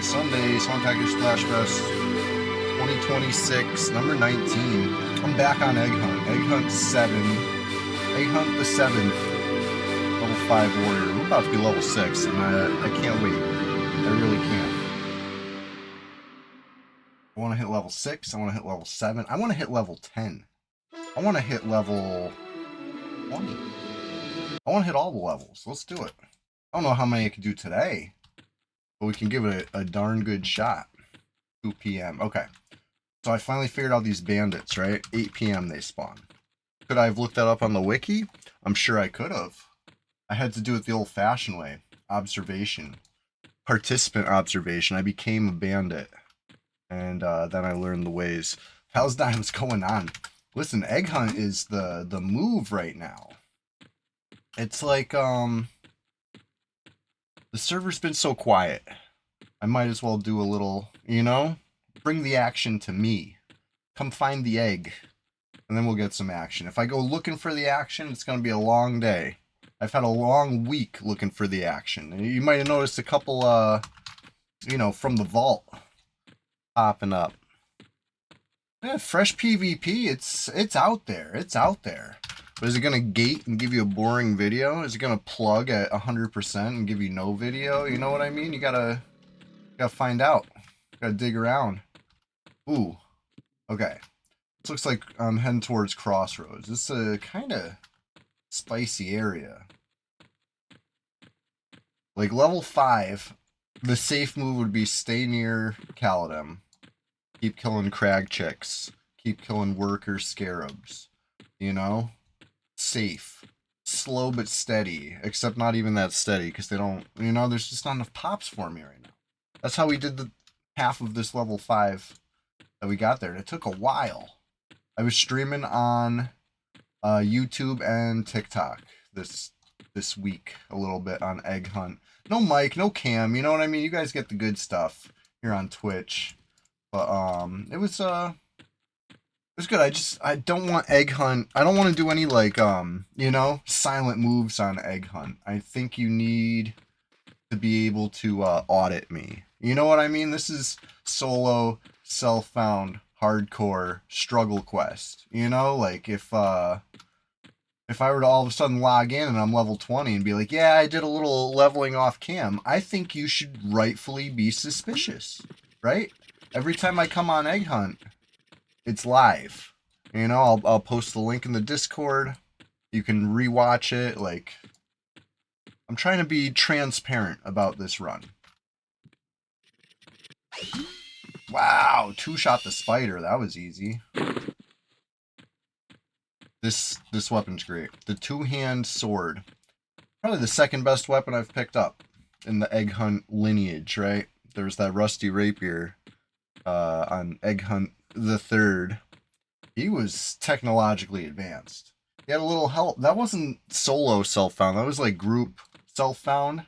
Sunday, Swamp-Tacular SPLASHFEST 2026, number 19. I'm back on Egghunt. Egghunt 7. Egghunt the 7th. Level 5 warrior. We're about to be level 6, and I can't wait. I really can't. I want to hit level 6. I want to hit level 7. I want to hit level 10. I want to hit level 20. I want to hit all the levels. Let's do it. I don't know how many I can do today, but we can give it a darn good shot. 2 p.m. Okay. So I finally figured out these bandits, right? 8 p.m. they spawn. Could I have looked that up on the wiki? I'm sure I could have. I had to do it the old-fashioned way. Observation. Participant observation. I became a bandit. And then I learned the ways. How's that? What's going on? Listen, Egghunt is the move right now. It's like, the server's been so quiet. I might as well do a little, you know? Bring the action to me. Come find the egg. And then we'll get some action. If I go looking for the action, it's going to be a long day. I've had a long week looking for the action. You might have noticed a couple, you know, from the vault popping up. Yeah, fresh PvP, it's out there. It's out there. But is it going to gate and give you a boring video? Is it going to plug at 100% and give you no video? You know what I mean? You gotta find out. Gotta dig around. Ooh. Okay. This looks like I'm heading towards Crossroads. This is a kind of spicy area. Like level 5, the safe move would be stay near Caledon. Keep killing crag chicks. Keep killing worker scarabs. You know? Safe. Slow but steady. Except not even that steady, because they don't, you know, there's just not enough pops for me right now. That's how we did the half of this level 5 that we got there. And it took a while. I was streaming on YouTube and TikTok this week a little bit on Egghunt. No mic, no cam, you know what I mean? You guys get the good stuff here on Twitch. But it was good. I don't want Egghunt. I don't want to do any like you know, silent moves on Egghunt. I think you need to be able to audit me. You know what I mean? This is solo, self-found, hardcore struggle quest. You know, like if I were to all of a sudden log in and I'm level 20 and be like, yeah, I did a little leveling off cam, I think you should rightfully be suspicious, right? Every time I come on Egghunt, it's live. You know, I'll post the link in the Discord. You can rewatch it. Like, I'm trying to be transparent about this run. Wow, 2-shot the spider. That was easy. This weapon's great. The 2-hand sword. Probably the second best weapon I've picked up in the Egghunt lineage, right? There's that rusty rapier on Egghunt III. He was technologically advanced. He had a little help. That wasn't solo self-found. That was like group self-found.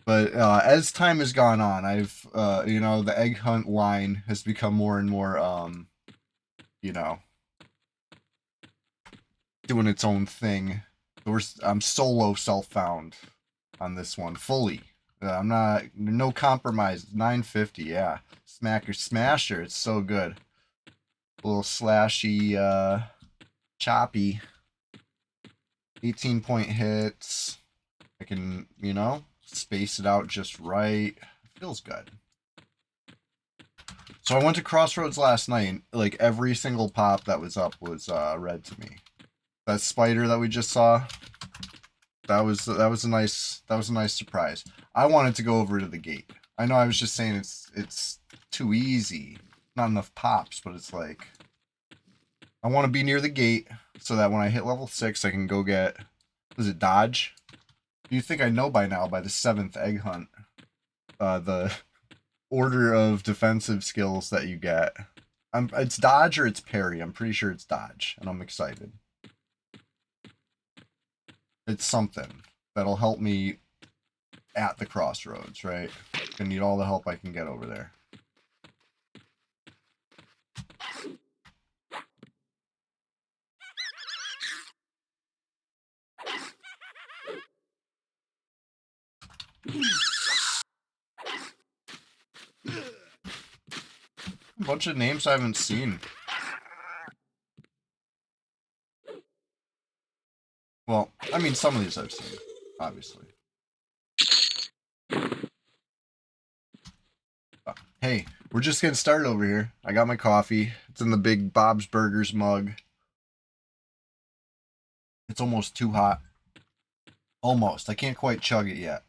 But as time has gone on, I've, you know, the Egghunt line has become more and more, you know, doing its own thing. I'm solo self-found on this one, fully. I'm not, no compromise. 950, yeah. Smacker Smasher, it's so good. A little slashy, choppy. 18-point hits. I can, you know, space it out just right. It feels good. So I went to Crossroads last night, and like every single pop that was up was red to me. That spider that we just saw, that was a nice surprise. I wanted to go over to the gate. I know I was just saying it's too easy, not enough pops, but it's like I want to be near the gate so that when I hit level 6, I can go get, was it dodge? You think I know by now by the 7th Egghunt, the order of defensive skills that you get. It's dodge or it's parry. I'm pretty sure it's dodge, and I'm excited. It's something that'll help me at the crossroads, right? I need all the help I can get over there. bunch of names I haven't seen. Well, I mean, some of these I've seen, obviously. Hey, we're just getting started over here. I got my coffee. It's in the big Bob's Burgers mug. It's almost too hot. Almost. I can't quite chug it yet.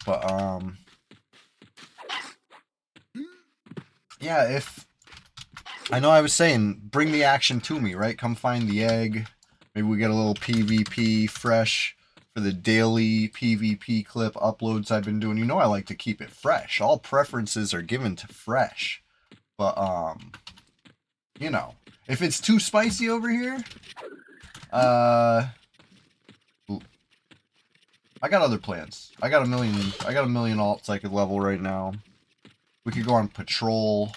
But, yeah, if... I know I was saying, bring the action to me, right? Come find the egg. Maybe we get a little PvP fresh for the daily PvP clip uploads I've been doing. You know I like to keep it fresh. All preferences are given to fresh. But, you know, if it's too spicy over here, I got other plans. I got a million alts I could level right now. We could go on patrol.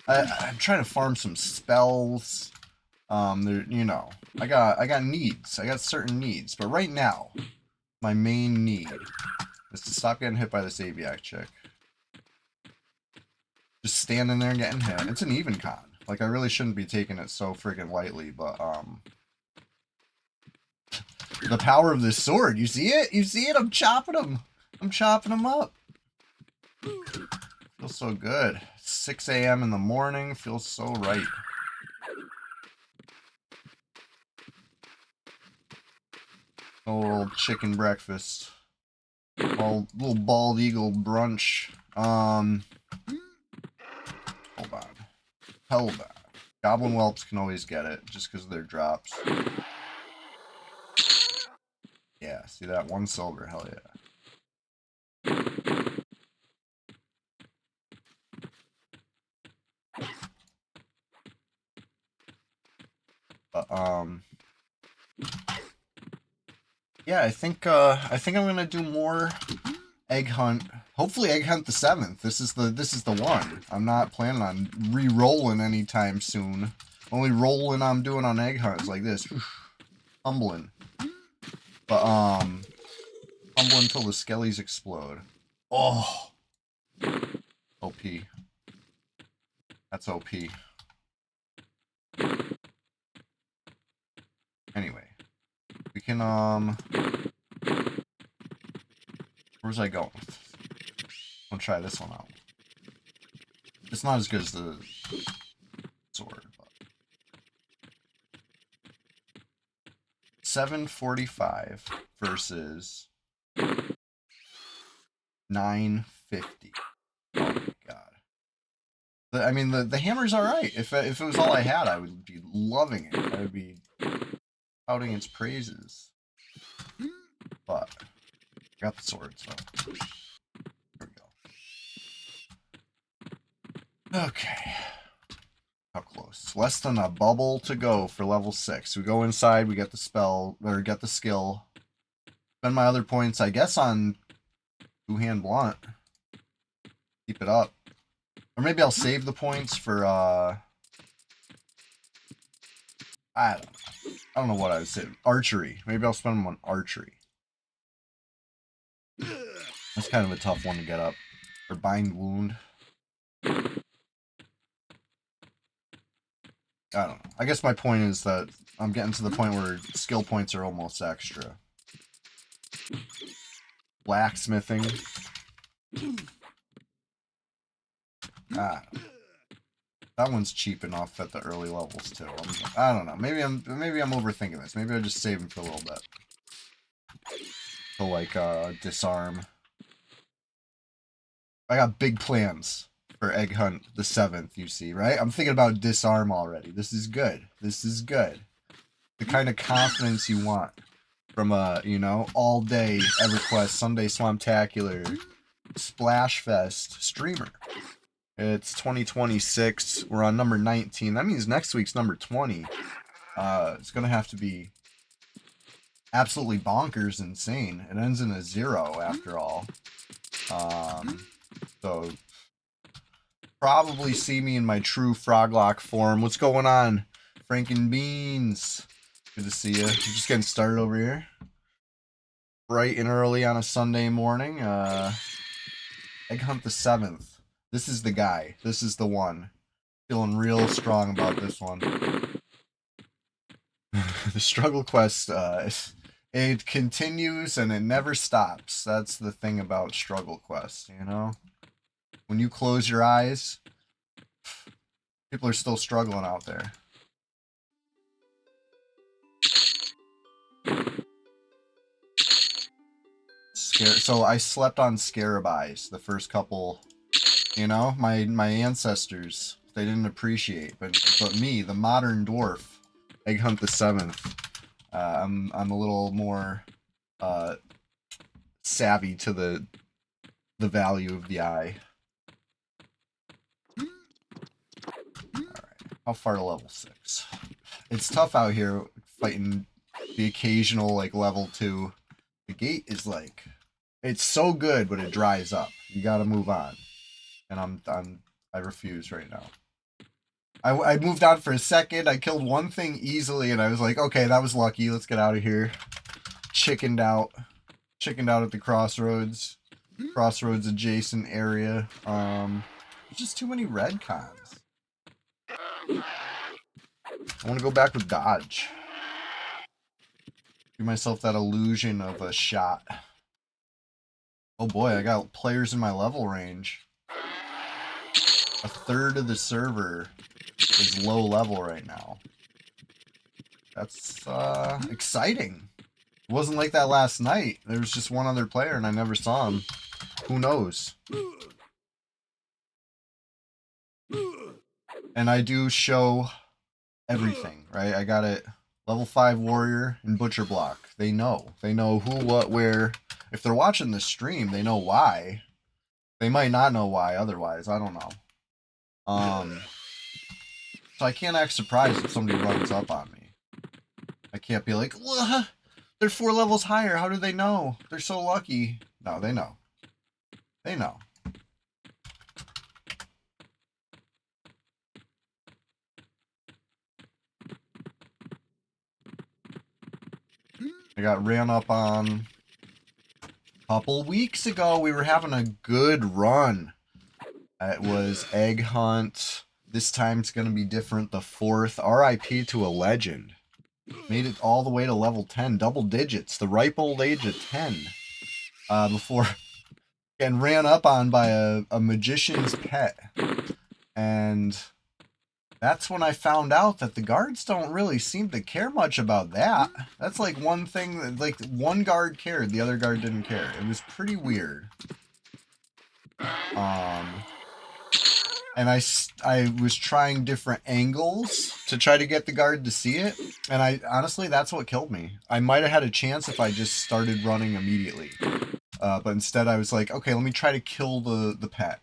I'm trying to farm some spells. There, you know, I got needs. I got certain needs. But right now, my main need is to stop getting hit by this aviac chick. Just standing there and getting hit. It's an even con. Like, I really shouldn't be taking it so friggin' lightly, but, the power of this sword. You see it? You see it? I'm chopping them. I'm chopping them up. Feels so good. 6 a.m. in the morning. Feels so right. Old chicken breakfast. Old little bald eagle brunch. Hold on. Hold on. Goblin whelps can always get it just because of their drops. Yeah, see that? 1 silver. Hell yeah. But, yeah, I think I'm gonna do more Egghunt. Hopefully Egghunt VII. This is the one. I'm not planning on re-rolling anytime soon. Only rolling I'm doing on Egghunt is like this. Humbling. But humble until the skellies explode. Oh, OP. That's OP. Anyway, we can where's I going? I'll try this one out. It's not as good as the sword, but 745 versus 950. Oh my god. I mean, the hammer's alright. If it was all I had, I would be loving it. I would be shouting its praises. But I got the sword, so here we go. Okay. How close? Less than a bubble to go for level 6. We go inside, we get the spell, or get the skill. Spend my other points, I guess, on two-hand blunt. Keep it up. Or maybe I'll save the points for, I don't know what I would say. Archery. Maybe I'll spend them on archery. That's kind of a tough one to get up. Or bind wound. I don't know. I guess my point is that I'm getting to the point where skill points are almost extra. Blacksmithing. That one's cheap enough at the early levels too. I don't know. Maybe I'm overthinking this. Maybe I just save him for a little bit. To like disarm. I got big plans for Egghunt VII, you see, right? I'm thinking about disarm already. This is good. This is good. The kind of confidence you want from a, you know, all day EverQuest Sunday Swamptacular SplashFest streamer. It's 2026. We're on number 19. That means next week's number 20. It's gonna have to be absolutely bonkers insane. It ends in a 0 after all. So probably see me in my true Froglock form. What's going on, Franken Beans? Good to see you. I'm just getting started over here. Bright and early on a Sunday morning. Egghunt VII. This is the guy. This is the one. Feeling real strong about this one. The struggle quest, it continues and it never stops. That's the thing about struggle quest, you know? When you close your eyes, people are still struggling out there. So I slept on scarab eyes the first couple, you know, my ancestors, they didn't appreciate, but me, the modern dwarf, Egghunt VII, I'm a little more savvy to the value of the eye. Alright, how far to level 6? It's tough out here fighting the occasional like level 2. The gate is like, it's so good, but it dries up. You gotta move on. And I refuse right now. I moved on for a second. I killed one thing easily, and I was like, okay, that was lucky. Let's get out of here. Chickened out at the crossroads adjacent area. There's just too many red cons. I want to go back with dodge. Give myself that illusion of a shot. Oh boy, I got players in my level range. A third of the server is low level right now. That's exciting. It wasn't like that last night. There was just one other player and I never saw him. Who knows? And I do show everything, right? I got it level 5 warrior and butcher block. They know. They know who, what, where. If they're watching the stream, they know why. They might not know why otherwise. I don't know. So I can't act surprised if somebody runs up on me. I can't be like, they're 4 levels higher. How do they know? They're so lucky. No, they know. They know. I got ran up on a couple weeks ago. We were having a good run. It was Egg Hunt. This time it's going to be different. The 4th. RIP to a legend. Made it all the way to level 10. Double digits. The ripe old age of 10. Before getting ran up on by a magician's pet. And that's when I found out that the guards don't really seem to care much about that. That's like one thing that, like, one guard cared, the other guard didn't care. It was pretty weird. And I was trying different angles to try to get the guard to see it. And honestly, that's what killed me. I might have had a chance if I just started running immediately. But instead I was like, okay, let me try to kill the pet.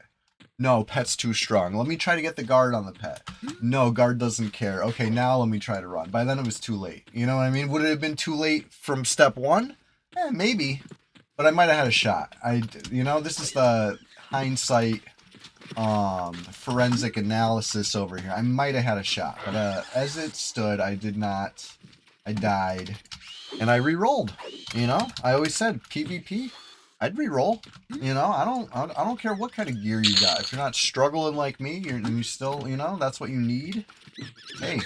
No, pet's too strong. Let me try to get the guard on the pet. No, guard doesn't care. Okay, now let me try to run. By then it was too late. You know what I mean? Would it have been too late from step 1? Maybe. But I might have had a shot. You know, this is the hindsight forensic analysis over here. I might have had a shot. But as it stood, I did not. I died. And I re-rolled. You know? I always said PvP. I'd re-roll. You know, I don't care what kind of gear you got. If you're not struggling like me, and you still, you know, that's what you need. Hey,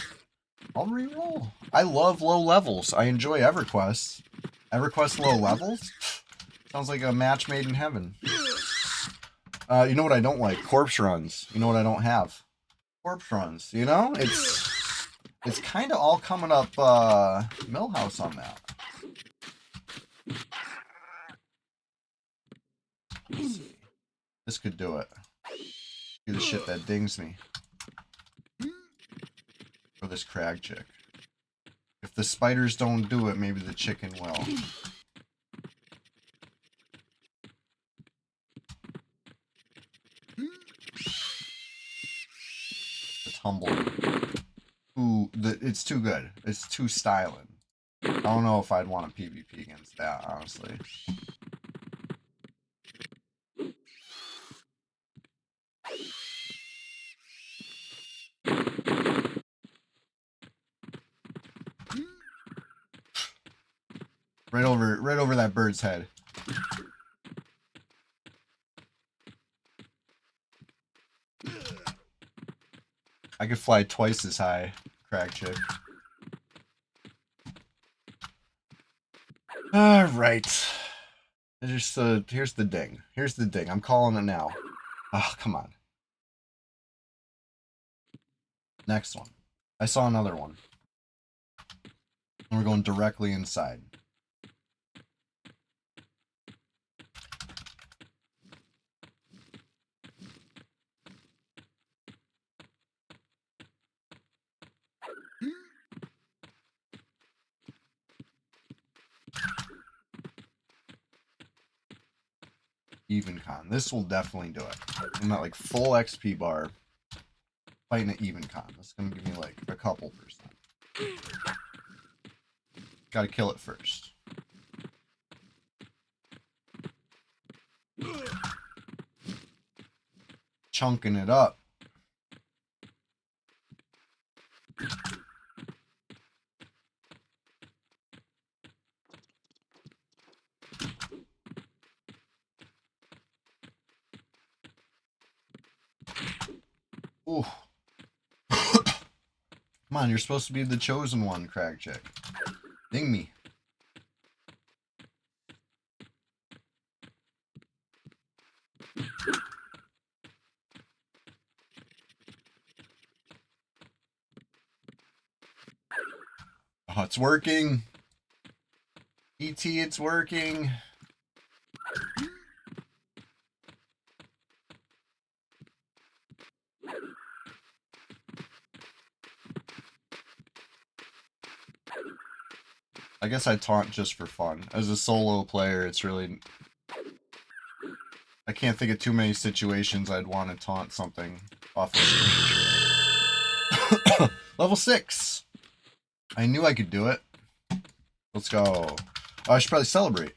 I'll re-roll. I love low levels. I enjoy EverQuest. EverQuest low levels? Sounds like a match made in heaven. You know what I don't like? Corpse runs. You know what I don't have? Corpse runs. You know, it's kind of all coming up Millhouse on that. Let's see. This could do it. Do the shit that dings me. For this crag chick. If the spiders don't do it, maybe the chicken will. The tumbling. Ooh, it's too good. It's too styling. I don't know if I'd want a PvP against that, honestly. Right over that bird's head. I could fly twice as high, crag chick. All right. Here's the ding. Here's the ding. I'm calling it now. Oh, come on. Next one. I saw another one. And we're going directly inside. Even con. This will definitely do it. I'm at like full XP bar. Fighting an even con. This is gonna give me like a couple %. Gotta kill it first. Chunking it up. Ooh. Come on, you're supposed to be the chosen one, crag chick. Ding me. Oh, it's working. ET, it's working. I guess I taunt just for fun. As a solo player, it's really... I can't think of too many situations I'd want to taunt something off a stage. Level 6! I knew I could do it. Let's go. Oh, I should probably celebrate.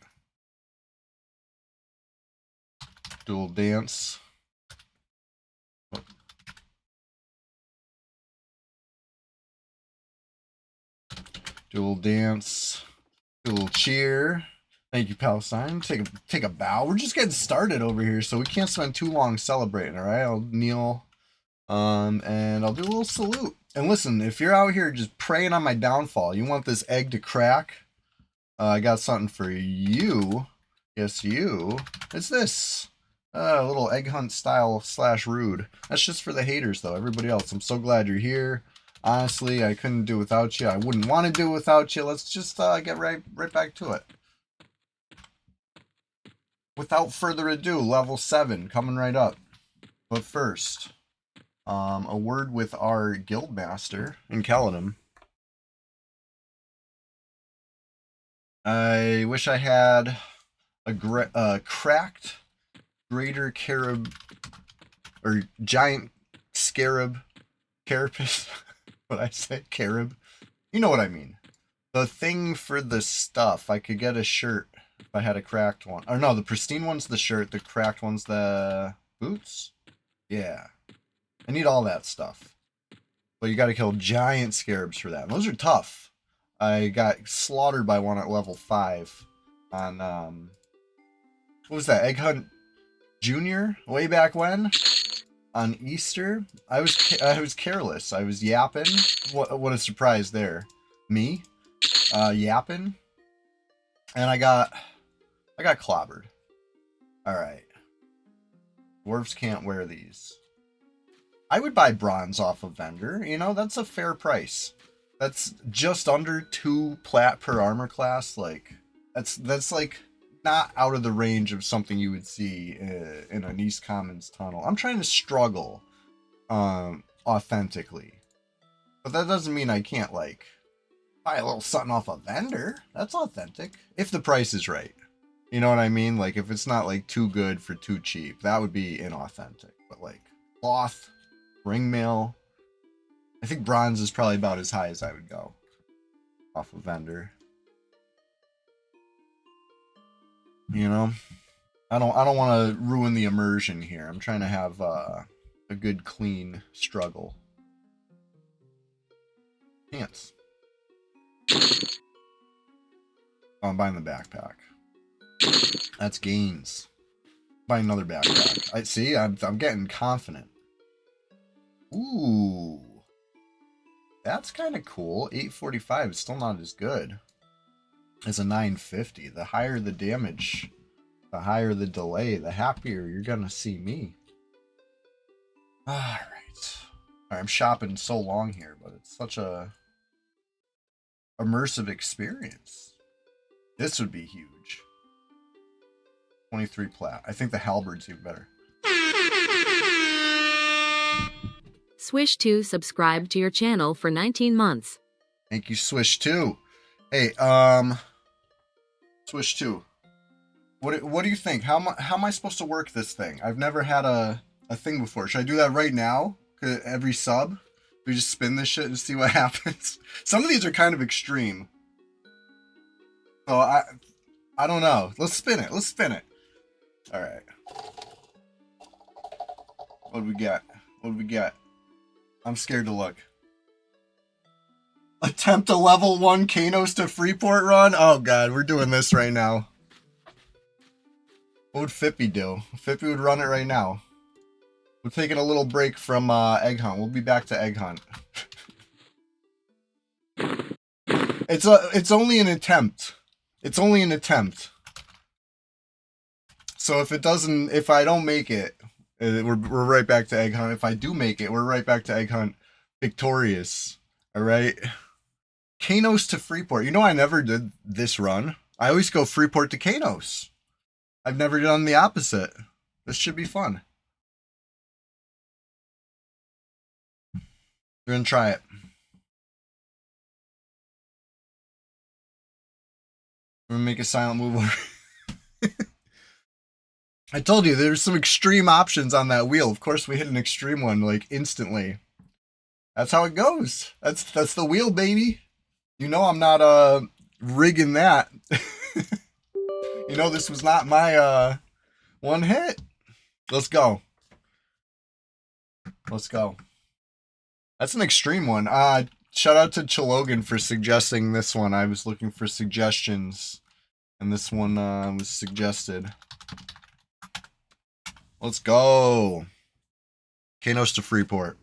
Dual dance. Oh. Dual dance. Dual cheer. Thank you, Palestine. Take a bow. We're just getting started over here, so we can't spend too long celebrating, alright? I'll kneel. And I'll do a little salute. And listen, if you're out here just preying on my downfall, you want this egg to crack, I got something for you. Yes, you. It's this. A little egg hunt style / rude. That's just for the haters, though. Everybody else, I'm so glad you're here. Honestly, I couldn't do without you. I wouldn't want to do without you. Let's just get right back to it. Without further ado, level 7 coming right up. But first, a word with our guild master in Caledon. I wish I had a cracked greater carib or giant scarab carapace. What I say, carib? You know what I mean. The thing for the stuff. I could get a shirt if I had a cracked one. Or no, the pristine one's the shirt. The cracked one's the boots. Yeah. I need all that stuff. But you got to kill giant scarabs for that. And those are tough. I got slaughtered by one at level 5 on what was that? Egghunt Junior way back when on Easter. I was careless. I was yapping. What a surprise there. Me yapping, and I got clobbered. All right. Dwarves can't wear these. I would buy bronze off a vendor. You know, that's a fair price. That's just under 2 plat per armor class. Like, that's like not out of the range of something you would see in an East Commons tunnel. I'm trying to struggle authentically. But that doesn't mean I can't, like, buy a little something off a vendor. That's authentic. If the price is right. You know what I mean? Like, if it's not, like, too good for too cheap, that would be inauthentic. But, like, cloth, ring mail, I think bronze is probably about as high as I would go off a vendor. You know? I don't want to ruin the immersion here. I'm trying to have a good, clean struggle. Pants. Oh, I'm buying the backpack. That's gains. Buy another backpack. I see. I'm getting confident. Ooh. That's kind of cool. 845 is still not as good as a 950. The higher the damage, the higher the delay, the happier you're gonna see me. Alright. I'm shopping so long here, but it's such a immersive experience. This would be huge. 23 plat. I think the halberd's even better. Swish2 subscribed to your channel for 19 months. Thank you, Swish2. Hey, Swish2. What do you think? How am I supposed to work this thing? I've never had a thing before. Should I do that right now? Every sub? We just spin this shit and see what happens. Some of these are kind of extreme. So I don't know. Let's spin it. Let's spin it. All right. What do we got? What do we got? I'm scared to look. Attempt a level 1 Kanos to Freeport run? Oh god, we're doing this right now. What would Fippy do? Fippy would run it right now. We're taking a little break from Egghunt. We'll be back to Egghunt. It's only an attempt. It's only an attempt. So if I don't make it, we're right back to Egghunt. If I do make it, we're right back to Egghunt victorious. All right. Kanos to Freeport. You know, I never did this run. I always go Freeport to Kanos. I've never done the opposite. This should be fun. We're gonna try it. We're gonna make a silent move over. I told you there's some extreme options on that wheel. Of course, we hit an extreme one like instantly. That's how it goes. That's the wheel, baby. You know I'm not rigging that. You know this was not my one hit. Let's go. Let's go. That's an extreme one. Shout out to Chilogan for suggesting this one. I was looking for suggestions, and this one was suggested. Let's go. Kanos to Freeport.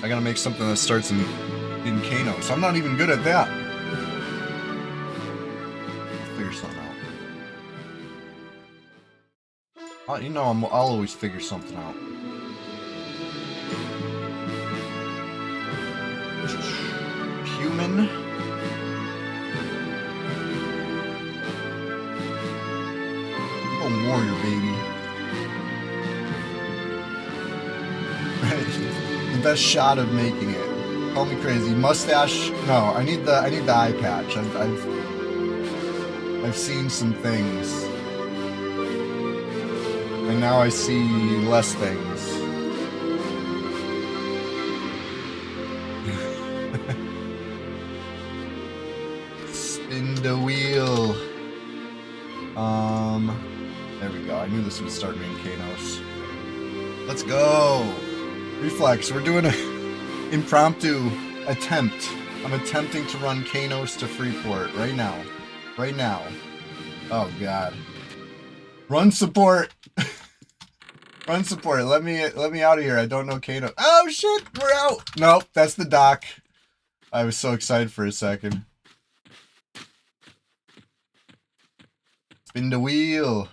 I gotta make something that starts in Kanos. I'm not even good at that. I'll figure something out. You know, I'll always figure something out. Human. Oh, warrior, baby. The best shot of making it. Call me crazy. Mustache. No, I need the eye patch. I've seen some things. And now I see less things. Spin the wheel. There we go. I knew this would start me in Kanos. Let's go. Reflex. We're doing an impromptu attempt. I'm attempting to run Kanos to Freeport right now. Right now. Oh god. Run support. Run support. Let me out of here. I don't know Kanos. Oh shit, we're out. Nope, that's the dock. I was so excited for a second. Spin the wheel.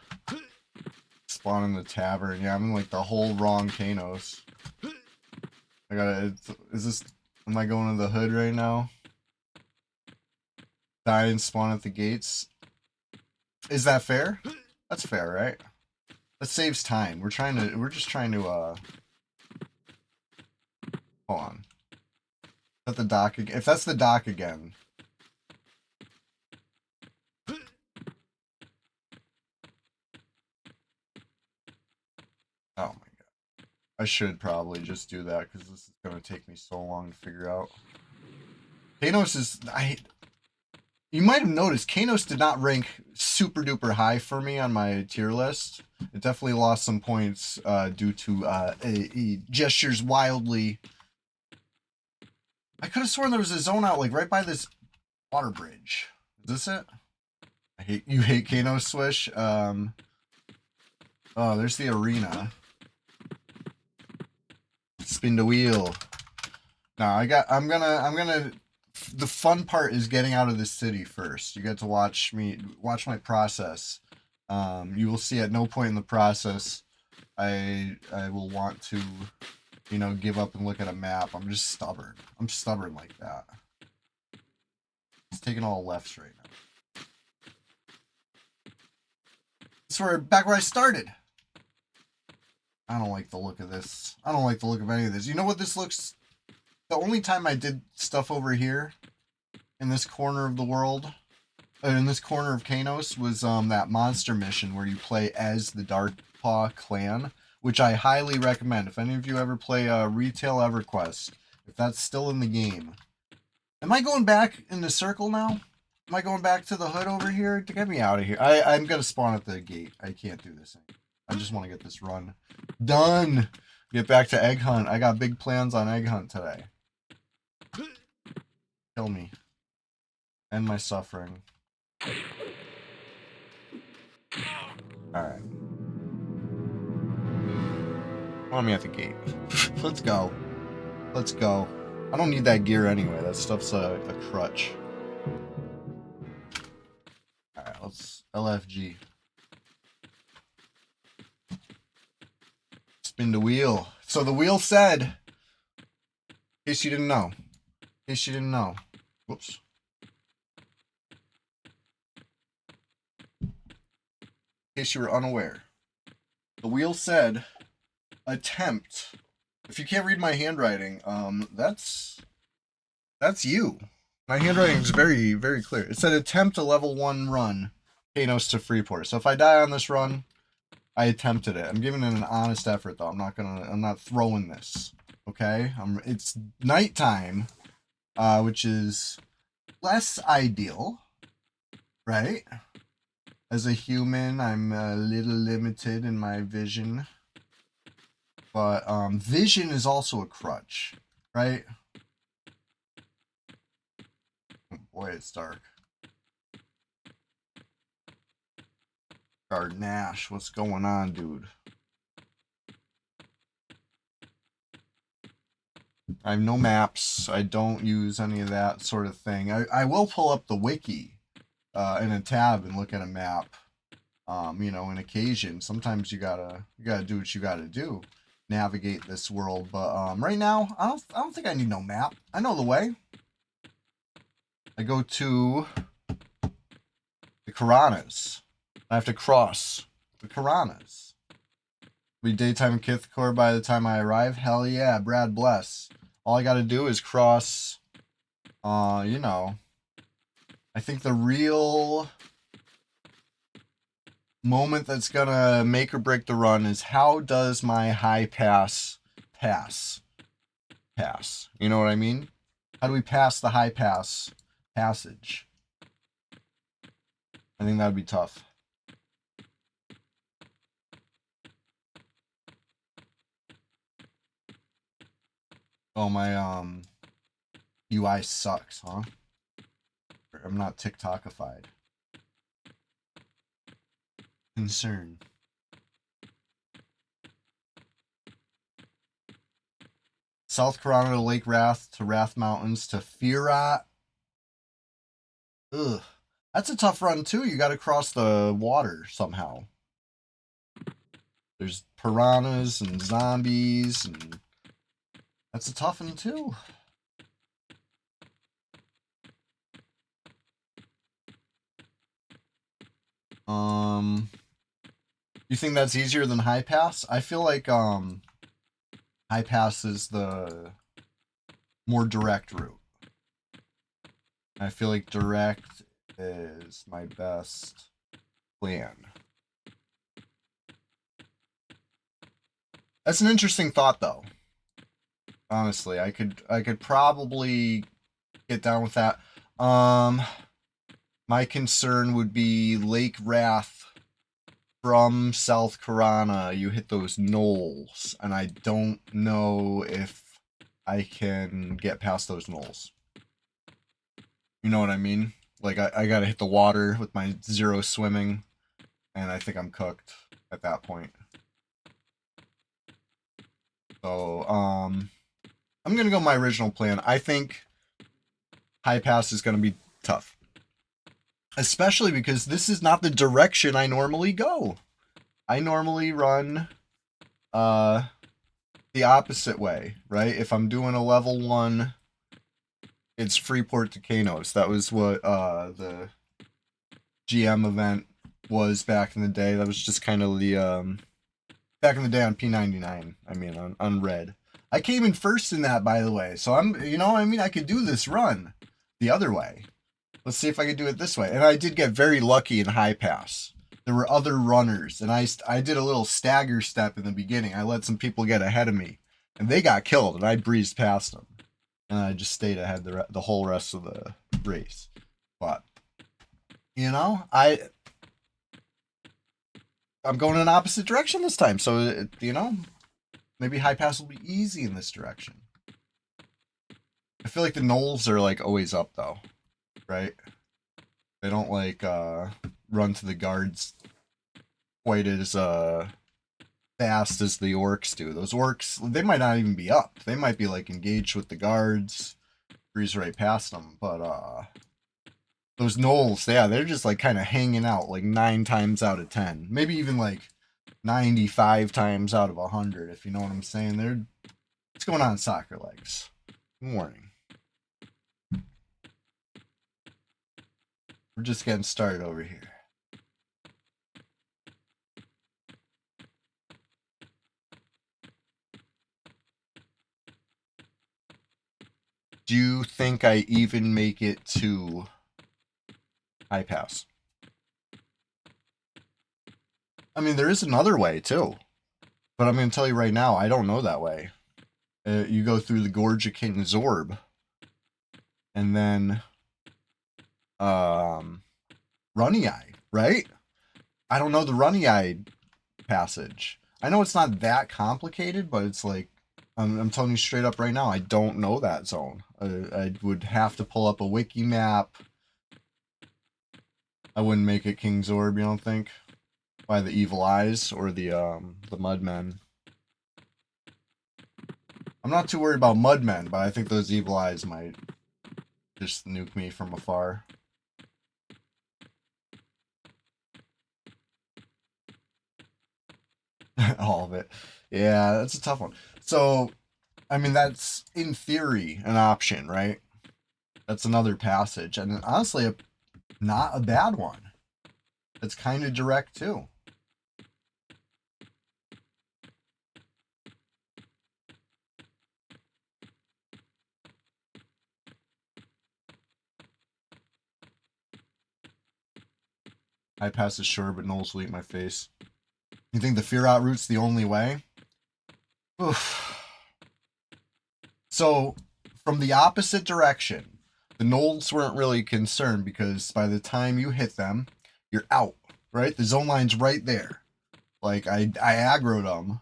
Spawn in the tavern. Yeah, I'm in like the whole wrong Kanos. I gotta. Is this? Am I going to the hood right now? Die and spawn at the gates. Is that fair? That's fair, right? That saves time. We're just trying to hold on. Is that the dock again? If that's the dock again. Oh my god. I should probably just do that because this is gonna take me so long to figure out. Kanos is you might have noticed Kanos did not rank super duper high for me on my tier list. It definitely lost some points due to gestures wildly. I could have sworn there was a zone out like right by this water bridge. Is this it? You hate Kanos, Swish. Oh, there's the arena. Spin the wheel. Now I'm gonna the fun part is getting out of the city first. You get to watch my process. You will see at no point in the process I will want to, you know, give up and look at a map. I'm just stubborn. I'm stubborn like that. It's taking all lefts right now. This is back where I started. I don't like the look of this. I don't like the look of any of this. You know what this looks... The only time I did stuff over here in this corner of the world, in this corner of Kanos, was that monster mission where you play as the Darkpaw clan, which I highly recommend. If any of you ever play Retail EverQuest, if that's still in the game. Am I going back in the circle now? Am I going back to the hood over here? To get me out of here. I'm going to spawn at the gate. I can't do this thing. I just want to get this run done. Get back to Egg Hunt. I got big plans on Egg Hunt today. Kill me. End my suffering. Alright. Want me at the gate. Let's go. Let's go. I don't need that gear anyway. That stuff's a crutch. Alright, let's LFG. Spin the wheel. So the wheel said, in case you didn't know. In case you didn't know. Whoops. In case you were unaware. The wheel said, attempt. If you can't read my handwriting, that's you. My handwriting is very, very clear. It said attempt a level 1 run, Kanos to Freeport. So if I die on this run, I attempted it. I'm giving it an honest effort, though. I'm not throwing this. Okay? It's nighttime, which is less ideal, right? As a human, I'm a little limited in my vision. But vision is also a crutch, right? Oh boy, it's dark. Nash, what's going on, dude? I have no maps. I don't use any of that sort of thing. I will pull up the wiki in a tab and look at a map. You know, on occasion. Sometimes you gotta do what you gotta do. Navigate this world. But right now, I don't think I need no map. I know the way. I go to the Karanas. I have to cross the Karanas. Be daytime in Kithcore by the time I arrive. Hell yeah, Brad bless. All I gotta do is cross, you know, I think the real moment that's gonna make or break the run is how does my high pass pass? You know what I mean? How do we pass the high passage? I think that would be tough. Oh, my UI sucks, huh? I'm not TikTokified. Concern. South Corona to Lake Wrath to Wrath Mountains to Firat. Ugh. That's a tough run too. You gotta cross the water somehow. There's piranhas and zombies and that's a tough one too. You think that's easier than High Pass? I feel like High Pass is the more direct route. I feel like direct is my best plan. That's an interesting thought though. Honestly, I could probably get down with that. My concern would be Lake Wrath from South Corona. You hit those knolls, and I don't know if I can get past those knolls. You know what I mean? Like, I gotta hit the water with my 0 swimming, and I think I'm cooked at that point. So, I'm gonna go my original plan. I think high pass is gonna be tough. Especially because this is not the direction I normally go. I normally run the opposite way, right? If I'm doing a level 1, it's Freeport to Kanos. That was what the GM event was back in the day. That was just kind of the back in the day on P99. I mean on red. I came in first in that, by the way. So I'm, you know, I mean, I could do this run the other way. Let's see if I could do it this way. And I did get very lucky in high pass. There were other runners, and I did a little stagger step in the beginning. I let some people get ahead of me, and they got killed, and I breezed past them. And I just stayed ahead the whole rest of the race. But, you know, I'm going in an opposite direction this time. So, you know, maybe high pass will be easy in this direction. I feel like the knolls are like always up though, right? They don't like run to the guards quite as fast as the orcs do. Those orcs, they might not even be up. They might be like engaged with the guards, breeze right past them. But those knolls, yeah, they're just like kind of hanging out like 9 times out of 10, maybe even like 95 times out of 100, if you know what I'm saying. What's going on, soccer legs? Good morning. We're just getting started over here. Do you think I even make it to high pass? I mean, there is another way too, but I'm going to tell you right now, I don't know that way. You go through the Gorge of King Zorb, and then Runny Eye, right? I don't know the Runny Eye passage. I know it's not that complicated, but it's like, I'm telling you straight up right now, I don't know that zone. I would have to pull up a wiki map. I wouldn't make it King Zorb, you don't think? By the Evil Eyes or the Mudmen. I'm not too worried about Mudmen, but I think those Evil Eyes might just nuke me from afar. All of it. Yeah, that's a tough one. So, I mean, that's in theory an option, right? That's another passage, and honestly, not a bad one. It's kind of direct too. I pass is sure, but Knowles will eat my face. You think the fear out route's the only way? Oof. So, from the opposite direction, the Knolls weren't really concerned because by the time you hit them, you're out, right? The zone line's right there. Like, I aggroed them,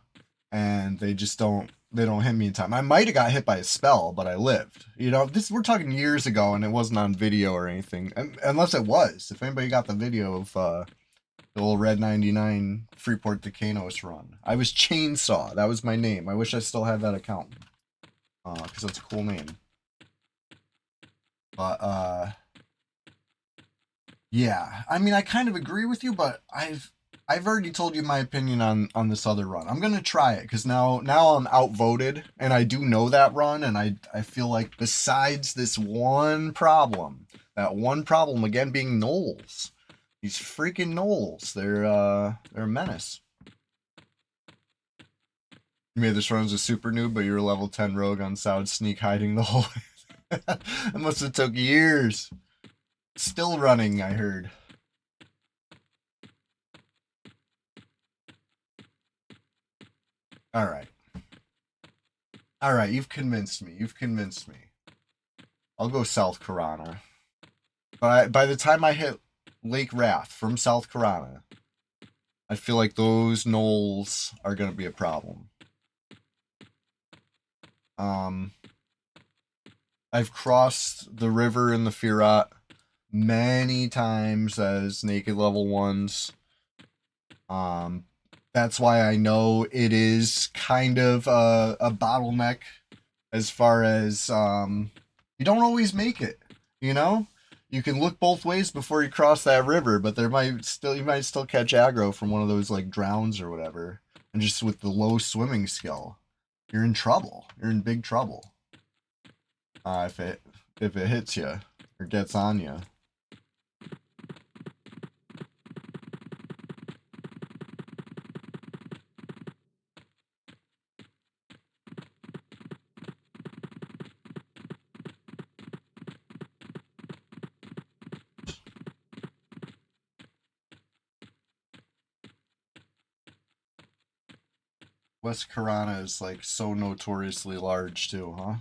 and they just don't hit me in time. I might have got hit by a spell, but I lived. You know, we're talking years ago, and it wasn't on video or anything. Unless it was. If anybody got the video of the old Red 99 Freeport to Kanos run. I was Chainsaw. That was my name. I wish I still had that account. Because that's a cool name. But, yeah. I mean, I kind of agree with you, but I've already told you my opinion on this other run. I'm going to try it, because now I'm outvoted, and I do know that run, and I feel like besides this one problem, that one problem, again, being Knolls. These freaking Knolls. They're a menace. You made this run as a super noob, but you're a level 10 rogue on South sneak hiding the whole way. That must have took years. Still running, I heard. Alright. Alright, you've convinced me. I'll go South Karana. But by the time I hit Lake Wrath from South Karana, I feel like those Knolls are going to be a problem. I've crossed the river in the Firat many times as naked level 1s. That's why I know it is kind of a bottleneck as far as you don't always make it. You know, you can look both ways before you cross that river, but you might still catch aggro from one of those like drowns or whatever, and just with the low swimming skill, you're in trouble. You're in big trouble. If it hits you or gets on you. West Corona is like so notoriously large too, huh?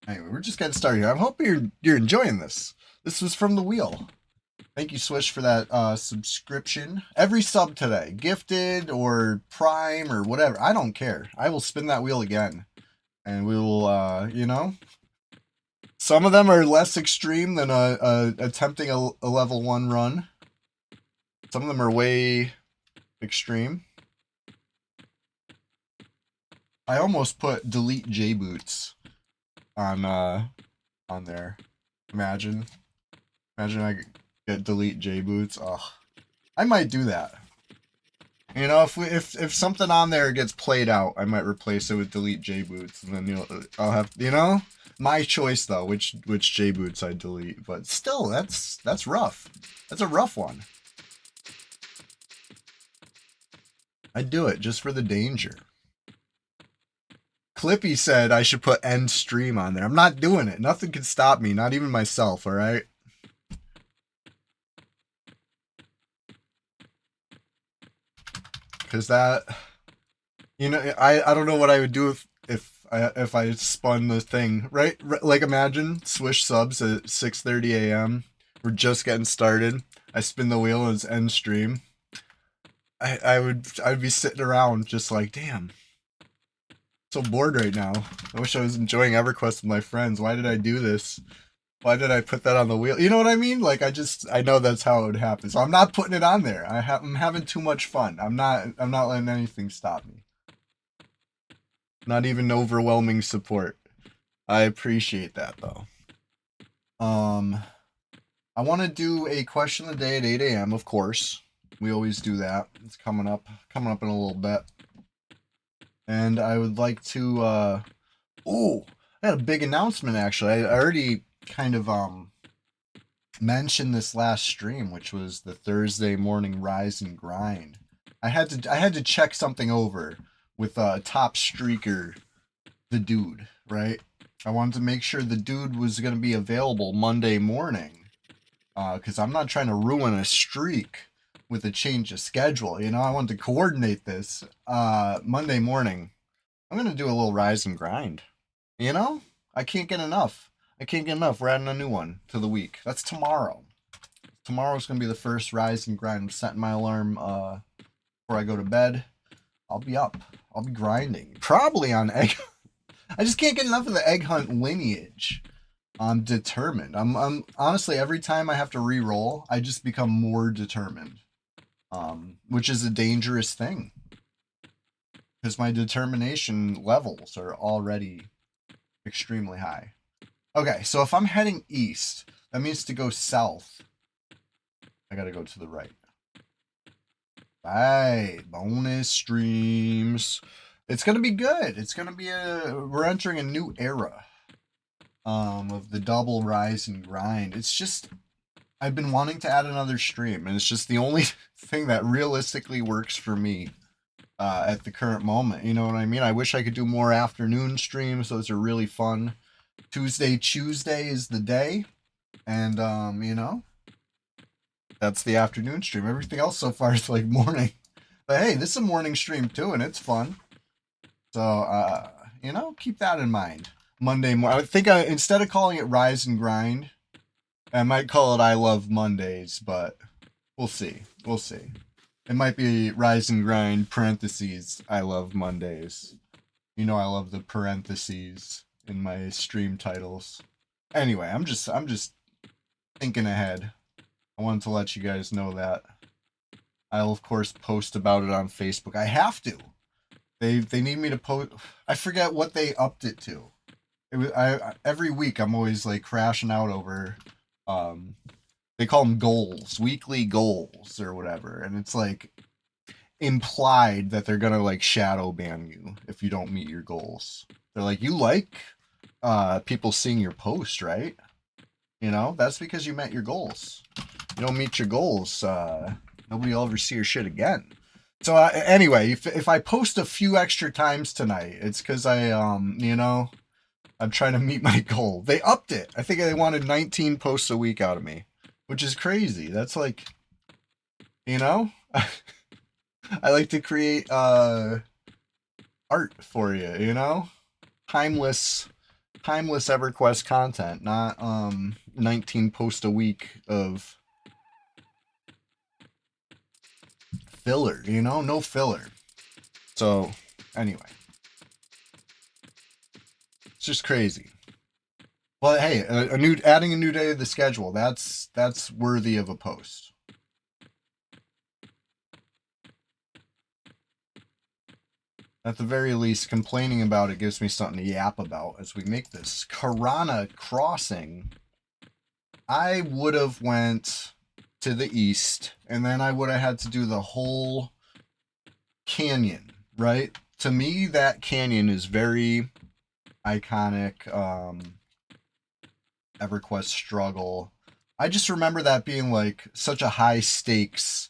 Anyway, we're just getting started here. I hope you're enjoying this. This was from the wheel. Thank you, Swish, for that subscription. Every sub today, gifted or prime or whatever, I don't care. I will spin that wheel again, and we will, you know. Some of them are less extreme than attempting a level 1 run. Some of them are way extreme. I almost put delete J boots on there. Imagine I get delete J boots. Oh, I might do that. You know, if something on there gets played out, I might replace it with delete J boots, and then I'll have, you know, my choice though, which J boots I delete. But still, that's rough. That's a rough one. I'd do it just for the danger. Clippy said I should put end stream on there. I'm not doing it. Nothing can stop me, not even myself, all right? Because that, you know, I don't know what I would do if I spun the thing, right? Like imagine Swish subs at 6:30 a.m. We're just getting started. I spin the wheel and it's end stream. I'd be sitting around just like, damn. So bored right now. I wish I was enjoying EverQuest with my friends. Why did I do this? Why did I put that on the wheel? You know what I mean? Like I know that's how it would happen. So I'm not putting it on there. I'm having too much fun. I'm not letting anything stop me. Not even overwhelming support. I appreciate that though. I want to do a question of the day at 8 a.m. Of course, we always do that. It's coming up in a little bit, and I would like to. Oh, I had a big announcement actually. I already kind of mentioned this last stream, which was the Thursday morning rise and grind. I had to check something over with top streaker, the dude, right? I wanted to make sure the dude was going to be available Monday morning, because I'm not trying to ruin a streak with a change of schedule. You know, I wanted to coordinate this. Monday morning, I'm going to do a little rise and grind. You know, I can't get enough. We're adding a new one to the week. That's tomorrow. Tomorrow's going to be the first rise and grind. I'm setting my alarm before I go to bed. I'll be up. I'll be grinding. Probably on egg. I just can't get enough of the egg hunt lineage. I'm determined. I'm honestly, every time I have to re-roll, I just become more determined. Which is a dangerous thing. Because my determination levels are already extremely high. Okay, so if I'm heading east, that means to go south, I gotta go to the right. Right, bonus streams. It's gonna be good. It's gonna be we're entering a new era of the double rise and grind. It's just, I've been wanting to add another stream, and it's just the only thing that realistically works for me at the current moment. You know what I mean? I wish I could do more afternoon streams. Those are really fun. Tuesday is the day, and you know, that's the afternoon stream. Everything else so far is like morning. But hey, this is a morning stream too, and it's fun. So you know, keep that in mind. Monday morning. I think instead of calling it Rise and Grind, I might call it I Love Mondays, but we'll see. We'll see. It might be Rise and Grind parentheses I Love Mondays. You know, I love the parentheses in my stream titles. Anyway, I'm just thinking ahead. I wanted to let you guys know that. I'll of course post about it on Facebook. I have to. They need me to post. I forget what they upped it to. It was every week I'm always like crashing out over. They call them goals, weekly goals or whatever, and it's like implied that they're gonna like shadow ban you if you don't meet your goals. They're like, you like people seeing your post, right? You know, that's because you met your goals. You don't meet your goals, nobody will ever see your shit again. So anyway, if I post a few extra times tonight, it's because you know, I'm trying to meet my goal. They upped it. I think they wanted 19 posts a week out of me, which is crazy. That's like, you know, I like to create art for you, you know? Timeless EverQuest content, not 19 posts a week of filler, you know? No filler. So, anyway. It's just crazy. Well, hey, adding a new day to the schedule, that's worthy of a post. At the very least, complaining about it gives me something to yap about as we make this Karana crossing. I would have went to the east, and then I would have had to do the whole canyon, right? To me, that canyon is very iconic. EverQuest struggle. I just remember that being like such a high stakes,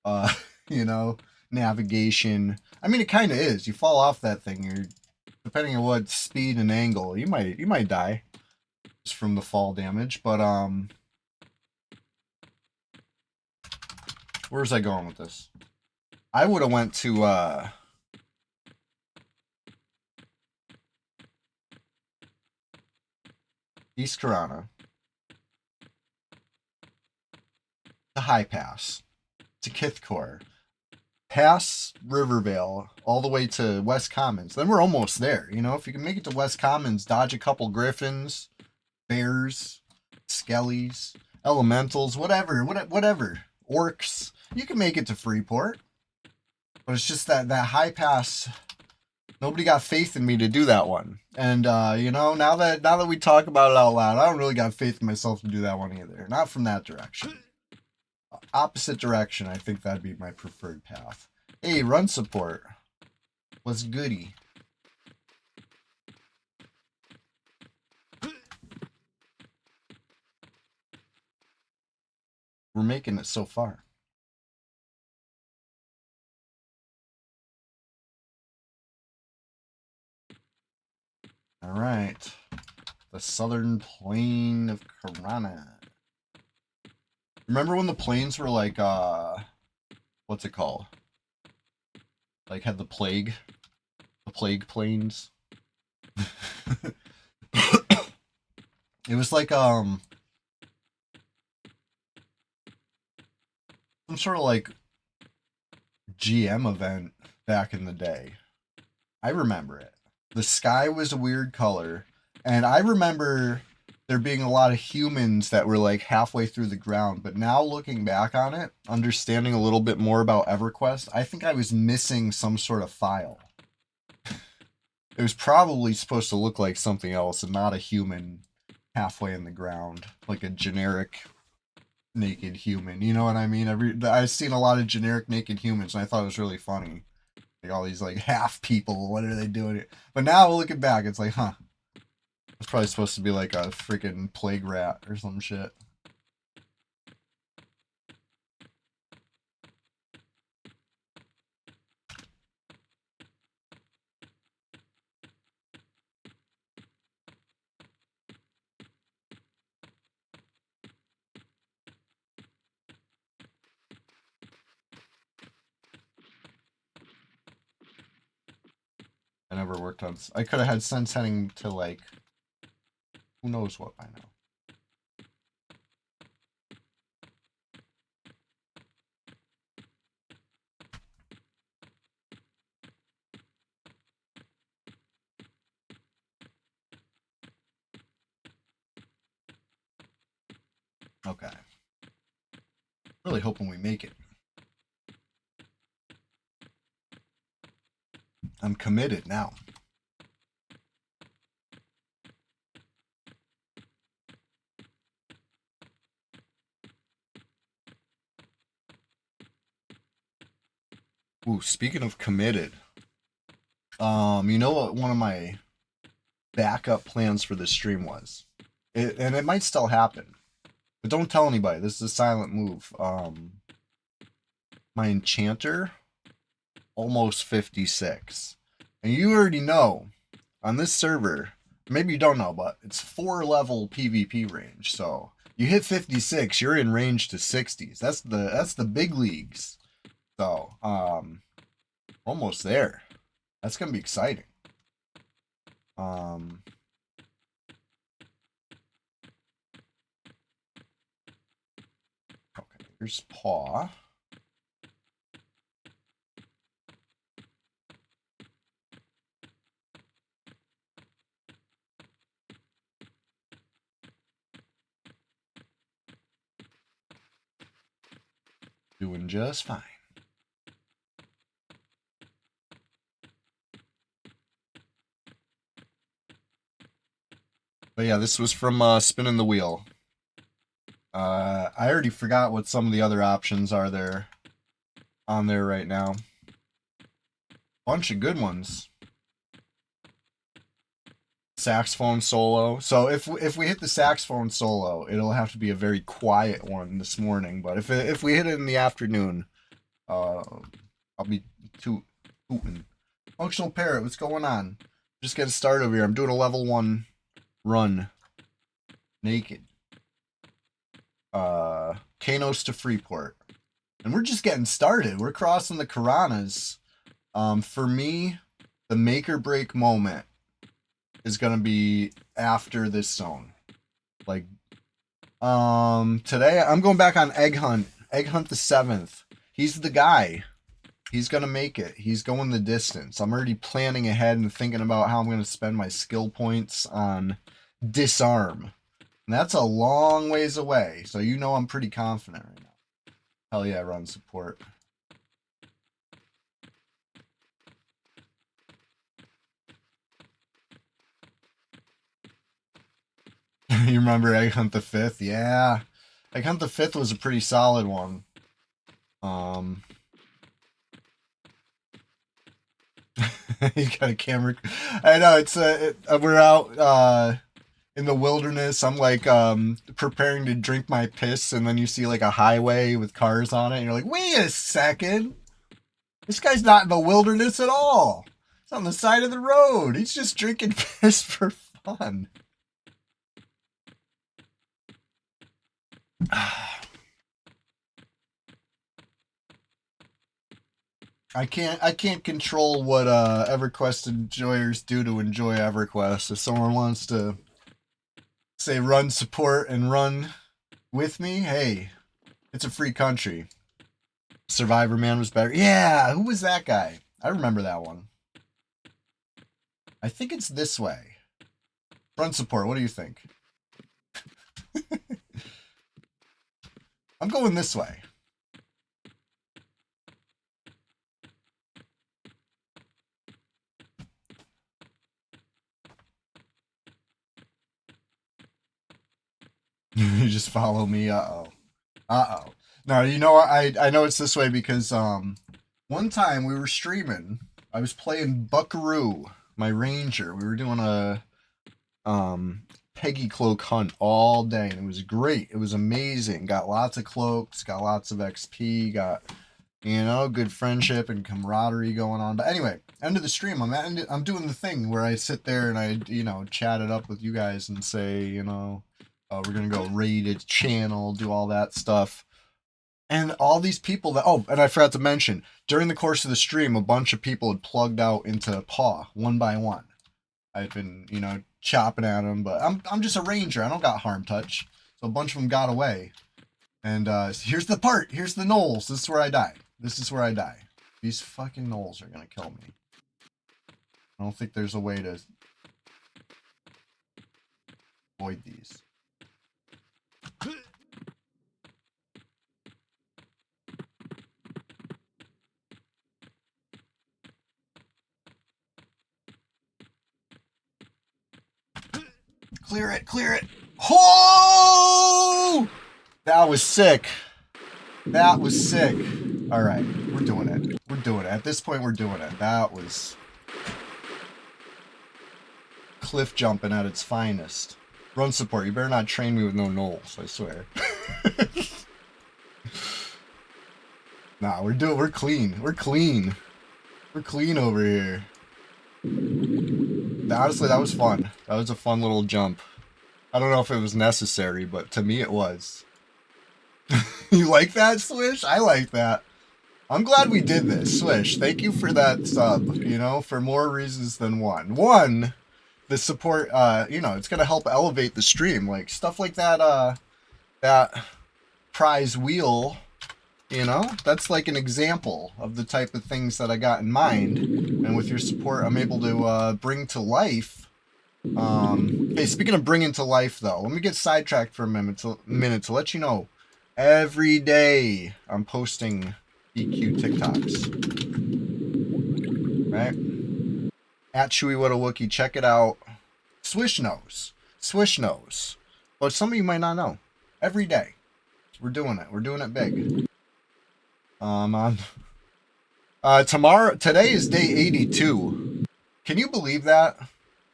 uh, you know, navigation. I mean, it kind of is. You fall off that thing, you're depending on what speed and angle, you might die just from the fall damage. But where's I going with this? I would have went to East Karana, the High Pass, to Kithcore, past Rivervale, all the way to West Commons. Then we're almost there. You know, if you can make it to West Commons, dodge a couple griffins, bears, skellies, elementals, whatever, orcs. You can make it to Freeport. But it's just that High Pass. Nobody got faith in me to do that one. And you know, now that we talk about it out loud, I don't really got faith in myself to do that one either. Not from that direction. Opposite direction, I think that'd be my preferred path. Hey, run support. What's goody? We're making it so far. All right. The southern plain of Karana. Remember when the plains were like, what's it called? Like had the plague? The plague plains? It was like, some sort of like GM event back in the day. I remember it. The sky was a weird color, and I remember there being a lot of humans that were like halfway through the ground. But now looking back on it, understanding a little bit more about EverQuest, I think I was missing some sort of file. It was probably supposed to look like something else and not a human halfway in the ground, like a generic naked human. You know what I mean? I've seen a lot of generic naked humans, and I thought it was really funny. Like all these like half people, what are they doing? But now looking back, it's like, huh, it's probably supposed to be like a freaking plague rat or some shit. I never worked on. I could have had sense heading to like, who knows what by now. Okay. Really hoping we make it. I'm committed now. Ooh, speaking of committed, you know what one of my backup plans for this stream was? And it might still happen, but don't tell anybody. This is a silent move. My enchanter, almost 56. And you already know, on this server, maybe you don't know, but it's 4-level PvP range. So you hit 56, you're in range to 60s. That's the big leagues. So, almost there. That's gonna be exciting. Okay, here's paw. Doing just fine. But yeah, this was from Spinning the Wheel. I already forgot what some of the other options are there on there right now. Bunch of good ones. Saxophone solo. So if we hit the saxophone solo, it'll have to be a very quiet one this morning. But if we hit it in the afternoon, I'll be tooting. Functional Parrot, what's going on? Just getting started over here. I'm doing a level 1 run. Naked. Kanos to Freeport. And we're just getting started. We're crossing the Karanas. For me, the make or break moment is gonna be after this zone. Like, today I'm going back on Egghunt the 7th. He's the guy. He's gonna make it. He's going the distance. I'm already planning ahead and thinking about how I'm gonna spend my skill points on disarm. And that's a long ways away, so you know I'm pretty confident right now. Hell yeah, run support. You remember Egghunt the 5th? Yeah. Egghunt the 5th was a pretty solid one. You got a camera. I know, it's we're out in the wilderness. I'm like preparing to drink my piss, and then you see like a highway with cars on it, and you're like, wait a second. This guy's not in the wilderness at all. He's on the side of the road. He's just drinking piss for fun. I can't control what EverQuest enjoyers do to enjoy EverQuest. If someone wants to say run support and run with me, hey, it's a free country. Survivor Man was better. Yeah, who was that guy? I remember that one. I think it's this way. Run support, what do you think? I'm going this way. You just follow me. Uh-oh. Uh-oh. No, you know what? I know it's this way because one time we were streaming. I was playing Buckaroo, my ranger. We were doing a Peggy cloak hunt all day, and it was great. It was amazing. Got lots of cloaks, got lots of XP, got, you know, good friendship and camaraderie going on. But anyway, end of the stream, I'm doing the thing where I sit there and I, you know, chat it up with you guys and say, you know, we're gonna go raid its channel, do all that stuff. And all these people that, oh, and I forgot to mention, during the course of the stream, a bunch of people had plugged out into Paw one by one. I'd been, you know, chopping at them, but I'm just a ranger. I don't got harm touch. So a bunch of them got away. And here's the part. Here's the gnolls. This is where I die. This is where I die. These fucking gnolls are gonna kill me. I don't think there's a way to avoid these. Clear it, clear it. Oh! That was sick. That was sick. All right, we're doing it. We're doing it. At this point, we're doing it. That was cliff jumping at its finest. Run support. You better not train me with no knolls, I swear. Nah, we're clean. We're clean. We're clean over here. Honestly, that was fun. That was a fun little jump. I don't know if it was necessary, but to me it was. You like that, Swish? I like that. I'm glad we did this, Swish. Thank you for that sub, you know, for more reasons than one. One, the support, you know, it's going to help elevate the stream. Like, stuff like that, that prize wheel, you know, that's like an example of the type of things that I got in mind. And with your support, I'm able to bring to life. Hey, speaking of bringing to life, though, let me get sidetracked for a minute to let you know. Every day I'm posting EQ TikToks. Right? At Chewy What a Wookie, check it out. Swish knows. Swish knows. But some of you might not know. Every day. We're doing it. We're doing it big. Today is day 82. Can you believe that?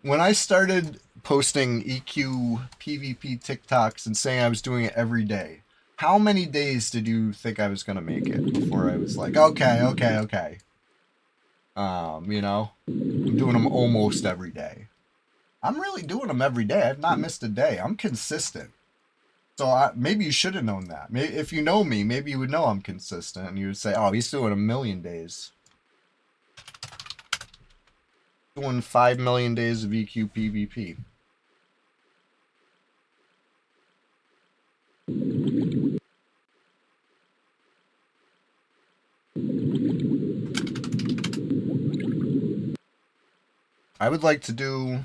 When I started posting EQ PvP TikToks and saying I was doing it every day, how many days did you think I was going to make it before I was like, okay. You know, I'm doing them almost every day. I'm really doing them every day. I've not missed a day. I'm consistent. So maybe you should have known that. Maybe, if you know me, maybe you would know I'm consistent and you would say, oh, he's doing 1,000,000 days. Doing 5,000,000 days of EQ PvP. I would like to do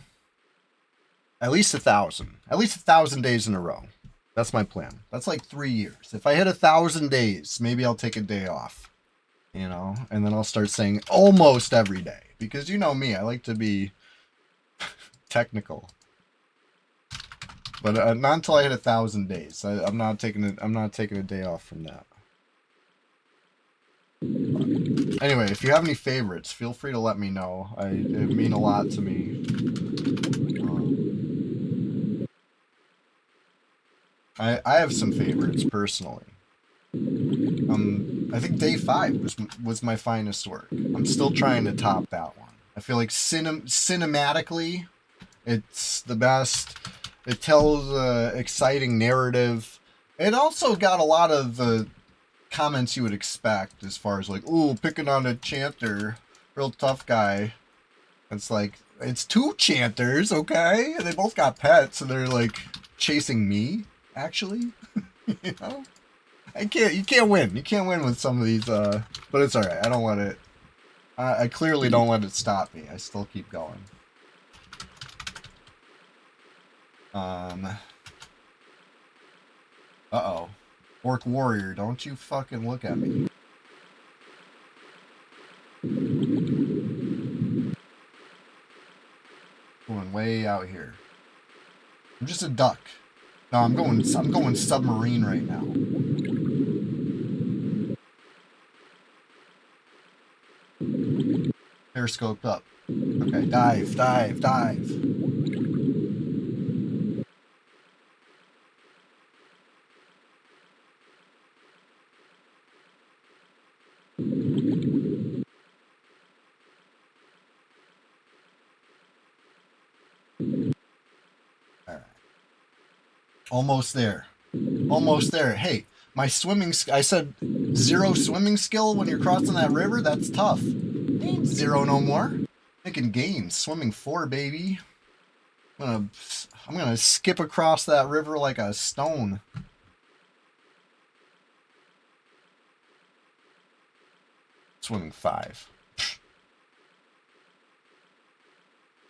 at least 1,000. At least 1,000 days in a row. That's my plan. That's like 3 years. If I hit 1,000 days, maybe I'll take a day off. You know, and then I'll start saying almost every day. Because you know me, I like to be technical. But not until I hit 1,000 days. I'm not taking a day off from that. Anyway, if you have any favorites, feel free to let me know. It mean a lot to me. I have some favorites personally. I think day 5 was my finest work. I'm still trying to top that one. I feel like cinematically, it's the best. It tells an exciting narrative. It also got a lot of the comments you would expect as far as like, ooh, picking on a chanter, real tough guy. It's like, it's 2 chanters, okay? They both got pets, and they're like chasing me, actually. You know? You can't win. You can't win with some of these, but it's alright. I don't let it, I clearly don't let it stop me. I still keep going. Uh-oh. Orc Warrior, don't you fucking look at me. Going way out here. I'm just a duck. No, I'm going submarine right now. Periscoped up. Okay, dive. Alright. Almost there. Hey, my swimming, I said 0 swimming skill when you're crossing that river? That's tough. Ain't 0 no more. Making gains. Swimming 4, baby. I'm gonna skip across that river like a stone. Swimming 5.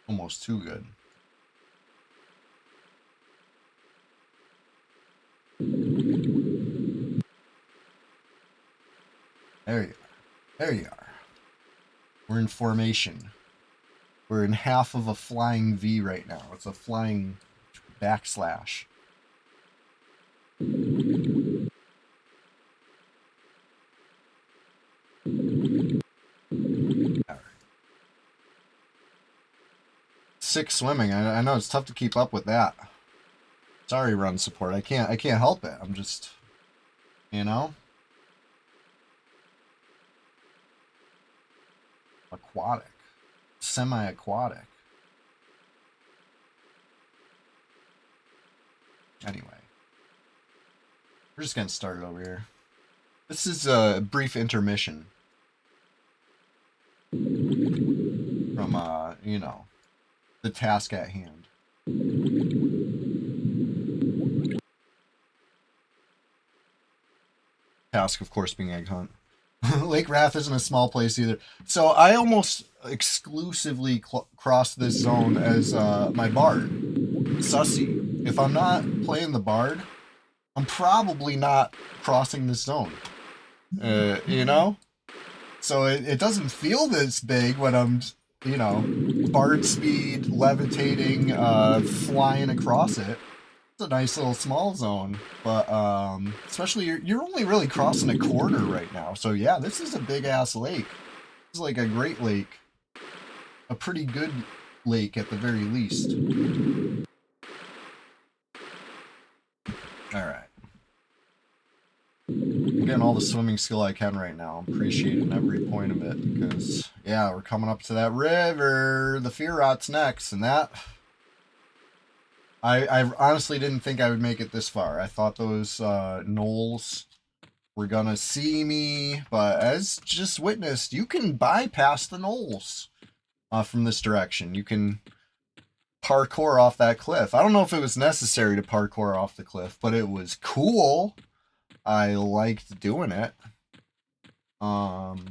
Almost too good. There you are. We're in formation. We're in half of a flying V right now. It's a flying backslash. All right. 6 swimming. I know it's tough to keep up with that. Sorry, run support. I can't help it. I'm just, you know. Aquatic. Semi-aquatic. Anyway. We're just getting started over here. This is a brief intermission. From, you know, the task at hand. Task, of course, being egg hunt. Lake Wrath isn't a small place either. So I almost exclusively cross this zone as my bard. Sussy. If I'm not playing the bard, I'm probably not crossing this zone. You know? So it doesn't feel this big when I'm, you know, bard speed, levitating, flying across it. It's a nice little small zone, but especially you're only really crossing a quarter right now. So yeah, this is a big ass lake. It's like a great lake, a pretty good lake at the very least. All right, I'm getting all the swimming skill I can right now. I'm appreciating every point of it because yeah, we're coming up to that river. The Fearot's next, and that. I honestly didn't think I would make it this far. I thought those gnolls were gonna see me, but as just witnessed, you can bypass the gnolls from this direction. You can parkour off that cliff. I don't know if it was necessary to parkour off the cliff, but it was cool. I liked doing it. Kind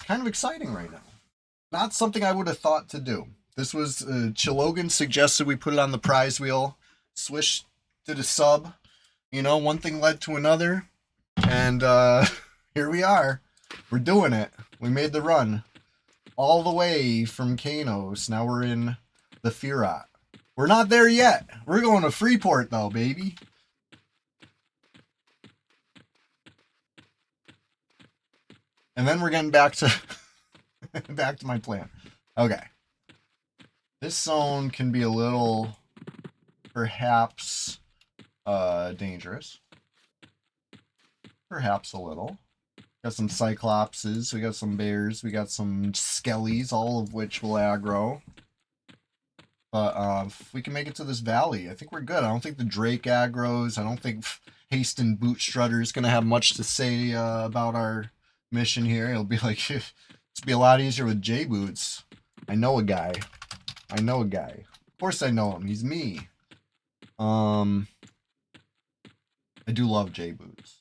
of exciting right now. Not something I would have thought to do. This was, Chilogan suggested we put it on the prize wheel. Swish did a sub. You know, one thing led to another. And, here we are. We're doing it. We made the run. All the way from Kanos. Now we're in the Fearot. We're not there yet. We're going to Freeport, though, baby. And then we're getting back to... back to my plan. Okay. This zone can be a little, perhaps, dangerous. Perhaps a little. Got some Cyclopses, we got some bears, we got some Skellies, all of which will aggro. But if we can make it to this valley, I think we're good. I don't think the Drake aggroes. I don't think Hasten Bootstrutter is going to have much to say about our mission here. It'll be like, it's be a lot easier with J-Boots. I know a guy. I know a guy. Of course I know him. He's me. I do love J-Boots.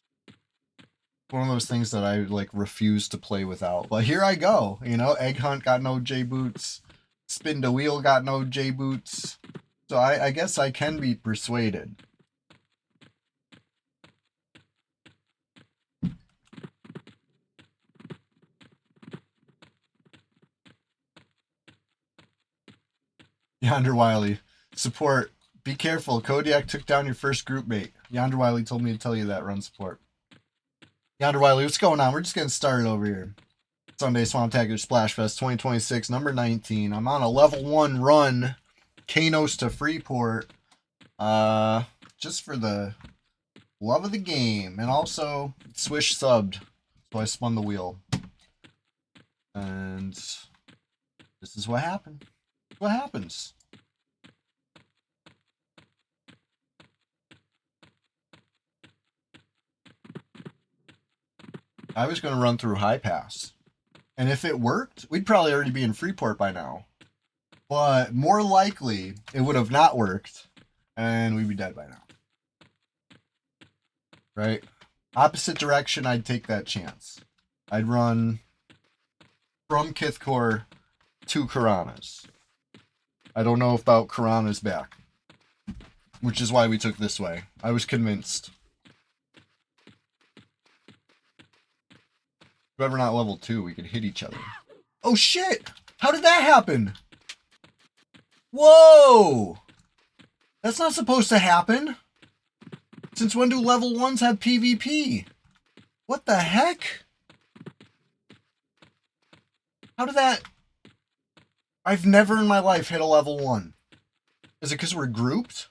One of those things that I like refuse to play without. But here I go. You know, Egghunt got no J-Boots. Spin the Wheel got no J-Boots. So I guess I can be persuaded. Yonder Wiley. Support. Be careful. Kodiak took down your first group mate. Yonder Wiley told me to tell you that. Run support. Yonder Wiley, what's going on? We're just getting started over here. Sunday Swamptacular Splashfest 2026, number 19. I'm on a level 1 run. Kanos to Freeport. Just for the love of the game. And also, Swish subbed. So I spun the wheel. And this is what happened. What happens? I was going to run through High Pass. And if it worked, we'd probably already be in Freeport by now. But more likely, it would have not worked. And we'd be dead by now. Right? Opposite direction, I'd take that chance. I'd run from Kithkor to Karanas. I don't know about Karanas back. Which is why we took this way. I was convinced. If we're not level 2, we could hit each other. Oh shit! How did that happen? Whoa! That's not supposed to happen. Since when do level 1s have PvP? What the heck? How did that... I've never in my life hit a level 1. Is it because we're grouped?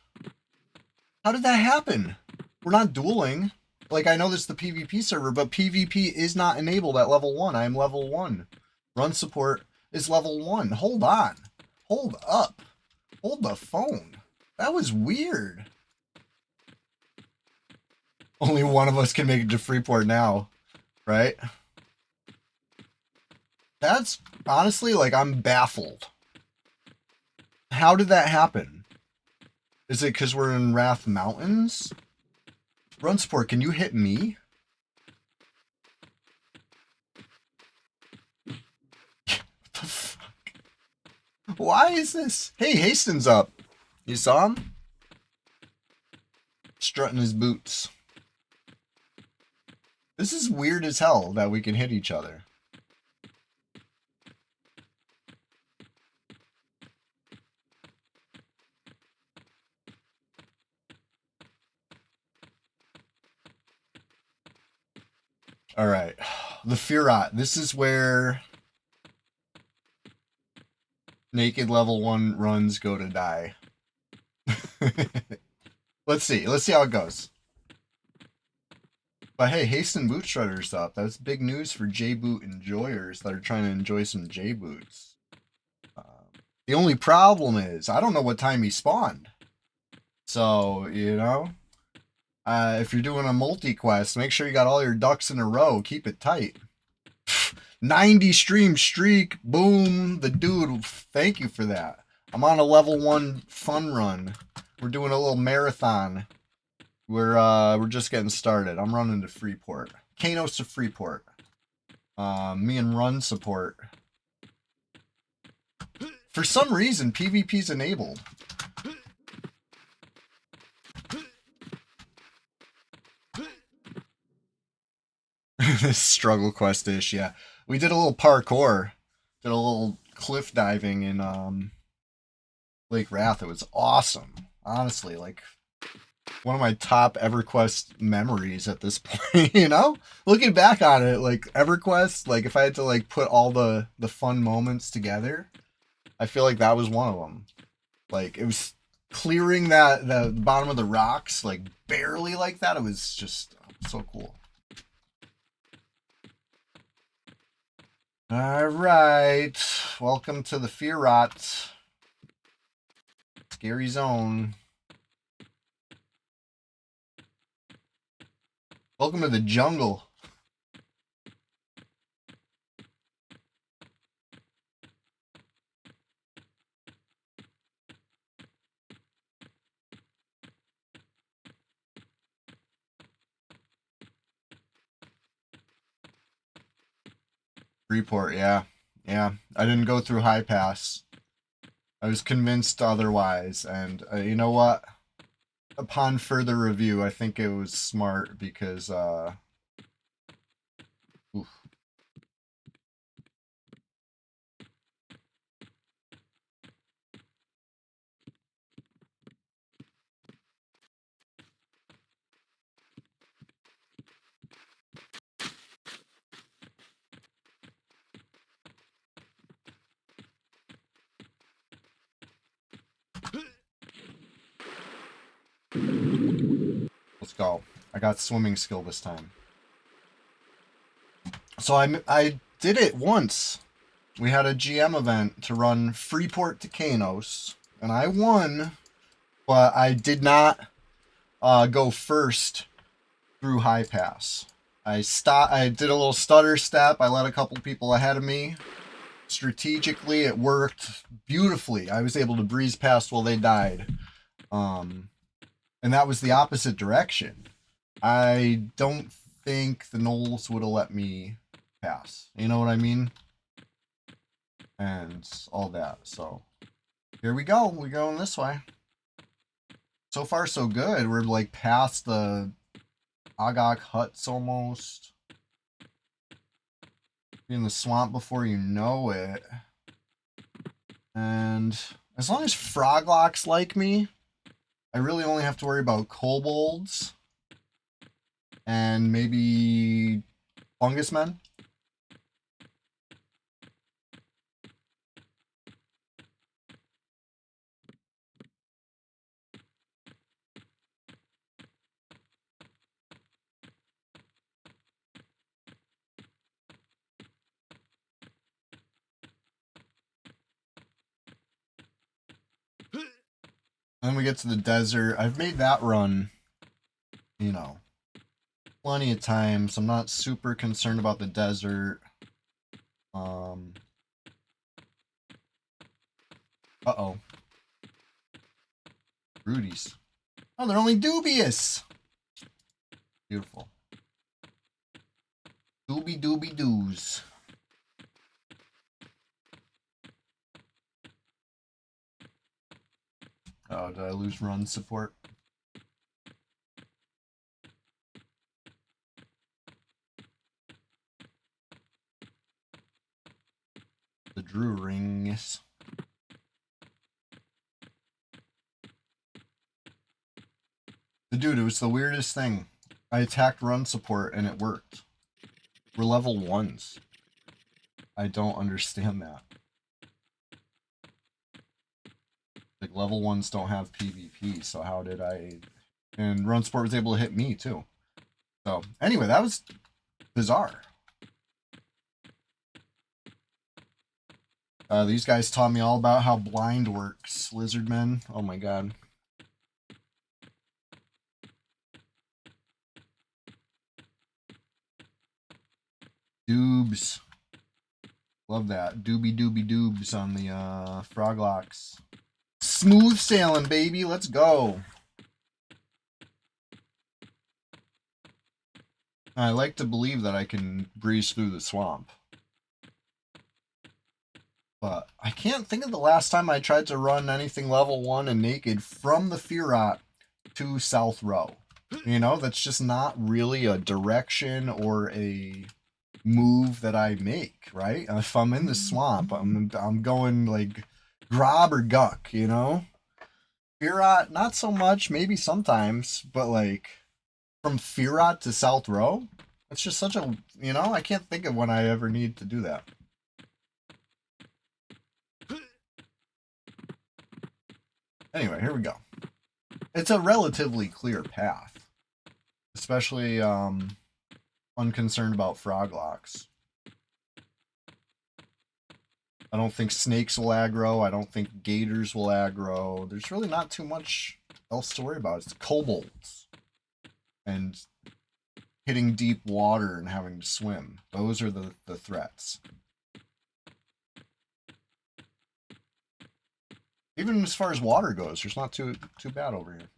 How did that happen? We're not dueling. Like, I know this is the PvP server, but PvP is not enabled at level 1. I am level 1. Run support is level 1. Hold on. Hold up. Hold the phone. That was weird. Only one of us can make it to Freeport now, right? That's honestly, like, I'm baffled. How did that happen? Is it because we're in Wrath Mountains? Run support, can you hit me? What the fuck? Why is this? Hey, Hastings up. You saw him? Strutting his boots. This is weird as hell that we can hit each other. Alright. The Furat. This is where naked level 1 runs go to die. Let's see. Let's see how it goes. But hey, Hasten Boot Shredder's up. That's big news for J-Boot enjoyers that are trying to enjoy some J-Boots. The only problem is, I don't know what time he spawned. So, you know, if you're doing a multi-quest, make sure you got all your ducks in a row. Keep it tight. 90 stream streak. Boom. The dude, thank you for that. I'm on a level 1 fun run. We're doing a little marathon. We're just getting started. I'm running to Freeport. Kanos to Freeport. Me and Run support. For some reason, PvP's enabled. This struggle quest-ish, yeah. We did a little parkour. Did a little cliff diving in Lake Wrath. It was awesome. Honestly, like one of my top EverQuest memories at this point, you know? Looking back on it, like EverQuest, like if I had to like put all the fun moments together, I feel like that was one of them. Like it was clearing the bottom of the rocks, like barely like that. It was just so cool. All right, welcome to the Furat. Scary zone. Welcome to the jungle. Report, yeah. Yeah, I didn't go through High Pass. I was convinced otherwise, and you know what? Upon further review, I think it was smart because, oof. Let's go. I got swimming skill this time. So I did it once. We had a GM event to run Freeport to Kanos, and I won, but I did not go first through High Pass. I did a little stutter step. I let a couple people ahead of me. Strategically, it worked beautifully. I was able to breeze past while they died. And that was the opposite direction. I don't think the Knolls would have let me pass. You know what I mean? And all that. So here we go. We're going this way. So far, so good. We're like past the Agok huts almost. Be in the swamp before you know it. And As long as froglocks like me, I really only have to worry about kobolds and maybe fungus men. And then we get to the desert. I've made that run, you know, plenty of times. I'm not super concerned about the desert. Uh-oh. Rudy's. Oh, they're only dubious. Beautiful. Doobie doobie doos. Oh, did I lose run support? The Drew rings. Dude, it was the weirdest thing. I attacked run support and it worked. We're level 1s. I don't understand that. Like, level 1s don't have PvP, so how did I... And run support was able to hit me, too. So, anyway, that was bizarre. These guys taught me all about how blind works. Lizardmen. Oh my god. Doobs. Love that. Doobie doobie doobs on the froglocks. Smooth sailing, baby. Let's go. I like to believe that I can breeze through the swamp. But I can't think of the last time I tried to run anything level 1 and naked from the Firot to South Row. You know, that's just not really a direction or a move that I make, right? If I'm in the swamp, I'm going like Grob or Guck, you know? Firot, not so much, maybe sometimes, but like from Firot to South Row, it's just such a, you know, I can't think of when I ever need to do that. Anyway, here we go. It's a relatively clear path, especially unconcerned about froglocks. I don't think snakes will aggro. I don't think gators will aggro. There's really not too much else to worry about. It's kobolds and hitting deep water and having to swim. Those are the threats. Even as far as water goes, there's not too bad over here.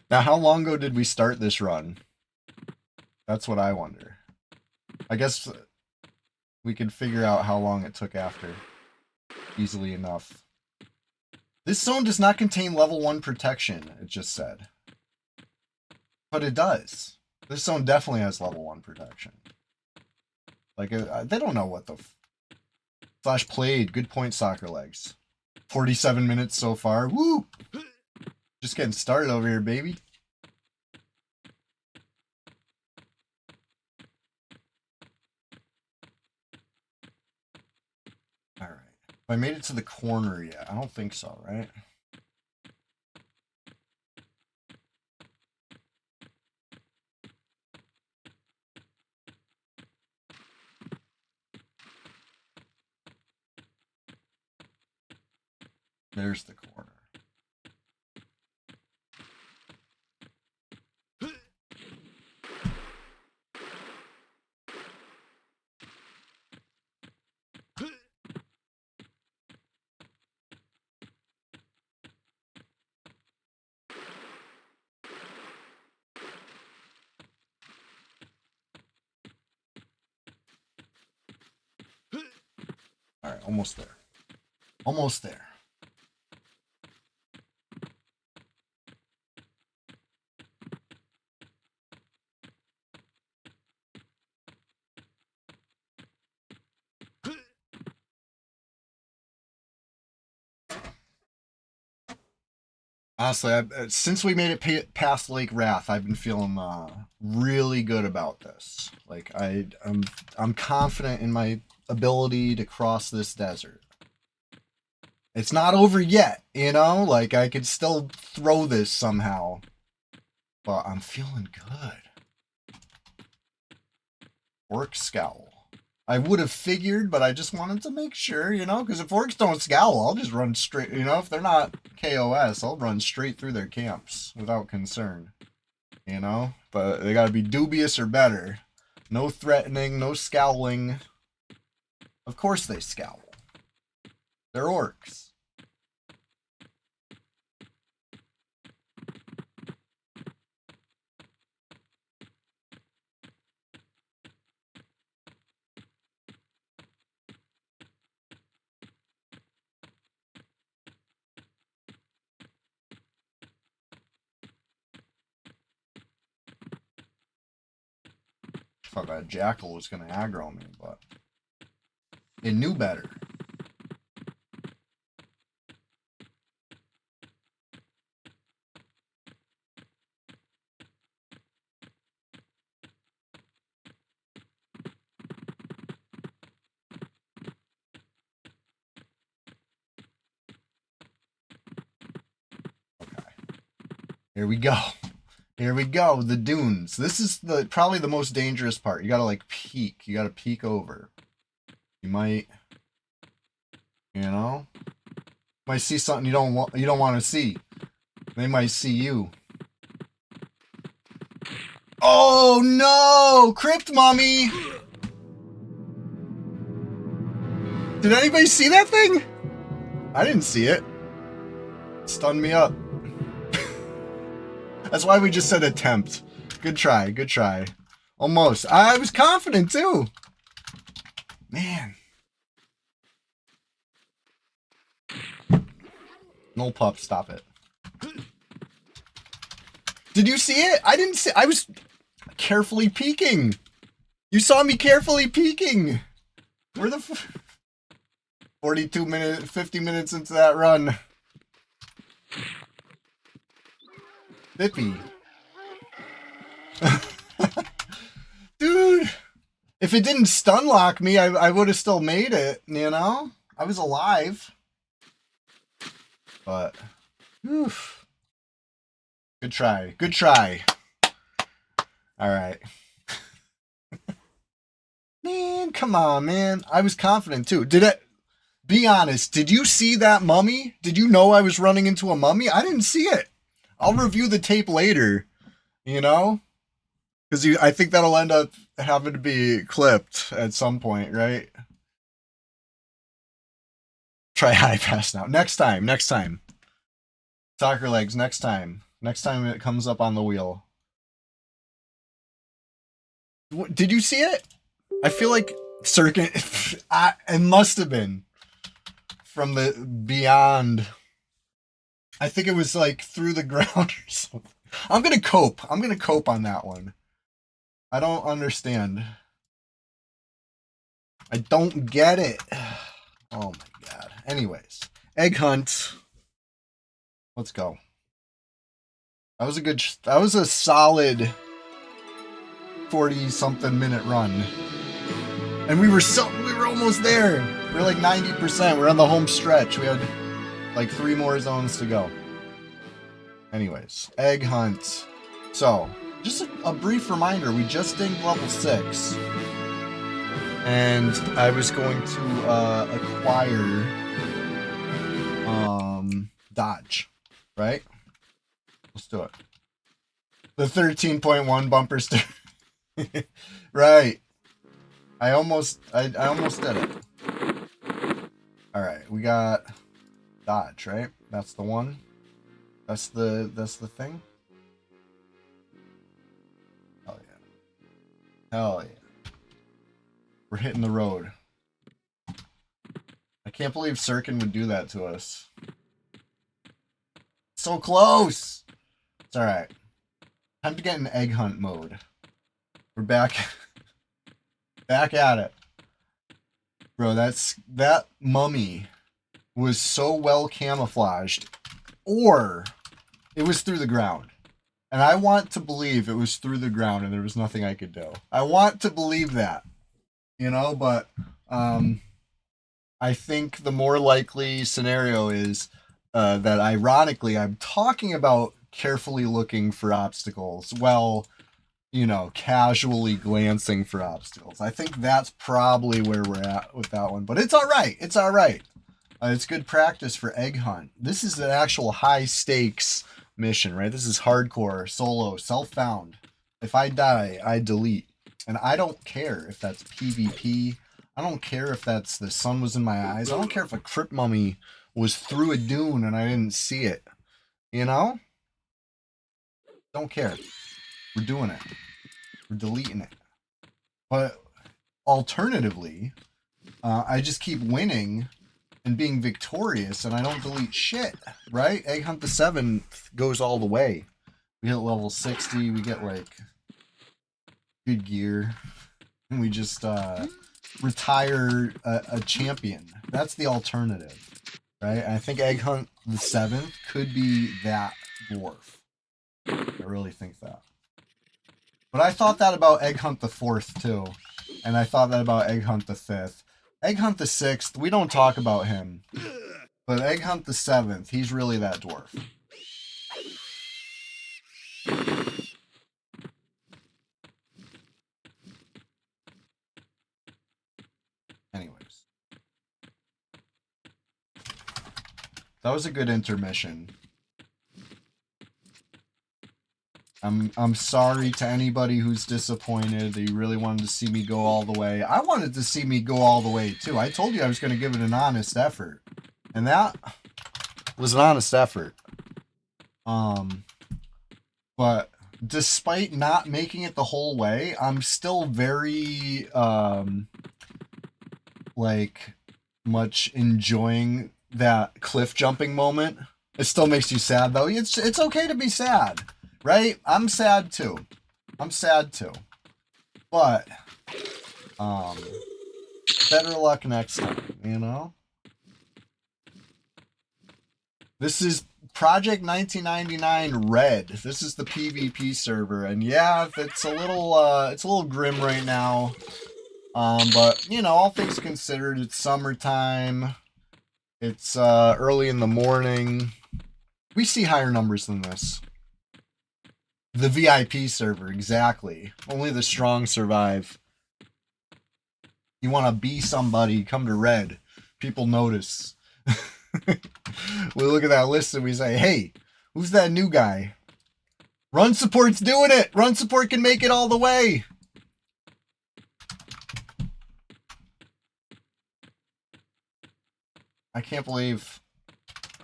Now, how long ago did we start this run? That's what I wonder. I guess we could figure out how long it took after. Easily enough. This zone does not contain level 1 protection, it just said. But it does. This zone definitely has level 1 protection. Like, they don't know what the... Slash played. Good point, soccer legs. 47 minutes so far. Woo! Just getting started over here, baby. Alright. Have I made it to the corner yet? I don't think so, right? There's the corner. Alright, almost there. Almost there. Honestly, since we made it past Lake Wrath, I've been feeling really good about this. Like I'm confident in my ability to cross this desert. It's not over yet, you know? Like I could still throw this somehow. But I'm feeling good. Orc scowl. I would have figured, but I just wanted to make sure, you know, because if orcs don't scowl, I'll just run straight, you know, if they're not KOS, I'll run straight through their camps without concern, you know, but they gotta be dubious or better. No threatening, no scowling. Of course they scowl. They're orcs. I thought that jackal was gonna aggro me, but it knew better. Okay. Here we go. Here we go, the dunes. This is probably the most dangerous part. You gotta like peek. You gotta peek over. You might, you know, might see something you don't want to see. They might see you. Oh no! Crypt mummy! Did anybody see that thing? I didn't see it. Stunned me up. That's why we just said attempt. Good try, good try. Almost. I was confident too. Man. No pup, stop it. Did you see it? I didn't see. I was carefully peeking. You saw me carefully peeking. Where the 42 minutes, 50 minutes into that run. Bippy. Dude. If it didn't stun lock me, I would have still made it, you know? I was alive. But, oof. Good try. Good try. All right. Man, come on, man. I was confident too. Be honest, did you see that mummy? Did you know I was running into a mummy? I didn't see it. I'll review the tape later, you know? Because I think that'll end up having to be clipped at some point, right? Try high pass now. Next time. Soccer legs, next time. Next time it comes up on the wheel. Did you see it? I feel like Circuit... it must have been. From the beyond. I think it was like through the ground or something. I'm gonna cope on that one. I don't understand. I don't get it. Oh my god. Anyways, Egghunt. Let's go. That was a solid 40-something minute run. And we were almost there. We're like 90%. We're on the home stretch. We had like 3 more zones to go. Anyways, Egghunt. So, just a brief reminder, we just dinged level 6. And I was going to acquire Dodge, right? Let's do it. The 13.1 bumper sticker. Right. I almost did it. All right, we got Dodge, right? That's the one. That's the thing. Hell yeah. Hell yeah. We're hitting the road. I can't believe Sirkin would do that to us. So close. It's all right. Time to get in egg hunt mode. We're back. Back at it. Bro, that mummy was so well camouflaged. Or It was through the ground. And I want to believe it was through the ground and there was nothing I could do. I want to believe that, you know, but I think the more likely scenario is that ironically I'm talking about carefully looking for obstacles while, you know, casually glancing for obstacles. I think that's probably where we're at with that one, but it's all right. It's all right. It's good practice for egg hunt. This is an actual high stakes mission, right? This is hardcore, solo, self-found. If I die, I delete. And I don't care if that's PvP. I don't care if that's the sun was in my eyes. I don't care if a crypt mummy was through a dune and I didn't see it. You know? Don't care. We're doing it. We're deleting it. But alternatively, I just keep winning and being victorious, and I don't delete shit, right? Egghunt VII goes all the way. We hit level 60, we get, like, good gear, and we just retire a champion. That's the alternative, right? And I think Egghunt VII could be that dwarf. I really think that. But I thought that about Egghunt IV, too. And I thought that about Egghunt V. Egghunt VI, we don't talk about him. But Egghunt VII, he's really that dwarf. Anyways. That was a good intermission. I'm sorry to anybody who's disappointed that you really wanted to see me go all the way. I wanted to see me go all the way too. I told you I was going to give it an honest effort. And that was an honest effort. But despite not making it the whole way, I'm still very like much enjoying that cliff jumping moment. It still makes you sad though. It's okay to be sad. Right? I'm sad too. I'm sad too. But, better luck next time, you know? This is Project 1999 Red. This is the PvP server, and yeah, it's a little grim right now. But, you know, all things considered, it's summertime. It's, early in the morning. We see higher numbers than this. The VIP server, exactly. Only the strong survive. You want to be somebody, come to Red. People notice. We look at that list and we say, hey, who's that new guy? Run support's doing it! Run support can make it all the way! I can't believe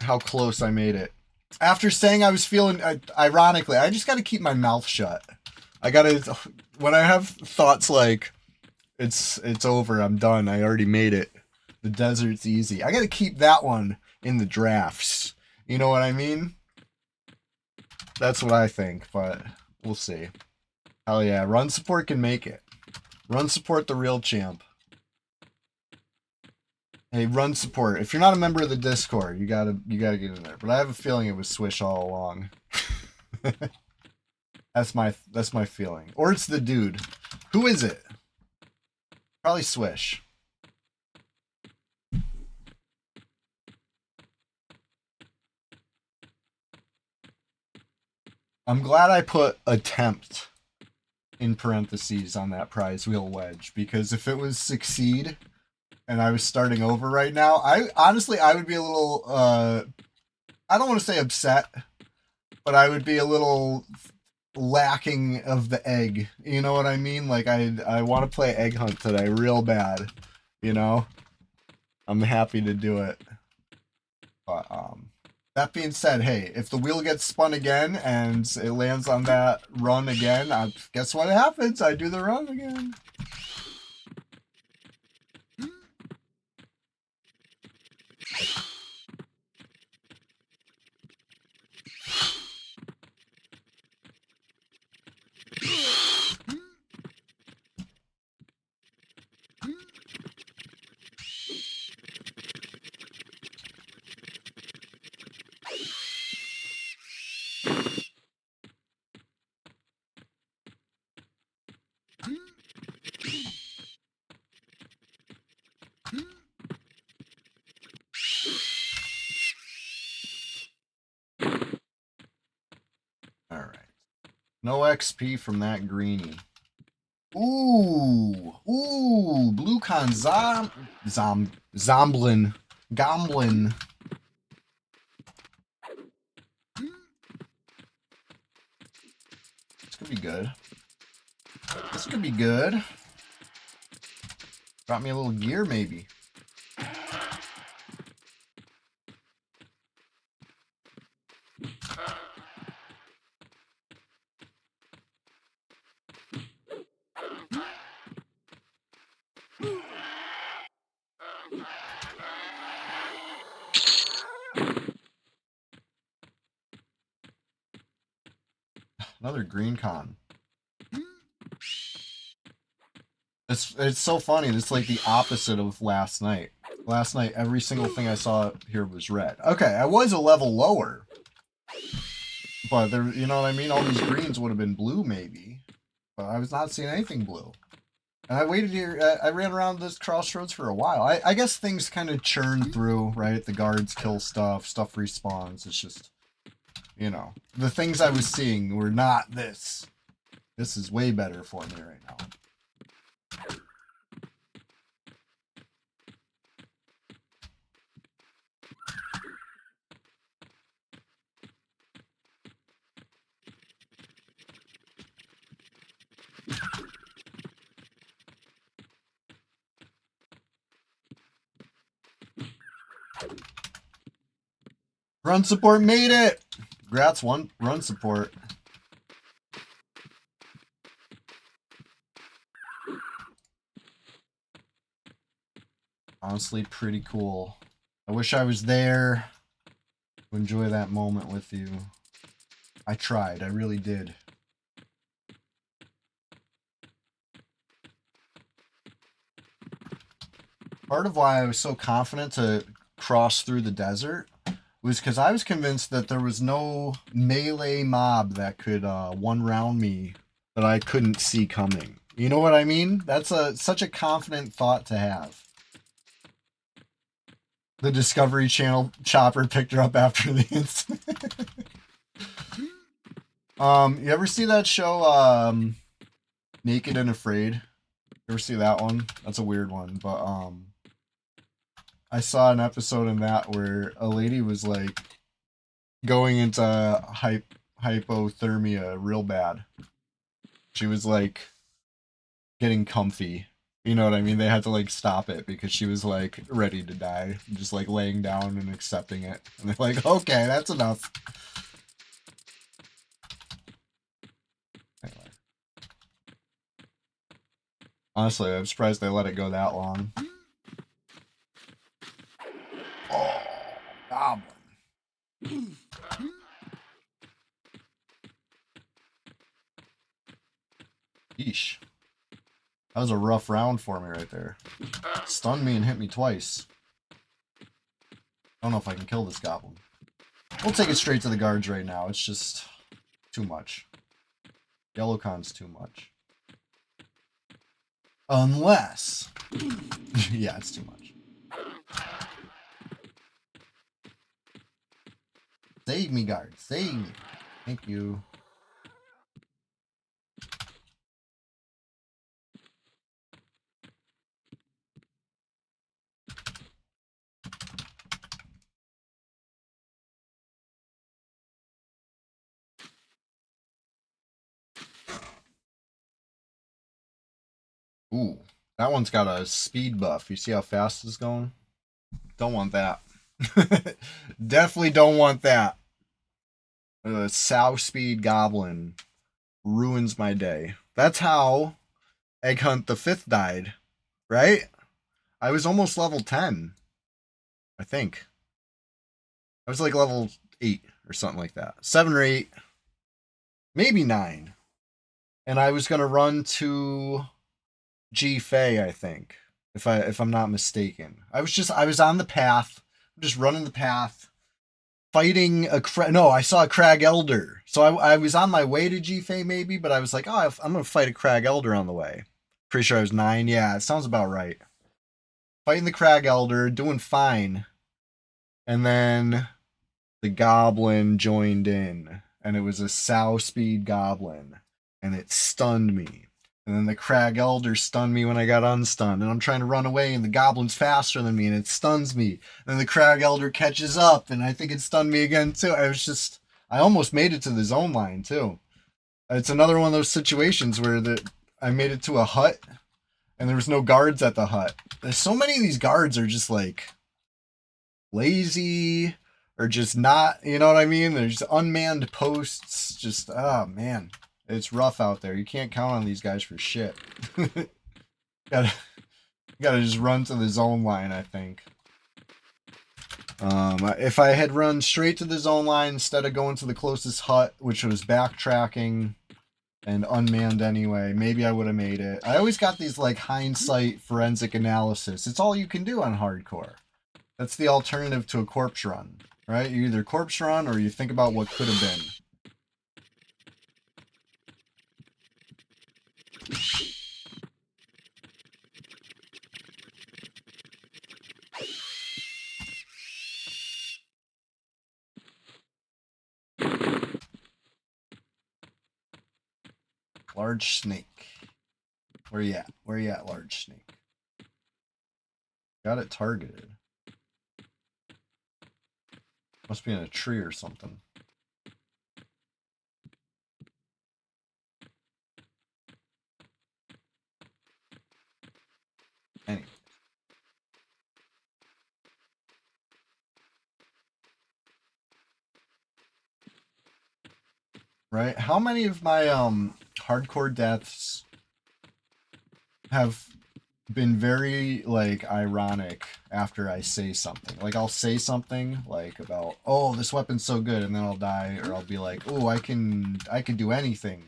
how close I made it. After saying I was feeling, ironically, I just got to keep my mouth shut. I got to, when I have thoughts like, it's over, I'm done, I already made it, the desert's easy, I got to keep that one in the drafts. You know what I mean? That's what I think, but we'll see. Hell yeah, run support can make it. Run support the real champ. Hey, run support. If you're not a member of the Discord, you gotta get in there. But I have a feeling it was Swish all along. That's my feeling. Or it's the dude. Who is it? Probably Swish. I'm glad I put attempt in parentheses on that prize wheel wedge, because if it was succeed and I was starting over right now, I would be a little, I don't want to say upset, but I would be a little lacking of the egg. You know what I mean? Like, I want to play egg hunt today real bad, you know? I'm happy to do it. But, that being said, hey, if the wheel gets spun again and it lands on that run again, guess what happens? I do the run again. No XP from that greenie. Ooh. Ooh. Blue con Zomblin. Gomblin. This could be good. This could be good. Got me a little gear, maybe. Another green con. It's so funny. It's like the opposite of last night. Last night, every single thing I saw here was red. Okay, I was a level lower. But there, you know what I mean? All these greens would have been blue, maybe. But I was not seeing anything blue. And I waited here. I ran around this crossroads for a while. I guess things kind of churn through, right? The guards kill stuff. Stuff respawns. It's just, you know. The things I was seeing were not this. This is way better for me right now. Run support made it! Congrats, one run support. Honestly, pretty cool. I wish I was there to enjoy that moment with you. I tried, I really did. Part of why I was so confident to cross through the desert was because I was convinced that there was no melee mob that could one-round me that I couldn't see coming. You know what I mean? That's such a confident thought to have. The Discovery Channel chopper picked her up after the incident. You ever see that show, Naked and Afraid? You ever see that one? That's a weird one, but, I saw an episode in that where a lady was, like, going into hypothermia real bad. She was, like, getting comfy. You know what I mean? They had to, like, stop it because she was, like, ready to die. Just, like, laying down and accepting it. And they're like, okay, that's enough. Anyway. Honestly, I'm surprised they let it go that long. Oh, goblin. Yeesh. That was a rough round for me right there. Stunned me and hit me twice. I don't know if I can kill this goblin. We'll take it straight to the guards right now. It's just too much. Yellow con's too much. Unless... yeah, it's too much. Save me, guard. Save me. Thank you. Ooh, that one's got a speed buff. You see how fast it's going? Don't want that. Definitely don't want that. Sow speed goblin ruins my day. That's how Egghunt V died, right? I was almost level 10. I think. I was like level 8 or something like that. 7 or 8. Maybe 9. And I was gonna run to G Fei, I think. If I'm not mistaken. I was on the path. Just running the path. Fighting I saw a Crag Elder. So I was on my way to G Fei maybe, but I was like, oh, I'm gonna fight a Crag Elder on the way. Pretty sure I was 9. Yeah, it sounds about right. Fighting the Crag Elder, doing fine. And then the Goblin joined in. and it was a sow speed goblin, and it stunned me. And then the crag elder stunned me when I got unstunned, and I'm trying to run away, and the goblin's faster than me, and it stuns me. And then the crag elder catches up, and I think it stunned me again too. I almost made it to the zone line too. It's another one of those situations where I made it to a hut, and there was no guards at the hut. There's so many of these guards are just like lazy or just not, you know what I mean? There's unmanned posts. Just, oh man, it's rough out there. You can't count on these guys for shit. gotta just run to the zone line, I think. If I had run straight to the zone line instead of going to the closest hut, which was backtracking and unmanned anyway, maybe I would have made it. I always got these like hindsight forensic analysis. It's all you can do on hardcore. That's the alternative to a corpse run, right? You either corpse run or you think about what could have been. Large snake. Where you at? Where you at, large snake? Got it targeted. Must be in a tree or something. Anyway. Right? How many of my hardcore deaths have been very like ironic after I say something? Like I'll say something like about, oh, this weapon's so good, and then I'll die, or I'll be like, oh, I can do anything,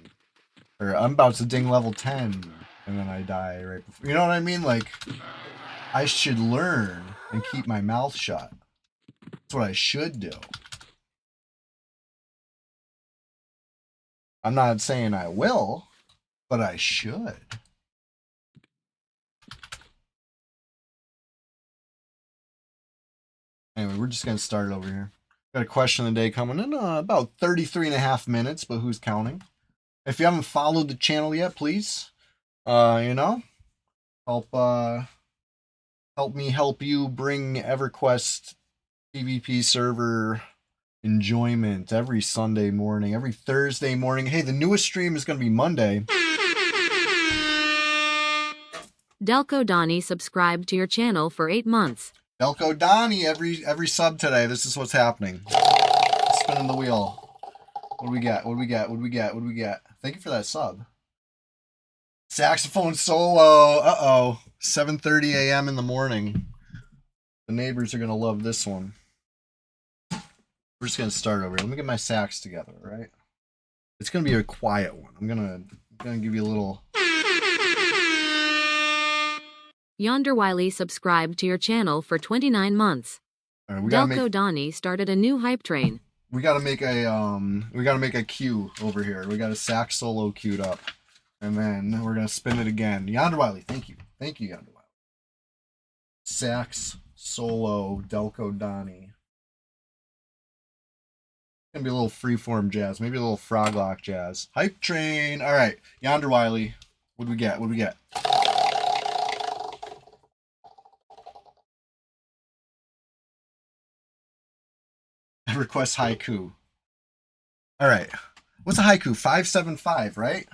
or I'm about to ding level 10, and then I die right before. You know what I mean? Like I should learn and keep my mouth shut. That's what I should do. I'm not saying I will, but I should. Anyway, we're just going to start it over here. Got a question of the day coming in about 33 and a half minutes, but who's counting? If you haven't followed the channel yet, please, you know, help me help you bring EverQuest PvP server enjoyment every Sunday morning, every Thursday morning. Hey, the newest stream is going to be Monday. Delco Donnie subscribed to your channel for 8 months. Delco Donnie, every sub today. This is what's happening. Spinning the wheel. What do we got? What do we got? What do we got? What do we got? Thank you for that sub. Saxophone solo. Uh-oh. 7:30 a.m. in the morning. The neighbors are going to love this one. We're just going to start over here. Let me get my sax together, all right? It's going to be a quiet one. I'm going to give you a little... Yonder Wiley subscribed to your channel for 29 months. All right, Delco Donnie started a new hype train. We gotta make a cue over here. We got a sax solo queued up, and then we're gonna spin it again. Yonder Wiley, thank you, Yonder Wiley. Sax solo, Delco Donnie. Gonna be a little freeform jazz, maybe a little frog lock jazz. Hype train. All right, Yonder Wiley. What do we get? What do we get? Request haiku. All right. What's a haiku? 575, right?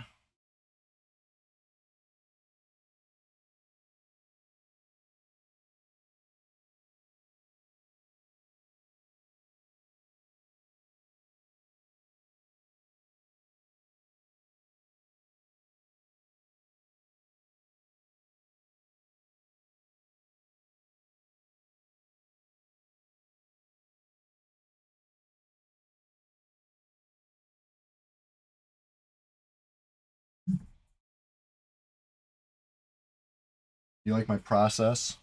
You like my process?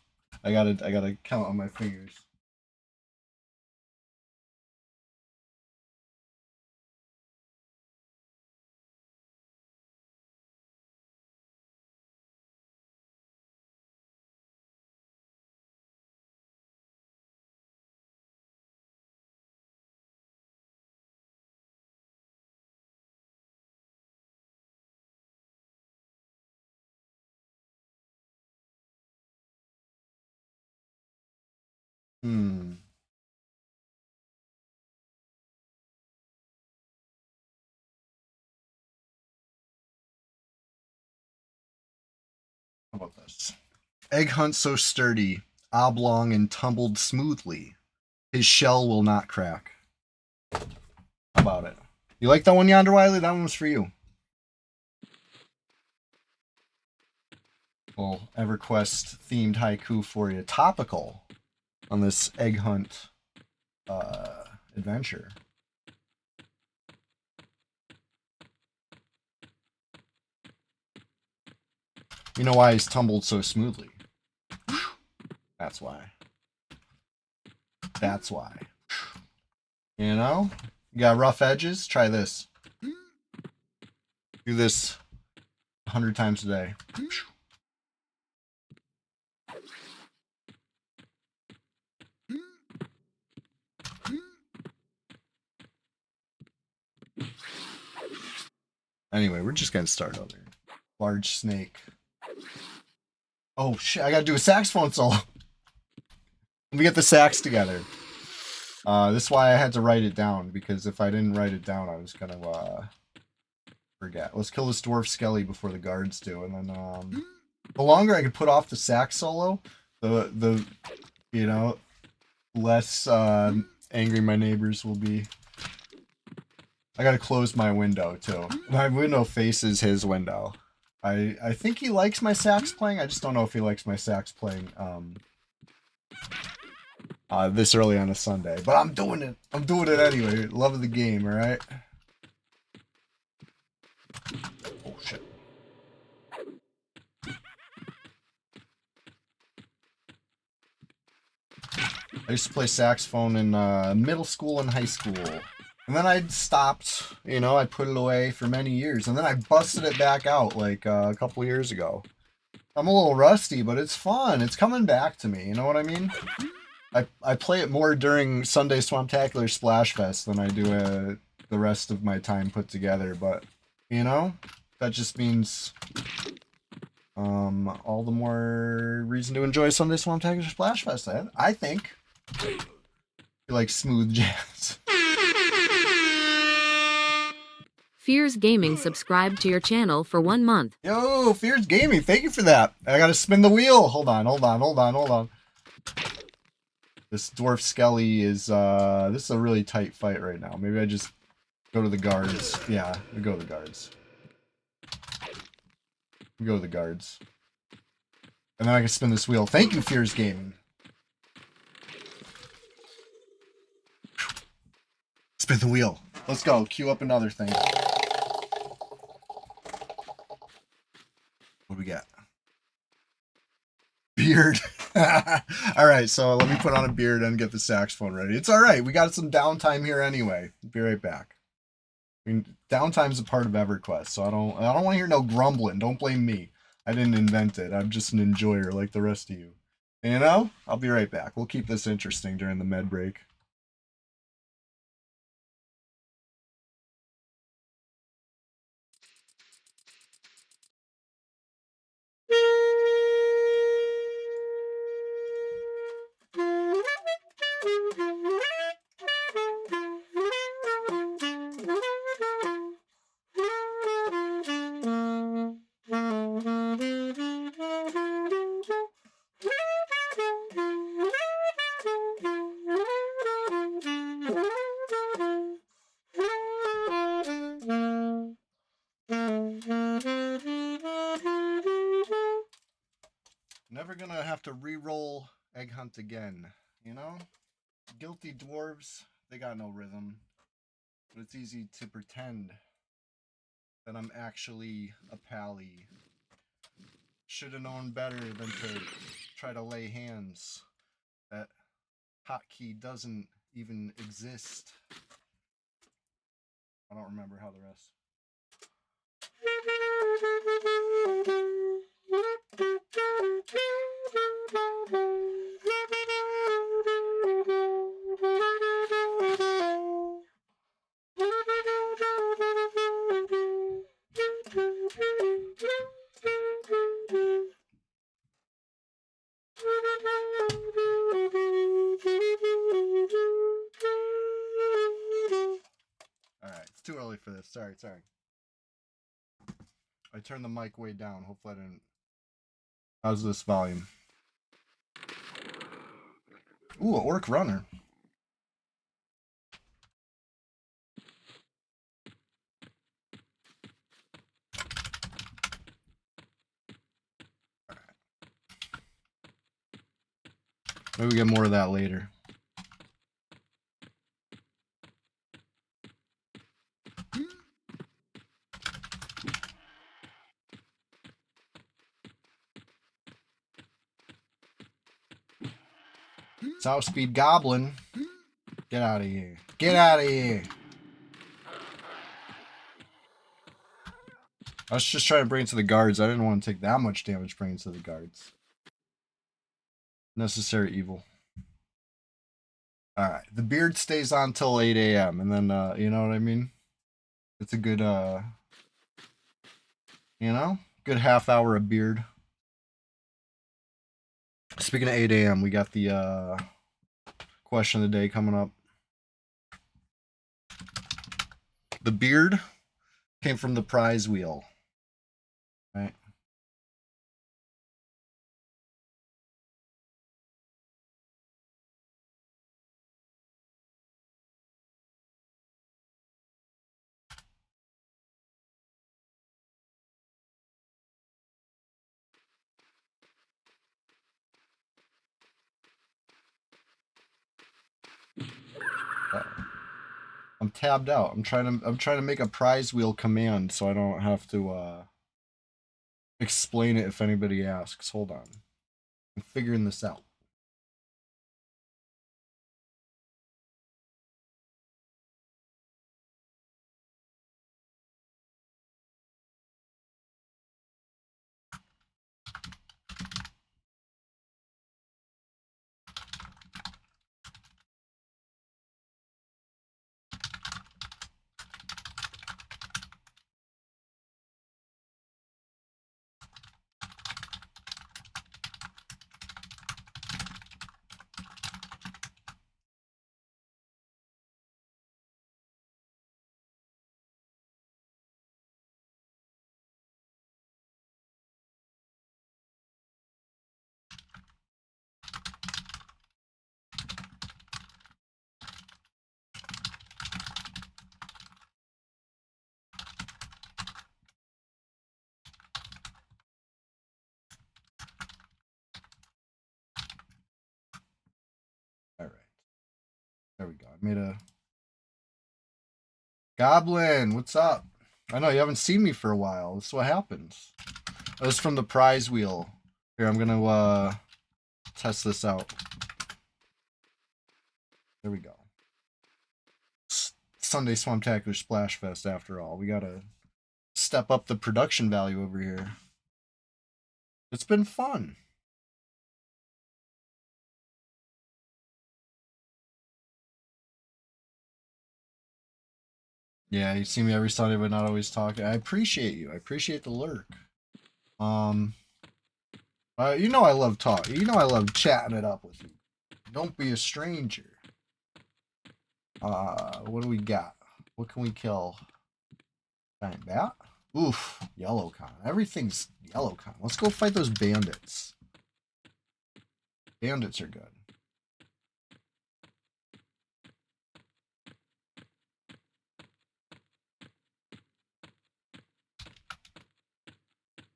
I gotta count on my fingers. this. Egg hunt so sturdy, oblong and tumbled smoothly. His shell will not crack. How about it? You like that one, Yonder Wiley? That one was for you. Well, EverQuest themed haiku for you. Topical on this egg hunt adventure. You know why he's tumbled so smoothly? That's why. That's why. You know? You got rough edges? Try this. Do this 100 times a day. Anyway, we're just gonna start over. Large snake. Oh shit, I gotta do a saxophone solo. Let me get the sax together. This is why I had to write it down, because if I didn't write it down, I was gonna forget. Let's kill this dwarf skelly before the guards do, and then the longer I can put off the sax solo, the you know, less angry my neighbors will be. I gotta close my window too. My window faces his window. I think he likes my sax playing. I just don't know if he likes my sax playing this early on a Sunday. But I'm doing it. I'm doing it anyway. Love of the game, alright? Oh shit. I used to play saxophone in middle school and high school. And then I stopped, you know, I put it away for many years. And then I busted it back out like a couple years ago. I'm a little rusty, but it's fun. It's coming back to me, you know what I mean? I play it more during Sunday Swamptacular Splashfest than I do the rest of my time put together. But, you know, that just means all the more reason to enjoy Sunday Swamptacular Splashfest, I think. You like smooth jazz. Fears Gaming subscribed to your channel for 1 month. Yo, Fears Gaming, thank you for that. I gotta spin the wheel. Hold on. This dwarf skelly is this is a really tight fight right now. Maybe I just go to the guards. Yeah, we go to the guards. We go to the guards. And then I can spin this wheel. Thank you, Fears Gaming. Spin the wheel. Let's go. Queue up another thing. What do we got? Beard. Alright, so let me put on a beard and get the saxophone ready. It's alright. We got some downtime here anyway. Be right back. I mean, downtime's a part of EverQuest, so I don't want to hear no grumbling. Don't blame me. I didn't invent it. I'm just an enjoyer like the rest of you. You know? I'll be right back. We'll keep this interesting during the med break. Never gonna have to re-roll Egg Hunt again, you know? Guilty dwarves, they got no rhythm. But it's easy to pretend that I'm actually a pally. Should have known better than to try to lay hands. That hotkey doesn't even exist. I don't remember how the rest. Alright, it's too early for this. Sorry. I turned the mic way down. Hopefully I didn't. How's this volume? Ooh, an orc runner. Maybe we get more of that later. South Speed Goblin. Get out of here. Get out of here. I was just trying to bring it to the guards. I didn't want to take that much damage bringing it to the guards. Necessary evil. Alright. The beard stays on till 8 a.m. And then, you know what I mean? It's a good, you know? Good half hour of beard. Speaking of 8 a.m., we got the, question of the day coming up. The beard came from the prize wheel. Right? I'm tabbed out. I'm trying to make a prize wheel command so I don't have to explain it if anybody asks. Hold on. I'm figuring this out. All right. There we go. I made a Goblin. What's up? I know you haven't seen me for a while. That's what happens. That was from the prize wheel. Here, I'm gonna test this out. There we go. Sunday Swamptacular Splashfest after all. We gotta step up the production value over here. It's been fun. Yeah, you see me every Sunday, but not always talking. I appreciate you. I appreciate the lurk. You know I love talking. You know I love chatting it up with you. Don't be a stranger. What do we got? What can we kill? Giant bat? Oof, yellow con. Everything's yellow con. Let's go fight those bandits. Bandits are good.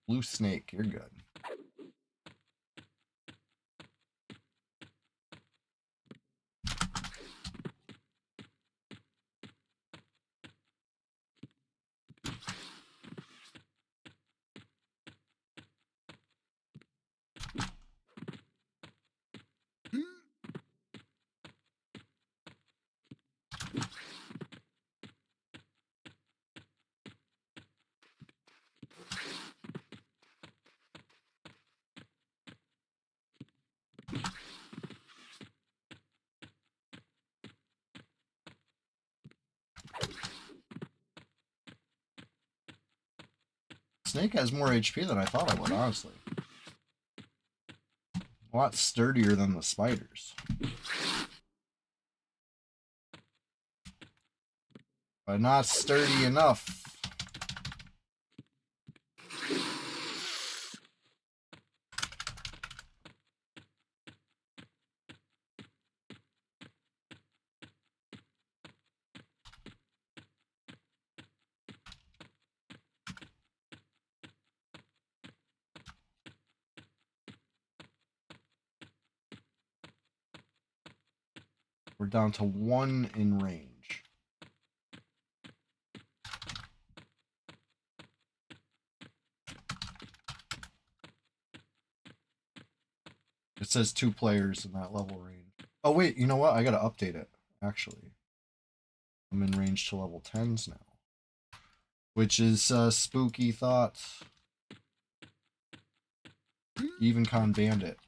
Blue snake, you're good. Snake has more HP than I thought I would, honestly. A lot sturdier than the spiders. But not sturdy enough. We're down to 1 in range. It says 2 players in that level range. Oh wait, you know what? I gotta update it, actually. I'm in range to level 10s now. Which is Spooky Thoughts. Even Con Bandit.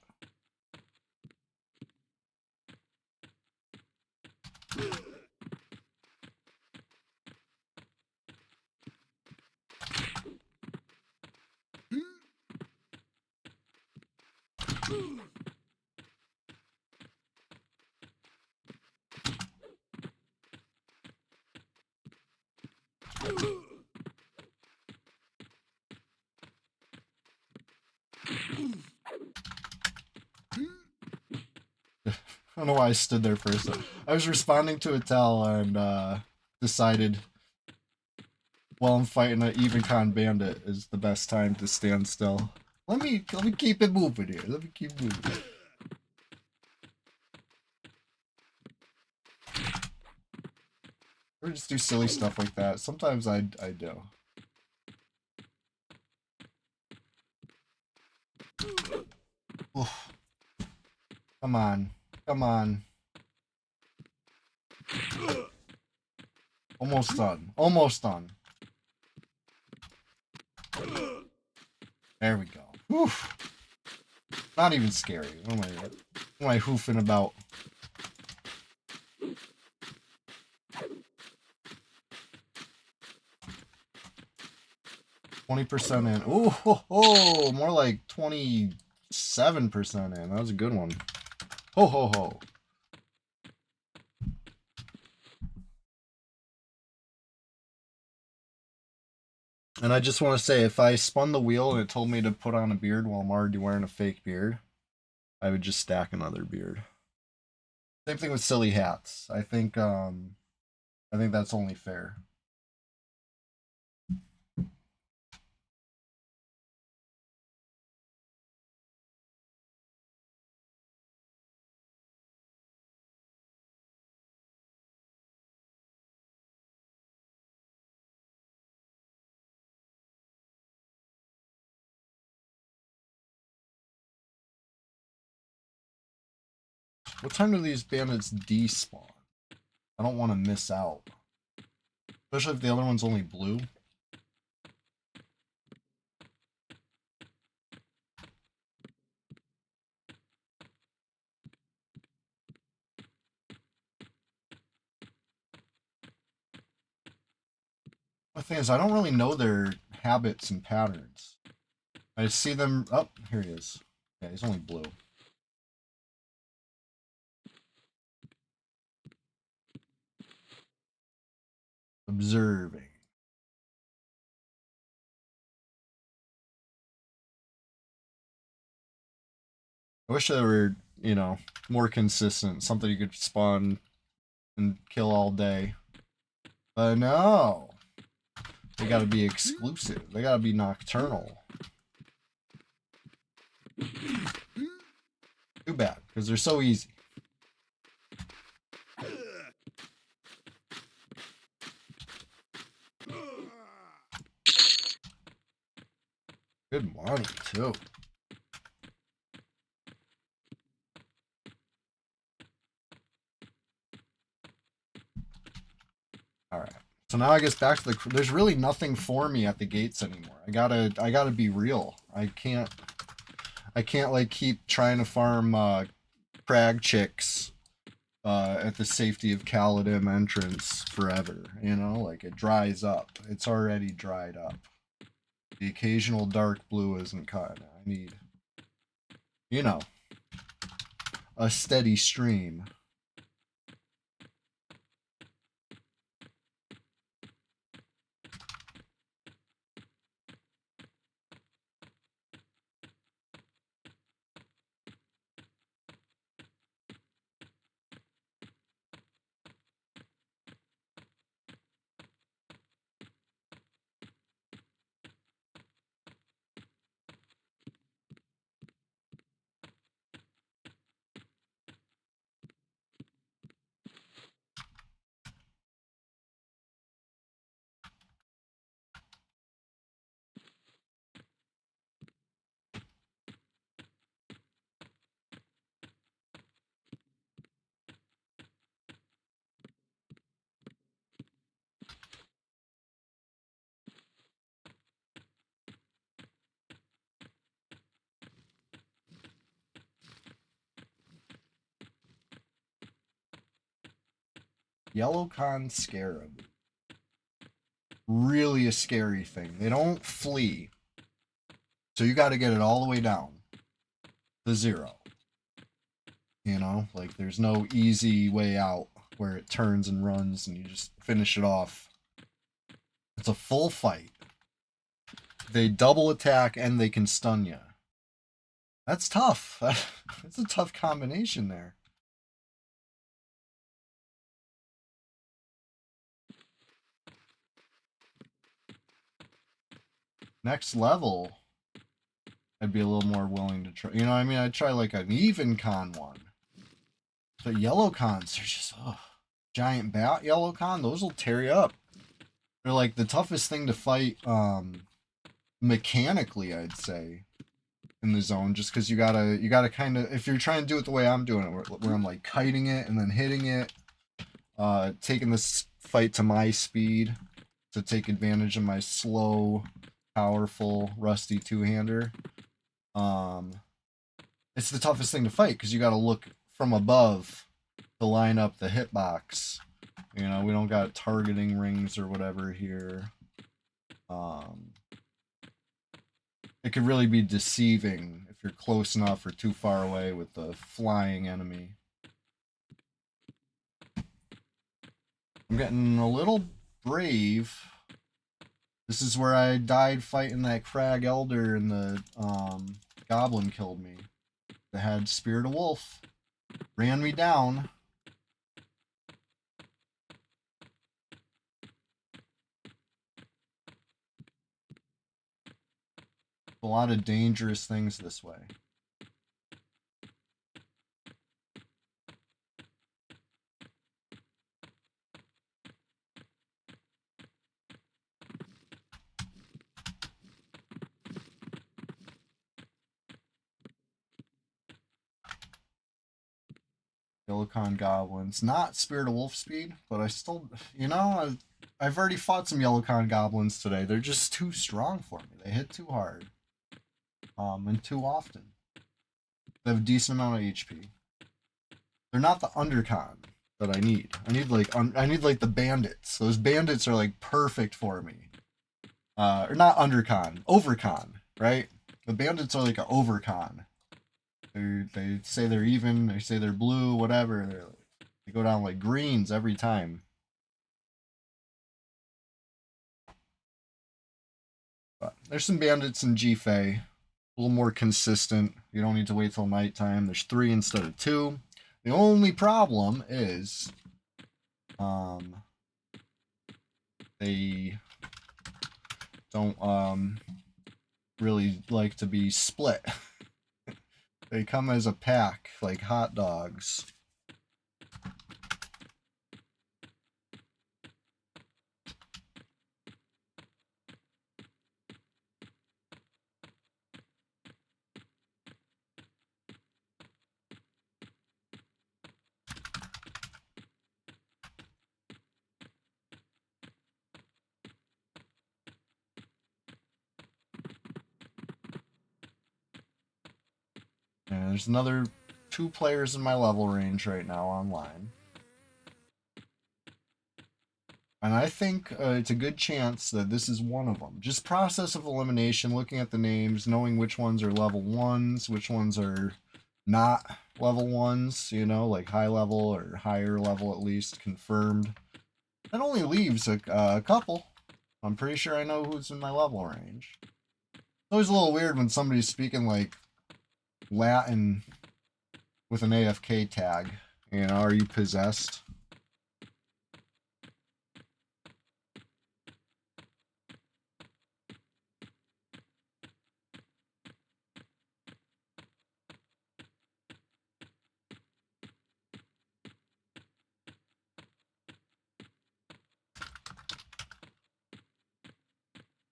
I don't know why I stood there for a second. I was responding to a tell and decided while I'm fighting an even con bandit is the best time to stand still. Let me keep it moving here. Let me keep moving. Or just do silly stuff like that. Sometimes I do. Oof. Come on. Come on. Almost done. Almost done. There we go. Whew. Not even scary. What am I hoofing about? %20 in. Ooh, ho, ho, more like 27% in. That was a good one. Ho, ho, ho. And I just want to say, if I spun the wheel and it told me to put on a beard while I'm already wearing a fake beard, I would just stack another beard. Same thing with silly hats. I think that's only fair. What time do these bandits despawn? I don't want to miss out. Especially if the other one's only blue. The thing is, I don't really know their habits and patterns. I see them... Oh, here he is. Yeah, he's only blue. Observing. I wish they were, you know, more consistent. Something you could spawn and kill all day. But no. They gotta be exclusive. They gotta be nocturnal. Too bad, because they're so easy. Good money, too. Alright. So now I guess back to the... There's really nothing for me at the gates anymore. I gotta be real. I can't like keep trying to farm crag chicks at the safety of Caladim entrance forever. You know, like it dries up. It's already dried up. The occasional dark blue isn't cut. I need, you know, a steady stream. Yellow con scarab. Really a scary thing. They don't flee. So you got to get it all the way down to 0. You know, like there's no easy way out where it turns and runs and you just finish it off. It's a full fight. They double attack and they can stun you. That's tough. That's a tough combination there. Next level, I'd be a little more willing to try. You know what I mean? I'd try like an even con one. But yellow cons, they're just, giant bat yellow con, those will tear you up. They're like the toughest thing to fight mechanically, I'd say, in the zone, just because you gotta kind of, if you're trying to do it the way I'm doing it, where I'm like kiting it and then hitting it, taking this fight to my speed to take advantage of my slow, powerful, rusty two-hander. It's the toughest thing to fight because you got to look from above to line up the hitbox. You know, we don't got targeting rings or whatever here. It could really be deceiving if you're close enough or too far away with the flying enemy. I'm getting a little brave. This is where I died fighting that Crag Elder and the Goblin killed me. They had Spirit of Wolf. Ran me down. A lot of dangerous things this way. Yellowcon goblins. Not Spirit of Wolf speed, but I still, you know, I've already fought some Yellowcon goblins today. They're just too strong for me. They hit too hard. And too often. They have a decent amount of HP. They're not the undercon that I need. I need like the bandits. Those bandits are like perfect for me. Or not undercon, overcon, right? The bandits are like an overcon. They say they're even, they say they're blue, whatever. They go down like greens every time. But there's some bandits in GFA. A little more consistent. You don't need to wait till nighttime. There's 3 instead of 2. The only problem is they don't really like to be split. They come as a pack, like hot dogs. And there's another 2 players in my level range right now online. And I think it's a good chance that this is one of them. Just process of elimination, looking at the names, knowing which ones are level 1s, which ones are not level 1s, you know, like high level or higher level at least, confirmed. That only leaves a couple. I'm pretty sure I know who's in my level range. It's always a little weird when somebody's speaking like Latin with an AFK tag. You know, are you possessed?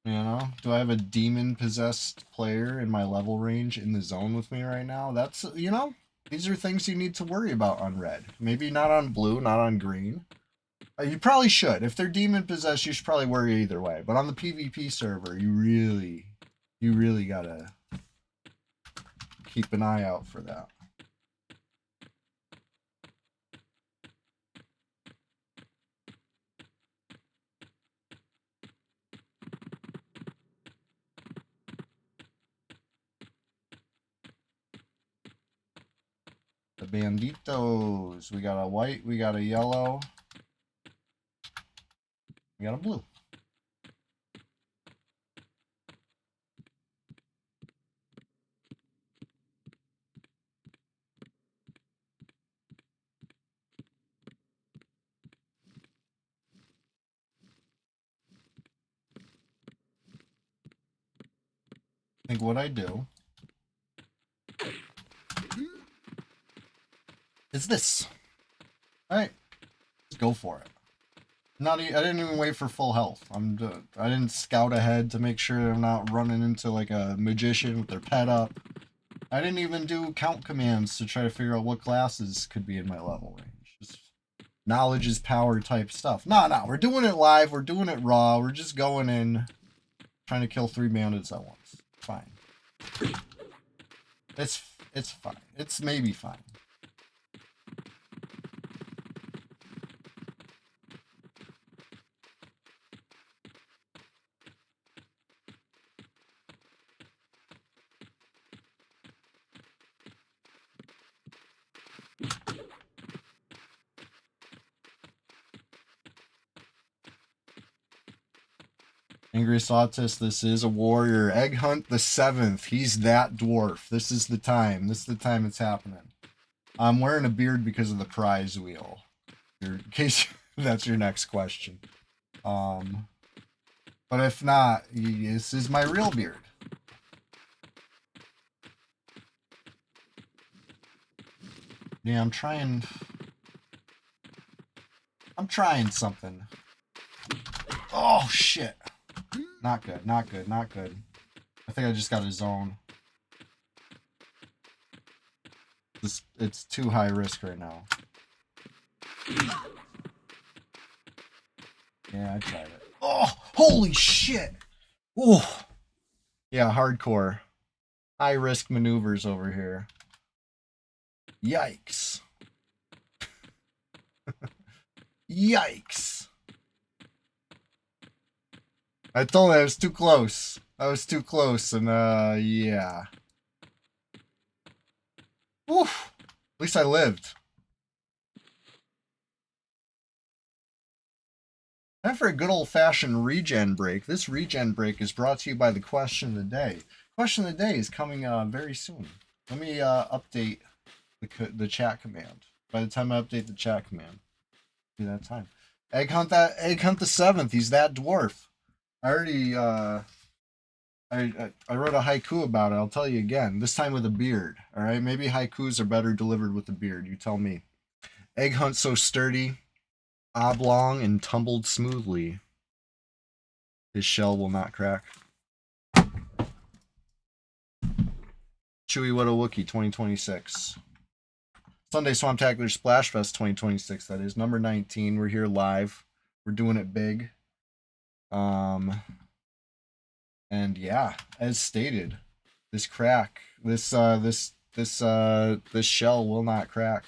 You know, do I have a demon possessed player in my level range in the zone with me right now? That's, you know, these are things you need to worry about on red. Maybe not on blue, not on green. You probably should. If they're demon possessed, you should probably worry either way. But on the PvP server, you really gotta keep an eye out for that. banditos. We got a white, we got a yellow, we got a blue. I think what I do is this. All right, let's go for it. I didn't even wait for full health. I didn't scout ahead to make sure I'm not running into like a magician with their pet up. I didn't even do count commands to try to figure out what classes could be in my level range. Just knowledge is power type stuff. No, we're doing it live. We're doing it raw. We're just going in, trying to kill 3 bandits at once. Fine. It's fine. It's maybe fine. Angry Sawtist, this is a warrior. Egghunt VII, he's that dwarf. This is the time. This is the time it's happening. I'm wearing a beard because of the prize wheel. In case that's your next question. But if not, this is my real beard. Yeah, I'm trying something. Oh, shit. Not good, not good, not good. I think I just got a zone. It's too high risk right now. Yeah, I tried it. Oh, holy shit! Oh, yeah, hardcore. High risk maneuvers over here. Yikes. Yikes. I told you I was too close. I was too close, and yeah. Oof. At least I lived. Time for a good old-fashioned regen break. This regen break is brought to you by the question of the day. Question of the day is coming very soon. Let me update the chat command. By the time I update the chat command, be that time. Egghunt the 7th. He's that dwarf. I already I wrote a haiku about it. I'll tell you again. This time with a beard. All right. Maybe haikus are better delivered with a beard. You tell me. Egghunt so sturdy, oblong and tumbled smoothly. His shell will not crack. Chewy What a Wookie 2026. Sunday Swamptacular Splashfest 2026, that is. Number 19. We're here live. We're doing it big. And yeah, as stated, this shell will not crack.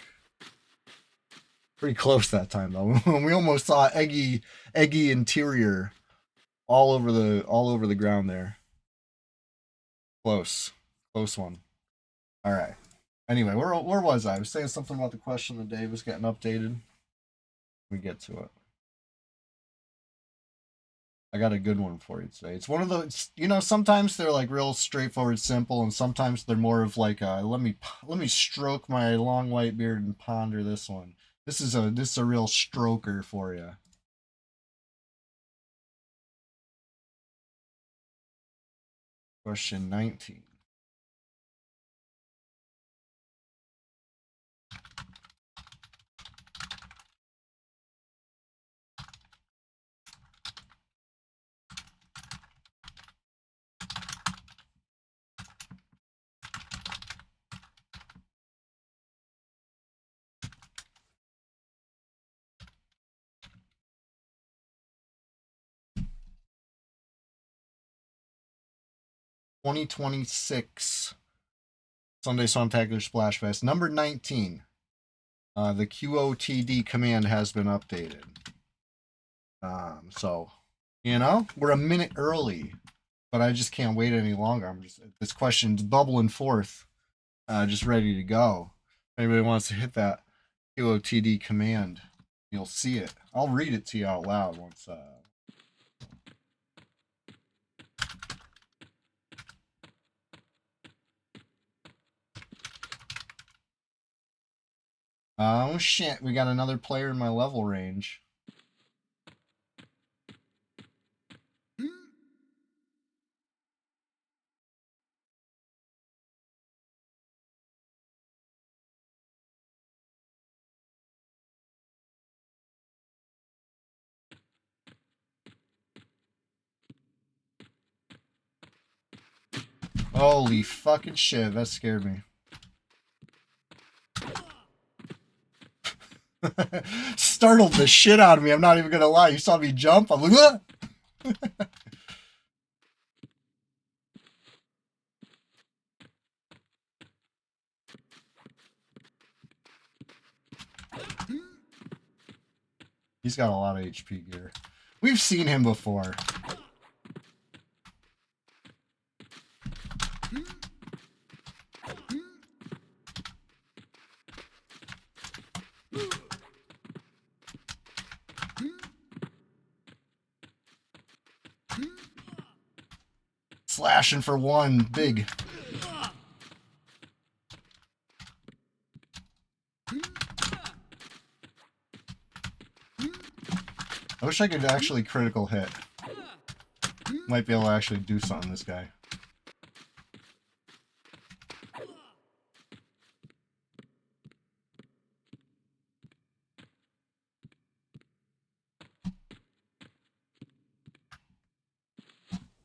Pretty close that time though. We almost saw eggy interior all over the ground there. Close one. All right. Anyway, where was I? I was saying something about the question of the day was getting updated. We get to it. I got a good one for you today. It's one of those, sometimes they're like real straightforward, simple, and sometimes they're more of like let me stroke my long white beard and ponder this one. This is a real stroker for you. Question 19. $2026 Sunday Swamptacular Splashfest number 19. The QOTD command has been updated. So we're a minute early, but I just can't wait any longer. This question's bubbling forth, just ready to go. Anybody wants to hit that QOTD command, you'll see it. I'll read it to you out loud once. Oh shit, we got another player in my level range. Holy fucking shit, that scared me. Startled the shit out of me, I'm not even gonna lie. You saw me jump, I'm like, ah! He's got a lot of HP gear. We've seen him before. Slashing for one, big. I wish I could actually critical hit. Might be able to actually do something, this guy.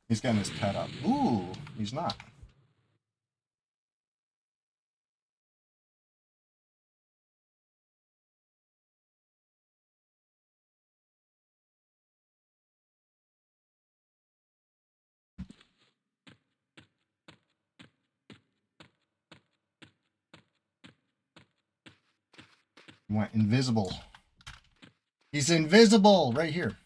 He's getting his pet up. Ooh, he's not. He went invisible. He's invisible right here.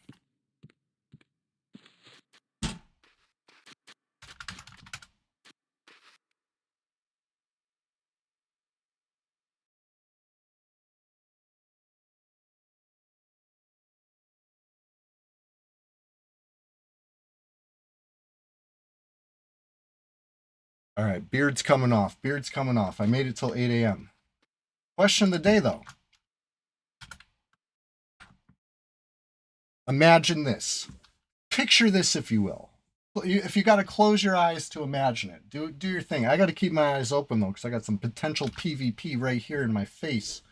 All right, beard's coming off. Beard's coming off. I made it till 8 a.m. Question of the day, though. Imagine this. Picture this, if you will. If you got to close your eyes to imagine it, do your thing. I got to keep my eyes open, though, because I got some potential PvP right here in my face.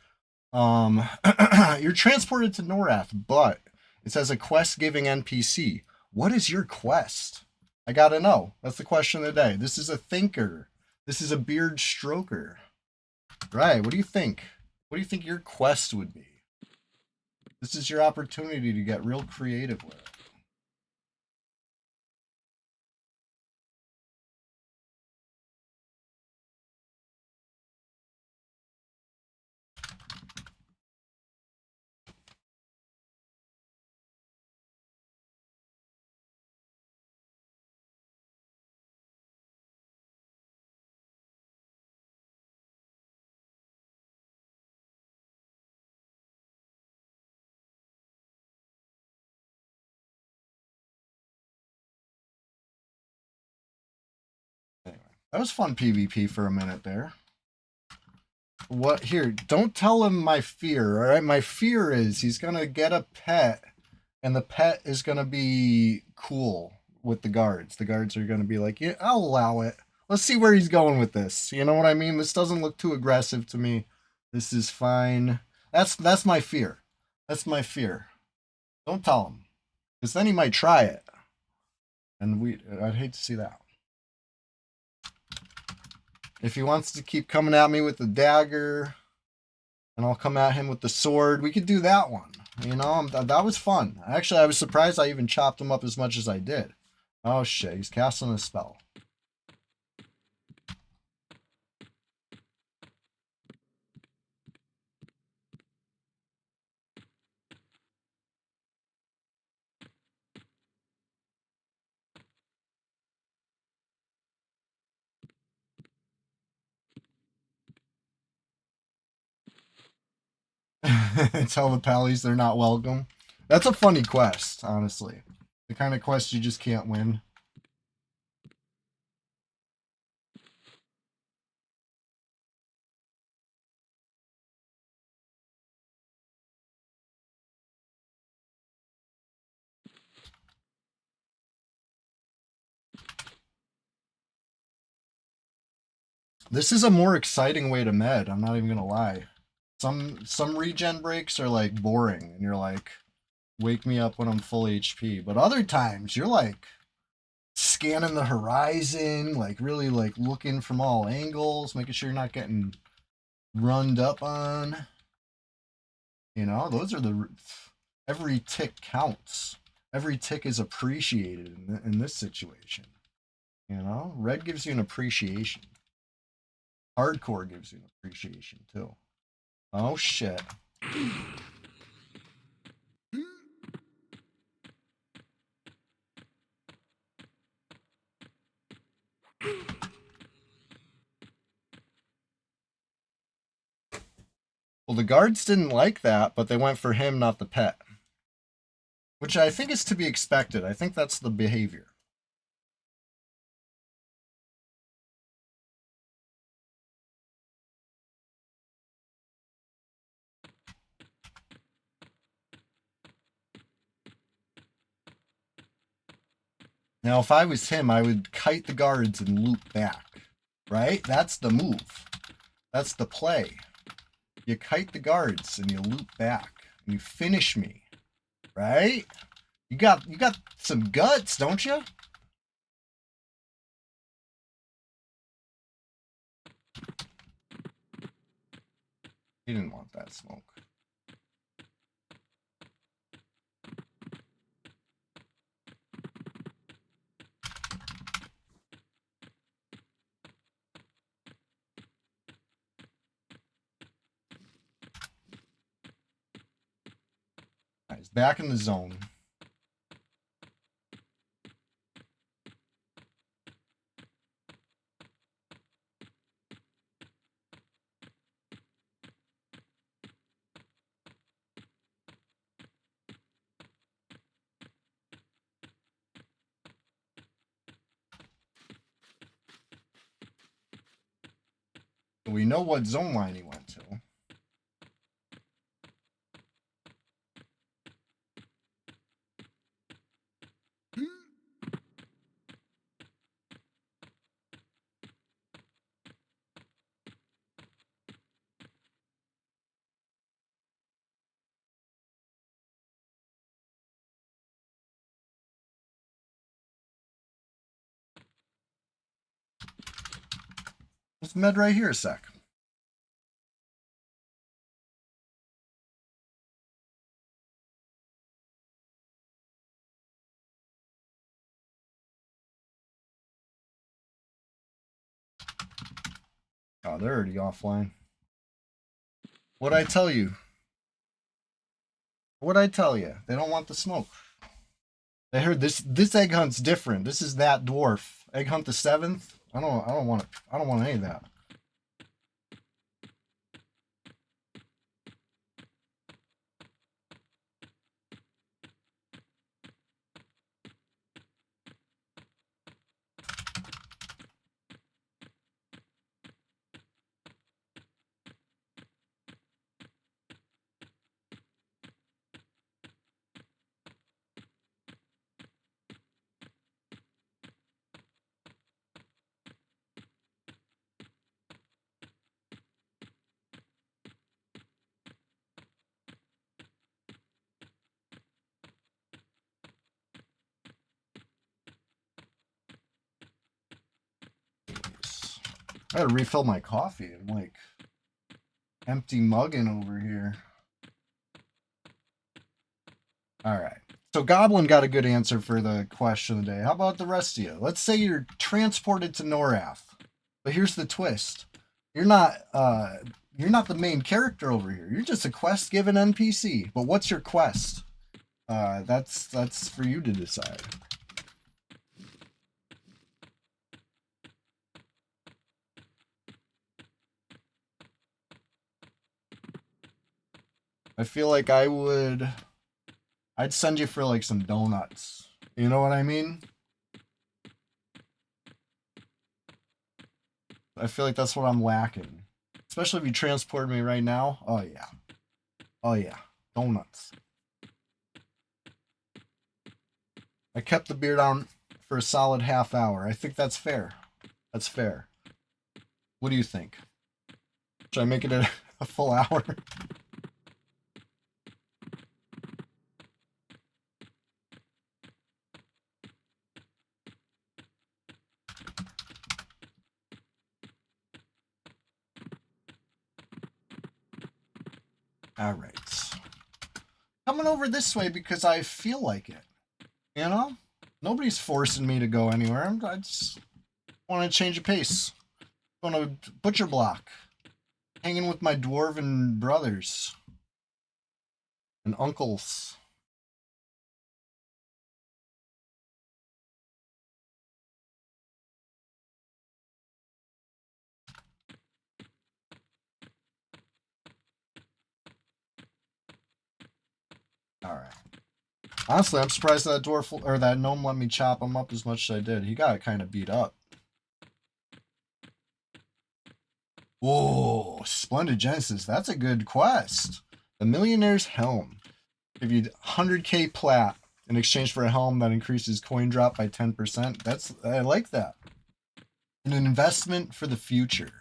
You're transported to Norath, but it says a quest-giving NPC. What is your quest? I gotta know. That's the question of the day. This is a thinker. This is a beard stroker. Right, what do you think? What do you think your quest would be? This is your opportunity to get real creative with it. Anyway, that was fun PvP for a minute there. What here? Don't tell him my fear, all right? My fear is he's gonna get a pet, and the pet is gonna be cool with the guards. The guards are gonna be like, "Yeah, I'll allow it. Let's see where he's going with this." You know what I mean? This doesn't look too aggressive to me. This is fine. That's my fear. That's my fear. Don't tell him, because then he might try it, and I'd hate to see that. If he wants to keep coming at me with the dagger, and I'll come at him with the sword, we could do that one. You know, that was fun. Actually, I was surprised I even chopped him up as much as I did. Oh shit, he's casting a spell. Tell the pallies they're not welcome. That's a funny quest, honestly. The kind of quest you just can't win. This is a more exciting way to med, I'm not even gonna lie. Some regen breaks are like boring and you're like, wake me up when I'm full HP. But other times you're like scanning the horizon, like really like looking from all angles, making sure you're not getting runned up on. You know, those are the every tick counts. Every tick is appreciated in this situation. You know, red gives you an appreciation. Hardcore gives you an appreciation too. Oh shit. Well, the guards didn't like that, but they went for him, not the pet. Which I think is to be expected. I think that's the behavior. Now, if I was him, I would kite the guards and loop back. Right? That's the move. That's the play. You kite the guards and you loop back. And you finish me. Right? You got some guts, don't you? He didn't want that smoke. Right, he's back in the zone. We know what zone line he went to. Let's med right here a sec. Oh, they're already offline. What'd I tell you? What'd I tell you? They don't want the smoke. They heard this egg hunt's different. This is that dwarf. Egghunt VII. I don't want it. I don't want any of that. I gotta refill my coffee. I'm like empty mugging over here. All right. So Goblin got a good answer for the question of the day. How about the rest of you? Let's say you're transported to Norath, but here's the twist: you're not the main character over here. You're just a quest given NPC. But what's your quest? That's for you to decide. I feel like I'd send you for like some donuts. You know what I mean? I feel like that's what I'm lacking. Especially if you transport me right now. Oh yeah. Oh yeah. Donuts. I kept the beer down for a solid half hour. I think that's fair. That's fair. What do you think? Should I make it a full hour? All right. Coming over this way because I feel like it. You know? Nobody's forcing me to go anywhere. I just want to change of pace. Going to butcher block. Hanging with my dwarven brothers. And uncles. Alright. Honestly, I'm surprised that dwarf or that gnome let me chop him up as much as I did. He got kind of beat up. Whoa, Splendid Genesis. That's a good quest. The Millionaire's Helm. Give you 100k plat in exchange for a helm that increases coin drop by 10%. I like that. An investment for the future.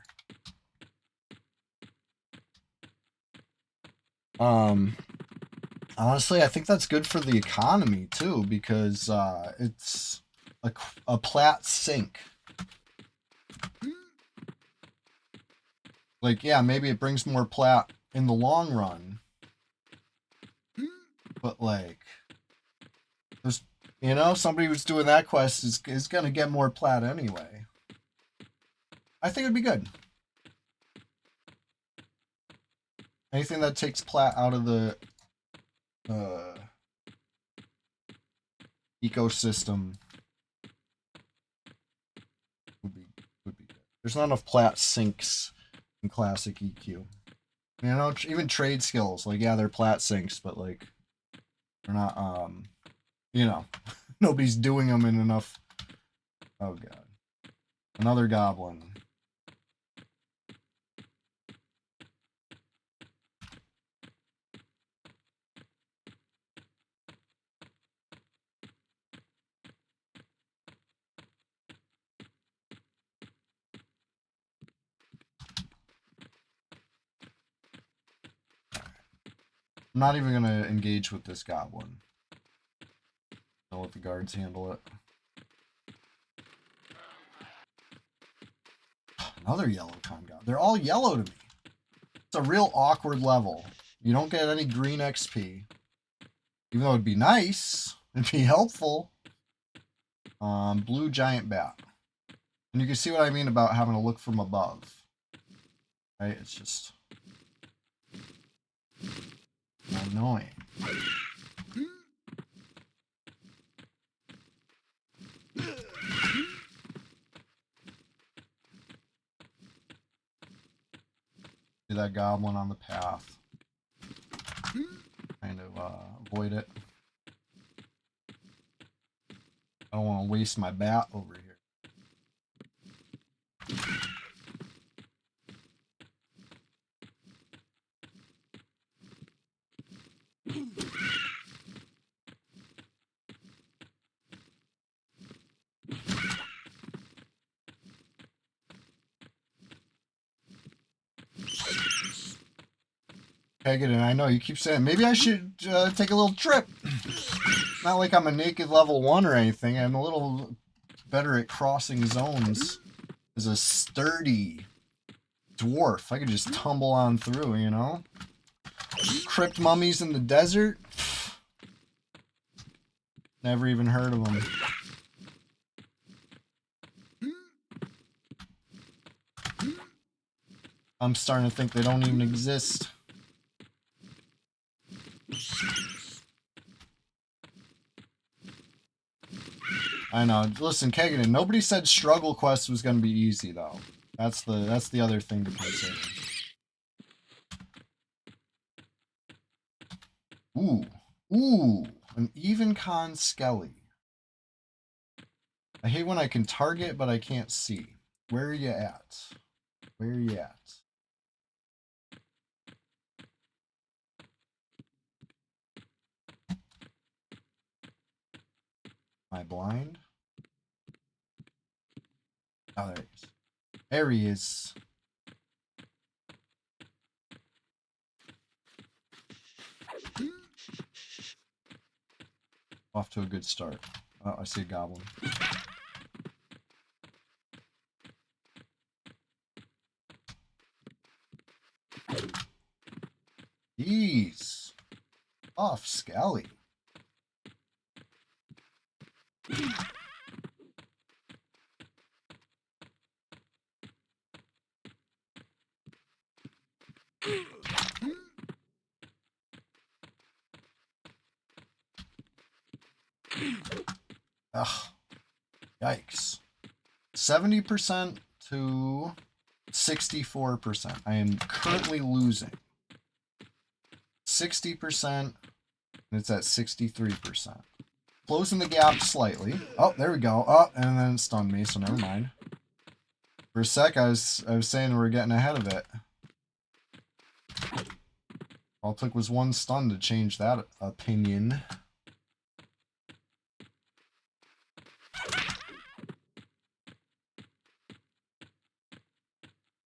Honestly, I think that's good for the economy too, because it's a plat sink. Like, yeah, maybe it brings more plat in the long run, but like, there's, you know, somebody who's doing that quest is gonna get more plat anyway. I think it'd be good. Anything that takes plat out of the ecosystem would be good. There's not enough plat sinks in classic EQ. You know, even trade skills, like, yeah, they're plat sinks, but like, they're not, you know, nobody's doing them in enough. Oh god, another goblin. I'm not even gonna engage with this goblin. I'll let the guards handle it. Another yellow con god. They're all yellow to me. It's a real awkward level. You don't get any green XP. Even though it'd be nice. It'd be helpful. Blue giant bat. And you can see what I mean about having to look from above. Right? It's just annoying. See that goblin on the path. Kind of avoid it. I don't want to waste my bat over here. Pegged, I know you keep saying maybe I should take a little trip. Not like I'm a naked level 1 or anything. I'm a little better at crossing zones. As a sturdy dwarf, I could just tumble on through, you know? Crypt mummies in the desert? Never even heard of them. I'm starting to think they don't even exist. I know. Listen, Kegaton, nobody said struggle quest was going to be easy, though. That's the other thing to consider. Ooh. Ooh. An even con Skelly. I hate when I can target, but I can't see. Where are you at? Where are you at? Am I blind? Oh, there he is. There he is. Off to a good start. Oh, I see a goblin. Jeez. Off, Scally. Ugh. Yikes. 70% to 64%. I am currently losing. 60%, and it's at 63%. Closing the gap slightly. Oh, there we go. Oh, and then it stunned me, so never mind. For a sec, I was saying we were getting ahead of it. All it took was one stun to change that opinion.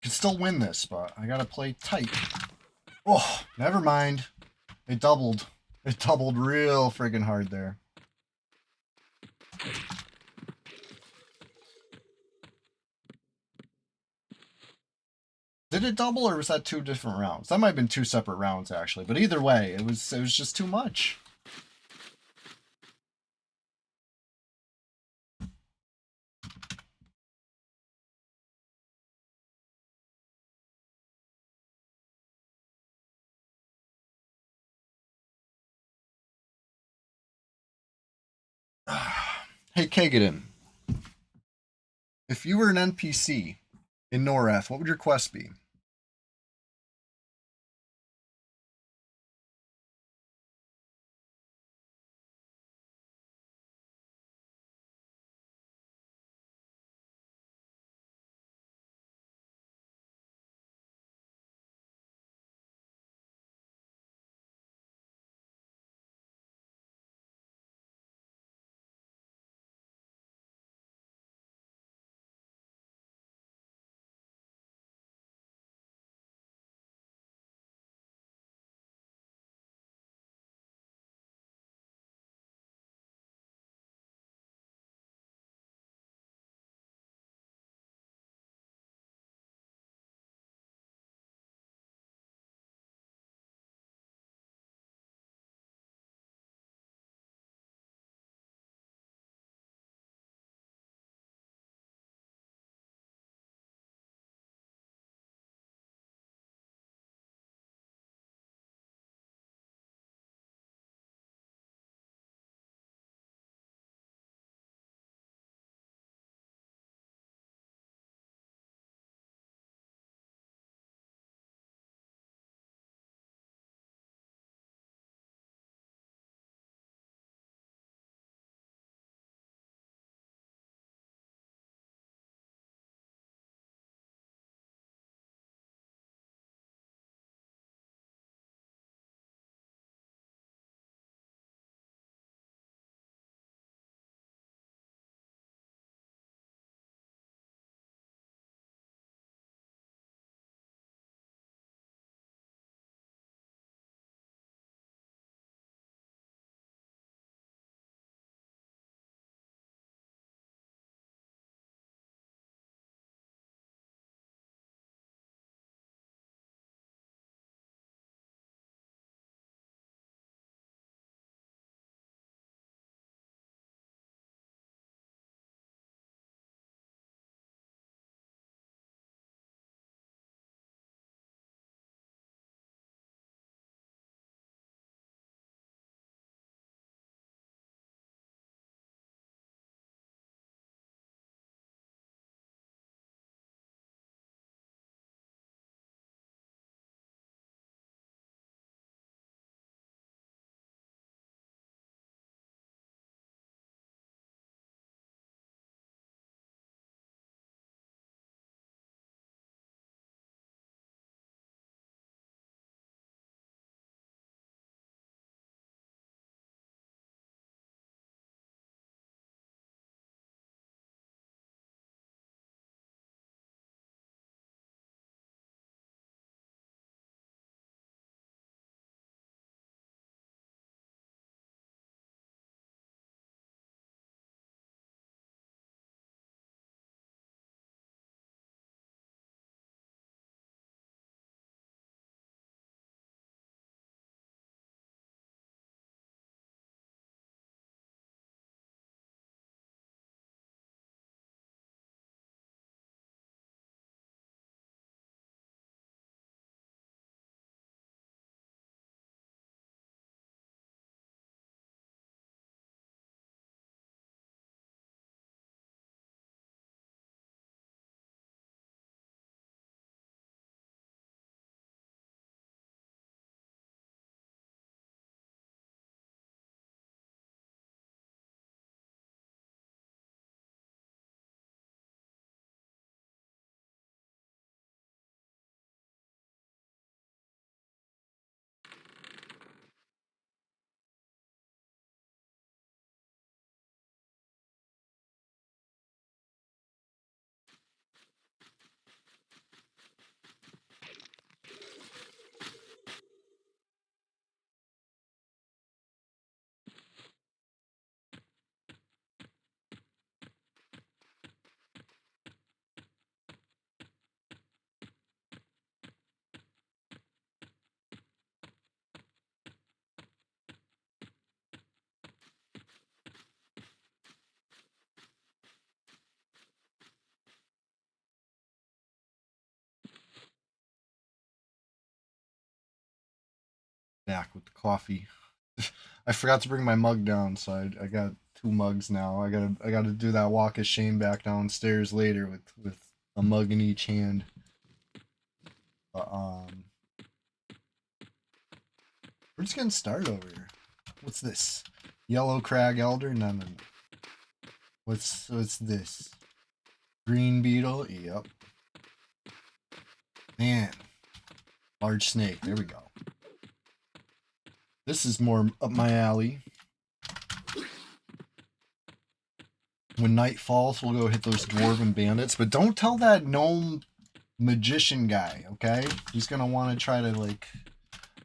Can still win this, but I gotta play tight. Oh, never mind. It doubled. It doubled real friggin' hard there. Did it double, or was that two different rounds? That might have been two separate rounds, actually. But either way, it was just too much. Hey, Kagadin. If you were an NPC in Norath, what would your quest be? Back with the coffee. I forgot to bring my mug down, so I got 2 mugs now. I gotta do that walk of shame back downstairs later with a mug in each hand. But we're just getting started over here. What's this? Yellow crag elder? No. What's this? Green beetle? Yep. Man. Large snake. There we go. This is more up my alley. When night falls, we'll go hit those dwarven bandits. But don't tell that gnome magician guy, okay? He's gonna want to try to, like,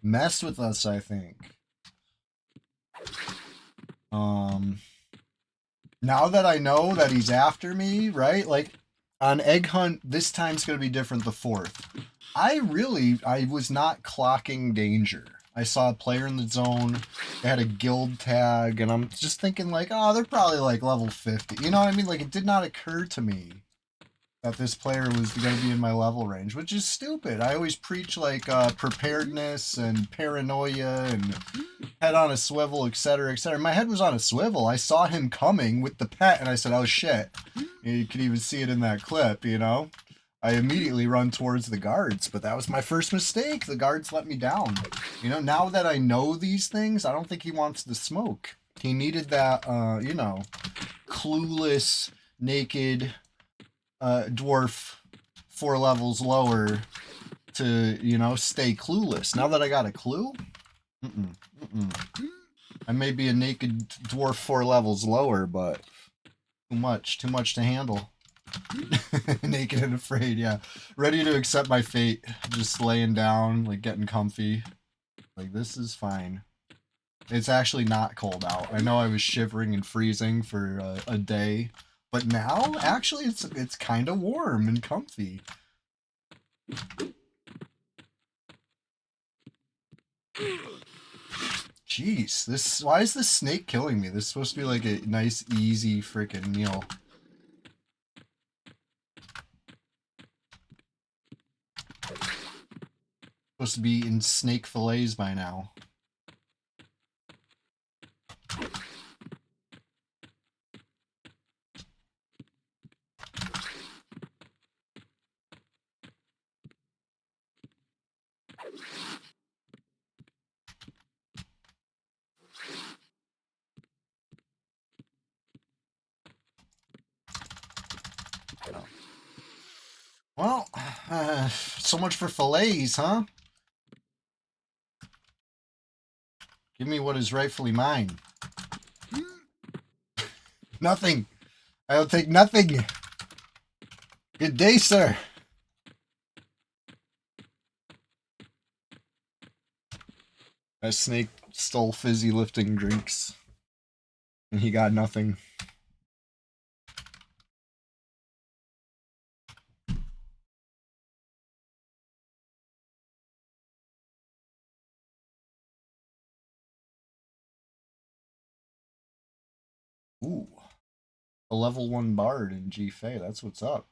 mess with us, I think. Now that I know that he's after me, right? Like, on Egg Hunt, this time's gonna be different, the 4th. I was not clocking danger. I saw a player in the zone, they had a guild tag, and I'm just thinking, like, oh, they're probably, like, level 50. You know what I mean? Like, it did not occur to me that this player was going to be in my level range, which is stupid. I always preach, like, preparedness and paranoia and head on a swivel, etc., etc. My head was on a swivel. I saw him coming with the pet, and I said, oh, shit. You could even see it in that clip, you know? I immediately run towards the guards, but that was my first mistake. The guards let me down. You know, now that I know these things, I don't think he wants the smoke. He needed that, you know, clueless, naked dwarf 4 levels lower to, you know, stay clueless. Now that I got a clue, I may be a naked dwarf 4 levels lower, but too much to handle. Naked and afraid, yeah. Ready to accept my fate. Just laying down, like getting comfy. Like, this is fine. It's actually not cold out. I know I was shivering and freezing for a day, but now actually it's kind of warm and comfy. Jeez, why is this snake killing me? This is supposed to be like a nice, easy freaking meal. Supposed to be in snake fillets by now. Well, so much for fillets, huh? Give me what is rightfully mine. Nothing. I'll take nothing. Good day, sir. That snake stole fizzy lifting drinks. And he got nothing. Ooh. A level 1 bard in G-Fey. That's what's up.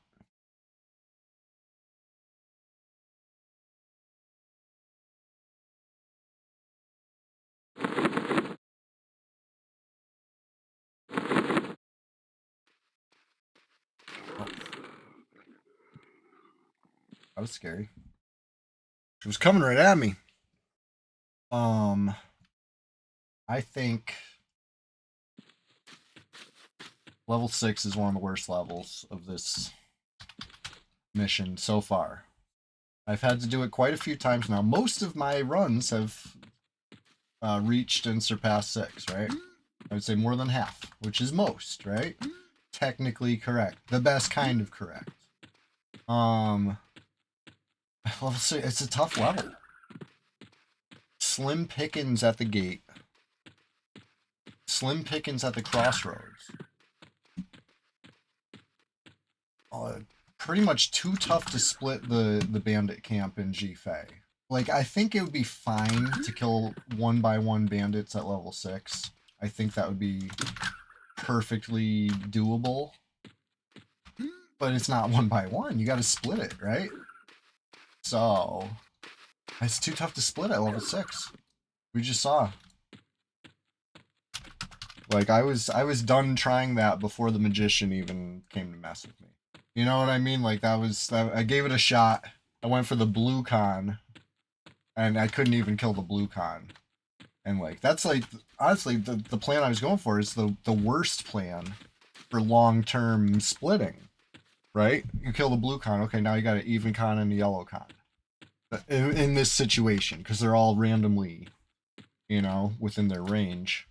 Oh. That was scary. She was coming right at me. I think level 6 is one of the worst levels of this mission so far. I've had to do it quite a few times now. Most of my runs have reached and surpassed 6, right? I would say more than half, which is most, right? Technically correct. The best kind of correct. Level 6, it's a tough level. Slim pickings at the gate. Slim pickings at the crossroads. Pretty much too tough to split the bandit camp in G-Fey. Like, I think it would be fine to kill 1-by-1 bandits at level 6. I think that would be perfectly doable. But it's not 1-by-1. You gotta split it, right? So, it's too tough to split at level 6. We just saw. Like, I was done trying that before the magician even came to mess with me. You know what I mean? Like, I gave it a shot. I went for the blue con, and I couldn't even kill the blue con. And, like, that's, like, honestly, the plan I was going for is the worst plan for long-term splitting, right? You kill the blue con, okay, now you got an even con and a yellow con. In this situation, because they're all randomly, you know, within their range.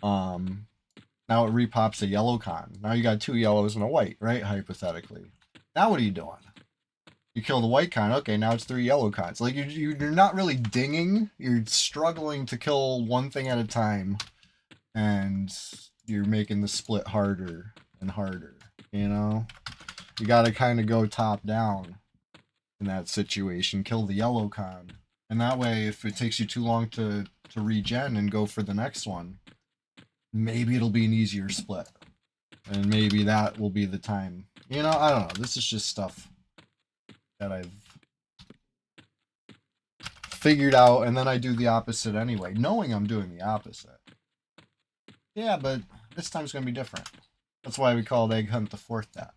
Now it repops a yellow con. Now you got 2 yellows and a white, right? Hypothetically. Now what are you doing? You kill the white con. Okay, now it's 3 yellow cons. Like, you're not really dinging. You're struggling to kill one thing at a time. And you're making the split harder and harder, you know? You gotta kind of go top down in that situation. Kill the yellow con. And that way, if it takes you too long to regen and go for the next one, maybe it'll be an easier split. And maybe that will be the time. You know, I don't know. This is just stuff that I've figured out, and then I do the opposite anyway, knowing I'm doing the opposite. Yeah, but this time's going to be different. That's why we called Egghunt IV that.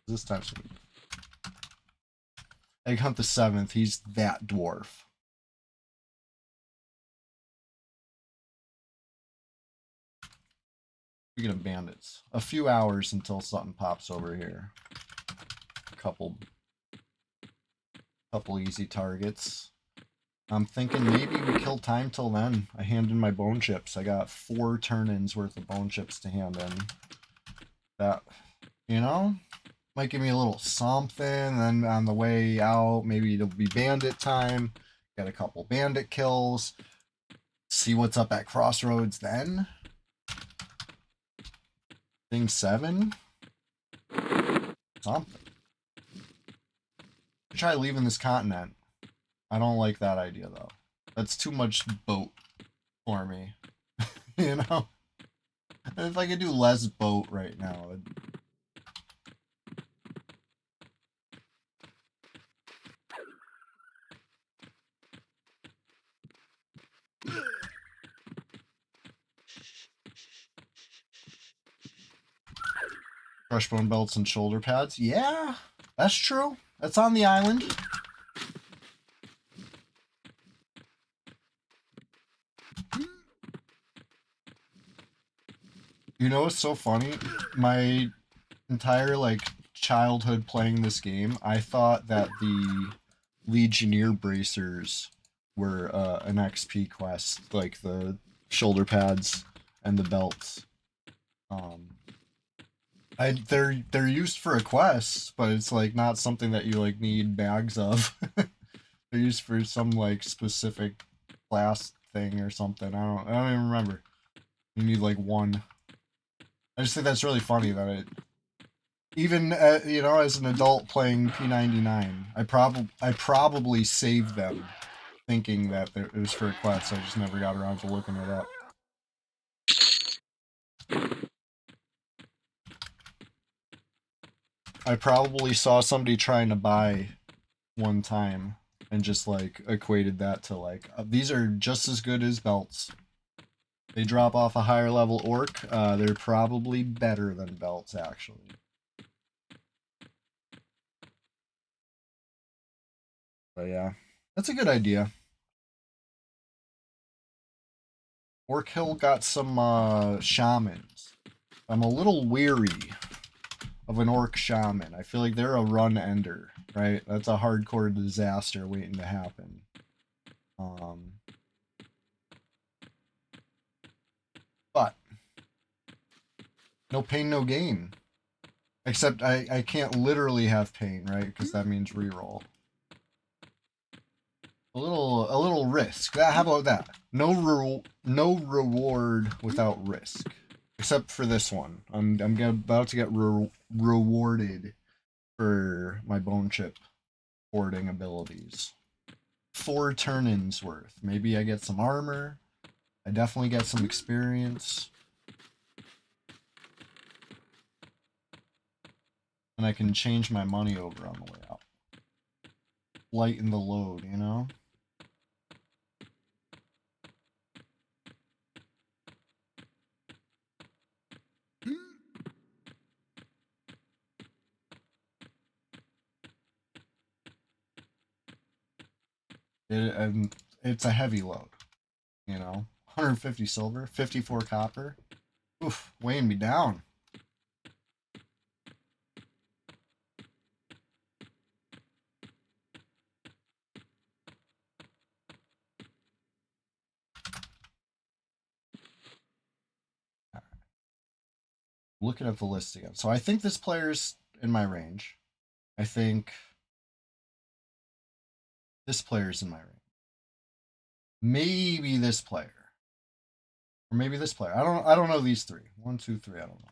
This time's going to be Egghunt VII, he's that dwarf. Speaking of bandits, a few hours until something pops over here. A couple easy targets. I'm thinking maybe we kill time till then. I hand in my bone chips. I got 4 turn-ins worth of bone chips to hand in. That, you know, might give me a little something. Then on the way out, maybe it'll be bandit time. Get a couple bandit kills. See what's up at Crossroads then. Thing 7. Something. Try leaving this continent. I don't like that idea though. That's too much boat for me. You know? If I could do less boat right now, crush bone belts and shoulder pads. Yeah, that's true. That's on the island. You know what's so funny? My entire, like, childhood playing this game, I thought that the Legionnaire bracers were an XP quest, like the shoulder pads and the belts. They're used for a quest, but it's like not something that you like need bags of. They're used for some like specific class thing or something. I don't even remember. You need like 1. I just think that's really funny that it, even you know, as an adult playing P99, I probably saved them thinking that it was for a quest. I just never got around to looking it up. I probably saw somebody trying to buy one time and just like equated that to like these are just as good as belts. They drop off a higher level orc. They're probably better than belts actually. But yeah, that's a good idea. Orc Hill got some shamans. I'm a little weary of an orc shaman. I feel like they're a run ender, right? That's a hardcore disaster waiting to happen. But no pain, no gain. Except I can't literally have pain, right? Because that means reroll. A little risk. How about that? No reward without risk. Except for this one. I'm about to get rewarded for my bone chip hoarding abilities. 4 turn-ins worth. Maybe I get some armor. I definitely get some experience. And I can change my money over on the way out. Lighten the load, you know? It's a heavy load, you know. 150 silver, 54 copper. Oof, weighing me down. Looking at the list again. So I think this player's in my range. I think this player's in my range. Maybe this player. Or maybe this player. I don't know these three. 1, 2, 3, I don't know.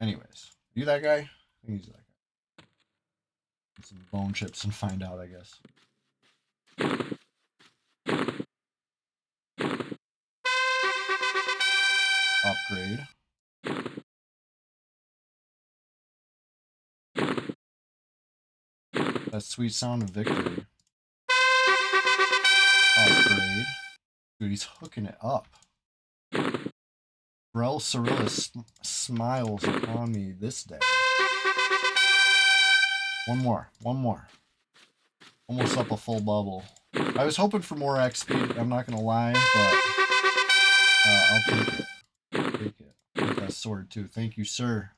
Anyways, you that guy? I think he's that guy. Get some bone chips and find out, I guess. Upgrade. That sweet sound of victory. Upgrade. Dude, he's hooking it up. Brel Cyrillus smiles upon me this day. One more. Almost up a full bubble. I was hoping for more XP, I'm not gonna lie, but I'll take it. Take it. Take that sword too. Thank you, sir.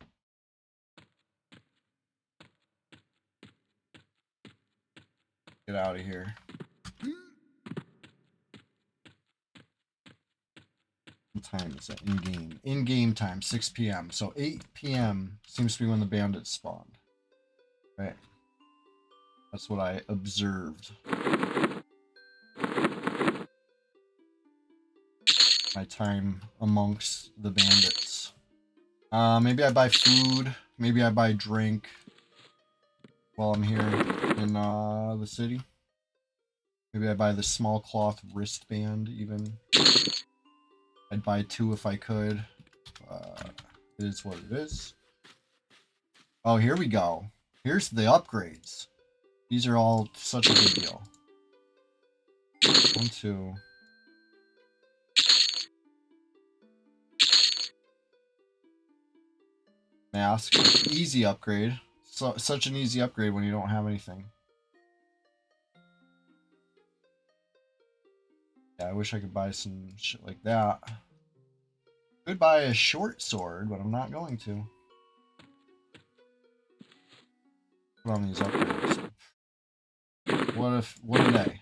Get out of here. What time is that in game? In game time, 6 p.m. So 8 p.m. seems to be when the bandits spawned. Right. That's what I observed. My time amongst the bandits. Maybe I buy food. Maybe I buy drink while I'm here in the city. Maybe I buy the small cloth wristband even. I'd buy 2 if I could. It is what it is. Oh, here we go. Here's the upgrades. These are all such a big deal. 1, 2. Mask. Easy upgrade. So, such an easy upgrade when you don't have anything. Yeah, I wish I could buy some shit like that. Could buy a short sword, but I'm not going to. Put on these upgrades. What a day.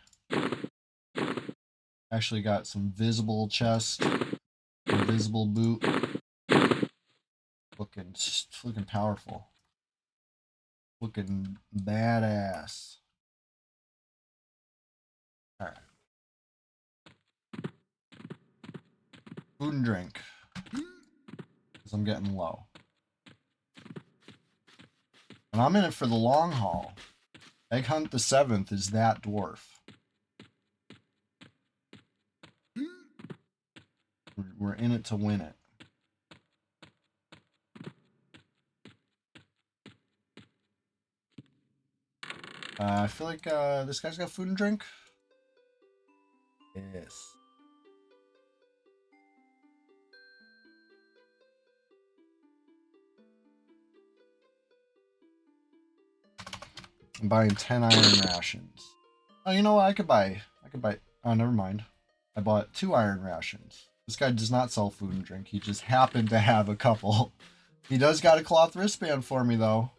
Actually got some visible chest, invisible boot. Looking powerful. Looking badass. Alright. Food and drink. Because I'm getting low. And I'm in it for the long haul. Egghunt VII is that dwarf. We're in it to win it. I feel like this guy's got food and drink. Yes. I'm buying 10 iron rations. Oh, you know what? I could buy. Oh, never mind. I bought 2 iron rations. This guy does not sell food and drink. He just happened to have a couple. He does got a cloth wristband for me though.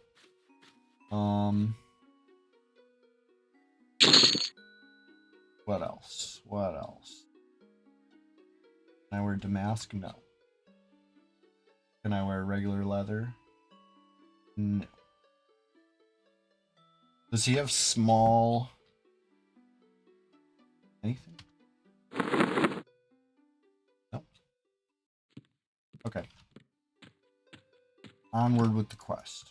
What else? What else? Can I wear damask? No. Can I wear regular leather? No. Does he have small anything? No. Okay. Onward with the quest.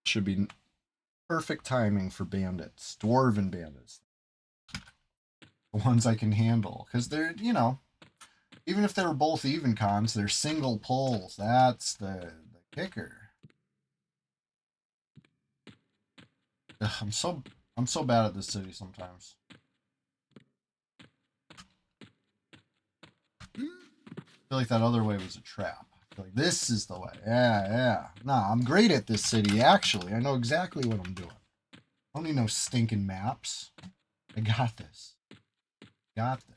Should be perfect timing for bandits. Dwarven bandits. The ones I can handle. Because they're, you know, even if they were both even cons, they're single pulls. That's the kicker. Ugh, I'm so bad at this city sometimes. I feel like that other way was a trap. I feel like this is the way. Yeah. Nah, I'm great at this city, actually. I know exactly what I'm doing. I don't need no stinking maps. I got this. Got this.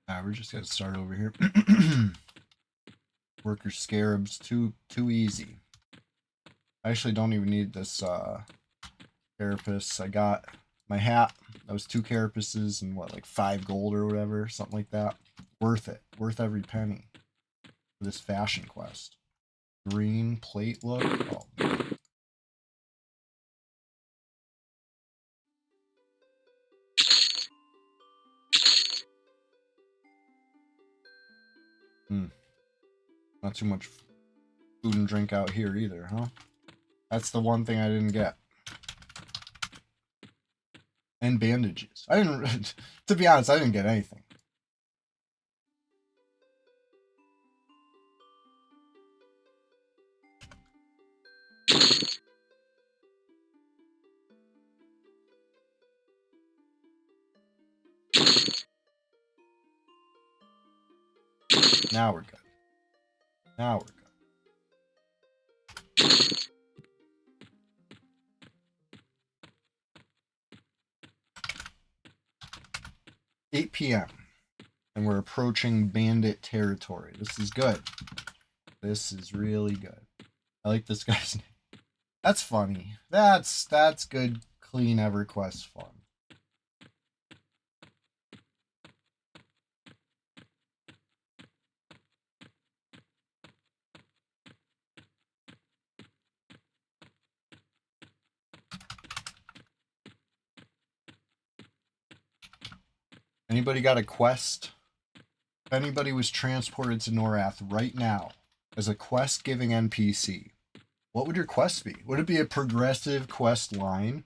Alright, we're just gonna start over here. Worker scarabs, too easy. I actually don't even need this carapace. I got my hat. That was 2 carapaces and what, like 5 gold or whatever, something like that. Worth it. Worth every penny for this fashion quest. Green plate look. Oh, not too much food and drink out here either, huh? That's the one thing I didn't get. And bandages. I didn't, to be honest, I didn't get anything. Now we're good. Now we're good. 8 p.m. and we're approaching bandit territory. This is good. This is really good. I like this guy's name. That's funny. That's good, clean EverQuest fun. Anybody got a quest? If anybody was transported to Norath right now as a quest-giving NPC, what would your quest be? Would it be a progressive quest line?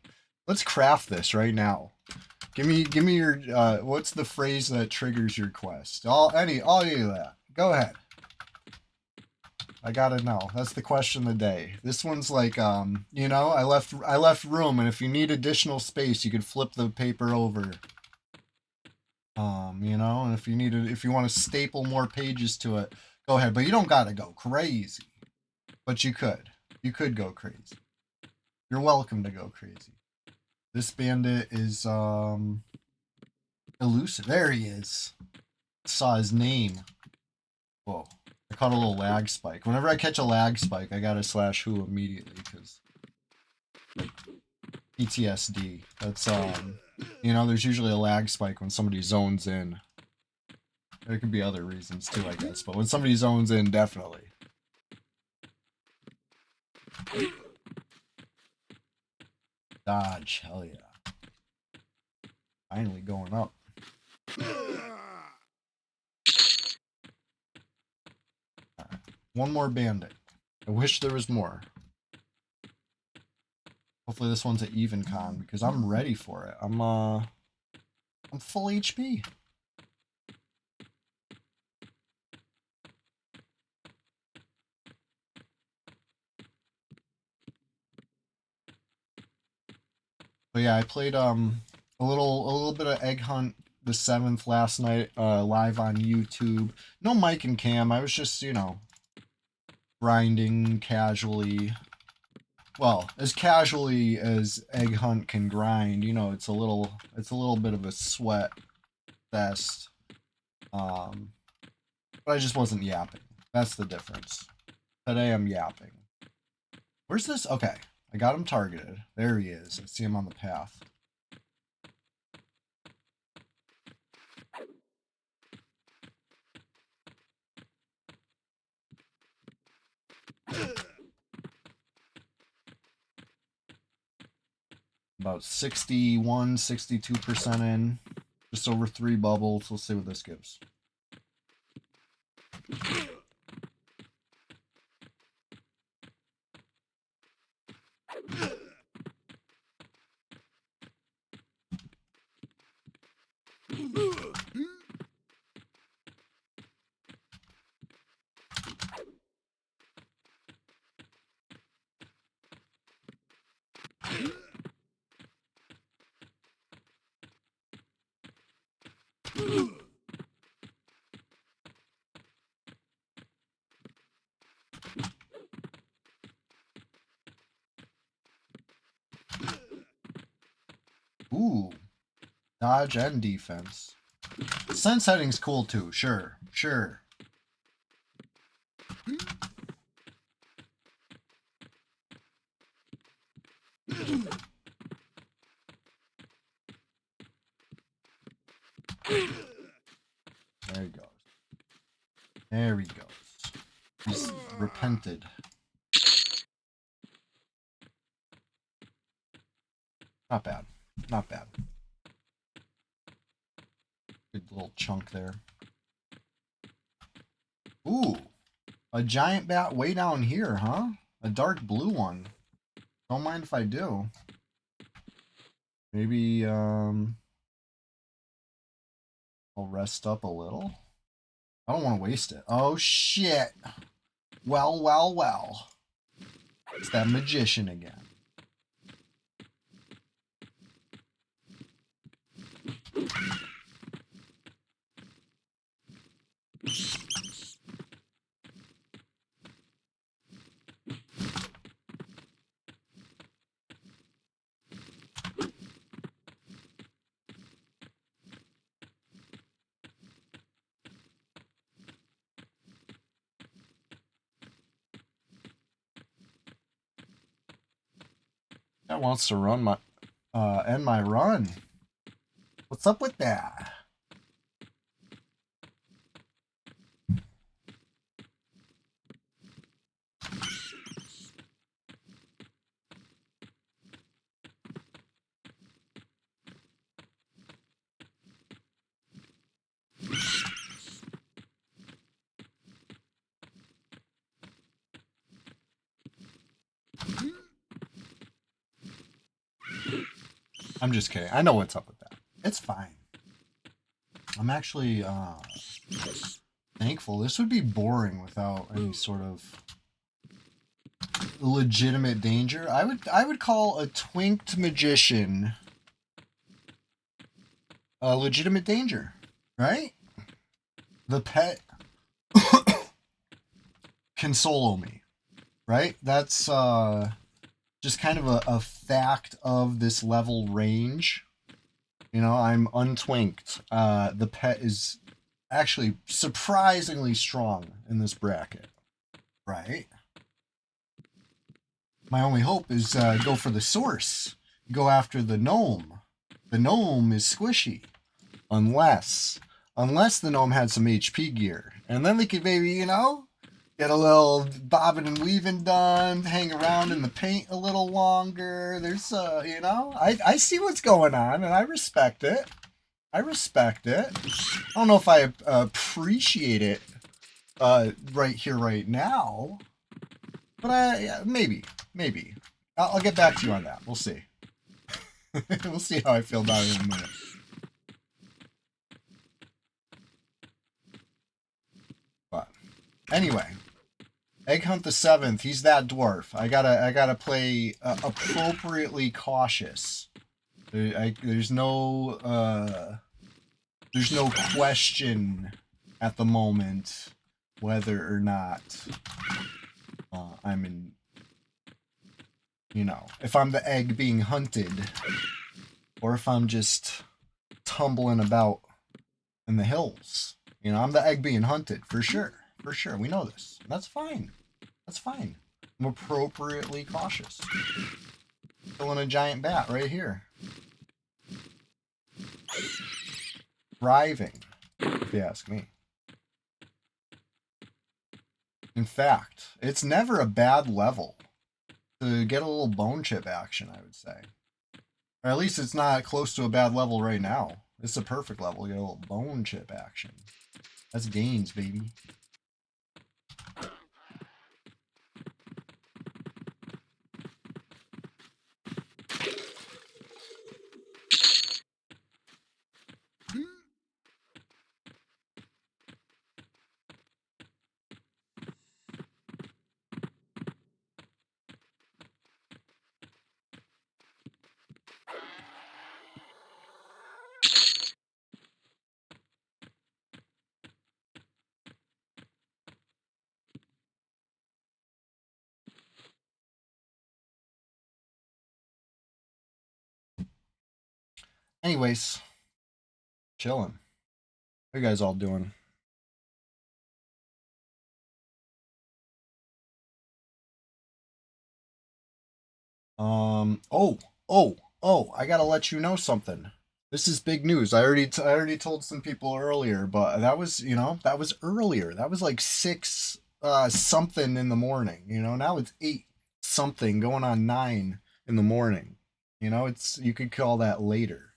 Let's craft this right now. Give me your what's the phrase that triggers your quest? All you that. Go ahead. I gotta know. That's the question of the day. This one's like, you know, I left room, and if you need additional space, you could flip the paper over. You know, and if you want to staple more pages to it, go ahead. But you don't gotta go crazy. But you could. You could go crazy. You're welcome to go crazy. This bandit is elusive. There he is. Saw his name. Whoa. I caught a little lag spike. Whenever I catch a lag spike, I gotta slash who immediately because like, PTSD. That's you know, there's usually a lag spike when somebody zones in. There could be other reasons too, I guess, but when somebody zones in, definitely. Dodge, hell yeah. Finally going up. Right. One more bandit. I wish there was more. Hopefully this one's an even con because I'm ready for it. I'm full HP. But yeah, I played a little bit of Egghunt VII last night, live on YouTube. No mic and cam. I was just, you know, grinding casually. Well, as casually as Egghunt can grind, you know, it's a little bit of a sweat fest. But I just wasn't yapping. That's the difference. Today I'm yapping. Where's this? Okay, I got him targeted. There he is. I see him on the path. About 61, 62% in. Just over 3 bubbles. Let's see what this gives. Ooh. Dodge and defense. Sense heading's cool too. Sure. Sure. There he goes. There he goes. He's repented. Not bad. Not bad. Good little chunk there. Ooh. A giant bat way down here, huh? A dark blue one. Don't mind if I do. Maybe, I'll rest up a little. I don't want to waste it. Oh, shit. Well, well, well. It's that magician again. That wants to run my, end my run. What's up with that? I'm just kidding. I know what's up with that. It's fine. I'm actually thankful. This would be boring without any sort of legitimate danger. I would call a twinked magician a legitimate danger, right? The pet can solo me, right? That's just kind of a fact of this level range. You know, I'm untwinked. The pet is actually surprisingly strong in this bracket, right? My only hope is go for the source. Go after the gnome. The gnome is squishy. Unless the gnome had some HP gear. And then we could maybe, you know, get a little bobbing and weaving done, hang around in the paint a little longer. There's, you know, I see what's going on, and I respect it. I respect it. I don't know if I appreciate it right here, right now. But yeah, maybe. I'll get back to you on that. We'll see. We'll see how I feel about it in a minute. But anyway, Egghunt VII. He's that dwarf. I gotta play appropriately cautious. There's no question at the moment whether or not I'm in. You know, if I'm the egg being hunted, or if I'm just tumbling about in the hills. You know, I'm the egg being hunted, for sure. For sure, we know this. And that's fine. That's fine. I'm appropriately cautious. Killing a giant bat right here. Thriving, if you ask me. In fact, it's never a bad level to get a little bone chip action, I would say. Or at least it's not close to a bad level right now. It's a perfect level. You get a little bone chip action. That's gains, baby. Anyways, chilling. How you guys all doing? Oh, I gotta let you know something. This is big news. I already told some people earlier, but that was, that was earlier. That was like 6 something in the morning, Now it's 8 something going on 9 in the morning. It's you could call that later.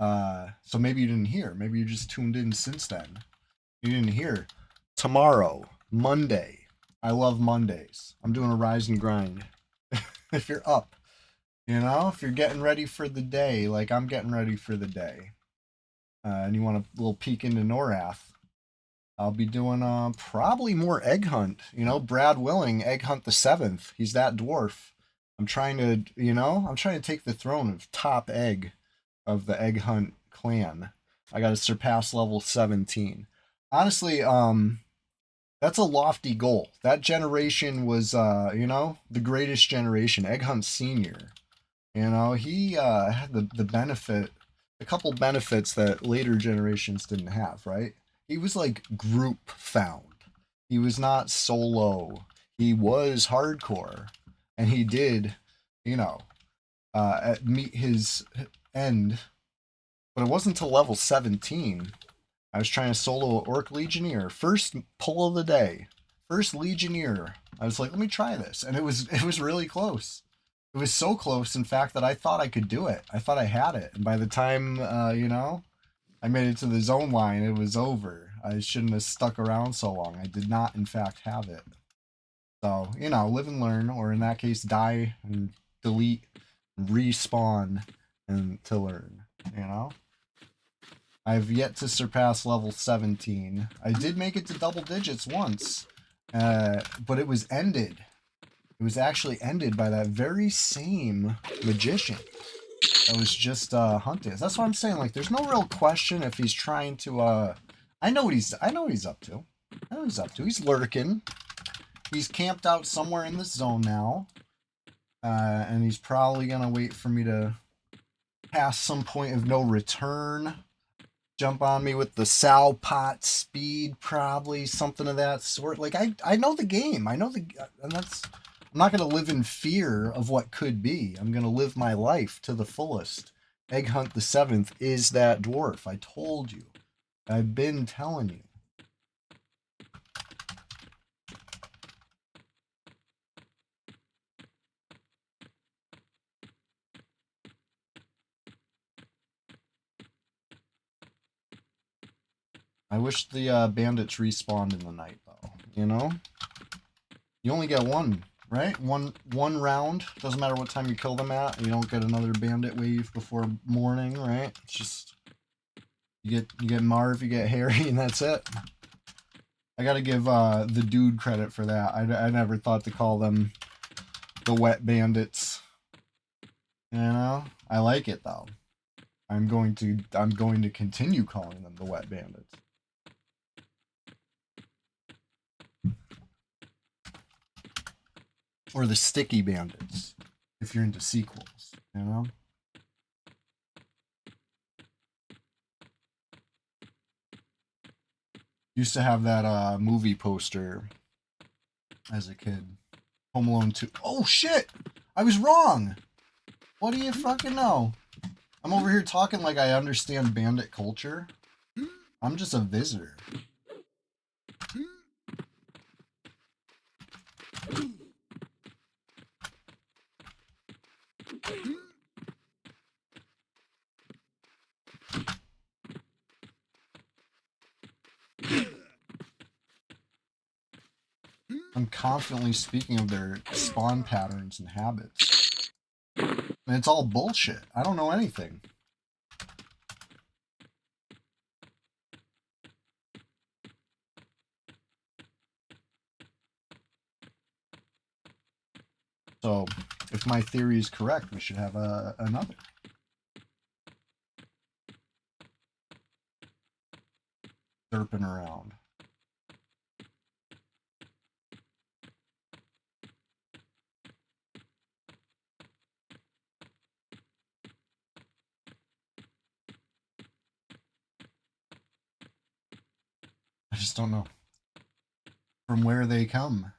So maybe you didn't hear. Maybe you just tuned in since then. You didn't hear. Tomorrow, Monday. I love Mondays. I'm doing a rise and grind. If you're up, if you're getting ready for the day, like I'm getting ready for the day, and you want a little peek into Norath, I'll be doing probably more egg hunt. Brad Willing, Egghunt VII. He's that dwarf. I'm trying to, I'm trying to take the throne of top egg of the Egg Hunt clan. I got to surpass level 17. Honestly, that's a lofty goal. That generation was, the greatest generation. Egghunt Senior. He had the benefit, a couple benefits that later generations didn't have, right? He was like group found. He was not solo. He was hardcore. And he did, meet his end. But it wasn't until level 17. I was trying to solo Orc Legionnaire. First pull of the day. First Legionnaire. I was like, let me try this. And it was really close. It was so close, in fact, that I thought I could do it. I thought I had it. And by the time, I made it to the zone line, it was over. I shouldn't have stuck around so long. I did not, in fact, have it. So, live and learn, or in that case, die and delete, respawn, and to learn, I've yet to surpass level 17. I did make it to double digits once, but it was ended. It was actually ended by that very same magician that was just hunting us. That's what I'm saying. Like, there's no real question if he's trying to. I know what he's up to. I know what he's up to. He's lurking. He's camped out somewhere in this zone now, and he's probably gonna wait for me to pass some point of no return. Jump on me with the sow pot speed, probably something of that sort. Like I know the game. I know and that's. I'm not going to live in fear of what could be. I'm going to live my life to the fullest. Egghunt VII is that dwarf. I told you. I've been telling you. I wish the bandits respawned in the night, though. You only get one, right? One round. Doesn't matter what time you kill them at. You don't get another bandit wave before morning, right? It's just you get Marv, you get Harry, and that's it. I gotta give the dude credit for that. I never thought to call them the wet bandits. I like it though. I'm going to continue calling them the wet bandits. Or the sticky bandits, if you're into sequels, Used to have that movie poster as a kid. Home Alone 2. Oh shit! I was wrong! What do you fucking know? I'm over here talking like I understand bandit culture. I'm just a visitor. confidently speaking of their spawn patterns and habits. And it's all bullshit. I don't know anything. So, if my theory is correct, we should have another. Derping around. I just don't know from where they come.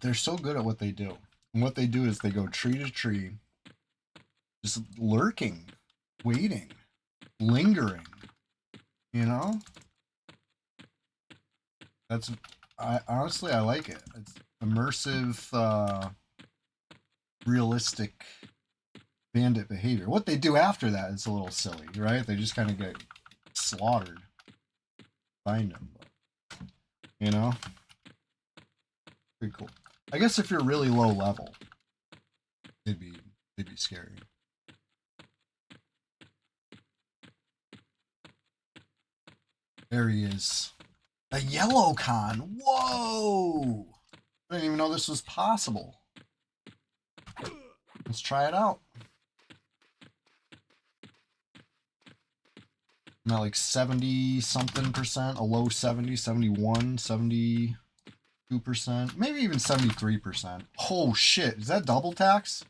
They're so good at what they do. And what they do is they go tree to tree, just lurking, waiting, lingering, you know? I honestly, I like it. It's immersive, realistic bandit behavior. What they do after that is a little silly, right? They just kind of get slaughtered. Find them, but, you know? Pretty cool. I guess if you're really low level, they'd be scary. There he is. A yellow con. Whoa! I didn't even know this was possible. Let's try it out. I'm at like 70 something percent, a low 70, 71, 72%, maybe even 73%. Oh shit, is that double tax?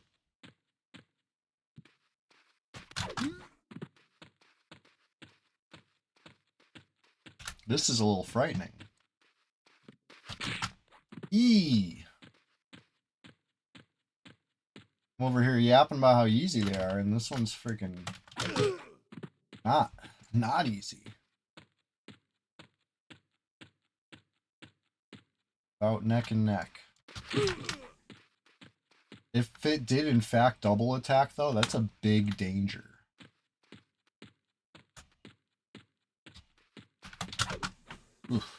This is a little frightening. I'm over here yapping about how easy they are, and this one's freaking not easy. About neck and neck. If it did in fact double attack though, that's a big danger. Oof.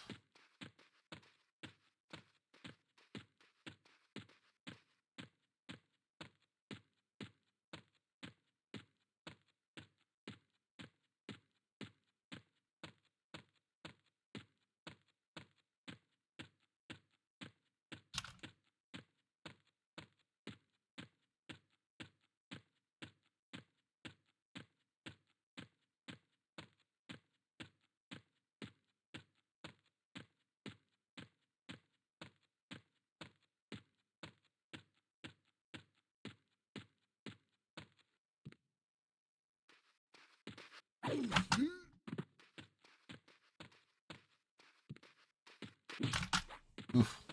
Oof.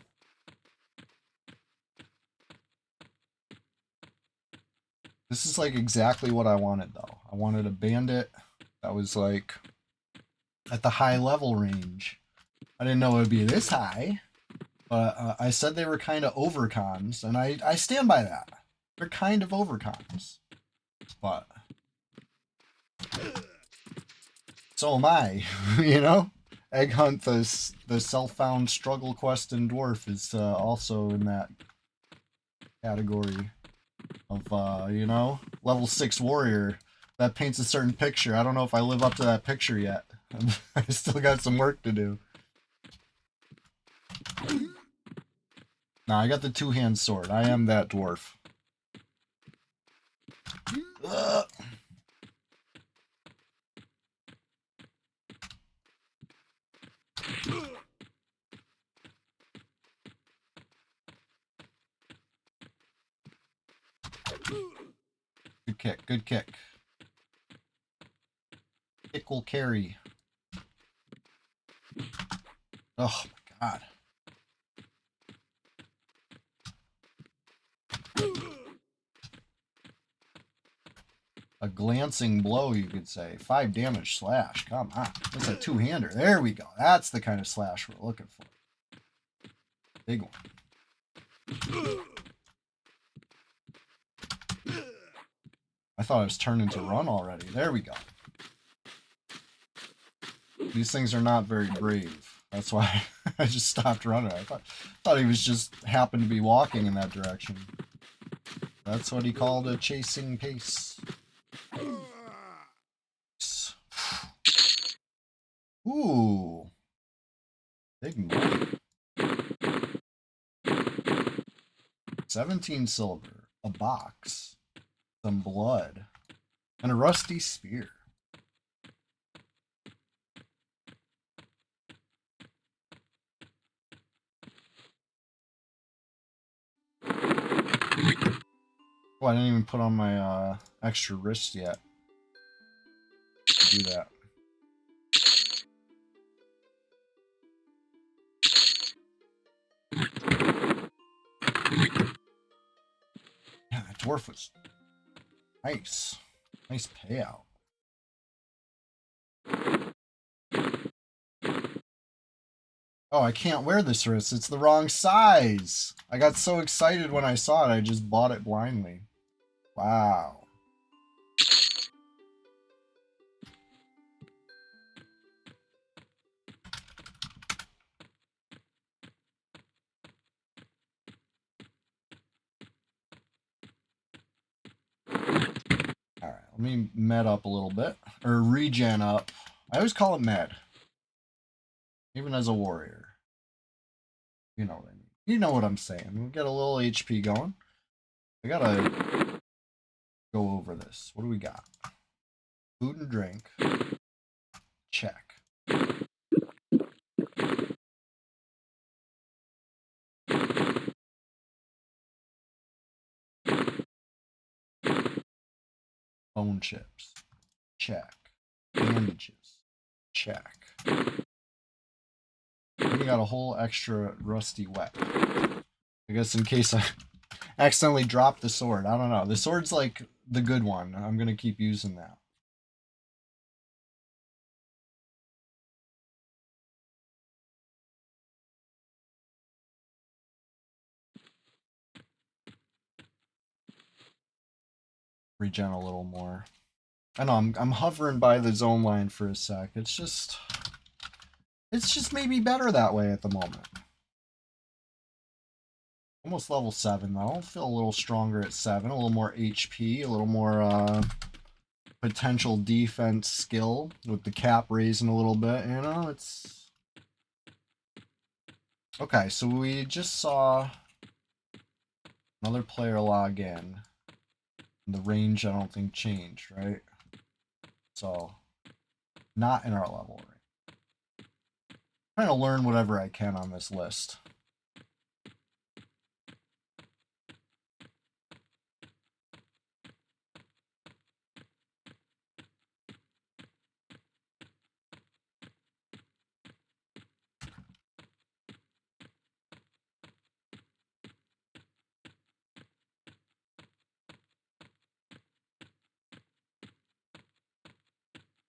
This is like exactly what I wanted though. I wanted a bandit that was like at the high level range. I didn't know it would be this high, but I said they were kind of overcons, and I stand by that. They're kind of overcons, but so am I, you know? Egghunt, the self-found struggle quest in dwarf, is also in that category of you know, level 6 warrior that paints a certain picture. I don't know if I live up to that picture yet. I still got some work to do. Nah, I got the two-hand sword. I am that dwarf. Ugh. Good kick, good kick. Kick will carry. Oh my god. A glancing blow, you could say. 5 damage slash. Come on. That's a two-hander. There we go. That's the kind of slash we're looking for. Big one. I thought I was turning to run already. There we go. These things are not very brave. That's why I just stopped running. I thought he was just happened to be walking in that direction. That's what he called a chasing pace. Ooh. Big money. 17 silver. A box. Some blood. And a rusty spear. Oh, I didn't even put on my extra wrist yet. Do that. Yeah, that dwarf was nice. Nice payout. Oh, I can't wear this wrist. It's the wrong size. I got so excited when I saw it, I just bought it blindly. Wow. Alright, let me med up a little bit. Or regen up. I always call it med. Even as a warrior. You know what I mean. You know what I'm saying. We'll get a little HP going. I gotta go over this. What do we got? Food and drink. Check. Bone chips. Check. Bandages. Check. We got a whole extra rusty wet. I guess in case I accidentally dropped the sword. I don't know. The sword's like the good one. I'm going to keep using that. Regen a little more. I know I'm hovering by the zone line for a sec. It's just maybe better that way at the moment. Almost level 7 though. Feel a little stronger at 7. A little more HP. A little more potential defense skill with the cap raising a little bit. You know, it's okay. So we just saw another player log in. The range I don't think changed, right? So not in our level range. I'm trying to learn whatever I can on this list.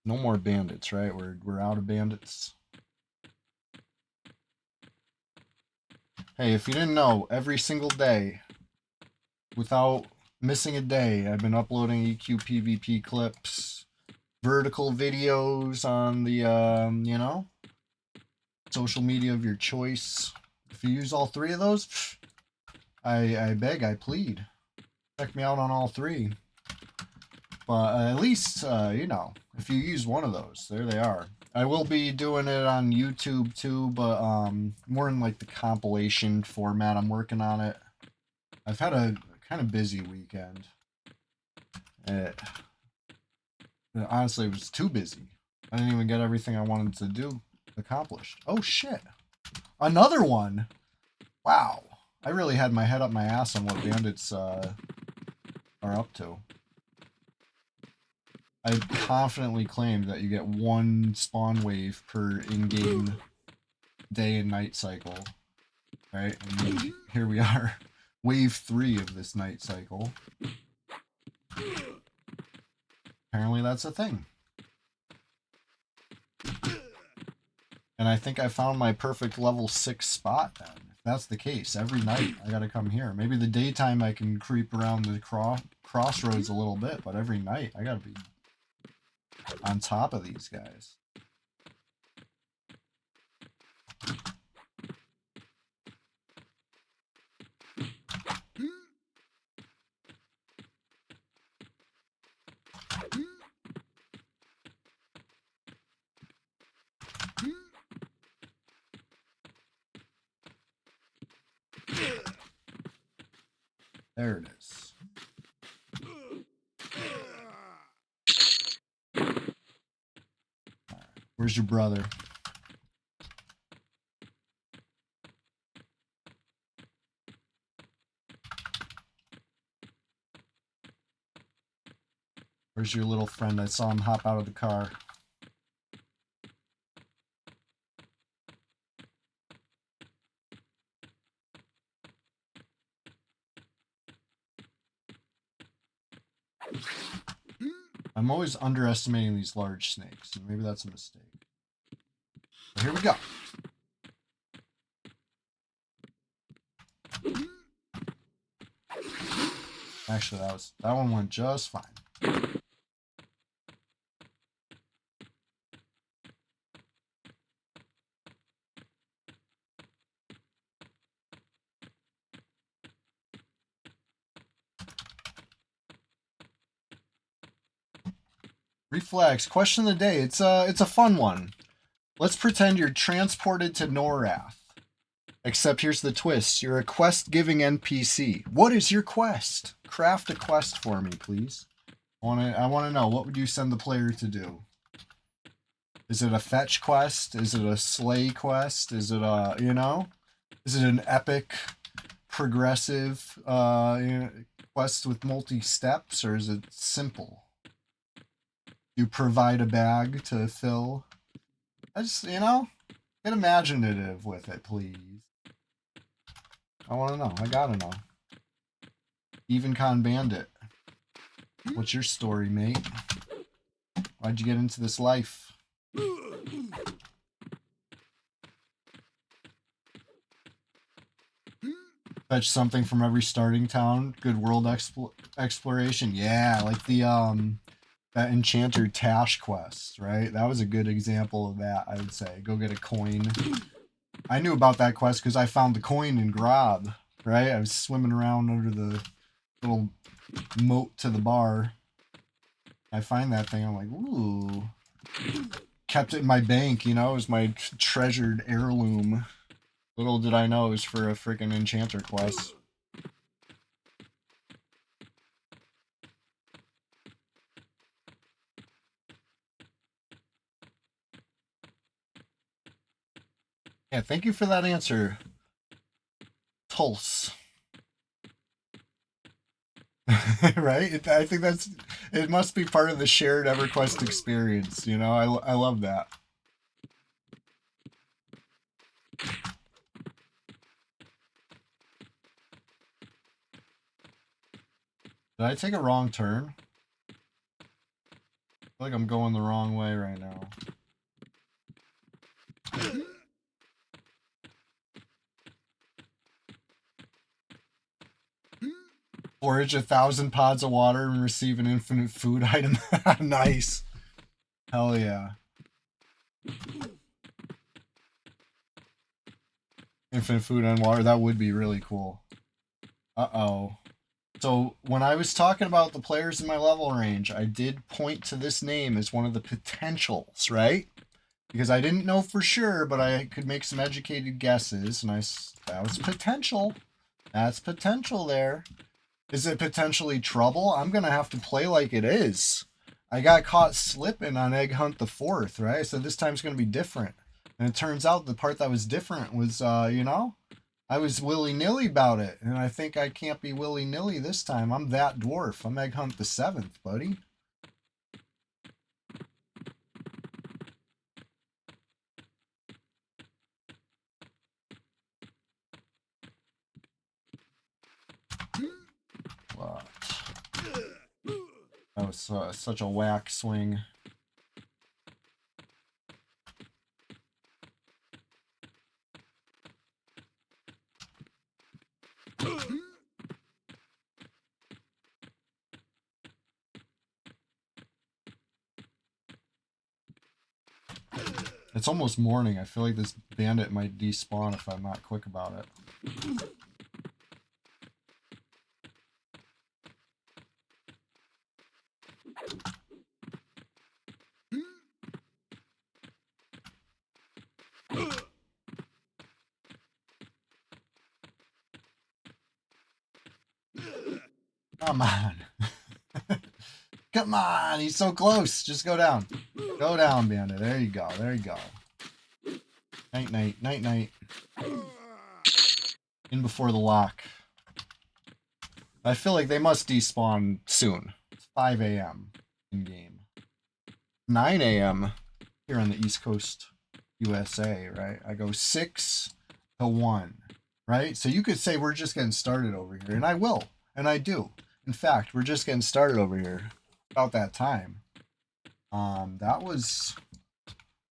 No more bandits, right? We're out of bandits. Hey, if you didn't know, every single day, without missing a day, I've been uploading EQ PvP clips, vertical videos on the, you know, social media of your choice. If you use all 3 of those, I beg, I plead. Check me out on all 3. But at least, you know, if you use one of those, there they are. I will be doing it on YouTube too, but more in like the compilation format. I'm working on it. I've had a kind of busy weekend. Honestly, it was too busy. I didn't even get everything I wanted to do accomplished. Oh shit. Another one. Wow. I really had my head up my ass on what bandits are up to. I confidently claim that you get 1 spawn wave per in-game day and night cycle. Right? And here we are. Wave 3 of this night cycle. Apparently that's a thing. And I think I found my perfect level 6 spot then. If that's the case, every night I gotta come here. Maybe the daytime I can creep around the crossroads a little bit, but every night I gotta be on top of these guys. There it is. Where's your brother? Where's your little friend? I saw him hop out of the car. I'm always underestimating these large snakes, and maybe that's a mistake. But here we go. Actually, that one went just fine. Reflex, question of the day. It's a fun one. Let's pretend you're transported to Norath. Except here's the twist. You're a quest-giving NPC. What is your quest? Craft a quest for me, please. I want to know, what would you send the player to do? Is it a fetch quest? Is it a slay quest? Is it a, you know? Is it an epic, progressive quest with multi-steps? Or is it simple? You provide a bag to fill? I just, you know, get imaginative with it, please. I want to know. I gotta know. Evencon Bandit. What's your story, mate? Why'd you get into this life? Fetch something from every starting town. Good world exploration. Yeah, like the that Enchanter Tash quest, right? That was a good example of that, I would say. Go get a coin. I knew about that quest because I found the coin in Grob, right? I was swimming around under the little moat to the bar. I find that thing, I'm like, ooh. Kept it in my bank, you know, it was my treasured heirloom. Little did I know it was for a freaking Enchanter quest. Yeah, thank you for that answer, Tulse. Right? I think it must be part of the shared EverQuest experience, you know? I love that. Did I take a wrong turn? I feel like I'm going the wrong way right now. Forage 1,000 pods of water and receive an infinite food item. Nice. Hell yeah. Infinite food and water. That would be really cool. Uh-oh. So when I was talking about the players in my level range, I did point to this name as one of the potentials, right? Because I didn't know for sure, but I could make some educated guesses, and that was potential. That's potential there. Is it potentially trouble? I'm going to have to play like it is. I got caught slipping on Egghunt IV, right? So this time's going to be different. And it turns out the part that was different was, you know, I was willy-nilly about it. And I think I can't be willy-nilly this time. I'm that dwarf. I'm Egghunt VII, buddy. What? Oh, was such a whack swing. It's almost morning. I feel like this bandit might despawn if I'm not quick about it. Come on. Come on. He's so close. Just go down. Go down, bandit. There you go. There you go. Night, night. Night, night. In before the lock. I feel like they must despawn soon. It's 5 a.m. in game. 9 a.m. here on the East Coast USA, right? I go 6 to 1, right? So you could say we're just getting started over here, and I will, and I do. In fact, we're just getting started over here about that time. That was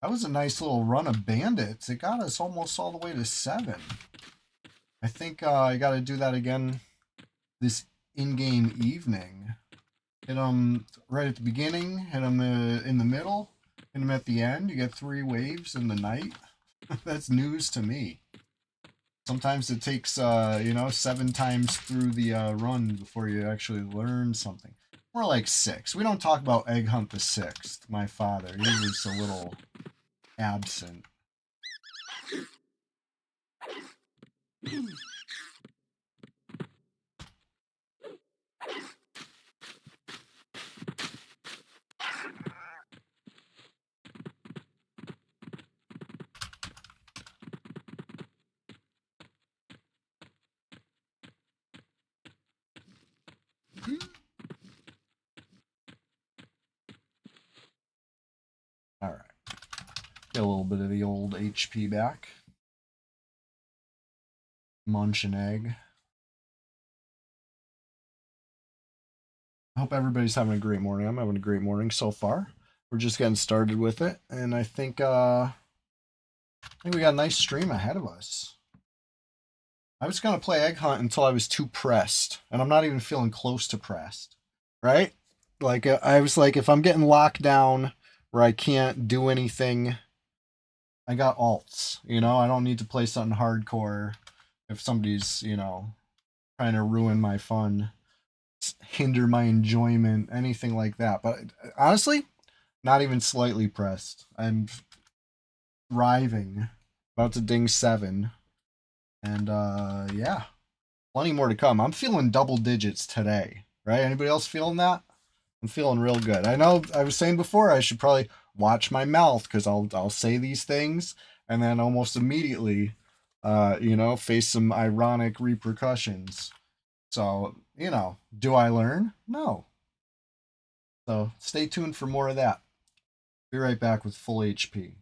a nice little run of bandits. It got us almost all the way to 7. I think I got to do that again this in-game evening. Hit them right at the beginning, hit them in the middle, hit them at the end. You get 3 waves in the night. That's news to me. Sometimes it takes, 7 times through the run before you actually learn something. More like 6. We don't talk about Egghunt VI, my father. He was a little absent. All right. Get a little bit of the old HP back. Munch an egg. I hope everybody's having a great morning. I'm having a great morning so far. We're just getting started with it, and I think we got a nice stream ahead of us. I was gonna play Egghunt until I was too pressed, and I'm not even feeling close to pressed, right? Like I was like, if I'm getting locked down where I can't do anything, I got alts. I don't need to play something hardcore if somebody's trying to ruin my fun, hinder my enjoyment, anything like that. But honestly, not even slightly pressed. I'm thriving. About to ding 7. And yeah, plenty more to come. I'm feeling double digits today, right? Anybody else feeling that? I'm feeling real good. I know I was saying before I should probably watch my mouth because I'll say these things and then almost immediately face some ironic repercussions. So, do I learn? No. So stay tuned for more of that. Be right back with full HP.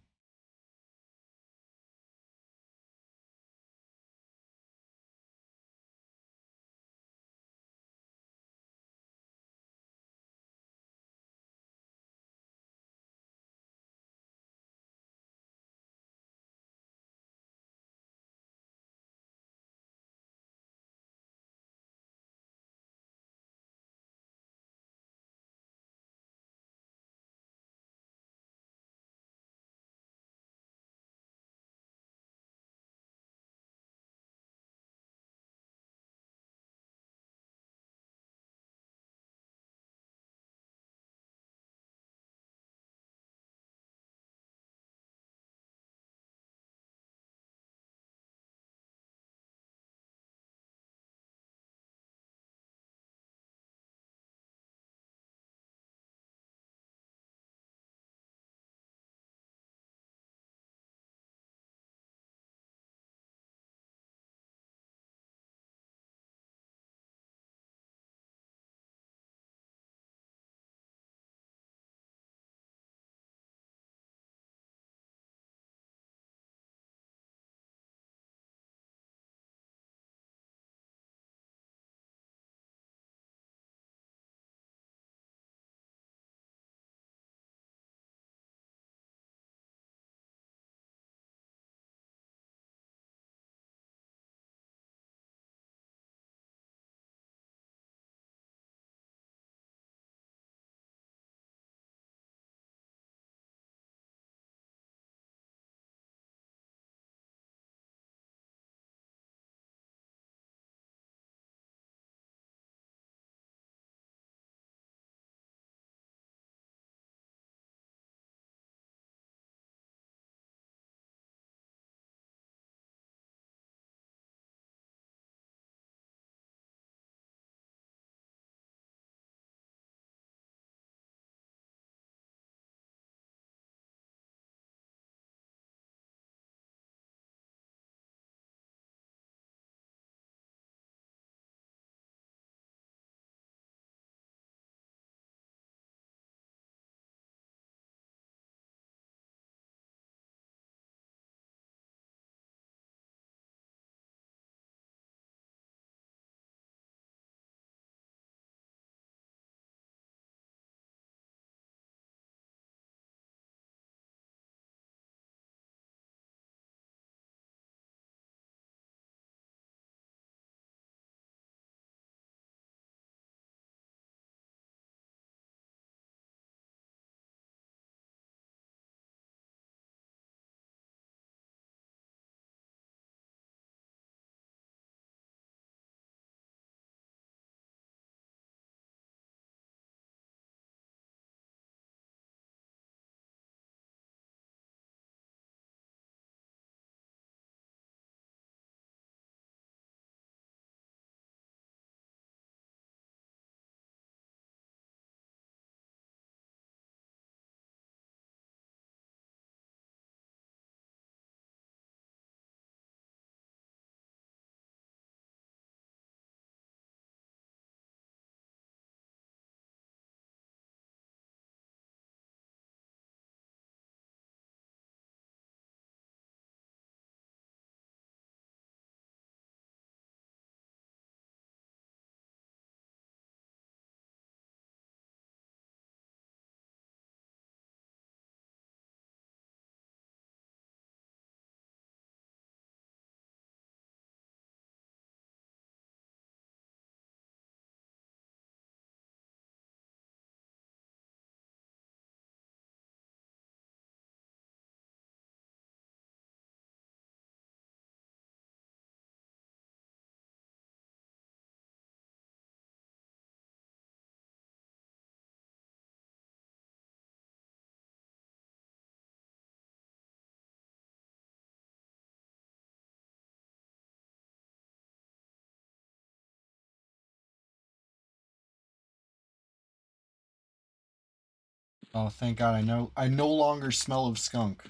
Oh, thank God. I no longer smell of skunk.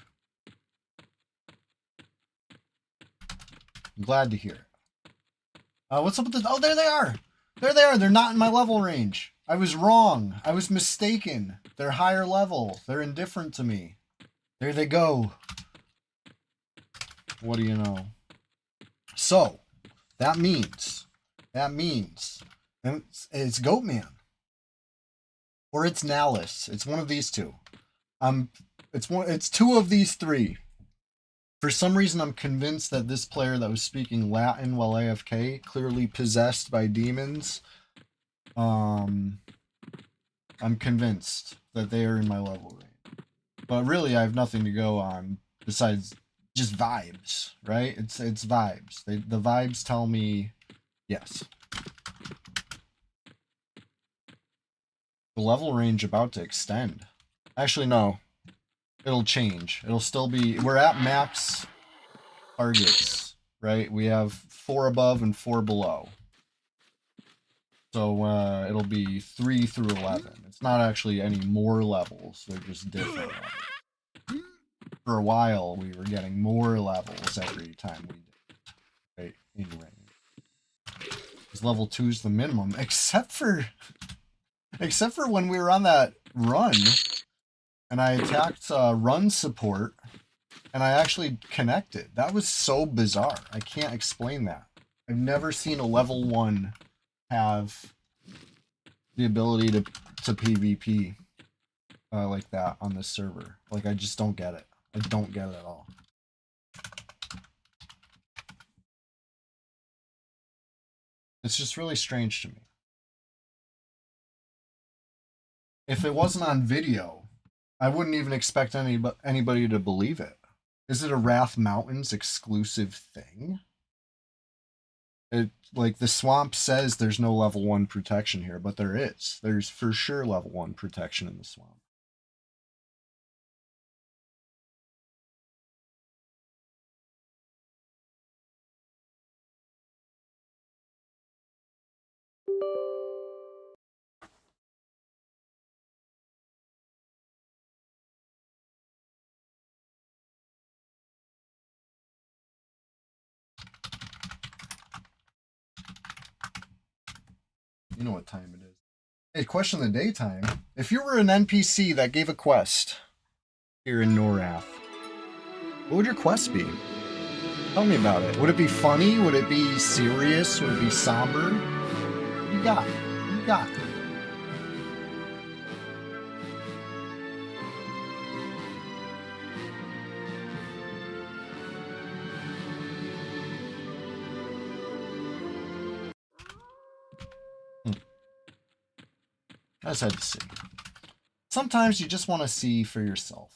I'm glad to hear it. What's up with this? Oh, there they are. There they are. They're not in my level range. I was wrong. I was mistaken. They're higher level. They're indifferent to me. There they go. What do you know? So, that means, and it's Goatman. Or it's Nallis. It's one of these two. It's two of these three. For some reason, I'm convinced that this player that was speaking Latin while AFK, clearly possessed by demons. I'm convinced that they are in my level range. But really, I have nothing to go on besides just vibes, right? It's vibes. The vibes tell me yes. The level range about to extend. Actually, no. It'll change. It'll still be... We're at max targets, right? We have 4 above and 4 below. So it'll be 3 through 11. It's not actually any more levels. They're just different levels. For a while, we were getting more levels every time we did. Right? In range. Because level 2 is the minimum, except for when we were on that run, and I attacked run support, and I actually connected. That was so bizarre. I can't explain that. I've never seen a level 1 have the ability to PvP like that on this server. Like, I just don't get it. I don't get it at all. It's just really strange to me. If it wasn't on video, I wouldn't even expect anybody to believe it. Is it a Wrath Mountains exclusive thing? Like, the swamp says there's no level 1 protection here, but there is. There's for sure level 1 protection in the swamp. You know what time it is. Hey, question of the day time. If you were an NPC that gave a quest here in Norath, what would your quest be? Tell me about it. Would it be funny? Would it be serious? Would it be somber? You got it. You got it. I just had to see. Sometimes you just want to see for yourself.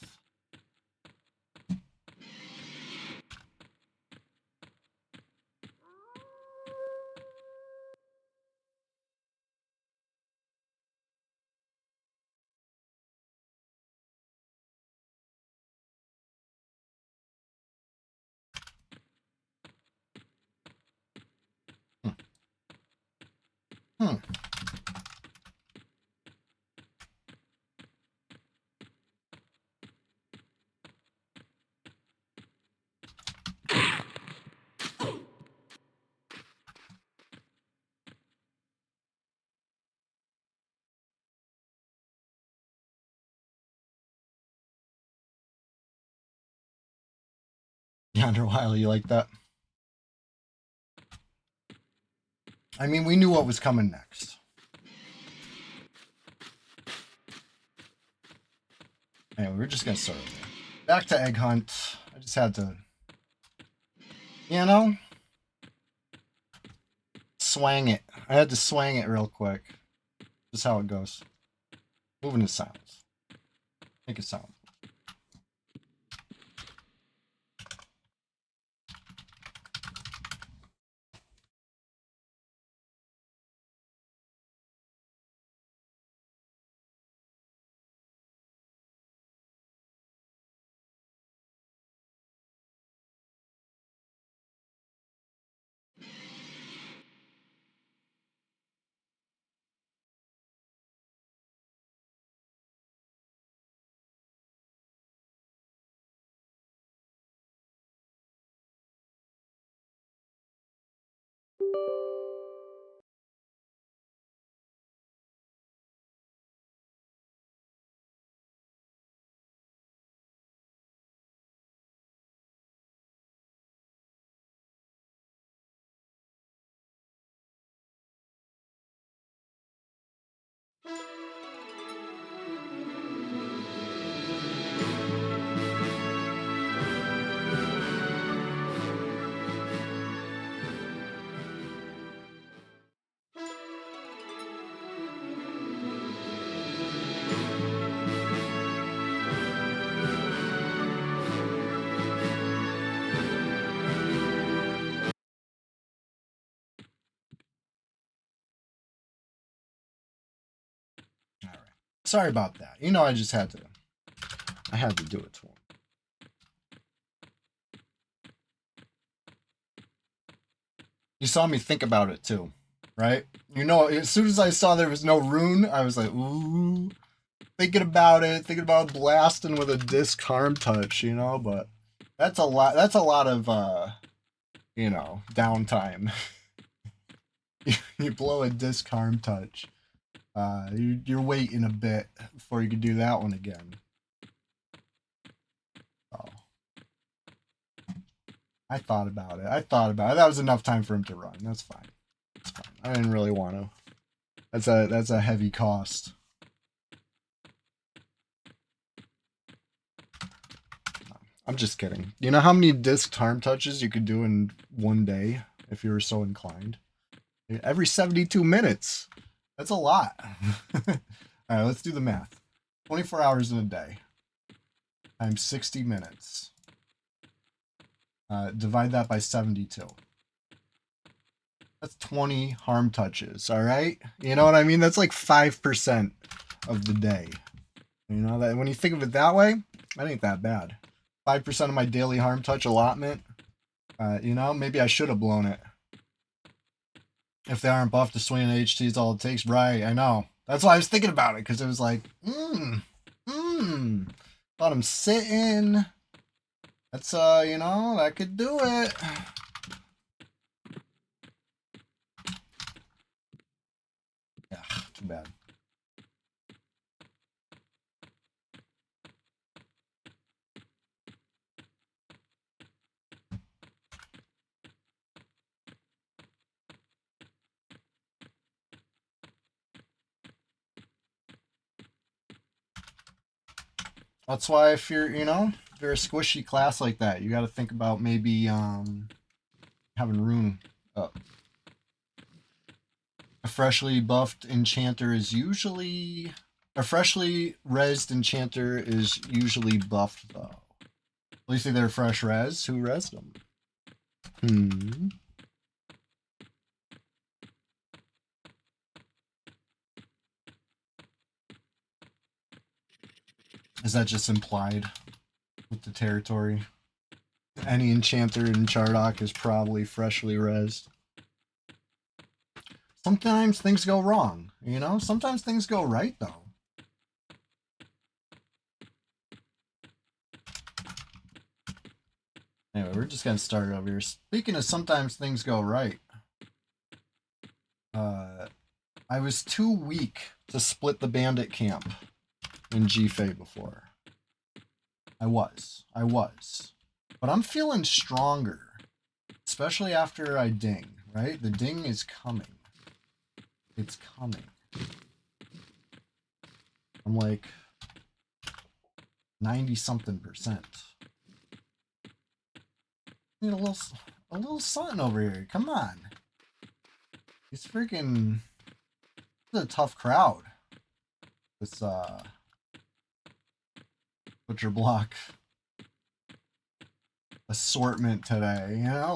Hmm. Hmm. Yonder Wiley, you like that? I mean, we knew what was coming next. Anyway, we're just gonna start over. Back to Egg Hunt. I just had to, you know, swang it. I had to swang it real quick. Just how it goes. Moving to silence. Make it silent. Sorry about that. You know, I had to do it to him. You saw me think about it too, right? You know, as soon as I saw there was no rune, I was like, ooh, thinking about blasting with a disc harm touch, you know, but that's a lot of you know, downtime. You blow a disc harm touch. You're waiting a bit before you can do that one again. Oh. I thought about it. That was enough time for him to run. That's fine. That's fine. I didn't really want to. That's a heavy cost. I'm just kidding. You know how many disc harm touches you could do in one day if you were so inclined? Every 72 minutes. That's a lot. All right, let's do the math. 24 hours in a day times 60 minutes. Divide that by 72. That's 20 harm touches, all right? You know what I mean? That's like 5% of the day. You know, that when you think of it that way, that ain't that bad. 5% of my daily harm touch allotment. You know, maybe I should have blown it. If they aren't buffed to swing an HT, it's all it takes. Right, I know. That's why I was thinking about it, because it was like, thought I'm sitting. That's, you know, that could do it. Yeah, too bad. That's why if you're, you know, if you're a squishy class like that, you got to think about maybe having rune up. A freshly buffed enchanter is usually a freshly rezzed enchanter is usually buffed though. At least they're fresh res. Who rezzed them? Is that just implied with the territory? Any enchanter in Chardock is probably freshly rezzed. Sometimes things go wrong, you know? Sometimes things go right, though. Anyway, we're just getting started over here. Speaking of sometimes things go right, I was too weak to split the bandit camp in GFA before. I was. But I'm feeling stronger, especially after I ding, right? The ding is coming. It's coming. I'm like 90-something%. Need a little something over here. Come on. It's freaking. It's a tough crowd. This butcher block assortment today. You know,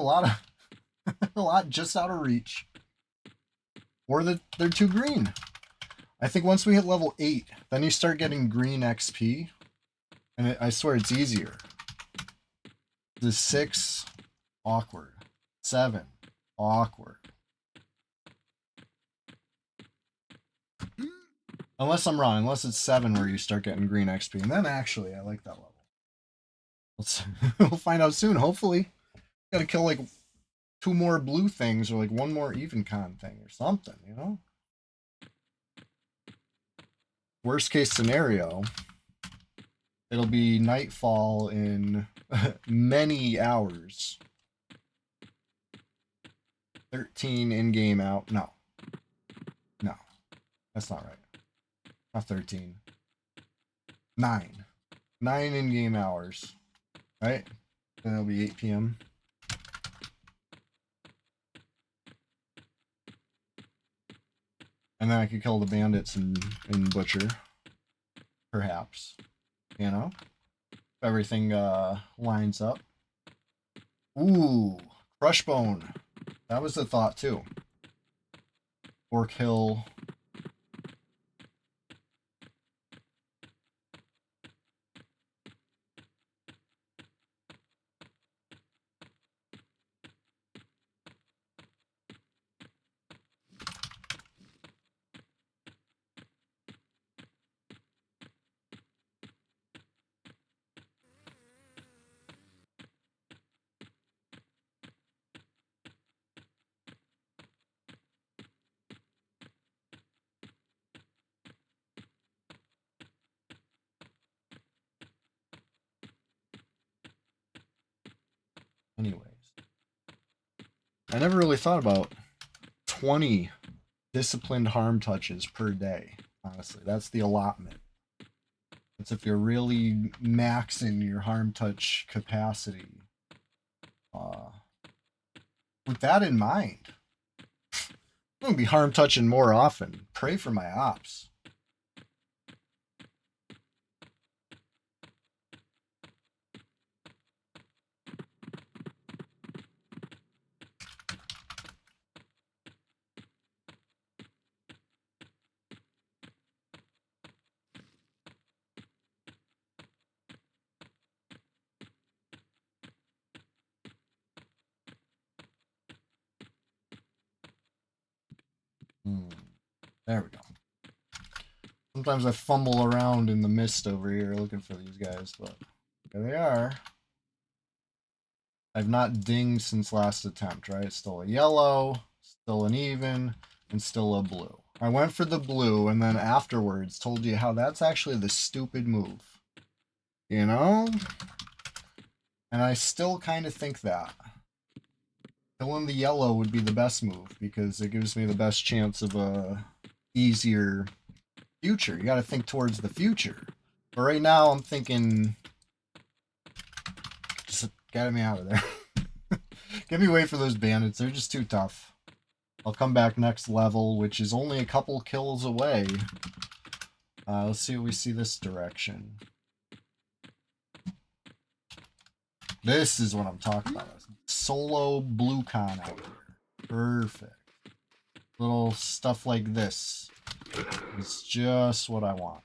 a lot just out of reach. Or they're too green. I think once we hit level 8, then you start getting green XP. And I swear it's easier. The 6, awkward. 7, awkward. Unless I'm wrong, unless it's 7 where you start getting green XP. And then actually, I like that level. We'll find out soon, hopefully. Gotta kill like 2 more blue things or like 1 more even con thing or something, you know? Worst case scenario, it'll be nightfall in many hours. 13 in-game out. No. That's not right. Not 13. 9. 9 in-game hours. Right? Then it'll be 8 p.m. And then I could kill the bandits and butcher. Perhaps. You know? If everything lines up. Ooh. Crushbone. That was the thought too. Or kill. Anyways. I never really thought about 20 disciplined harm touches per day. Honestly, that's the allotment. That's if you're really maxing your harm touch capacity. With that in mind, I'm going to be harm touching more often. Pray for my ops. There we go. Sometimes I fumble around in the mist over here looking for these guys, but there they are. I've not dinged since last attempt, right? Still a yellow, still an even, and still a blue. I went for the blue and then afterwards told you how that's actually the stupid move. You know? And I still kind of think that. Killing the yellow would be the best move because it gives me the best chance of a easier future. You got to think towards the future. But right now I'm thinking, just get me out of there. Get me away from those bandits. They're just too tough. I'll come back next level, which is only a couple kills away. Let's see what we see this direction. This is what I'm talking about. Solo blue con out here. Perfect. Little stuff like this. It's just what I want.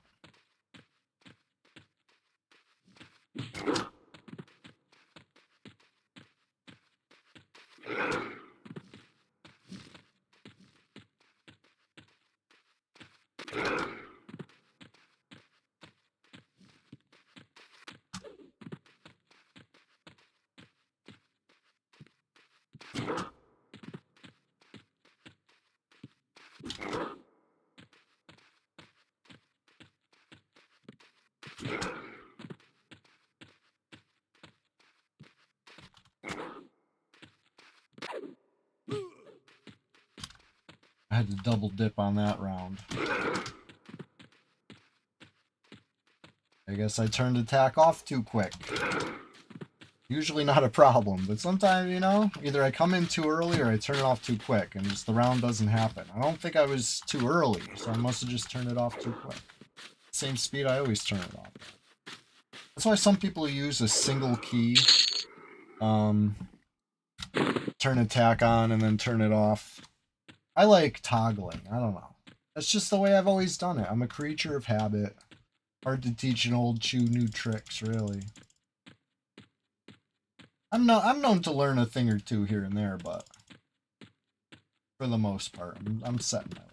I had to double dip on that round. I guess I turned attack off too quick. Usually not a problem, but sometimes, you know, either I come in too early or I turn it off too quick and just the round doesn't happen. I don't think I was too early, so I must have just turned it off too quick. Same speed I always turn it off. That's why some people use a single key, turn attack on and then turn it off. I like toggling. I don't know. That's just the way I've always done it. I'm a creature of habit. Hard to teach an old chew new tricks, really. I'm known to learn a thing or two here and there, but for the most part, I'm set in my way.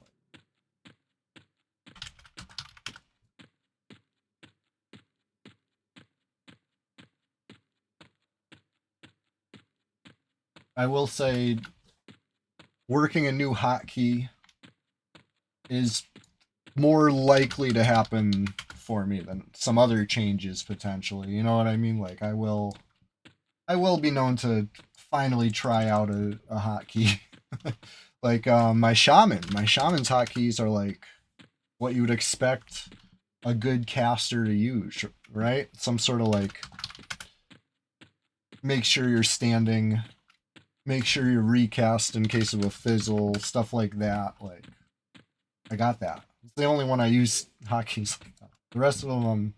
I will say, working a new hotkey is more likely to happen for me than some other changes potentially. You know what I mean? Like I will be known to finally try out a hotkey. Like my shaman's hotkeys are like what you would expect a good caster to use, right? Some sort of like, make sure you're standing, make sure you're recast in case of a fizzle, stuff like that. Like, I got that. It's the only one I use hotkeys like that. The rest of them,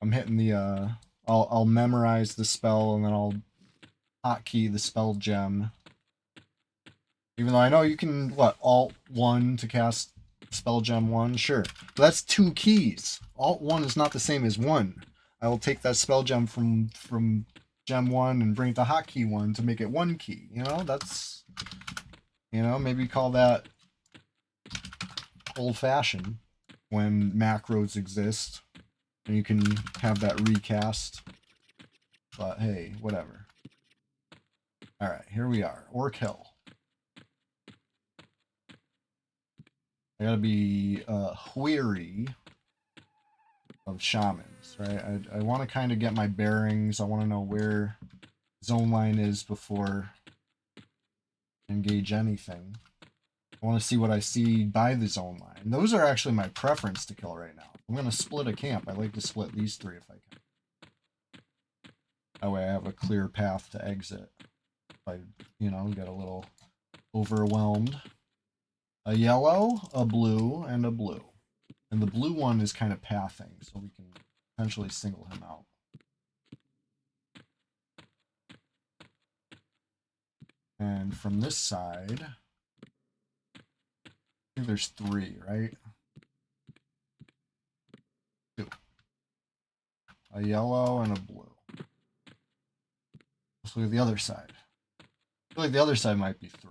I'm hitting the, I'll memorize the spell and then I'll hotkey the spell gem. Even though I know you can, what, Alt 1 to cast spell gem 1? Sure. But that's 2 keys. Alt 1 is not the same as 1. I will take that spell gem from gem 1 and bring it to hotkey 1 to make it 1 key. You know, that's, you know, maybe call that old-fashioned when macros exist and you can have that recast. But hey, whatever. Alright, here we are. Orc Hill. I gotta be wary of shamans, right? I want to kind of get my bearings. I want to know where zone line is before I engage anything. I want to see what I see by the zone line. Those are actually my preference to kill right now. I'm going to split a camp. I like to split these 3 if I can. That way I have a clear path to exit. If I, you know, get a little overwhelmed. A yellow, a blue, and a blue. And the blue one is kind of pathing, so we can potentially single him out. And from this side, I think there's 3, right? 2. A yellow and a blue. Let's look at the other side. I feel like the other side might be 3.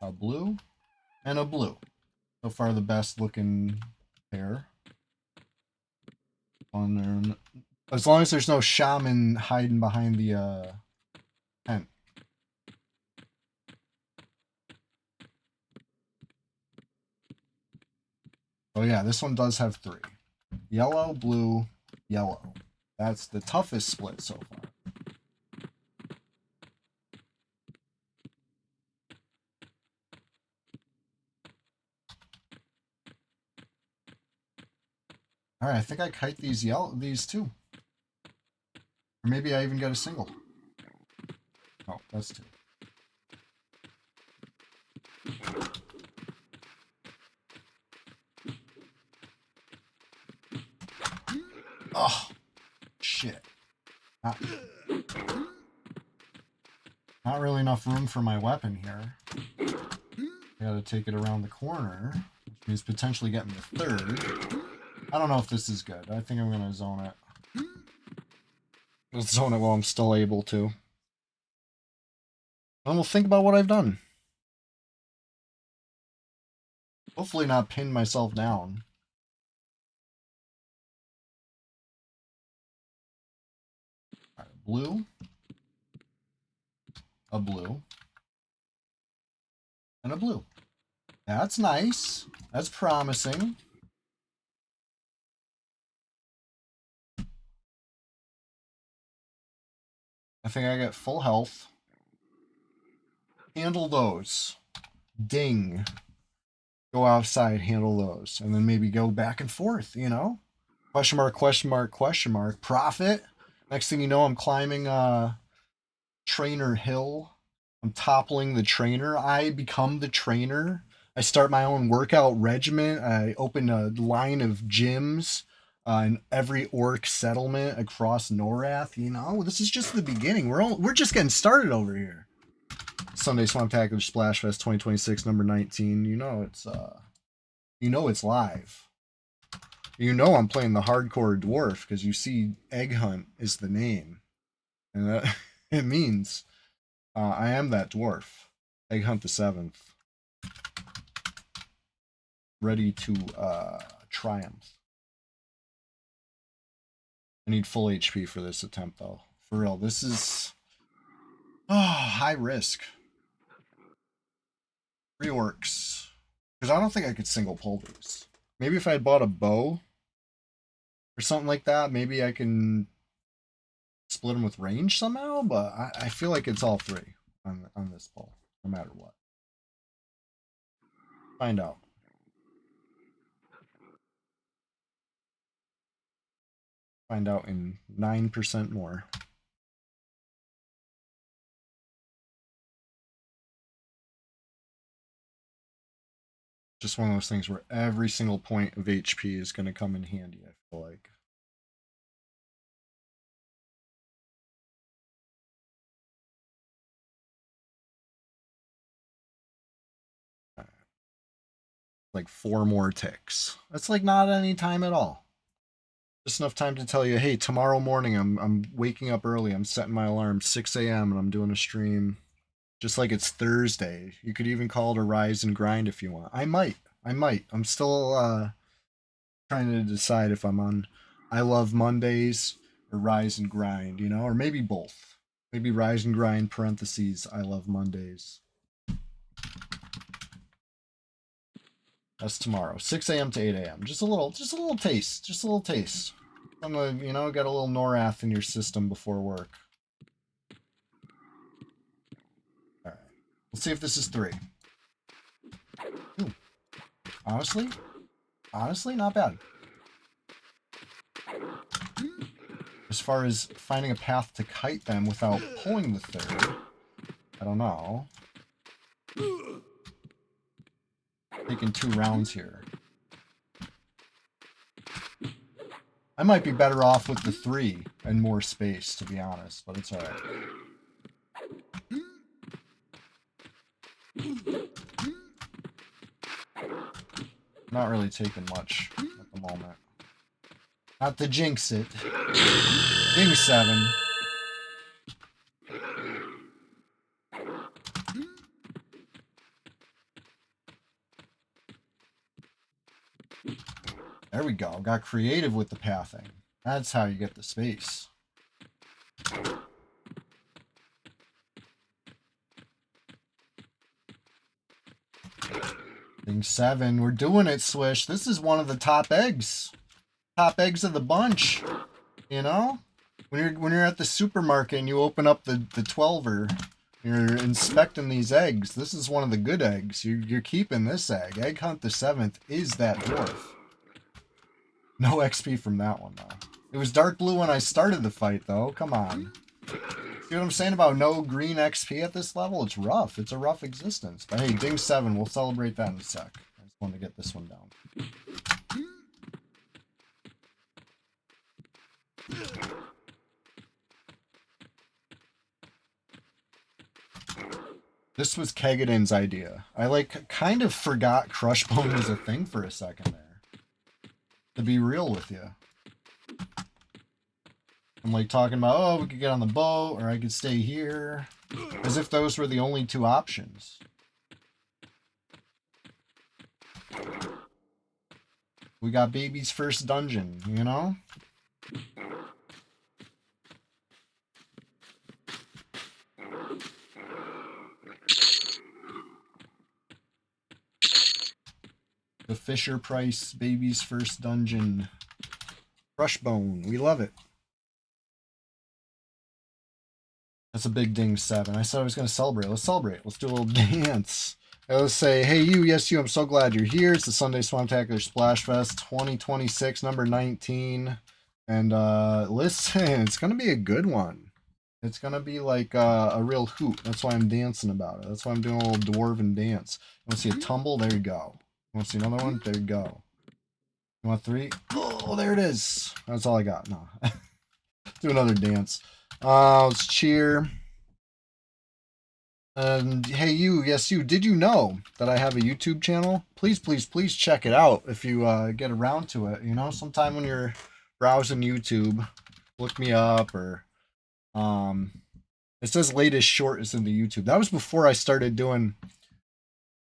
A blue and a blue. So far the best looking pair. As long as there's no shaman hiding behind the tent. Oh yeah, this one does have 3. Yellow, blue, yellow. That's the toughest split so far. Alright, I think I kite these two. Or maybe I even get a single. Oh, that's 2. Oh, shit. Not really enough room for my weapon here. I gotta take it around the corner, which means potentially getting the 3rd. I don't know if this is good. I think I'm gonna zone it. Let's zone it while I'm still able to. And we'll think about what I've done. Hopefully not pin myself down. All right, blue. A blue. And a blue. That's nice. That's promising. I think I get full health. Handle those. Ding. Go outside, handle those. And then maybe go back and forth, you know? Question mark, question mark, question mark. Profit. Next thing you know, I'm climbing Trainer Hill. I'm toppling the trainer. I become the trainer. I start my own workout regimen. I open a line of gyms in every orc settlement across Norath. You know, this is just the beginning. We're just getting started over here. Sunday Swamptacular Splashfest 2026, number 19. You know it's live. You know I'm playing the hardcore dwarf because you see Egghunt is the name, and that it means I am that dwarf. Egghunt VII. Ready to triumph. I need full HP for this attempt, though. For real, this is high risk. Reworks. Because I don't think I could single pull these. Maybe if I had bought a bow or something like that, maybe I can split them with range somehow, but I feel like it's all 3 on this pull. no matter what. Find out. Find out in 9% more. Just one of those things where every single point of HP is going to come in handy, I feel like. Like 4 more ticks. That's like not any time at all. Just enough time to tell you, hey, tomorrow morning I'm waking up early. I'm setting my alarm 6 a.m. and I'm doing a stream. Just like it's Thursday. You could even call it a rise and grind if you want. I might. I'm still trying to decide if I'm on I love Mondays or rise and grind, you know, or maybe both. Maybe rise and grind parentheses I love Mondays. That's tomorrow, 6 a.m. to 8 a.m. Just a little taste. Just a little taste. I'm gonna, you know, get a little Norath in your system before work. All right. Let's see if this is 3. Ooh. Honestly, not bad. As far as finding a path to kite them without pulling the 3rd, I don't know. Taking 2 rounds here. I might be better off with the 3 and more space, to be honest, but it's alright. Not really taking much at the moment. Not to jinx it. Ding 7. There we go. Got creative with the pathing. That's how you get the space. Ding 7. We're doing it, Swish. This is one of the top eggs. Top eggs of the bunch. You know? When you're at the supermarket and you open up the 12er, you're inspecting these eggs. This is one of the good eggs. You're keeping this egg. Egghunt VII is that dwarf. No XP from that one, though. It was dark blue when I started the fight, though. Come on. See what I'm saying about no green XP at this level? It's rough. It's a rough existence. But hey, Ding 7. We'll celebrate that in a sec. I just wanted to get this one down. This was Kegadin's idea. I like kind of forgot Crushbone was a thing for a second there. To be real with you. I'm like talking about, oh, we could get on the boat or I could stay here. As if those were the only 2 options. We got baby's first dungeon, you know? The Fisher Price baby's first dungeon. Crushbone. We love it. That's a big Ding 7. I said I was going to celebrate. Let's celebrate. Let's do a little dance. Let's say, hey, you, yes, you, I'm so glad you're here. It's the Sunday Swamptacular Splashfest 2026, number 19. And listen, it's going to be a good one. It's going to be like a real hoot. That's why I'm dancing about it. That's why I'm doing a little dwarven dance. You want to see a tumble? There you go. You want to see another one? There you go. You want 3? Oh, there it is. That's all I got. No. Do another dance. Let's cheer. And hey, you, yes, you, did you know that I have a YouTube channel? Please, please, please check it out if you get around to it. You know, sometime when you're browsing YouTube, look me up, or it says latest short is in the YouTube. That was before I started doing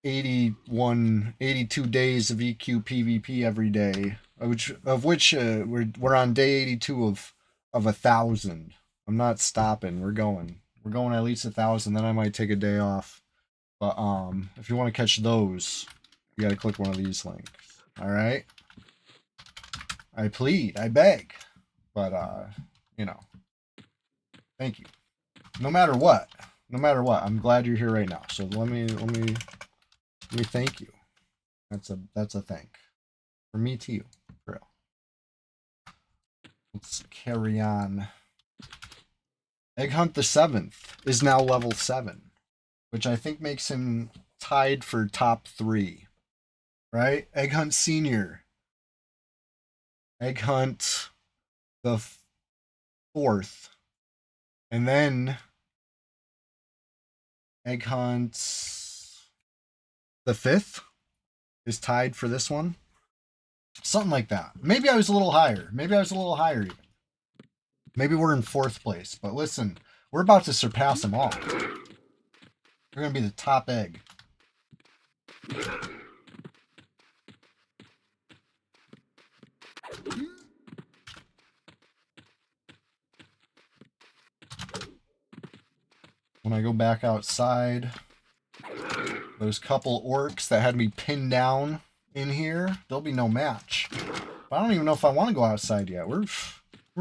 82 days of EQ PvP every day, of which we're on day 82 of 1,000. I'm not stopping. We're going at least 1,000. Then I might take a day off. But if you want to catch those, you got to click one of these links. All right. I plead, I beg, but you know, thank you. No matter what, No matter what, I'm glad you're here right now. So let me thank you. That's a thank. For me to you. For real. Let's carry on. Egghunt VII is now level 7, which I think makes him tied for top 3. Right? Egghunt Senior. Egghunt the 4th. And then Egghunt the 5th is tied for this one. Something like that. Maybe I was a little higher. Maybe I was a little higher even. Maybe we're in 4th place. But listen, we're about to surpass them all. We're going to be the top egg. When I go back outside, those couple orcs that had me pinned down in here, there'll be no match. But I don't even know if I want to go outside yet. We're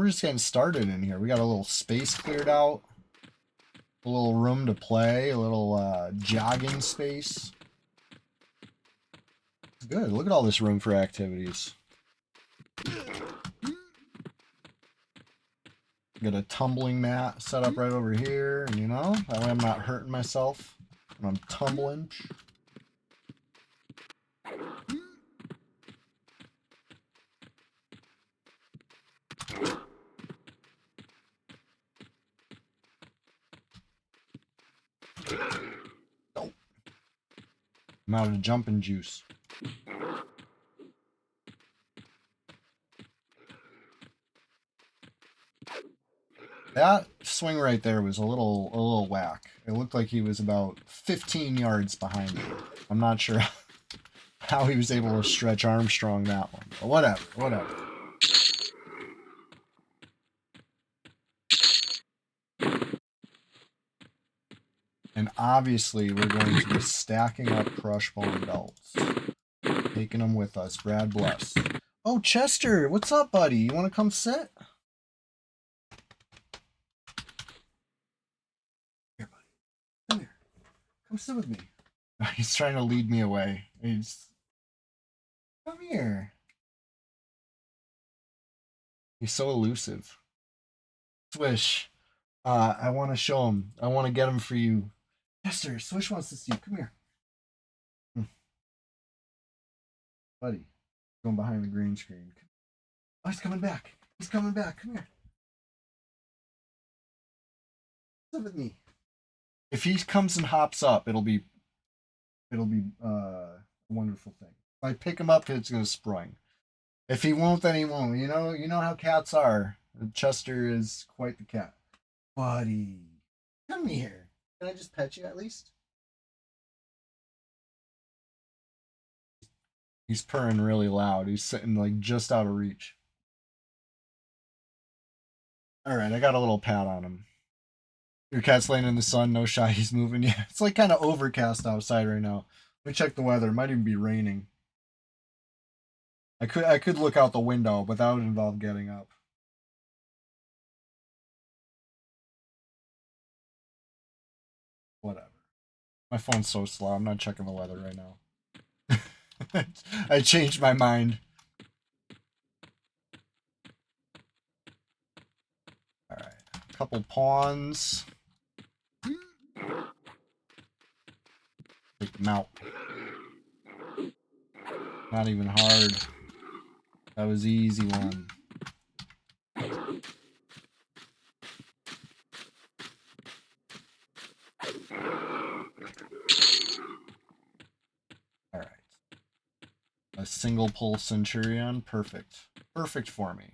just getting started in here. We got a little space cleared out, a little room to play, a little jogging space. It's good. Look at all this room for activities. Got a tumbling mat set up right over here, and you know, that way I'm not hurting myself when I'm tumbling. Oh. I'm out of jumping juice. That swing right there was a little whack. It looked like he was about 15 yards behind me. I'm not sure how he was able to stretch Armstrong that one. But whatever. And obviously we're going to be stacking up crush bone belts. Taking them with us. Brad bless. Oh, Chester, what's up, buddy? You want to come sit? Here, buddy. Come here. Come sit with me. He's trying to lead me away. Come here. He's so elusive. Swish. I want to show him. I want to get him for you. Chester, Swish wants to see you. Come here. Buddy. Going behind the green screen. Oh, he's coming back. He's coming back. Come here. Sit with me. If he comes and hops up, it'll be a wonderful thing. If I pick him up, it's gonna spring. If he won't, then he won't. You know how cats are. Chester is quite the cat. Buddy, come here. Can I just pet you at least? He's purring really loud. He's sitting like just out of reach. All right, I got a little pat on him. Your cat's laying in the sun, no shot. He's moving. Yeah, it's like kind of overcast outside right now. Let me check the weather. It might even be raining. I could look out the window, but that would involve getting up. Whatever. My phone's so slow. I'm not checking the weather right now. I changed my mind. All right, a couple pawns. Take them out. Not even hard. That was the easy one. All right. A single pull Centurion. Perfect. Perfect for me.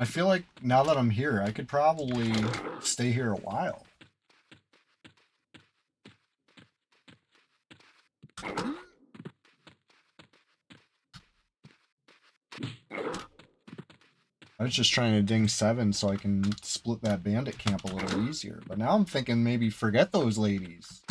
I feel like now that I'm here, I could probably stay here a while. I was just trying to ding 7 so I can split that bandit camp a little easier. But now I'm thinking maybe forget those ladies.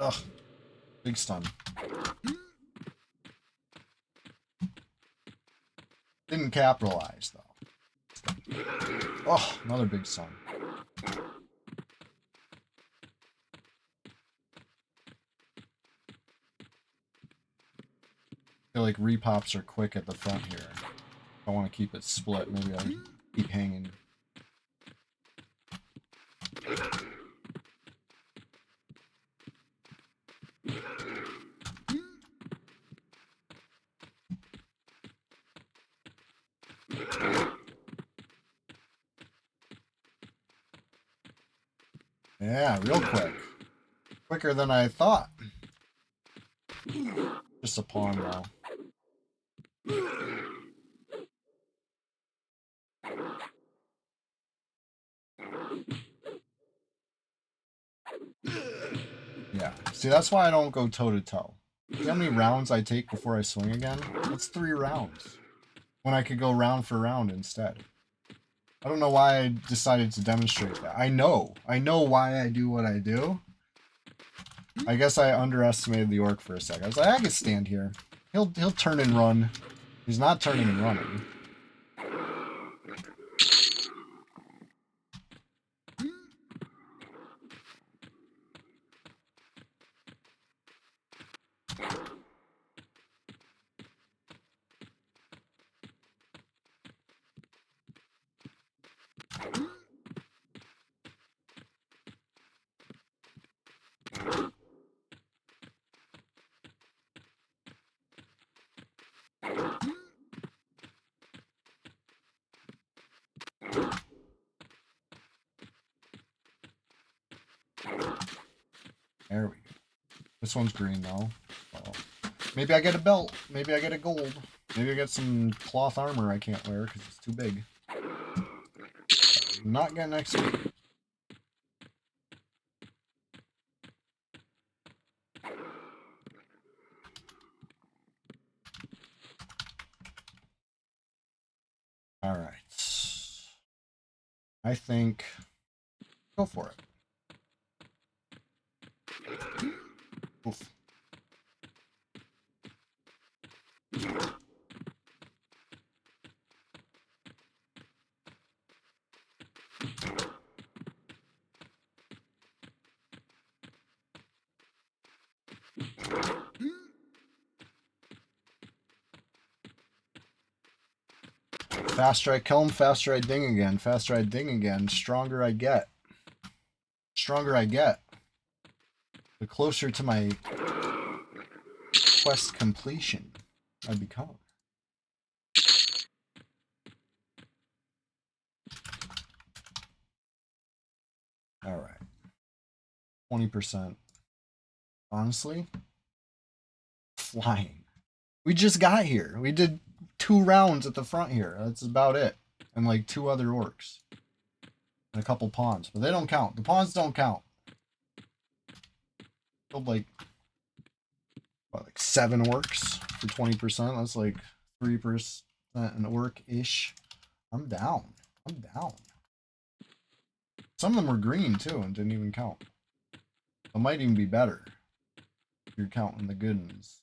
Ugh. Big stun. Didn't capitalize, though. Oh, another big stun. I feel like repops are quick at the front here. I want to keep it split. Maybe I keep hanging. Yeah, real quick. Quicker than I thought. Just a pawn, though. Yeah. See, that's why I don't go toe-to-toe. See how many rounds I take before I swing again? That's 3 rounds. When I could go round for round instead. I don't know why I decided to demonstrate that. I know why I do what I do. I guess I underestimated the orc for a second. I was like, I can stand here. He'll turn and run. He's not turning and running. There we go. This one's green though. Oh. Maybe I get a belt. Maybe I get a gold. Maybe I get some cloth armor I can't wear because it's too big. Not getting XP. Alright. I think... Go for it. Oof. Faster I kill him, faster I ding again. Faster I ding again, stronger I get. Stronger I get. The closer to my quest completion I become. Alright. 20%. Honestly, flying. We just got here. We did 2 rounds at the front here. That's about it. And like 2 other orcs. And a couple pawns. But they don't count. The pawns don't count. Killed like, what, like 7 orcs for 20%. That's like 3% an orc-ish. I'm down. I'm down. Some of them were green too and didn't even count. It might even be better if you're counting the good ones.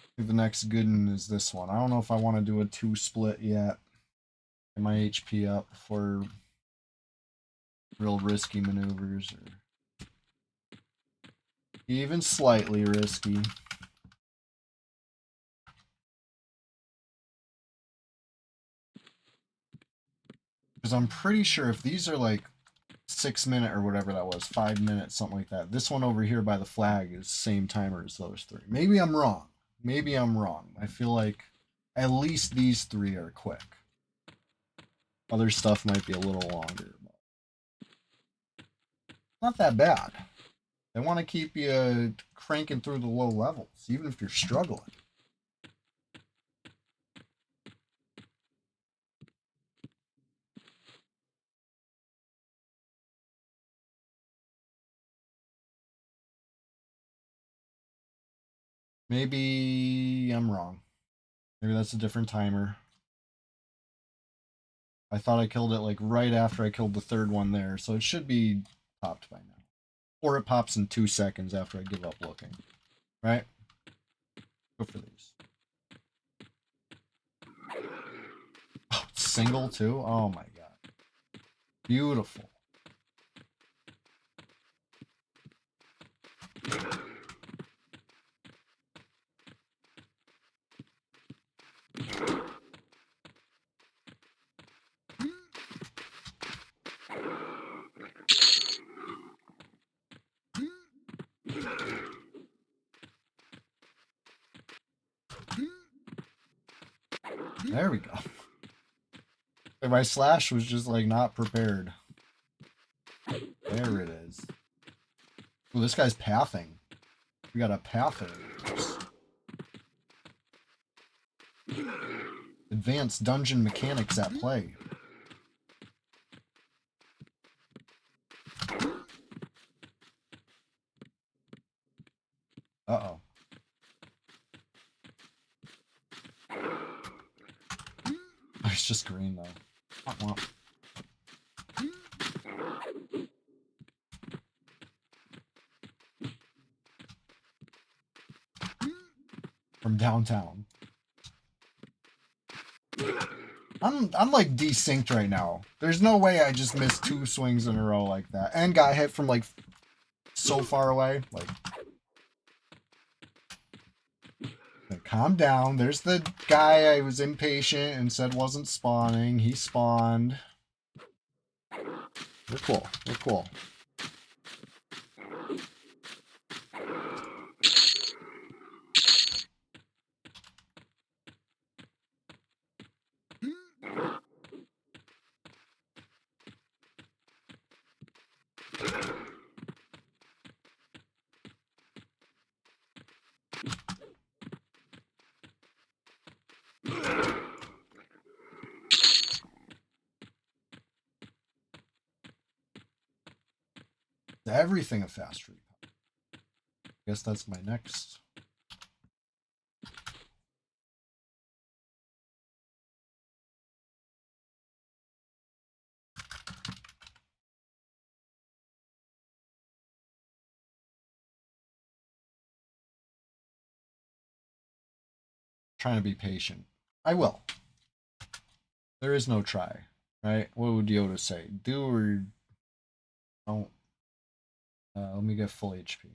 I think the next good one is this one. I don't know if I want to do a 2 split yet. Get my HP up for real risky maneuvers or even slightly risky. Because I'm pretty sure if these are like 6 minute or whatever that was, 5 minutes, something like that. This one over here by the flag is same timer as those 3. Maybe I'm wrong. Maybe I'm wrong. I feel like at least these 3 are quick. Other stuff might be a little longer. But not that bad. They want to keep you cranking through the low levels, even if you're struggling. Maybe I'm wrong. Maybe that's a different timer. I thought I killed it like right after I killed the third one there, so it should be popped by now. Or it pops in 2 seconds after I give up looking. Right? Go for these. Oh, single too? Oh my god. Beautiful. There we go. My slash was just like not prepared. There it is. Oh, this guy's pathing. We got a pather. Advanced dungeon mechanics at play. Uh-oh. Oh, it's just green, though. Womp womp. From downtown. I'm like desynced right now. There's no way I just missed 2 swings in a row like that. And got hit from like so far away. Like calm down. There's the guy I was impatient and said wasn't spawning. He spawned. We're cool. We're cool. Everything a fast read. I guess that's my next. Trying to be patient. I will. There is no try, right? What would Yoda say? Do or don't. Let me get full HP.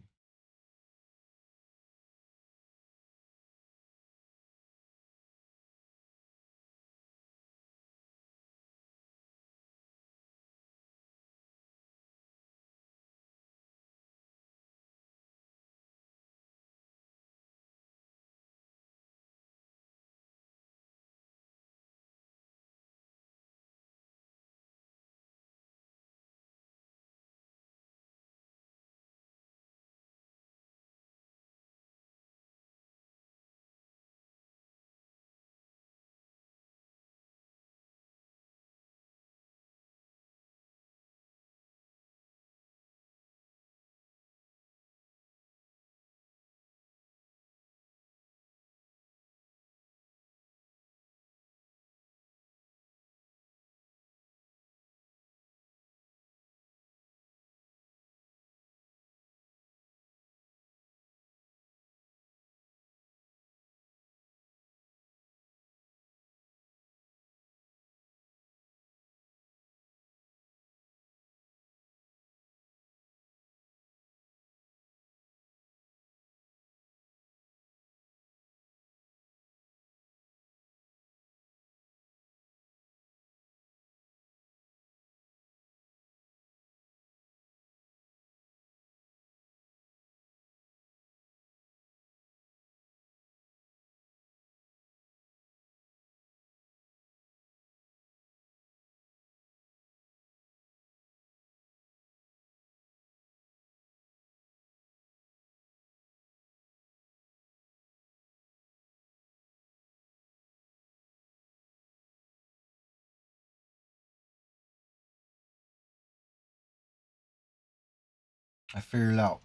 I figured it out.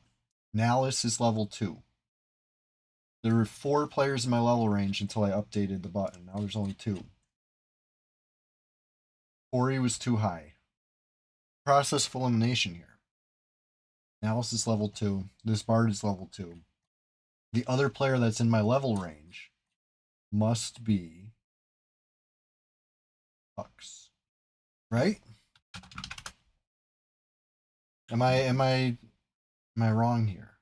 Malice is level 2. There were 4 players in my level range until I updated the button. Now there's only 2. Ori was too high. Process of elimination here. Alice is level 2. This bard is level 2. The other player that's in my level range must be Hux. Right? Am I wrong here?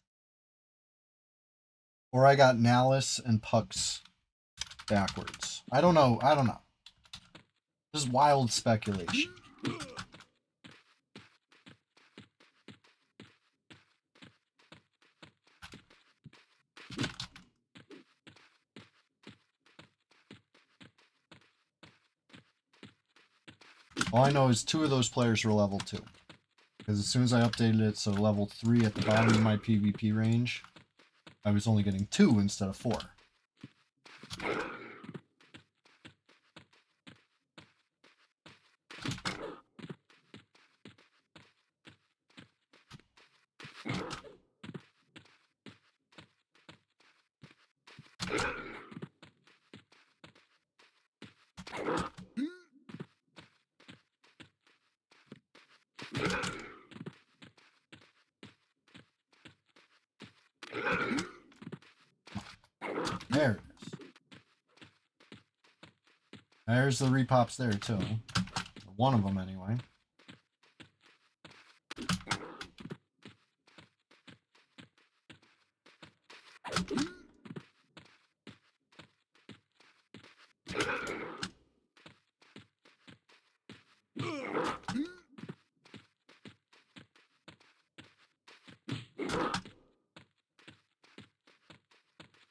Or I got Nalus and Pux backwards. I don't know. This is wild speculation. All I know is 2 of those players were level 2. Because as soon as I updated it to level 3 at the bottom of my PvP range, I was only getting 2 instead of 4. There it is. There's the repops there too. One of them anyway.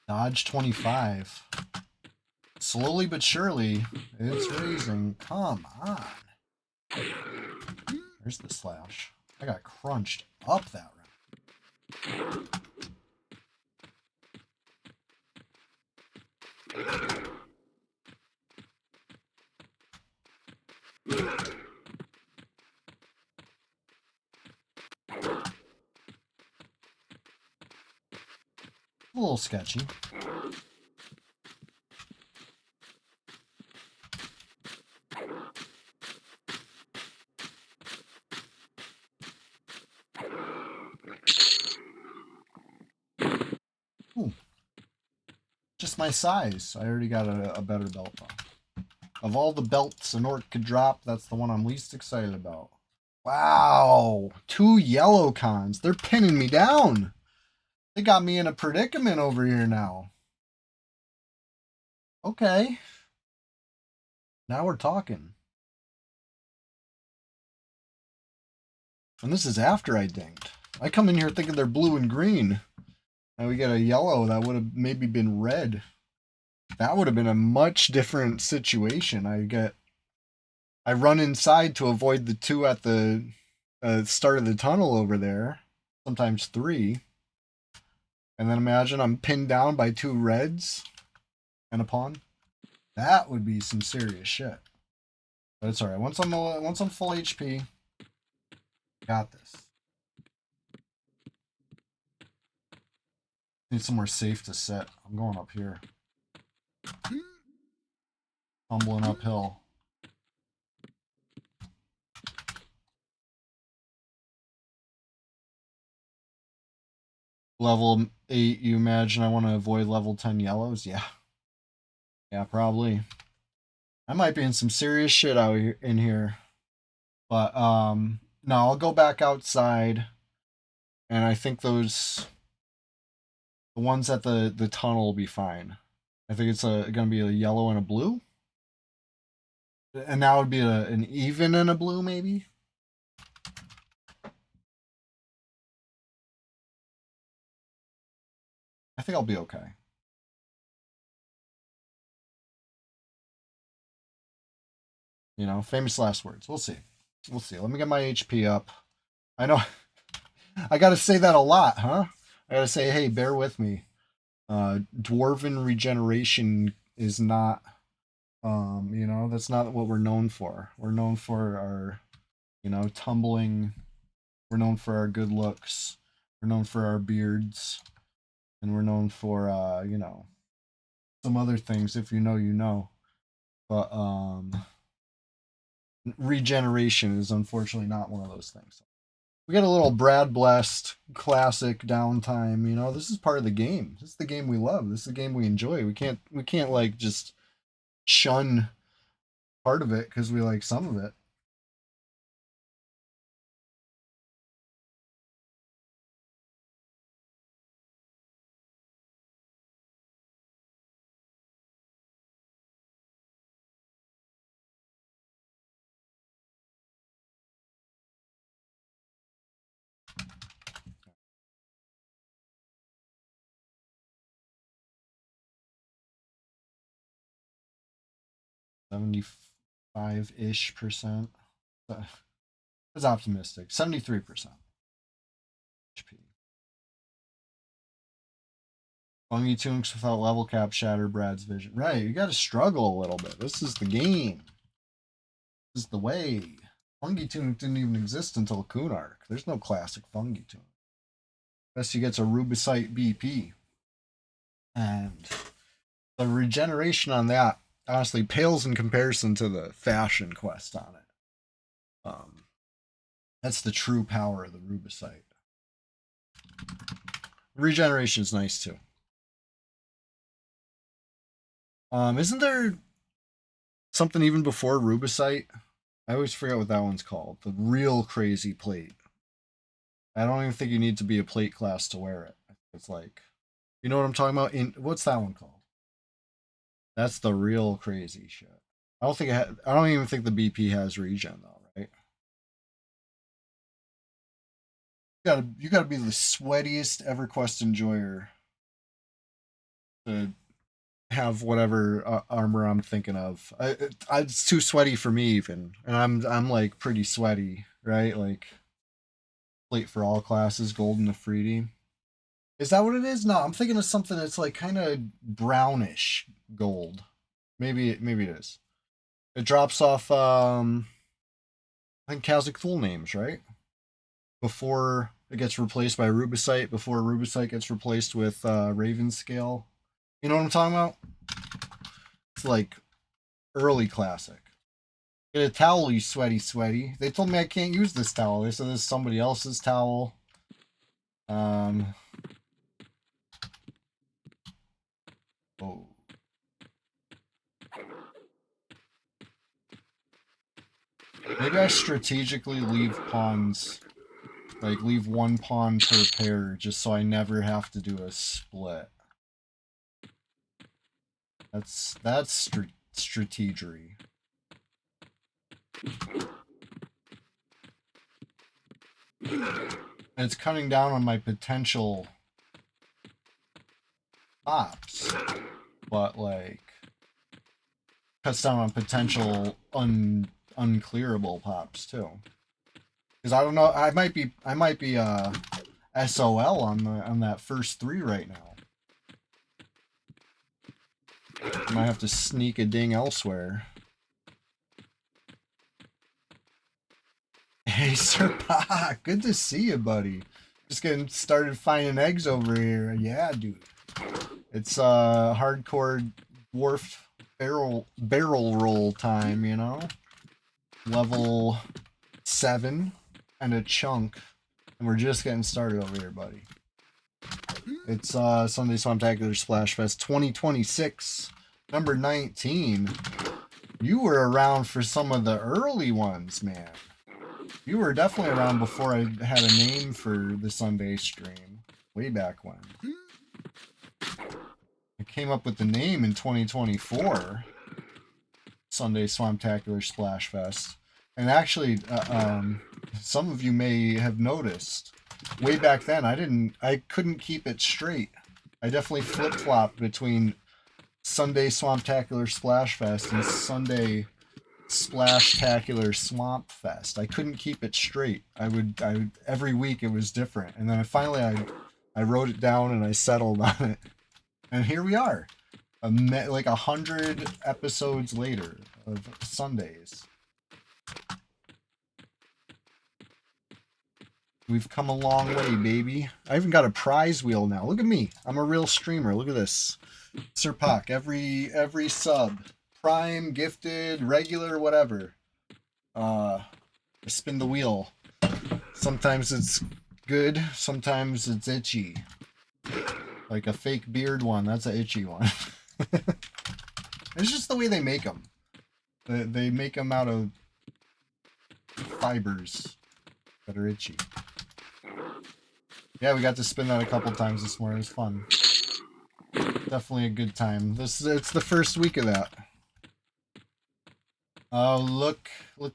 Dodge 25. Slowly but surely, it's raising. Come on. There's the slash. I got crunched up that round. A little sketchy. Ooh. Just my size. I already got a better belt though. Of all the belts an orc could drop, that's the one I'm least excited about. Wow. 2 yellow cons. They're pinning me down. They got me in a predicament over here now. Okay. Now we're talking. And this is after I dinged. I come in here thinking they're blue and green. And we get a yellow that would have maybe been red. That would have been a much different situation. I run inside to avoid the 2 at the start of the tunnel over there. Sometimes 3. And then imagine I'm pinned down by 2 reds and a pawn. That would be some serious shit. But it's alright. Once I'm full HP, got this. Need somewhere safe to sit. I'm going up here. Tumbling uphill. Level 8, you imagine I want to avoid level 10 yellows? Yeah. Yeah, probably. I might be in some serious shit out here, in here. But, no, I'll go back outside. And I think the ones at the tunnel will be fine. I think it's going to be a yellow and a blue. And that would be an even and a blue, maybe? I think I'll be okay. You know, famous last words. We'll see. We'll see. Let me get my HP up. I know. I got to say that a lot, huh? I got to say, hey, bear with me. Dwarven regeneration is not, you know, that's not what we're known for. We're known for our, you know, tumbling. We're known for our good looks. We're known for our beards. and we're known for you know, some other things. If you know, you know. But regeneration is unfortunately not one of those things. We got a little Brad Blessed classic downtime. You know, this is part of the game. This is the game we love. This is the game we enjoy. We can't like just shun part of it because we like some of it. %75-ish. It's optimistic. 73% HP. Fungi Tunks without level cap shatter Brad's vision. Right, you gotta struggle a little bit. This is the game. This is the way. Fungi Tunic didn't even exist until Kunark. There's no classic Fungi Tunic. Best he gets a Rubicite BP. And the regeneration on that honestly pales in comparison to the fashion quest on it. That's the true power of the Rubicite. Regeneration is nice too. Isn't there something even before Rubicite? I always forget what that one's called. The real crazy plate. I don't even think you need to be a plate class to wear it. It's like, you know what I'm talking about? What's that one called? That's the real crazy shit. I don't even think the BP has regen though, right? You gotta be the sweatiest EverQuest enjoyer to have whatever armor I'm thinking of. It's too sweaty for me even, and I'm like pretty sweaty, right? Like plate for all classes, golden Afridi. Is that what it is? No, I'm thinking of something that's like kind of brownish gold. Maybe it is. It drops off I think Kazakh Thul names, right? Before it gets replaced by Rubicite, before Rubicite gets replaced with Raven Scale. You know what I'm talking about? It's like early classic. Get a towel, you sweaty. They told me I can't use this towel. They said this is somebody else's towel. Oh. Maybe I strategically leave pawns, like leave one pawn per pair, just so I never have to do a split. That's strategery. And it's cutting down on my potential pops, but like cuts down on potential unclearable pops too. Because I don't know, I might be SOL on that first 3 right now. Might have to sneak a ding elsewhere. Hey, Sir Pa, good to see you, buddy. Just getting started finding eggs over here. Yeah, dude. It's hardcore dwarf barrel roll time, you know? Level 7 and a chunk. And we're just getting started over here, buddy. It's Sunday Swamptacular Splashfest 2026, number 19. You were around for some of the early ones, man. You were definitely around before I had a name for the Sunday stream. Way back when. I came up with the name in 2024. Sunday Swamptacular Splashfest. And actually, some of you may have noticed, way back then, I couldn't keep it straight. I definitely flip-flopped between Sunday Swamptacular Splashfest and Sunday Splashtacular Swamp Fest. I couldn't keep it straight. I would every week it was different, and then I wrote it down and I settled on it, and here we are, like 100 episodes later of Sundays. We've come a long way, baby. I even got a prize wheel now. Look at me. I'm a real streamer. Look at this. Sir Puck, every sub. Prime, gifted, regular, whatever. I spin the wheel. Sometimes it's good, sometimes it's itchy. Like a fake beard one, that's an itchy one. It's just the way they make them. They make them out of fibers that are itchy. Yeah, we got to spin that a couple times this morning. It was fun. Definitely a good time. It's the first week of that. Oh, look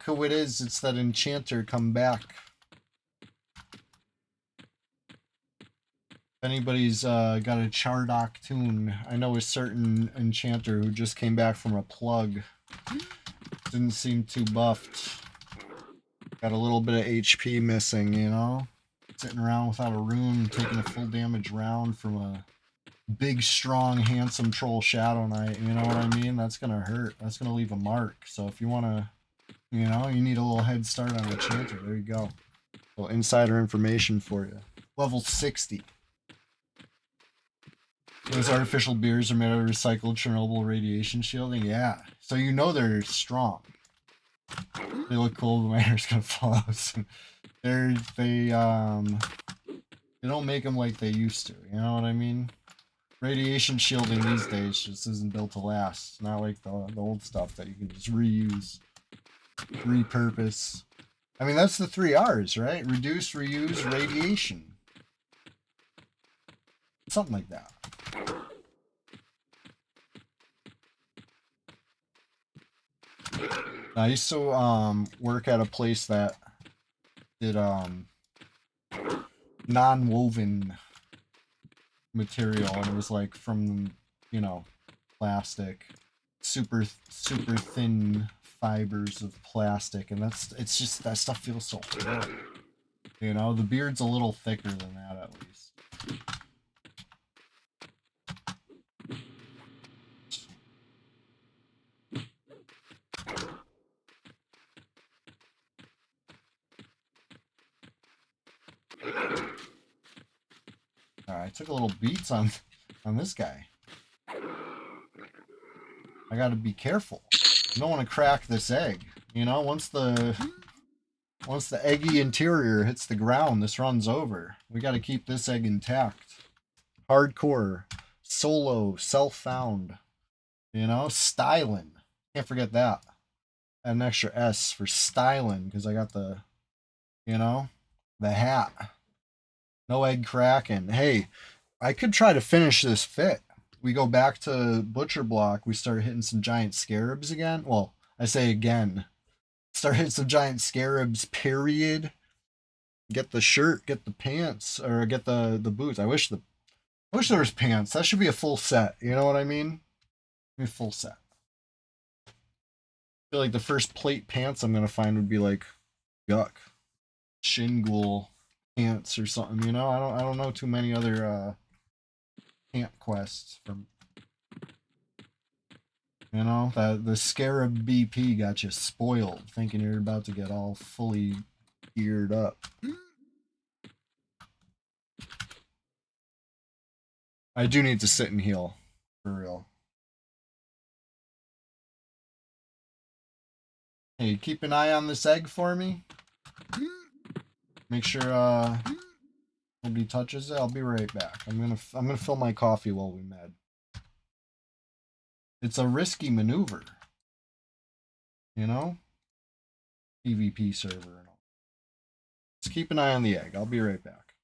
who it is. It's that enchanter come back. If anybody's got a Chardock tune, I know a certain enchanter who just came back from a plug. Didn't seem too buffed. Got a little bit of HP missing, you know? Sitting around without a rune, taking a full damage round from a big, strong, handsome troll Shadow Knight. You know what I mean? That's gonna hurt. That's gonna leave a mark. So if you wanna, you know, you need a little head start on enchanter. There you go. A little insider information for you. Level 60. Those artificial beers are made out of recycled Chernobyl radiation shielding. Yeah. So you know they're strong. They look cool, but my hair's gonna fall out. They don't make them like they used to. You know what I mean? Radiation shielding these days just isn't built to last. It's not like the old stuff that you can just reuse, repurpose. I mean, that's the 3 R's, right? Reduce, reuse, radiation. Something like that. I used to work at a place that did non-woven material, and it was like from, you know, plastic, super thin fibers of plastic, and it's just that stuff feels so good. You know, the beard's a little thicker than that at least. I took a little beats on this guy. I gotta be careful. I don't want to crack this egg. You know, once the eggy interior hits the ground, this runs over. We gotta keep this egg intact. Hardcore, solo, self-found. You know, styling. Can't forget that. Add an extra S for styling because I got the, you know, the hat. No egg cracking. Hey, I could try to finish this fit. We go back to Butcher Block. We start hitting some giant scarabs again. Well, I say again. Start hitting some giant scarabs, period. Get the shirt, get the pants, or get the boots. I wish there was pants. That should be a full set. You know what I mean? Be a full set. I feel like the first plate pants I'm gonna find would be like, yuck, Shingul pants or something. You know, I don't know too many other pant quests from. You know, the Scarab BP got you spoiled, thinking you're about to get all fully geared up. I do need to sit and heal, for real. Hey, keep an eye on this egg for me. Make sure nobody touches it. I'll be right back. I'm gonna fill my coffee while we med. It's a risky maneuver. You know? PvP server and all. Just keep an eye on the egg. I'll be right back.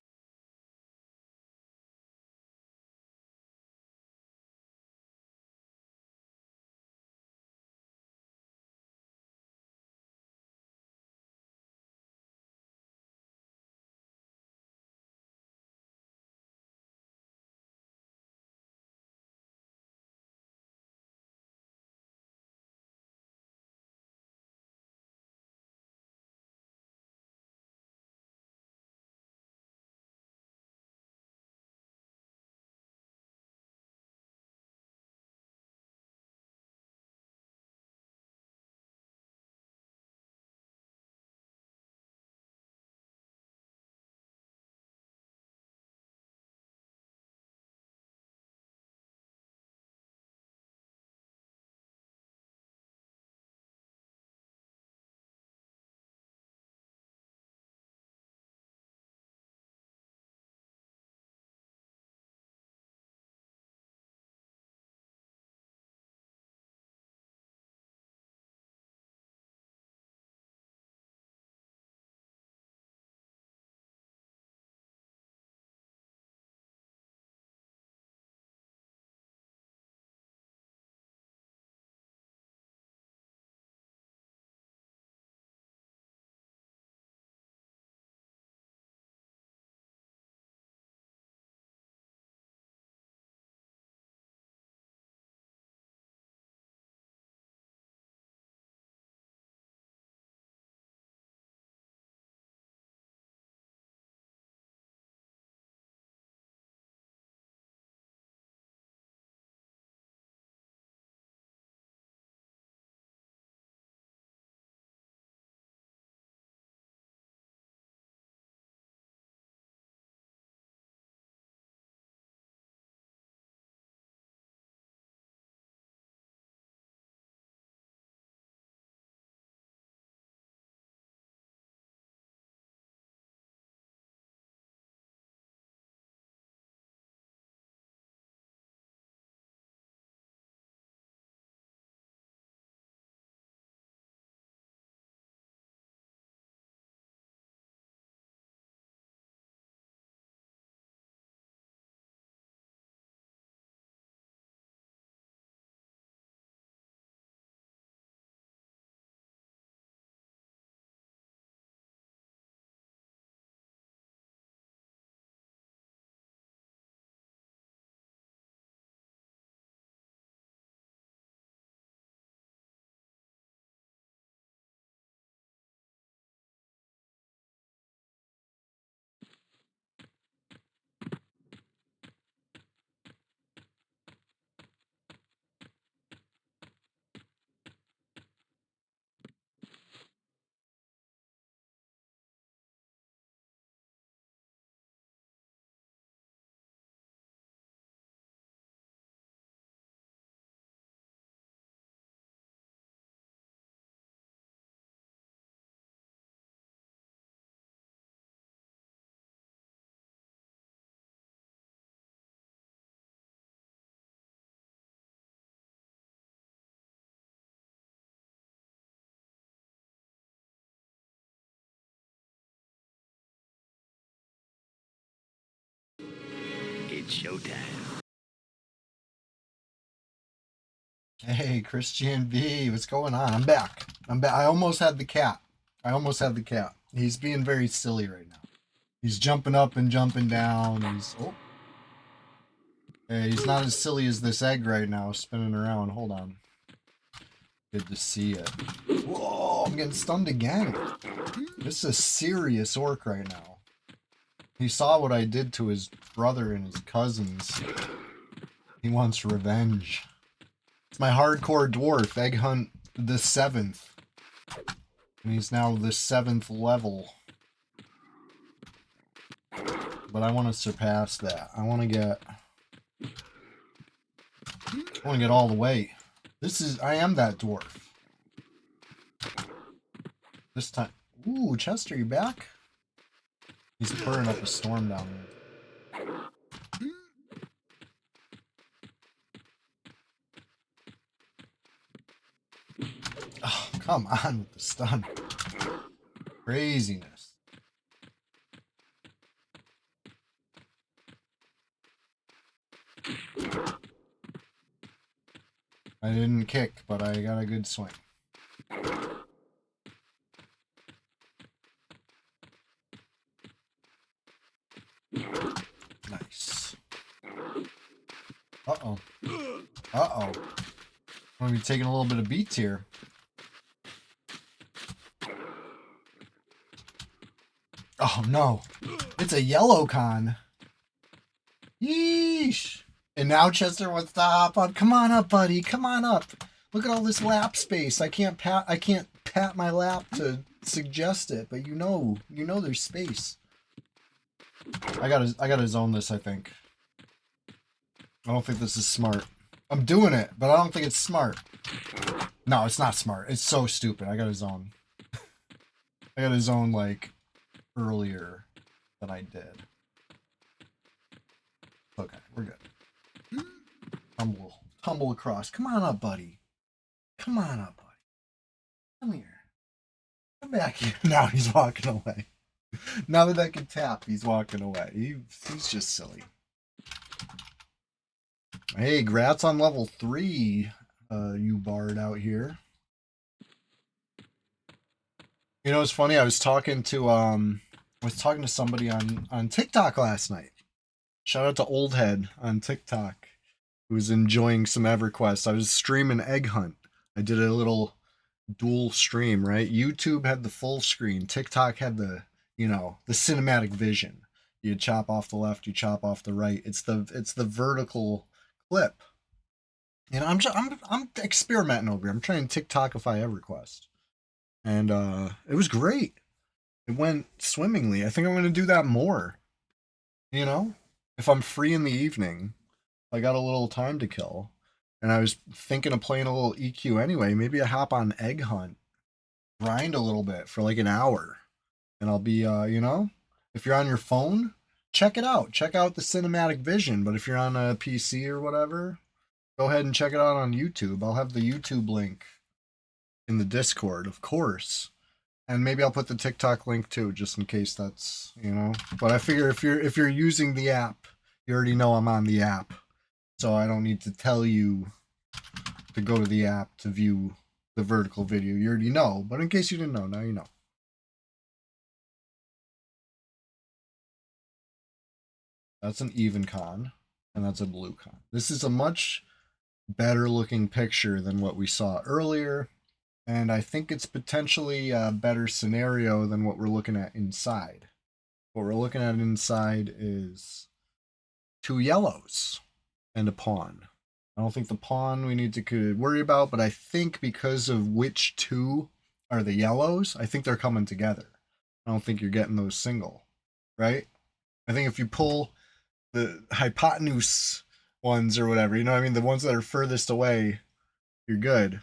showtime. Hey, Christian B, what's going on? I'm back. I almost had the cat. He's being very silly right now. He's jumping up and jumping down. Hey, he's not as silly as this egg right now, spinning around. Hold on. Good to see it. Whoa, I'm getting stunned again. This is a serious orc right now. He saw what I did to his brother and his cousins. He wants revenge. It's my hardcore dwarf, Egghunt VII. And he's now the 7th level. But I want to surpass that. I want to get all the way. I am that dwarf. This time. Ooh, Chester, you back? He's purring up a storm down there. Oh, come on with the stun. Craziness. I didn't kick, but I got a good swing. Nice. Uh-oh. Uh-oh. I'm gonna be taking a little bit of beats here. Oh no. It's a yellow con. Yeesh. And now Chester wants to hop on. Come on up, buddy. Come on up. Look at all this lap space. I can't pat my lap to suggest it, but you know there's space. I gotta zone this, I think. I don't think this is smart. I'm doing it, but I don't think it's smart. No, it's not smart. It's so stupid. I gotta zone. I gotta zone like earlier than I did. Okay, we're good. Tumble across. Come on up, buddy. Come on up, buddy. Come here. Come back here. Now he's walking away. Now that I can tap, he's walking away. He's just silly. Hey, grats on level 3, you bard out here. You know, it's funny. I was talking to somebody on TikTok last night. Shout out to Oldhead on TikTok, who was enjoying some EverQuest. I was streaming Egg Hunt. I did a little dual stream, right? YouTube had the full screen. TikTok had the cinematic vision. You chop off the left, you chop off the right. It's the vertical clip. And I'm experimenting over here. I'm trying to TikTokify EverQuest. And it was great. It went swimmingly. I think I'm going to do that more. You know? If I'm free in the evening, I got a little time to kill. And I was thinking of playing a little EQ anyway. Maybe I hop on Egg Hunt, grind a little bit for like an hour. And I'll be, if you're on your phone, check it out. Check out the cinematic vision. But if you're on a PC or whatever, go ahead and check it out on YouTube. I'll have the YouTube link in the Discord, of course. And maybe I'll put the TikTok link too, just in case that's, But I figure if you're using the app, you already know I'm on the app. So I don't need to tell you to go to the app to view the vertical video. You already know. But in case you didn't know, now you know. That's an even con, and that's a blue con. This is a much better looking picture than what we saw earlier. And I think it's potentially a better scenario than what we're looking at inside. What we're looking at inside is 2 yellows and a pawn. I don't think the pawn we need to worry about, but I think because of which 2 are the yellows, I think they're coming together. I don't think you're getting those single, right? I think if you pull the hypotenuse ones or whatever, the ones that are furthest away, you're good.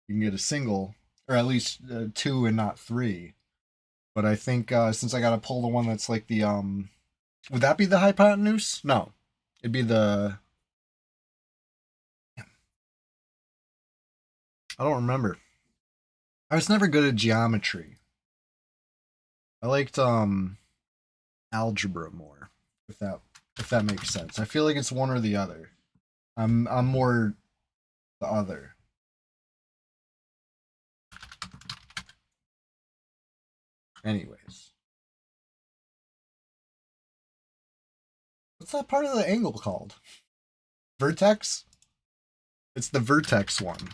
You can get a single, or at least 2 and not 3. But I think since I got to pull the one that's like the, would that be the hypotenuse? No. It'd be the, I don't remember. I was never good at geometry. I liked algebra more, if that If that makes sense. I feel like it's one or the other. I'm more the other. Anyways. What's that part of the angle called? Vertex? It's the vertex one.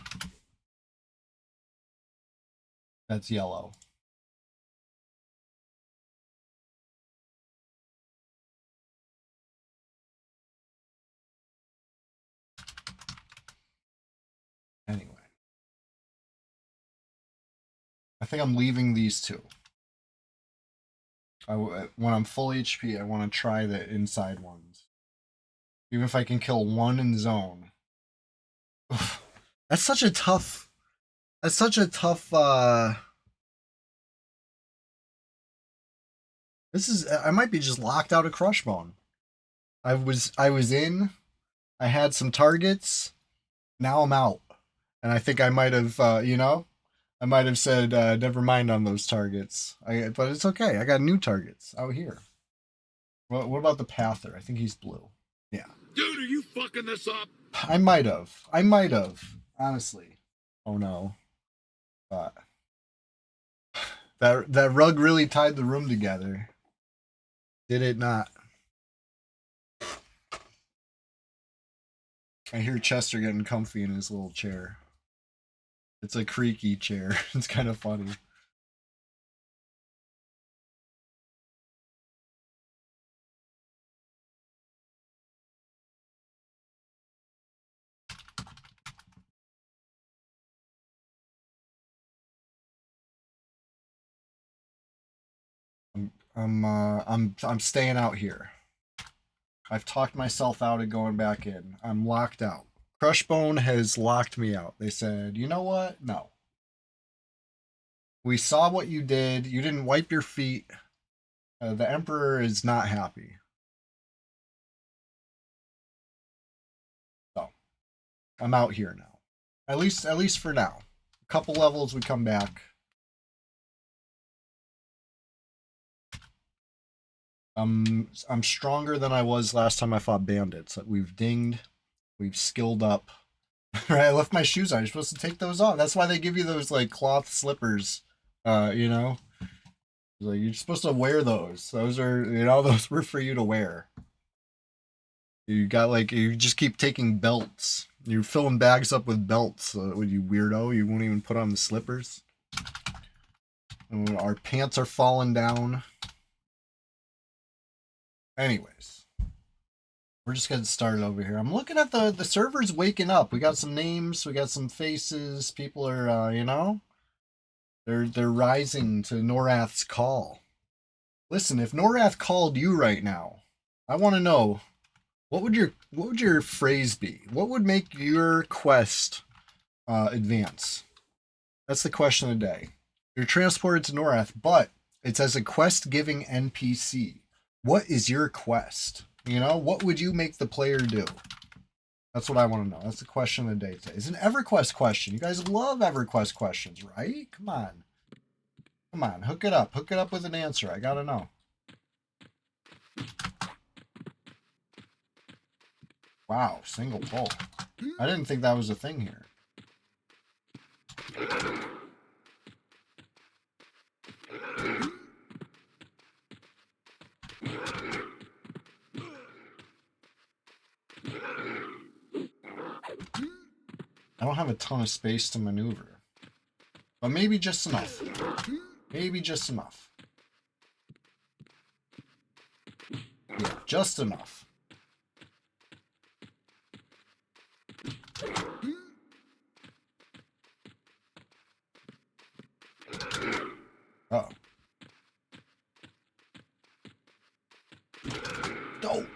That's yellow. Anyway. I think I'm leaving these two. When I'm full HP, I want to try the inside ones. Even if I can kill one in zone. Oof. That's such a tough... That's such a tough... This is... I might be just locked out of Crushbone. I was in. I had some targets. Now I'm out. And I think I might have, you know... I might have said, never mind on those targets. But it's okay. I got new targets out here. What about the Pather? I think he's blue. Yeah. Dude, are you fucking this up? I might have. Honestly. Oh no. But that rug really tied the room together. Did it not? I hear Chester getting comfy in his little chair. It's a creaky chair. It's kind of funny. I'm staying out here. I've talked myself out of going back in. I'm locked out. Crushbone has locked me out. They said, you know what? No. We saw what you did. You didn't wipe your feet. The Emperor is not happy. So, I'm out here now. At least for now. A couple levels, we come back. I'm stronger than I was last time I fought bandits. We've dinged. We've skilled up. Right, I left my shoes on. You're supposed to take those off. That's why they give you those like cloth slippers. You know, like you're supposed to wear those. Those are, you know, those were for you to wear. You got like, you just keep taking belts. You're filling bags up with belts. When you weirdo, you won't even put on the slippers. And our pants are falling down. Anyways, we're just getting started over here. I'm looking at the servers waking up. We got some names. We got some faces. People are, you know, they're rising to Norath's call. Listen, if Norath called you right now, I want to know, what would your phrase be? What would make your quest advance? That's the question of the day. You're transported to Norath, but it's as a quest-giving NPC. What is your quest? You know, what would you make the player do? That's what I want to know. That's the question of the day today. It's an EverQuest question. You guys love EverQuest questions, right? Come on. Come on, hook it up. Hook it up with an answer. I gotta know. Wow, single pull. I didn't think that was a thing here. I don't have a ton of space to maneuver. But maybe just enough. Maybe just enough. Yeah, just enough. Uh-oh. Oh!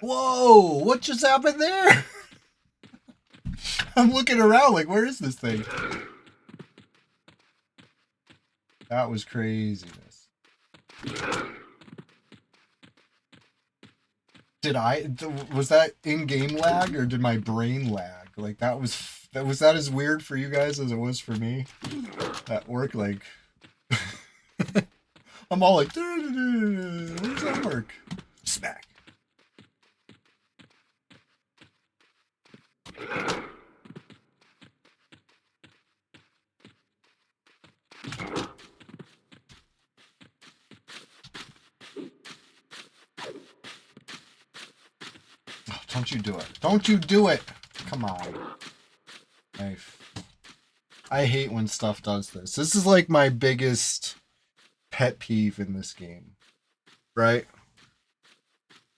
Whoa! What just happened there? I'm looking around like, where is this thing? That was craziness. Was that in-game lag or did my brain lag? Like was that as weird for you guys as it was for me at work? Like I'm all like, where does that work? Smack. Oh, don't you do it. Don't you do it. Come on. I hate when stuff does this. This is like my biggest pet peeve in this game. Right?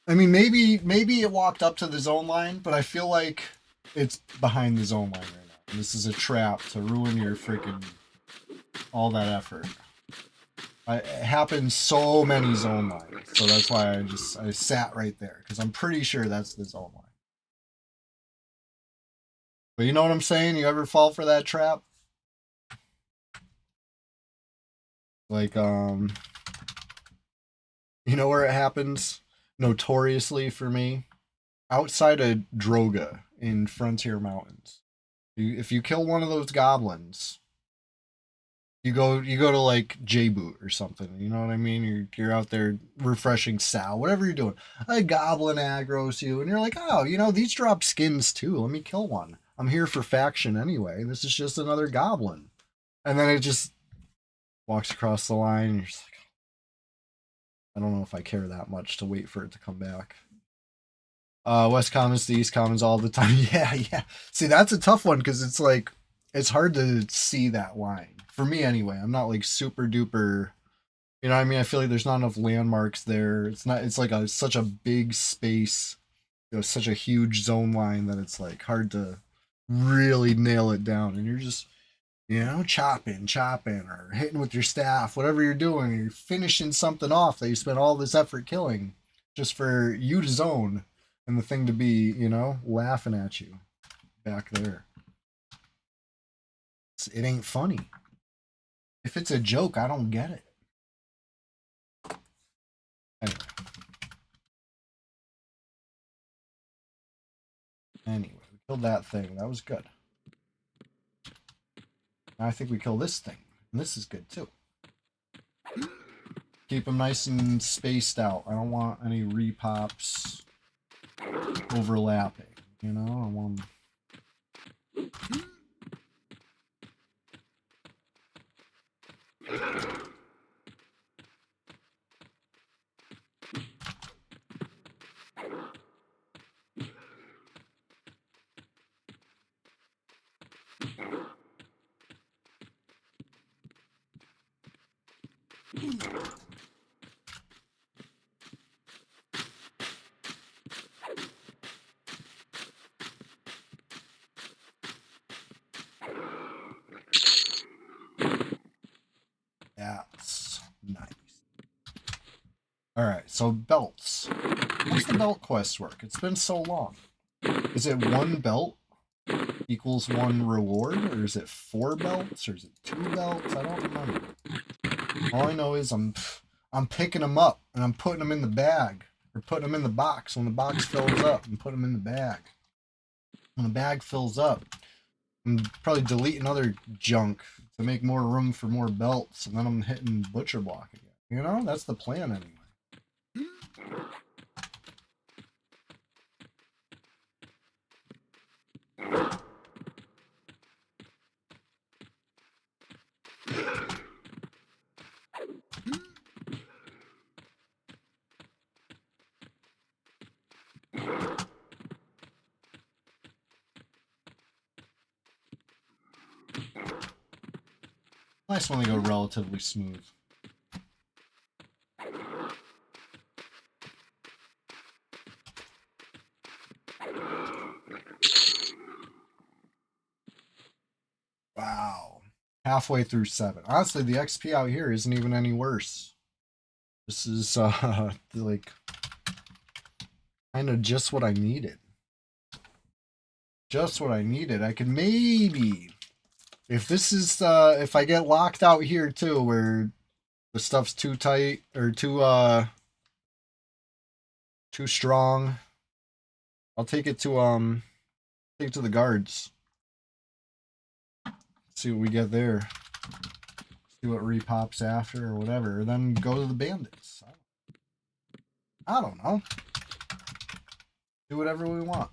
I mean, maybe it walked up to the zone line, but I feel like it's behind the zone line right now. And this is a trap to ruin your freaking all that effort. It happens so many zone lines, so that's why I sat right there because I'm pretty sure that's the zone line. But you know what I'm saying? You ever fall for that trap? Like, you know where it happens notoriously for me? Outside of Droga in Frontier Mountains. If you kill one of those goblins, you go to like J-Boot or something. You know what I mean? You're out there refreshing Sal, whatever you're doing. A goblin aggroes you, and you're like, oh, you know, these drop skins too. Let me kill one. I'm here for faction anyway. This is just another goblin. And then it just walks across the line, and you're just like, I don't know if I care that much to wait for it to come back. West Commons to East Commons all the time. Yeah. See, that's a tough one because it's like, it's hard to see that line. For me anyway, I'm not like super duper, you know what I mean? I feel like there's not enough landmarks there. It's like such a big space, you know, such a huge zone line that it's like hard to really nail it down. And you're just, you know, chopping or hitting with your staff, whatever you're doing, you're finishing something off that you spent all this effort killing just for you to zone and the thing to be, you know, laughing at you back there. It ain't funny. If it's a joke, I don't get it. Anyway, we killed that thing. That was good. Now I think we kill this thing. And this is good too. Keep them nice and spaced out. I don't want any repops overlapping. You know, I want them... That's nice. Alright, so belts. How's the belt quest work? It's been so long. Is it one belt equals one reward? Or is it 4 belts? Or is it 2 belts? I don't remember. All I know is I'm picking them up and I'm putting them in the bag. Or putting them in the box. When the box fills up, and putting them in the bag. When the bag fills up, I'm probably deleting other junk to make more room for more belts, and then I'm hitting butcher block again. You know, that's the plan anyway. Nice when they go relatively smooth. Wow. Halfway through 7. Honestly, the XP out here isn't even any worse. This is, like, kind of just what I needed. Just what I needed. I could maybe... If this is, if I get locked out here, too, where the stuff's too tight, or too, Too strong. I'll take it to the guards. See what we get there. See what repops after or whatever. Then go to the bandits. I don't know. Do whatever we want.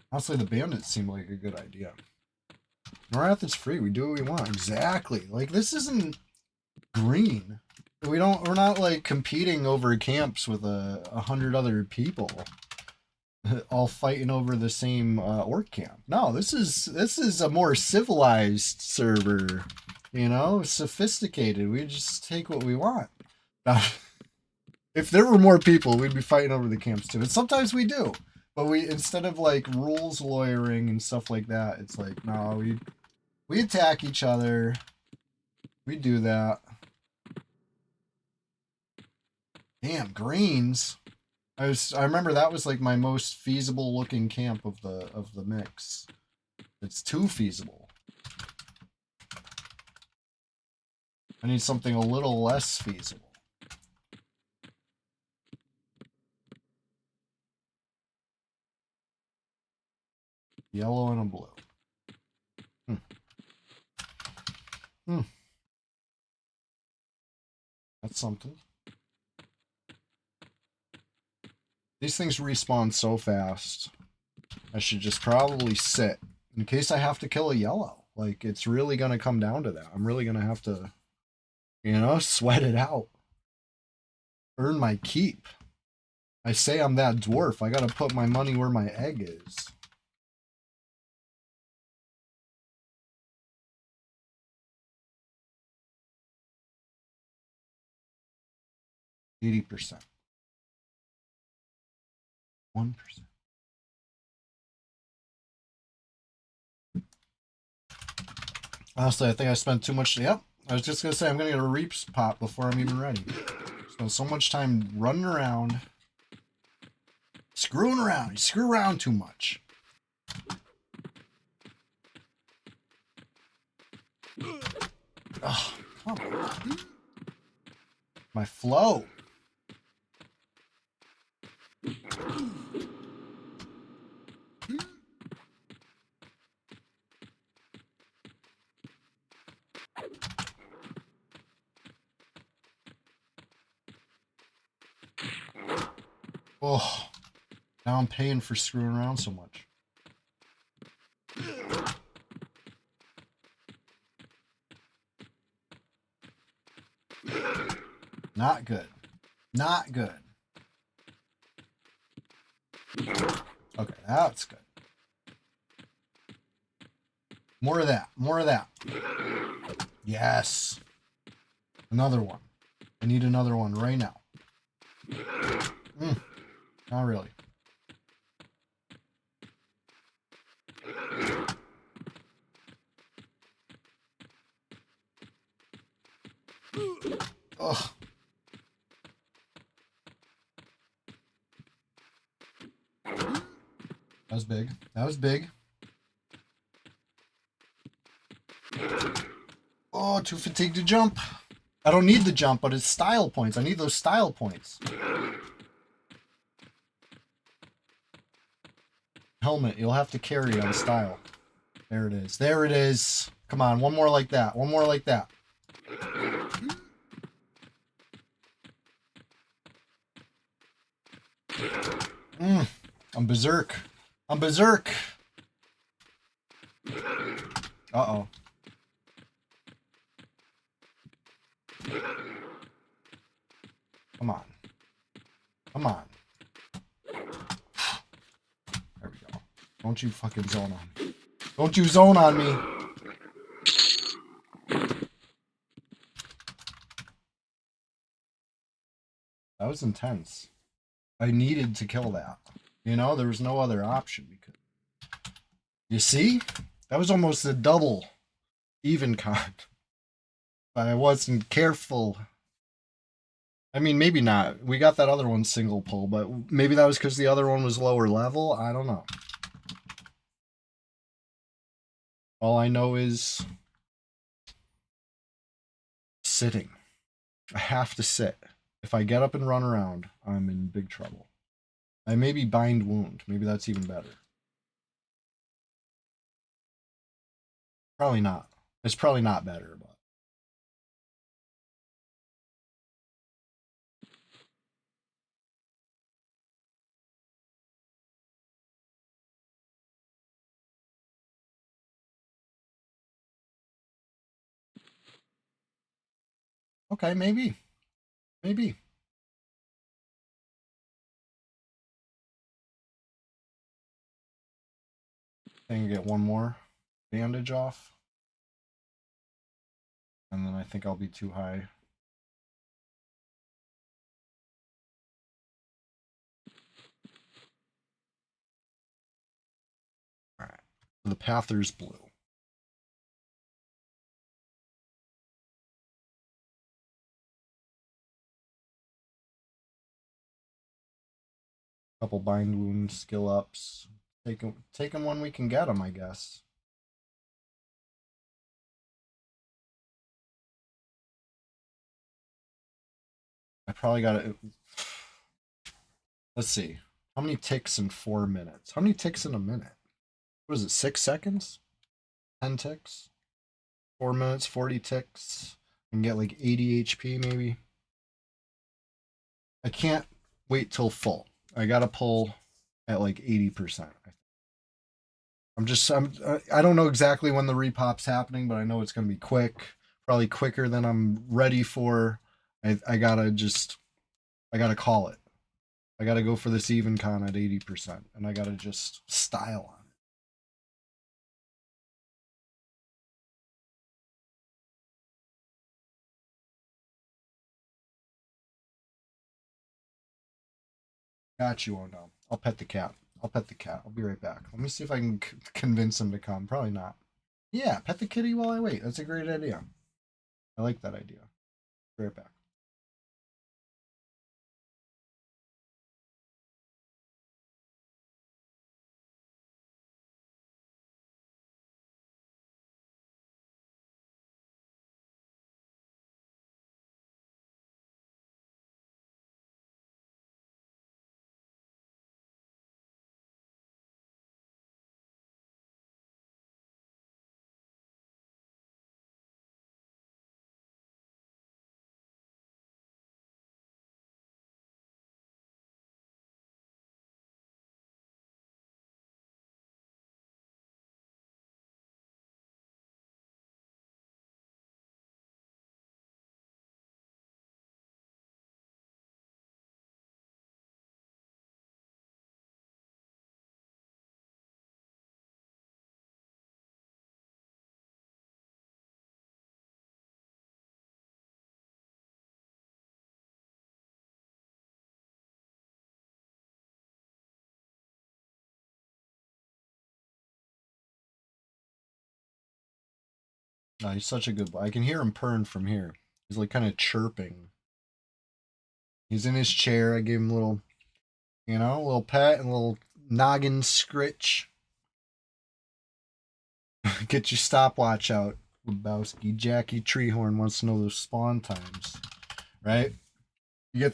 Honestly, the bandits seem like a good idea. Norath is free. We do what we want. Exactly. Like, this isn't green. We're not like competing over camps with 100 other people. All fighting over the same orc camp. No, this is a more civilized server. You know, sophisticated. We just take what we want. Now, if there were more people, we'd be fighting over the camps too. And sometimes we do. But we, instead of like rules lawyering and stuff like that, it's like, no, we attack each other. We do that. Damn, greens. I remember that was like my most feasible looking camp of the mix. It's too feasible. I need something a little less feasible. Yellow and a blue. That's something. These things respawn so fast. I should just probably sit in case I have to kill a yellow. Like, it's really going to come down to that. I'm really going to have to, you know, sweat it out. Earn my keep. I say I'm that dwarf. I got to put my money where my egg is. %. 1%. Honestly, I think I spent too much. Yep. I was just going to say, I'm going to get a reaps pop before I'm even ready. Spent so much time running around. Screwing around. You screw around too much. Oh, come on. My flow. Oh, now I'm paying for screwing around so much. Not good. Not good. Okay, that's good. More of that. More of that. Yes. Another one. I need another one right now. Not really. Ugh. That was big. That was big. Oh, too fatigued to jump. I don't need the jump, but it's style points. I need those style points. Helmet, you'll have to carry on style. There it is. There it is. Come on, one more like that. One more like that. I'm berserk. I'm berserk. Uh-oh. Come on. Come on. There we go. Don't you fucking zone on me. Don't you zone on me. That was intense. I needed to kill that. You know, there was no other option. Because you see, that was almost a double even con. But I wasn't careful. I mean, maybe not. We got that other one single pull, but maybe that was because the other one was lower level. I don't know. All I know is sitting. I have to sit. If I get up and run around, I'm in big trouble. I maybe bind wound. Maybe that's even better. Probably not. It's probably not better, but. Okay, maybe. Maybe. I can get one more bandage off. And then I think I'll be too high. Alright. The Pather's blue. Couple bind wound skill ups. Take them when we can get them, I guess. I probably got to. Let's see. How many ticks in 4 minutes? How many ticks in a minute? What is it, 6 seconds? 10 ticks? 4 minutes, 40 ticks. And get like 80 HP maybe. I can't wait till full. I gotta pull at like 80%. I don't know exactly when the repop's happening, but I know it's gonna be quick. Probably quicker than I'm ready for. I gotta call it. I gotta go for this even con at 80%, and I gotta just style on it. Got you, oh no. I'll pet the cat. I'll pet the cat. I'll be right back. Let me see if I can convince him to come. Probably not. Yeah, pet the kitty while I wait. That's a great idea. I like that idea. Be right back. Oh, he's such a good boy. I can hear him purring from here. He's like kind of chirping. He's in his chair. I gave him a little, a little pet and a little noggin scritch. Get your stopwatch out, Lebowski. Jackie Treehorn wants to know the spawn times, right? You get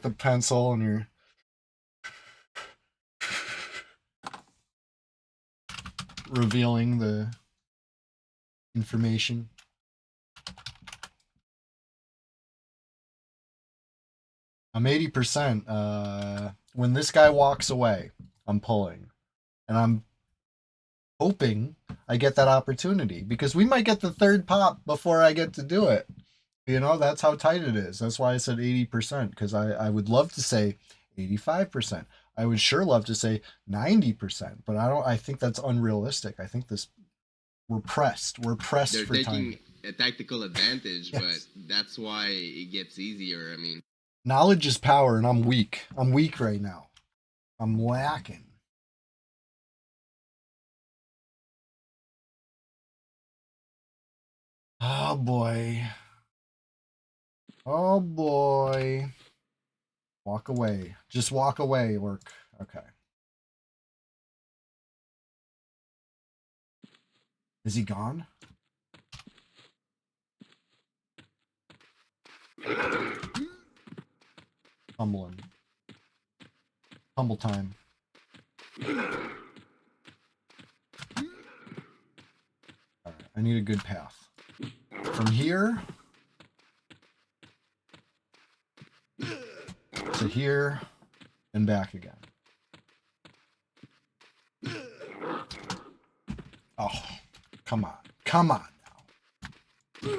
the pencil and you're revealing the information. I'm 80%. When this guy walks away, I'm pulling. And I'm hoping I get that opportunity because we might get the third pop before I get to do it. That's how tight it is. That's why I said 80% because I would love to say 85%. I would sure love to say 90%, but I think that's unrealistic. I think we're pressed. We're pressed They're for taking time. a tactical advantage, Yes. but that's why it gets easier. I mean, Knowledge is power, and I'm weak. I'm weak right now. I'm lacking. Oh boy. Oh boy. Walk away. Just walk away, Orc. Okay. Is he gone? Humbling. Humble time. Alright, I need a good path. From here to here and back again. Oh, come on. Come on now.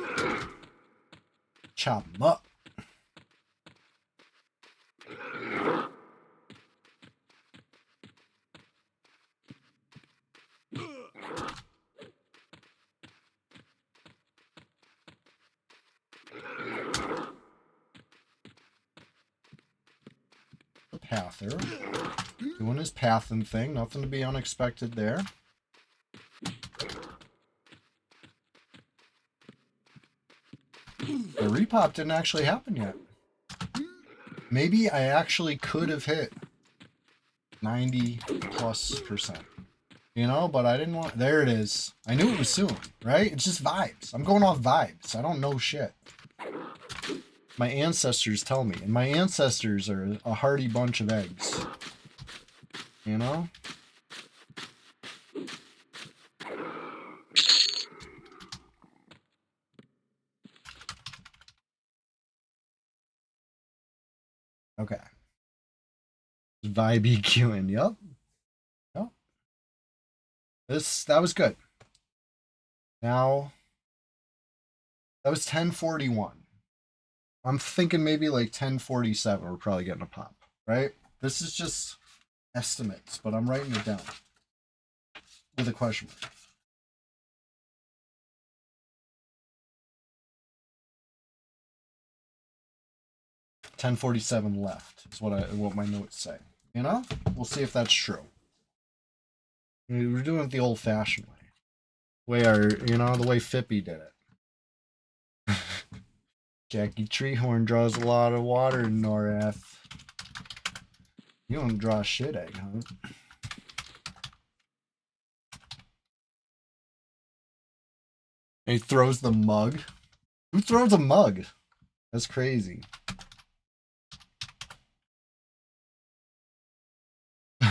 Chop him up. The pather. Doing his pathing thing. Nothing to be unexpected there. The repop didn't actually happen yet. Maybe I actually could have hit 90+%. You know, but I didn't want... There it is. I knew it was soon, right? It's just vibes. I'm going off vibes. I don't know shit. My ancestors tell me. And my ancestors are a hearty bunch of eggs. You know? Okay. Vibe EQing. Yep. Yep. That was good. Now, that was 1041. I'm thinking maybe like 1047. We're probably getting a pop, right? This is just estimates, but I'm writing it down with a question mark. $10.47 left is what my notes say. You know, we'll see if that's true. We're doing it the old-fashioned way, the way Fippy did it. Jackie Treehorn draws a lot of water in Norath. You don't draw shit, Egghunt. He throws the mug. Who throws a mug? That's crazy.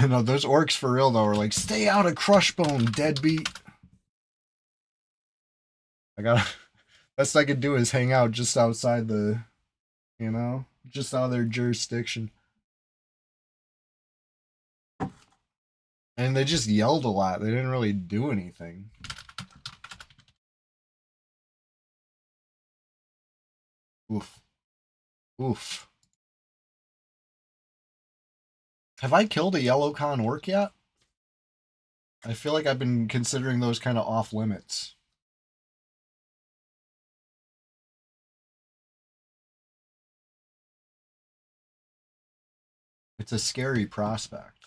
No, those orcs for real though are like, stay out of Crushbone, deadbeat. Best I could do is hang out just outside the, just out of their jurisdiction. And they just yelled a lot. They didn't really do anything. Oof. Oof. Have I killed a yellow con orc yet? I feel like I've been considering those kind of off limits. It's a scary prospect.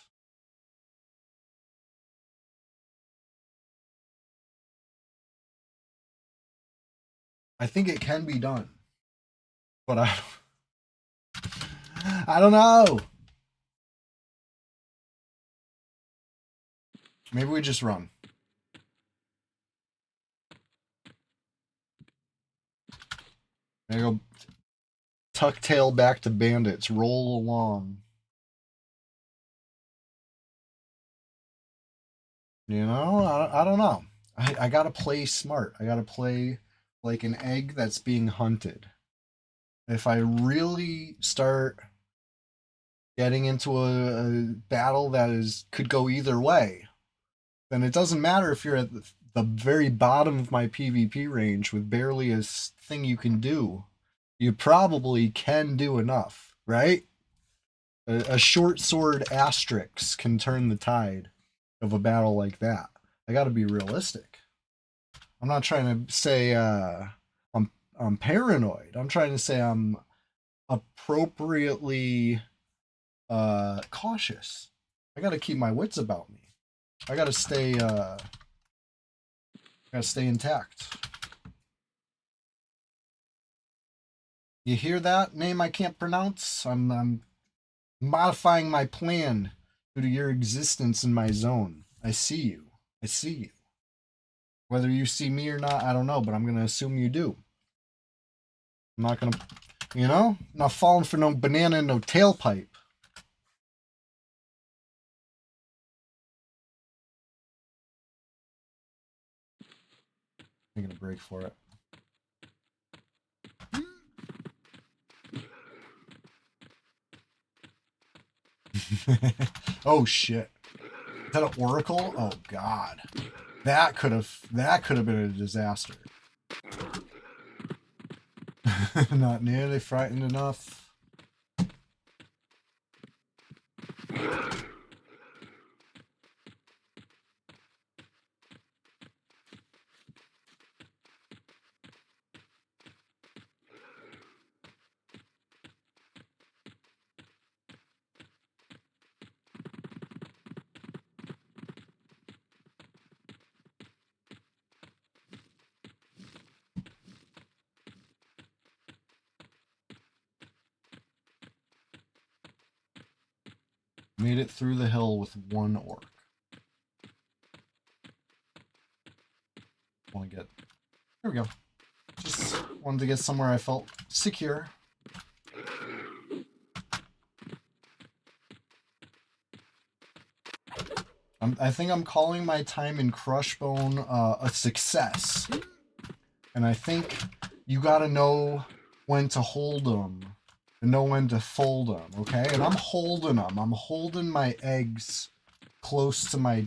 I think it can be done. But I don't know. Maybe we just run. There you go. Tuck tail back to bandits. Roll along. You know, I don't know. I gotta play smart. I gotta play like an egg that's being hunted. If I really start getting into a battle that could go either way, then it doesn't matter if you're at the very bottom of my PvP range with barely a thing you can do. You probably can do enough, right? A short sword asterisk can turn the tide of a battle like that. I gotta be realistic. I'm not trying to say I'm paranoid. I'm trying to say I'm appropriately cautious. I gotta keep my wits about me. I gotta stay intact. You hear that name I can't pronounce? I'm modifying my plan due to your existence in my zone. I see you. I see you. Whether you see me or not, I don't know, but I'm gonna assume you do. I'm not gonna, you know, I'm not falling for no banana and no tailpipe. I'm gonna break for it. Oh shit. Is that an oracle? Oh god. That could have been a disaster. Not nearly frightened enough. Made it through the hill with one orc. Want to get... There we go. Just wanted to get somewhere I felt secure. I think I'm calling my time in Crushbone a success. And I think you gotta know when to hold them and know when to fold them, okay? And I'm holding them. I'm holding my eggs close to my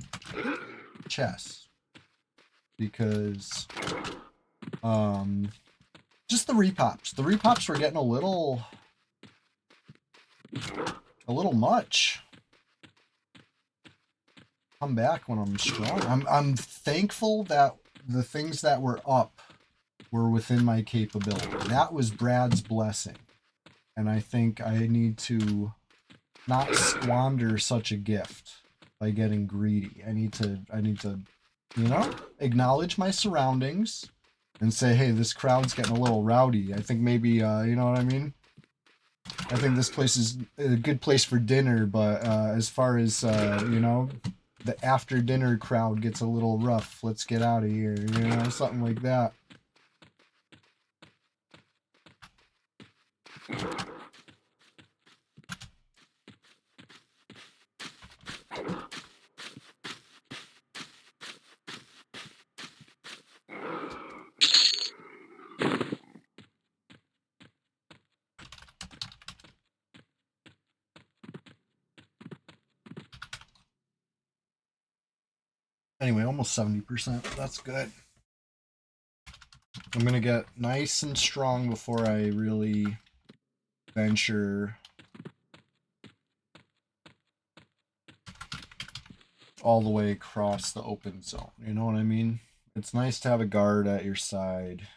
chest. Because, just the repops. The repops were getting a little much. Come back when I'm strong. I'm thankful that the things that were up were within my capability. That was Brad's blessing. And I think I need to not squander such a gift by getting greedy. I need to, you know, acknowledge my surroundings and say, hey, this crowd's getting a little rowdy. I think maybe, you know what I mean? I think this place is a good place for dinner, but as far as, you know, the after dinner crowd gets a little rough. Let's get out of here, you know, something like that. Anyway, almost 70%. That's good. I'm going to get nice and strong before I really venture all the way across the open zone. You know what I mean? It's nice to have a guard at your side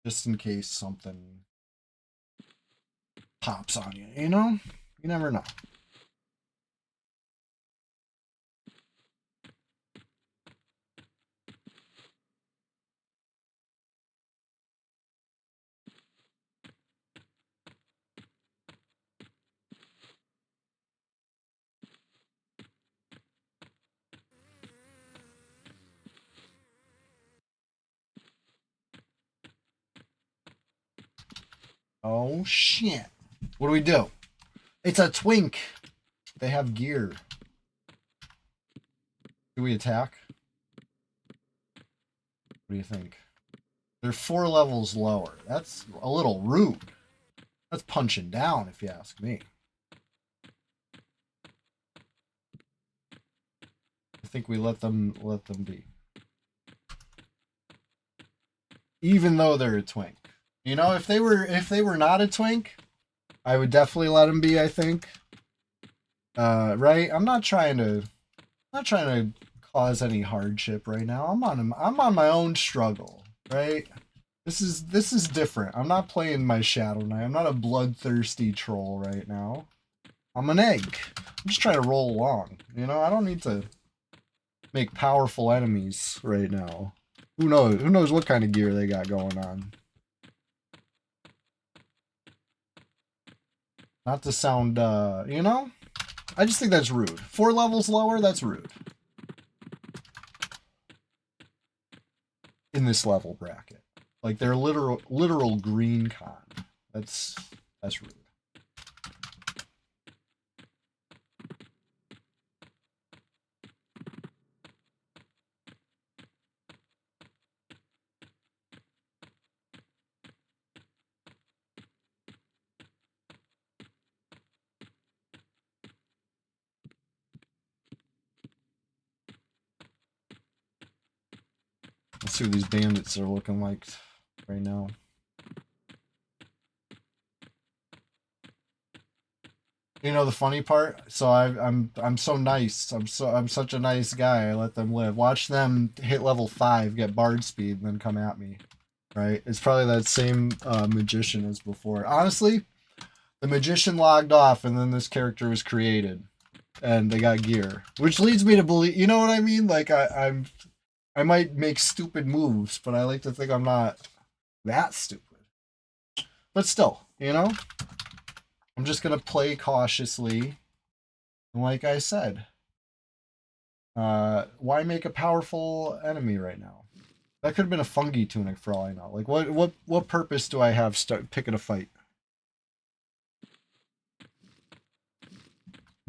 just in case something pops on you, you know? You never know. Oh, shit. What do we do? It's a twink. They have gear. Do we attack? What do you think? They're 4 levels lower. That's a little rude. That's punching down, if you ask me. I think we let them be. Even though they're a twink. You know, if they were not a twink, I would definitely let them be, I think. Right? I'm not trying to cause any hardship right now. I'm on my own struggle, right? This is different. I'm not playing my Shadow Knight. I'm not a bloodthirsty troll right now. I'm an egg. I'm just trying to roll along. You know, I don't need to make powerful enemies right now. Who knows? Who knows what kind of gear they got going on? Not to sound, you know? I just think that's rude. 4 levels lower, that's rude. In this level bracket. Like, they're literal green con. That's rude. Let's see what these bandits are looking like right now. You know the funny part? So I'm so nice. I'm such a nice guy. I let them live. Watch them hit level 5, get bard speed, and then come at me. Right? It's probably that same magician as before. Honestly, the magician logged off, and then this character was created, and they got gear, which leads me to believe. You know what I mean? Like I might make stupid moves, but I like to think I'm not that stupid. But still, you know, I'm just gonna play cautiously. And like I said, why make a powerful enemy right now? That could have been a fungi tunic for all I know. Like, what purpose do I have picking a fight?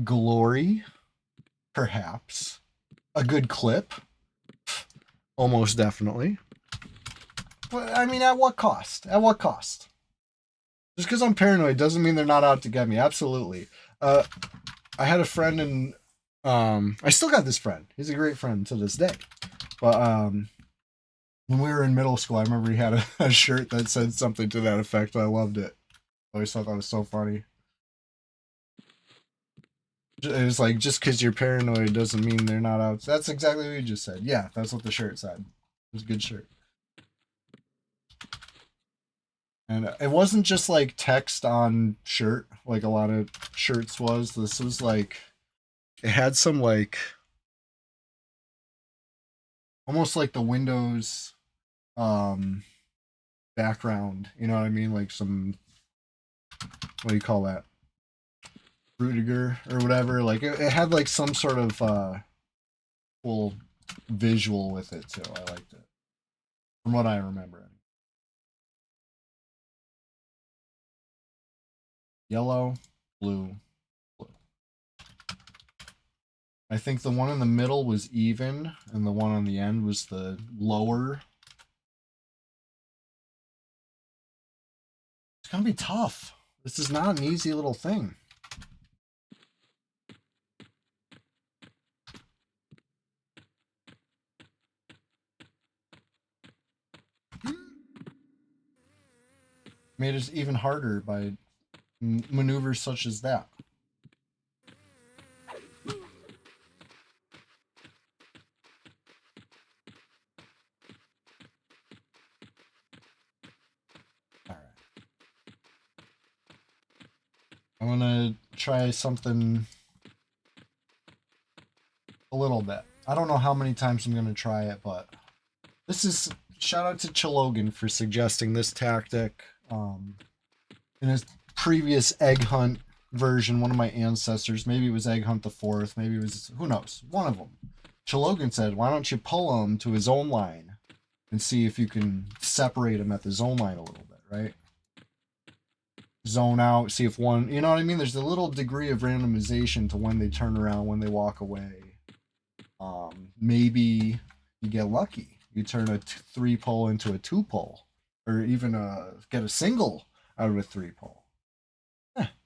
Glory, perhaps. A good clip, almost definitely. But I mean, at what cost? At what cost? Just because I'm paranoid doesn't mean they're not out to get me. Absolutely. I had a friend and I still got this friend. He's a great friend to this day. But when we were in middle school, I remember he had a shirt that said something to that effect. I loved it. I always thought that was so funny. It was like, just because you're paranoid doesn't mean they're not out. That's exactly what you just said. Yeah, that's what the shirt said. It was a good shirt. And it wasn't just like text on shirt like a lot of shirts was. This was like, it had some like, almost like the Windows background. You know what I mean? Like some, what do you call that? Rudiger or whatever. Like it had like some sort of cool visual with it too. I liked it. From what I remember. Yellow, blue, blue. I think the one in the middle was even, and the one on the end was the lower. It's gonna be tough. This is not an easy little thing. Made it even harder by maneuvers such as that. Alright. I'm gonna try something a little bit. I don't know how many times I'm gonna try it, but this is, shout out to Chilogan for suggesting this tactic. In his previous egg hunt version, one of my ancestors, maybe it was Egghunt IV, maybe it was, who knows, one of them. Chilogan said, why don't you pull him to his own line and see if you can separate him at the zone line a little bit, right? Zone out, see if one, you know what I mean? There's a little degree of randomization to when they turn around, when they walk away. Maybe you get lucky. You turn a 3-pull into a 2-pull, or even get a single out of a 3-pull.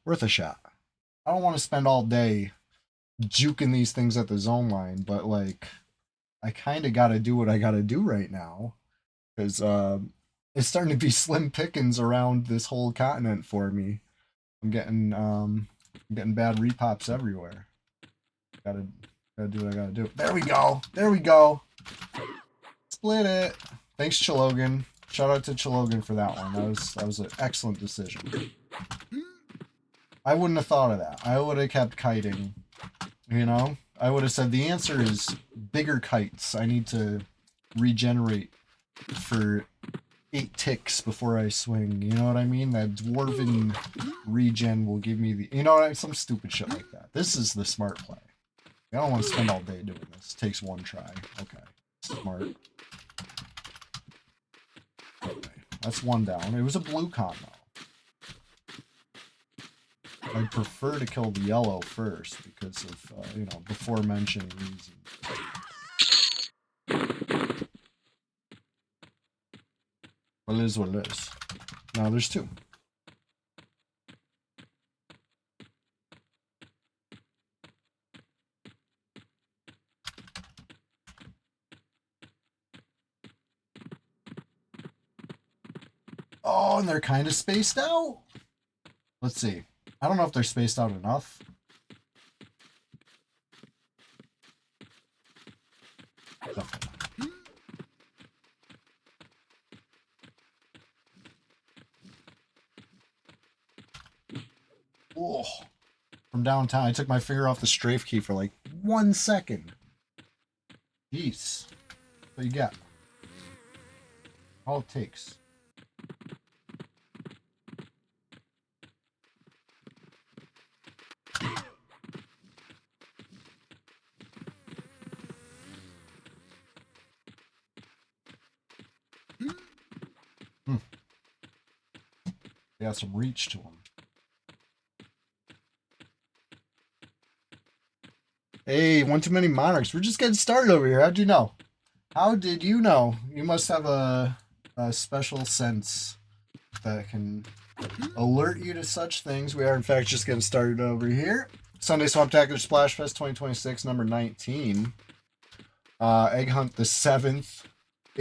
Worth a shot. I don't want to spend all day juking these things at the zone line, but like, I kind of got to do what I got to do right now, because it's starting to be slim pickings around this whole continent for me. I'm getting bad repops everywhere. Gotta do what I gotta do. There we go. There we go. Split it. Thanks, Chilogan. Shout out to Chilogan for that one. That was an excellent decision. I wouldn't have thought of that. I would have kept kiting. You know? I would have said the answer is bigger kites. I need to regenerate for 8 ticks before I swing. You know what I mean? That dwarven regen will give me the... You know what? Some stupid shit like that. This is the smart play. I don't want to spend all day doing this. It takes one try. Okay. Smart. Okay. That's one down. It was a blue con, though. I'd prefer to kill the yellow first because of, you know, before mentioned reasons. What is what it is. Now there's 2. Oh, and they're kind of spaced out. Let's see. I don't know if they're spaced out enough. Definitely. Oh, from downtown. I took my finger off the strafe key for like 1 second. Jeez. What you got? All it takes. They got some reach to them. Hey, one too many monarchs. We're just getting started over here. How'd you know? How did you know? You must have a special sense that can alert you to such things. We are, in fact, just getting started over here. Sunday Swamptacular Splashfest 2026, number 19. Egghunt VII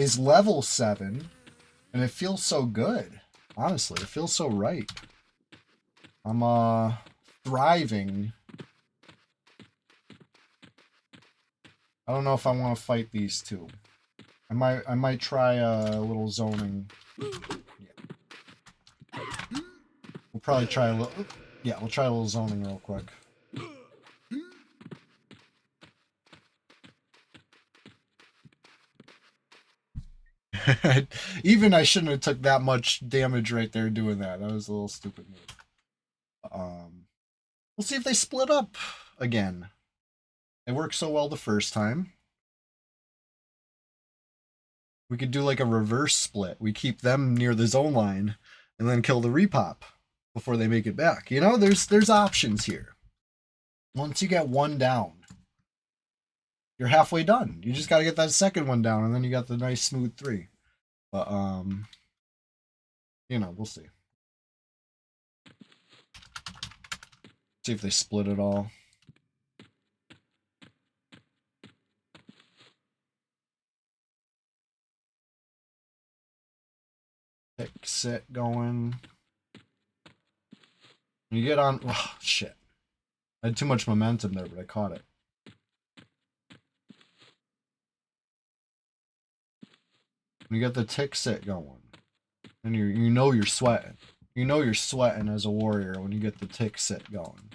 is level 7, and it feels so good. Honestly, it feels so right. I'm thriving. I don't know if I want to fight these 2. I might try a little zoning. Yeah. We'll probably try a little. Yeah, we'll try a little zoning real quick. Even I shouldn't have took that much damage right there doing that. That was a little stupid move. We'll see if they split up again. It worked so well the first time. We could do like a reverse split. We keep them near the zone line and then kill the repop before they make it back. You know, there's options here. Once you get 1 down, you're halfway done. You just got to get that second one down, and then you got the nice smooth 3. But you know, we'll see. See if they split it all. Pick set going. You get on. Oh, shit. I had too much momentum there, but I caught it. You get the tick set going, and you know you're sweating. You know you're sweating as a warrior when you get the tick set going.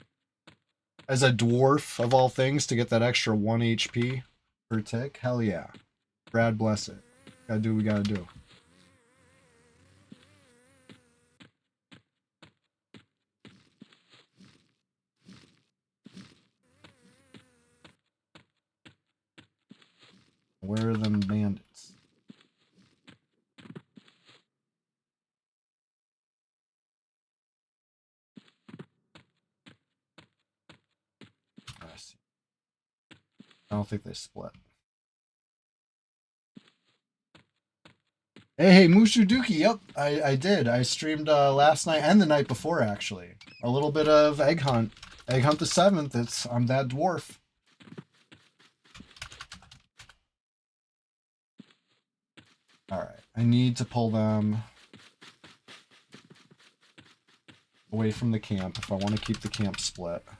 As a dwarf of all things, to get that extra 1 HP per tick, hell yeah. Brad bless it. Gotta do what we gotta do. Where are them bandits? I see. I don't think they split. Hey, Mushu Duki. Yep, I did. I streamed last night and the night before, actually. A little bit of Egghunt. Egghunt VII. I'm that dwarf. Alright, I need to pull them away from the camp if I want to keep the camp split. I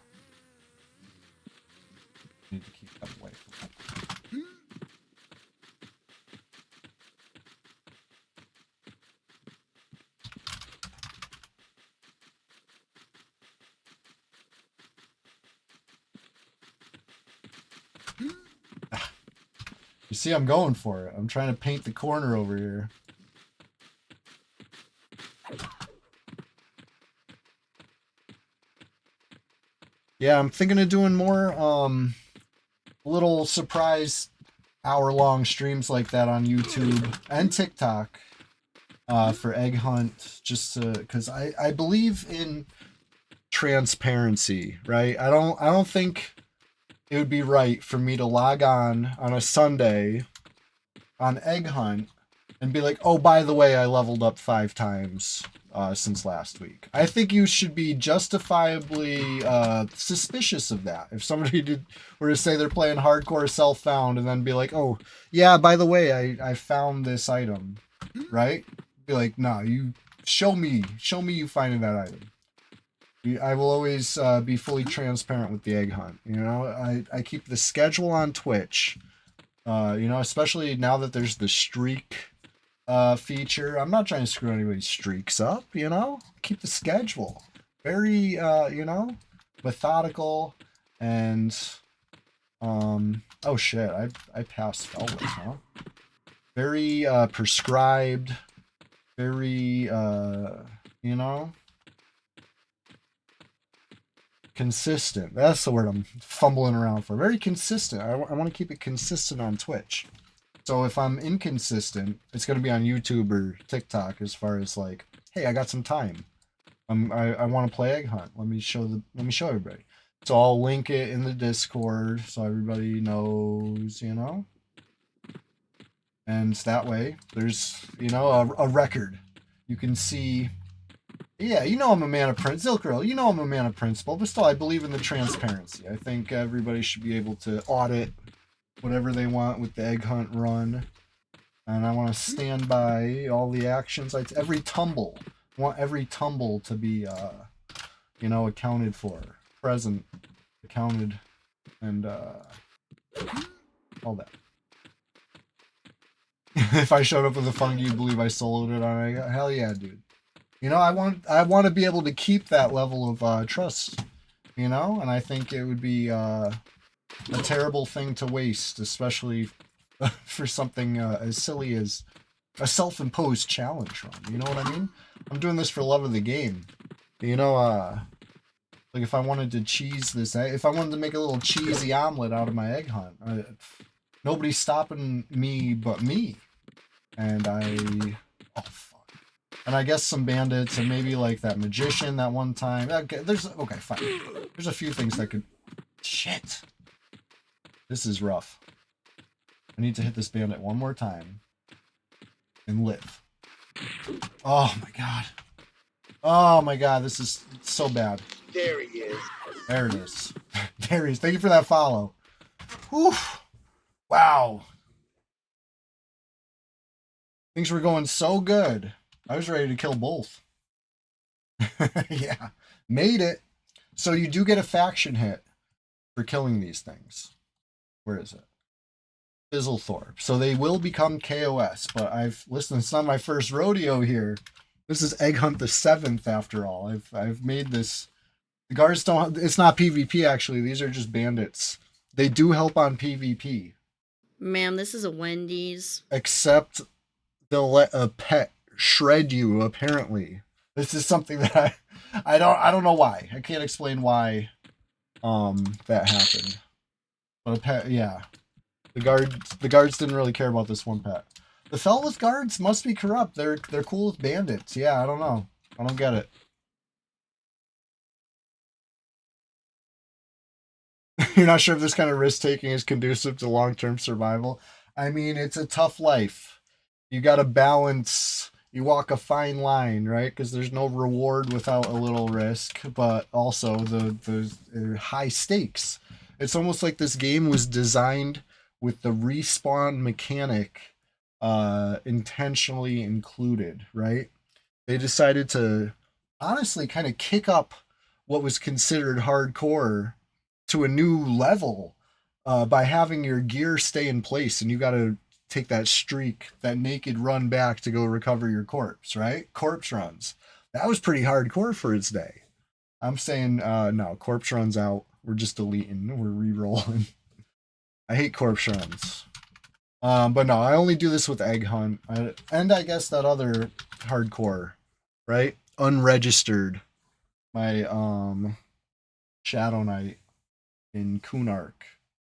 need to keep them away from it. You see, I'm going for it. I'm trying to paint the corner over here. Yeah, I'm thinking of doing more little surprise hour-long streams like that on YouTube and TikTok for Egg Hunt, just to, because I believe in transparency, right? I don't think it would be right for me to log on a Sunday on Egg Hunt and be like, oh, by the way, I leveled up 5 times since last week. I think you should be justifiably suspicious of that. If somebody were to say they're playing hardcore self-found and then be like, oh, yeah, by the way, I found this item, right? Be like, nah, you show me you finding that item. I will always be fully transparent with the Egg Hunt. You know, I keep the schedule on Twitch. You know, especially now that there's the streak feature. I'm not trying to screw anybody's streaks up, you know? Keep the schedule. Very, you know, methodical and, oh shit, I passed Felwith, huh? Very, prescribed, very, you know? Consistent. That's the word I'm fumbling around for. Very consistent. I want to keep it consistent on Twitch. So if I'm inconsistent, it's going to be on YouTube or TikTok as far as like, hey, I got some time. I want to play Egg Hunt. Let me show everybody. So I'll link it in the Discord so everybody knows, you know. And that way there's, you know, a record. You can see, yeah, you know I'm a man of principle. Zilkril, you know I'm a man of principle, but still I believe in the transparency. I think everybody should be able to audit whatever they want with the Egg Hunt run. And I want to stand by all the actions. Every tumble. I want every tumble to be, you know, accounted for. Present, accounted, and all that. If I showed up with a fungi, you believe I soloed it on Egg Hunt? Hell yeah, dude. You know, I want to be able to keep that level of trust, you know? And I think it would be a terrible thing to waste, especially for something as silly as a self-imposed challenge run. You know what I mean? I'm doing this for love of the game. You know, like if I wanted to cheese this, if I wanted to make a little cheesy omelet out of my Egg Hunt, nobody's stopping me but me. And oh fuck. And I guess some bandits and maybe like that magician that one time. Okay, fine. There's a few things that could. Shit. This is rough. I need to hit this bandit one more time. And live. Oh my god. Oh my god, this is so bad. There he is. There it is. There he is. Thank you for that follow. Whew. Wow. Things were going so good. I was ready to kill both. Yeah. Made it. So you do get a faction hit for killing these things. Where is it? Fizzlethorpe. So they will become KOS, but listen, it's not my first rodeo here. This is Egghunt VII after all. I've made this. The guards don't, it's not PvP actually, these are just bandits. They do help on PvP. Ma'am, this is a Wendy's. Except they'll let a pet shred you, apparently. This is something that I don't know why. I can't explain why that happened. But a pet, yeah. The guards didn't really care about this one pet. The Felwith guards must be corrupt. They're cool with bandits. Yeah, I don't know. I don't get it. You're not sure if this kind of risk taking is conducive to long-term survival. I mean, it's a tough life. You got to balance. You walk a fine line, right? Because there's no reward without a little risk, but also the high stakes. It's almost like this game was designed with the respawn mechanic intentionally included, right? They decided to honestly kind of kick up what was considered hardcore to a new level by having your gear stay in place, and you got to take that streak, that naked run back to go recover your corpse, right? Corpse runs. That was pretty hardcore for its day. I'm saying no, corpse runs out. We're just deleting. We're re-rolling. I hate corpse runs. But no, I only do this with Egg Hunt. And I guess that other hardcore, right? Unregistered. My Shadow Knight in Kunark.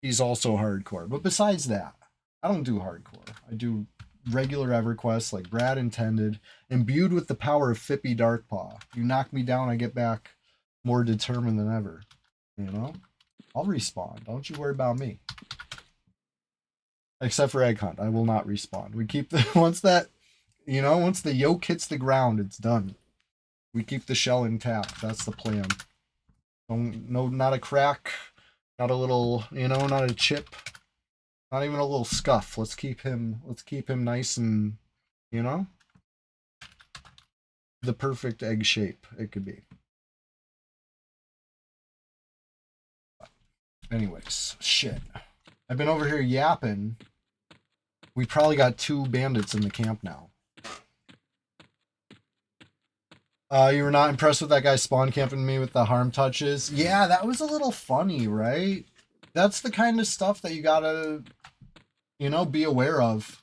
He's also hardcore. But besides that, I don't do hardcore. I do regular EverQuest like Brad intended, imbued with the power of Fippy Darkpaw. You knock me down, I get back more determined than ever. You know? I'll respawn. Don't you worry about me. Except for Egg Hunt. I will not respawn. We keep the once that once the yoke hits the ground, it's done. We keep the shell intact. That's the plan. No, not a crack, not a little, not a chip, not even a little scuff. Let's keep him nice and, the perfect egg shape it could be. Anyways, shit. I've been over here yapping. We probably got 2 bandits in the camp now. You were not impressed with that guy spawn camping me with the harm touches? Yeah, that was a little funny, right? That's the kind of stuff that you gotta, be aware of.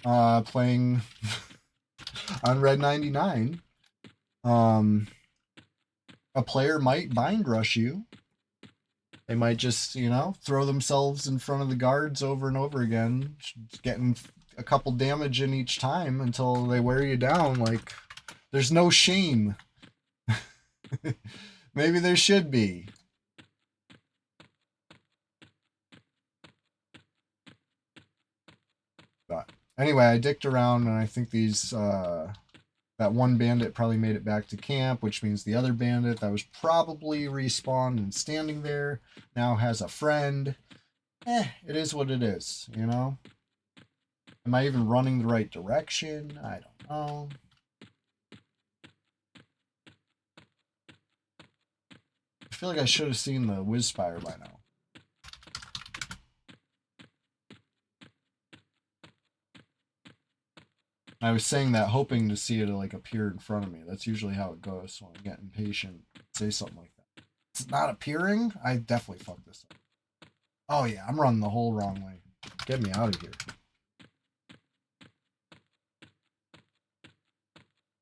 Playing on Red 99. A player might bind rush you. They might just, throw themselves in front of the guards over and over again, getting a couple damage in each time until they wear you down. Like, there's no shame. Maybe there should be. But anyway, I dicked around and I think these, that one bandit probably made it back to camp, which means the other bandit that was probably respawned and standing there now has a friend. It is what it is, Am I even running the right direction? I don't know. I feel like I should have seen the Whizspire by now. I was saying that hoping to see it like appear in front of me. That's usually how it goes when I get impatient. Say something like that. It's not appearing? I definitely fucked this up. Oh yeah, I'm running the whole wrong way. Get me out of here.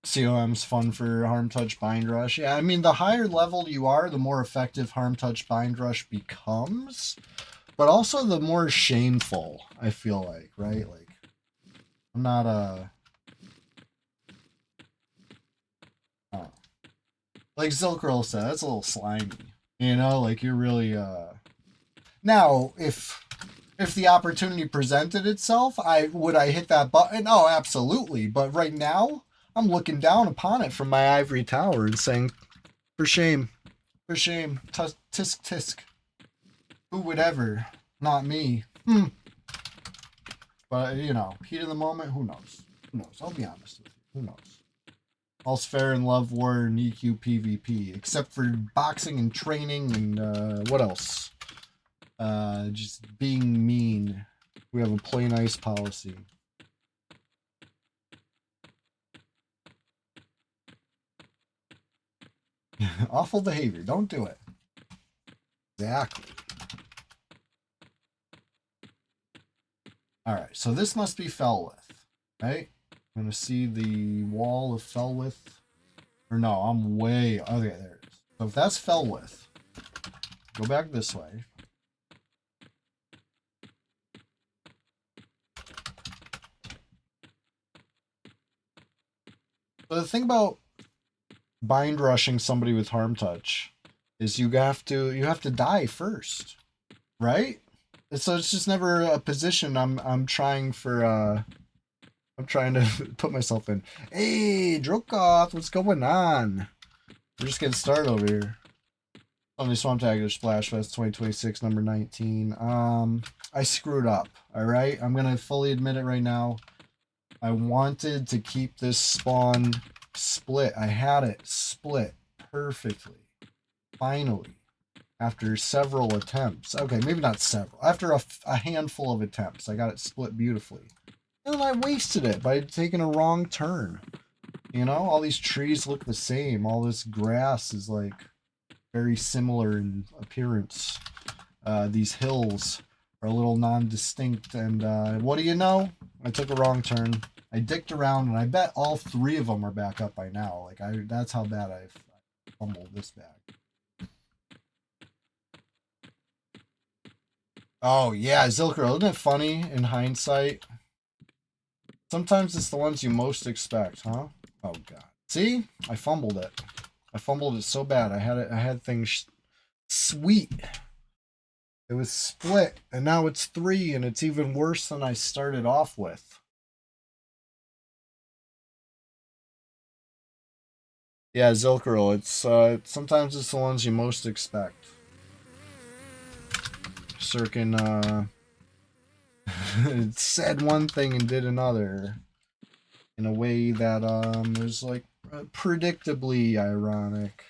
COM's fun for Harm Touch Bind Rush. Yeah, I mean, the higher level you are, the more effective Harm Touch Bind Rush becomes. But also the more shameful, I feel like, right? Like, I'm not like Zilkril said, that's a little slimy. Like you're really Now, if the opportunity presented itself, would I hit that button? Oh, absolutely. But right now, I'm looking down upon it from my ivory tower and saying, for shame. For shame. Tisk tisk. Who would ever? Not me. But, heat of the moment, who knows? Who knows? I'll be honest with you. Who knows? All's fair in love, war, and EQ PvP. Except for boxing and training and, what else? Just being mean. We have a play nice policy. Awful behavior. Don't do it. Exactly. Alright, so this must be Felwith, right? I'm going to see the wall of Felwith. Or no, I'm way... Okay, there it is. So if that's Felwith, go back this way. So the thing about bind rushing somebody with harm touch is you have to die first, right? So it's just never a position I'm trying for I'm trying to put myself in. Hey, Drokoth, what's going on? We're just getting started over here. Only SWAMPTACULAR SPLASHFEST 2026 number 19. I screwed up. Alright? I'm gonna fully admit it right now. I wanted to keep this spawn split. I had it split perfectly. Finally. After several attempts. Okay, maybe not several. After a handful of attempts, I got it split beautifully. And then I wasted it by taking a wrong turn. All these trees look the same. All this grass is like very similar in appearance. These hills are a little non-distinct. And what do you know? I took a wrong turn. I dicked around, and I bet all 3 of them are back up by now. Like, that's how bad I've fumbled this bag. Oh, yeah, Zilker, isn't it funny in hindsight? Sometimes it's the ones you most expect, huh? Oh, God. See? I fumbled it. I fumbled it so bad. I had things sweet. It was split, and now it's 3, and it's even worse than I started off with. Yeah, Zilkerl, it's sometimes it's the ones you most expect. Sirkin it said one thing and did another in a way that is like predictably ironic.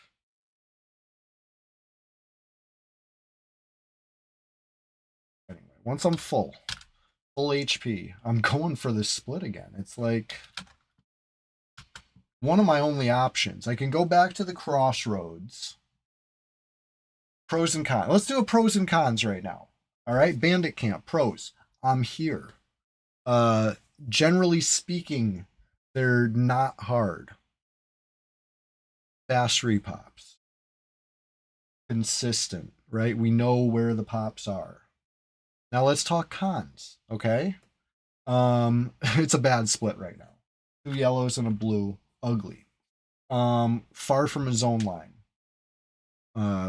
Anyway, once I'm full HP, I'm going for the split again. It's like one of my only options. I can go back to the crossroads. Pros and cons. Let's do a pros and cons right now. All right, Bandit Camp, pros. I'm here. Generally speaking, they're not hard. Fast repops. Consistent, right? We know where the pops are. Now let's talk cons, okay? It's a bad split right now. 2 yellows and a blue. Ugly. Far from his own line.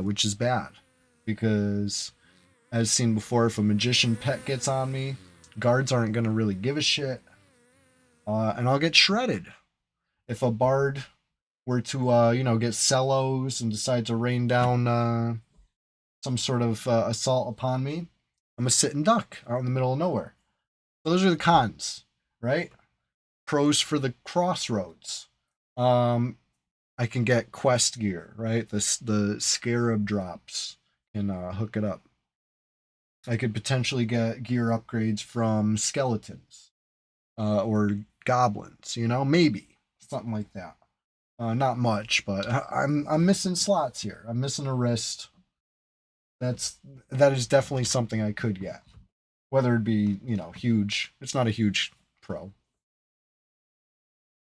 Which is bad. Because, as seen before, if a magician pet gets on me, guards aren't going to really give a shit. And I'll get shredded. If a bard were to, get cellos and decide to rain down some sort of assault upon me, I'm going to sit and duck out in the middle of nowhere. So those are the cons, right? Pros for the crossroads. I can get quest gear, right? The scarab drops and hook it up. I could potentially get gear upgrades from skeletons or goblins, maybe something like that. Not much, but I'm missing slots here. I'm missing a wrist. That is definitely something I could get. Whether it be, huge. It's not a huge pro.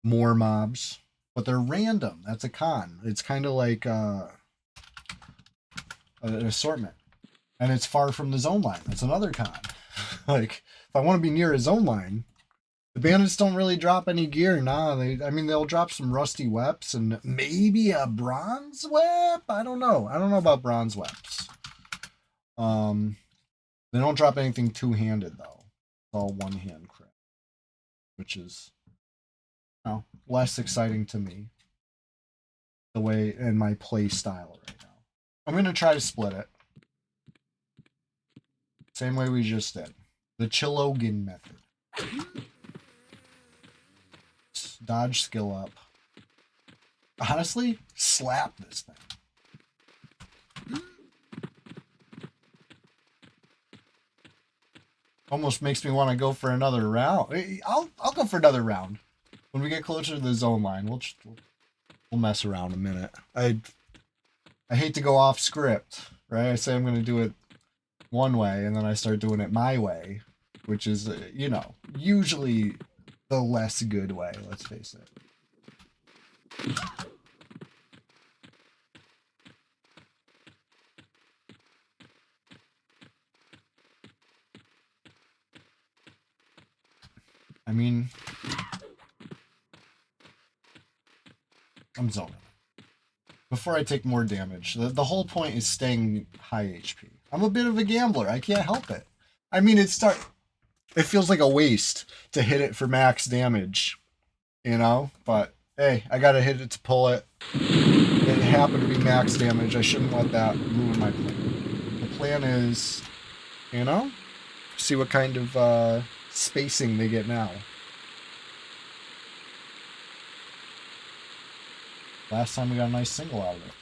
More mobs, but they're random. That's a con. It's kind of like an assortment. And it's far from the zone line. That's another con. Like, if I want to be near a zone line, the bandits don't really drop any gear. Nah, they'll drop some rusty weps and maybe a bronze wep. I don't know. I don't know about bronze weps. They don't drop anything two-handed though. It's all one-hand crit, which is less exciting to me. The way in my play style right now. I'm gonna try to split it. Same way we just did. The Chilogan method. Dodge skill up. Honestly, slap this thing. Almost makes me want to go for another round. I'll go for another round. When we get closer to the zone line, we'll mess around a minute. I hate to go off script, right? I say I'm going to do it one way, and then I start doing it my way, which is, usually the less good way, let's face it. I mean, I'm zoning. Before I take more damage, the whole point is staying high HP. I'm a bit of a gambler. I can't help it. I mean, it feels like a waste to hit it for max damage, But hey, I gotta hit it to pull it. It happened to be max damage. I shouldn't let that ruin my plan. The plan is, see what kind of spacing they get now. Last time we got a nice single out of it.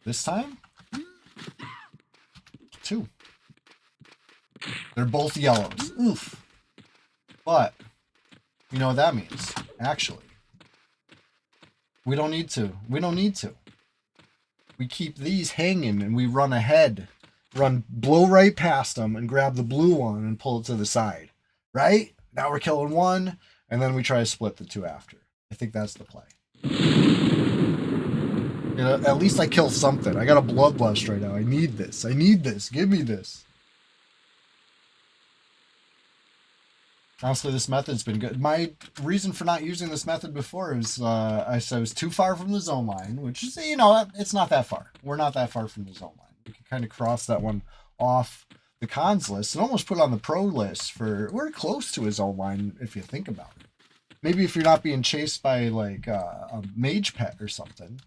This time? 2. They're both yellows. Oof. But, you know what that means? Actually. We don't need to. We don't need to. We keep these hanging and we run ahead. Blow right past them and grab the blue one and pull it to the side. Right? Now we're killing one, and then we try to split the two after. I think that's the play. You know, at least I kill something. I got a bloodlust right now. I need this. I need this. Give me this. Honestly, this method's been good. My reason for not using this method before is I said it was too far from the zone line, which is, you know, it's not that far. We're not that far from the zone line. We can kind of cross that one off the cons list and almost put it on the pro list for, we're close to a zone line if you think about it. Maybe if you're not being chased by like a mage pet or something.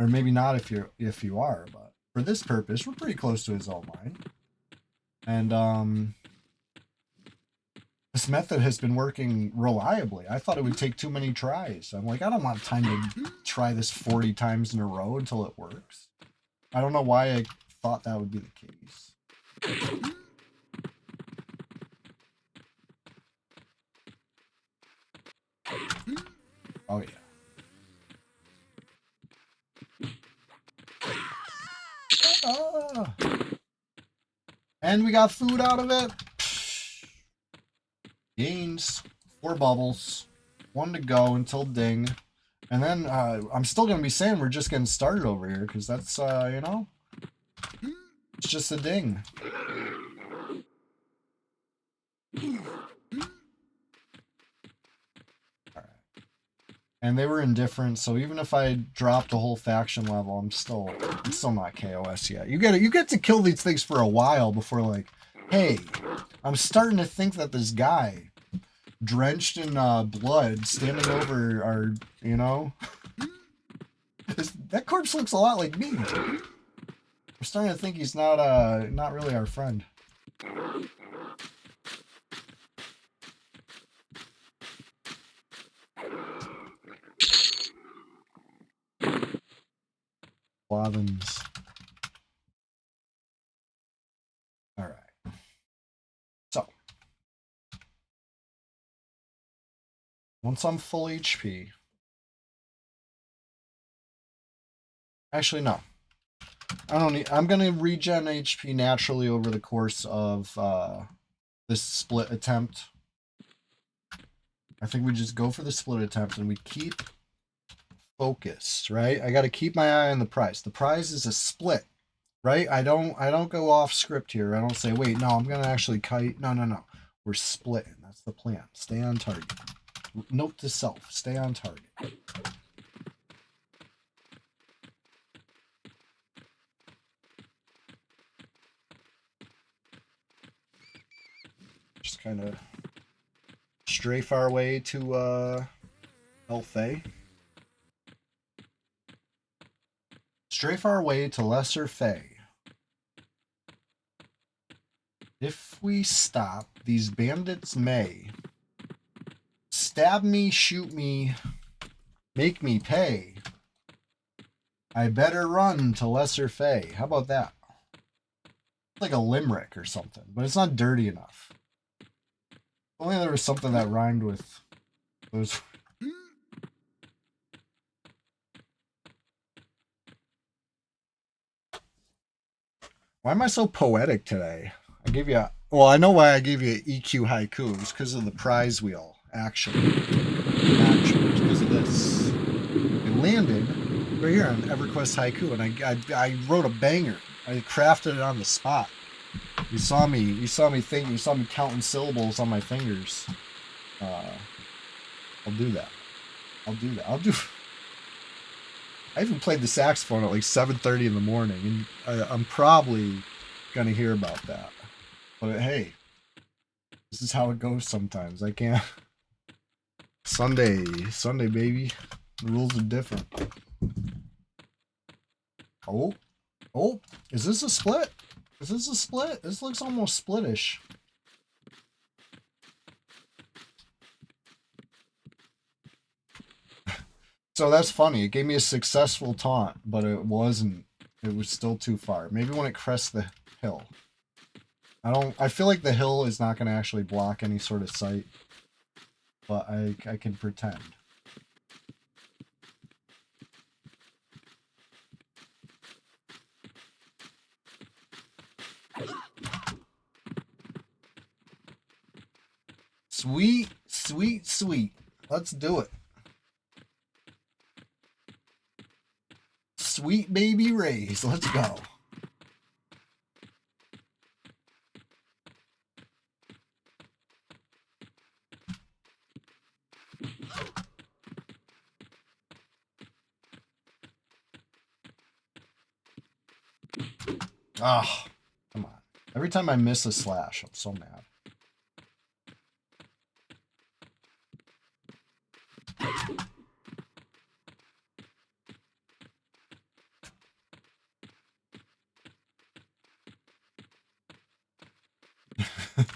Or maybe not if you are, but for this purpose, we're pretty close to a zone line. And this method has been working reliably. I thought it would take too many tries. I'm like, I don't want time to try this 40 times in a row until it works. I don't know why I thought that would be the case. Oh, yeah. Ah. And we got food out of it. Gains. 4 bubbles. 1 to go until ding. And then I'm still going to be saying we're just getting started over here because that's, you know, it's just a ding. Alright. And they were indifferent, so even if I dropped a whole faction level, I'm still not KOS yet. You get to kill these things for a while before, like, hey, I'm starting to think that this guy drenched in blood standing over our, you know, that corpse looks a lot like me. I'm starting to think he's not really our friend. Blavins. All right. So once I'm full HP, actually no, I don't need. I'm gonna regen HP naturally over the course of this split attempt. I think we just go for the split attempt and we keep focused, right? I got to keep my eye on the prize. The prize is a split, right? I don't go off script here. I don't say, wait, no, I'm gonna actually kite. No. We're splitting. That's the plan. Stay on target. Note to self: stay on target. Just kind of strafe our way to Elfay. Strafe our way to Lesser Fey. If we stop, these bandits may stab me, shoot me, make me pay. I better run to Lesser Fey. How about that? It's like a limerick or something, but it's not dirty enough. If only there was something that rhymed with those. Why am I so poetic today? I gave you well, I know why I gave you EQ haiku. It was because of the prize wheel action. It's because of this. It landed right here on EverQuest Haiku, and I wrote a banger. I crafted it on the spot. You saw me counting syllables on my fingers. I'll do that. I even played the saxophone at like 7:30 in the morning, and I'm probably gonna hear about that. But hey, this is how it goes sometimes. I can't. Sunday, baby. The rules are different. Oh, is this a split? This looks almost splitish. So that's funny. It gave me a successful taunt, but it wasn't. It was still too far. Maybe when it crests the hill. I feel like the hill is not going to actually block any sort of sight. But I can pretend. Sweet, sweet, sweet. Let's do it. Sweet baby rays. Let's go. Oh, come on. Every time I miss a slash, I'm so mad.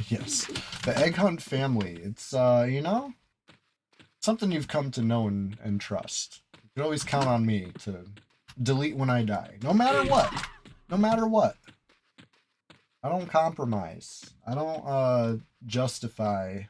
Yes. The Egghunt family. It's, you know, something you've come to know and trust. You can always count on me to delete when I die. No matter what. No matter what. I don't compromise. I don't, justify.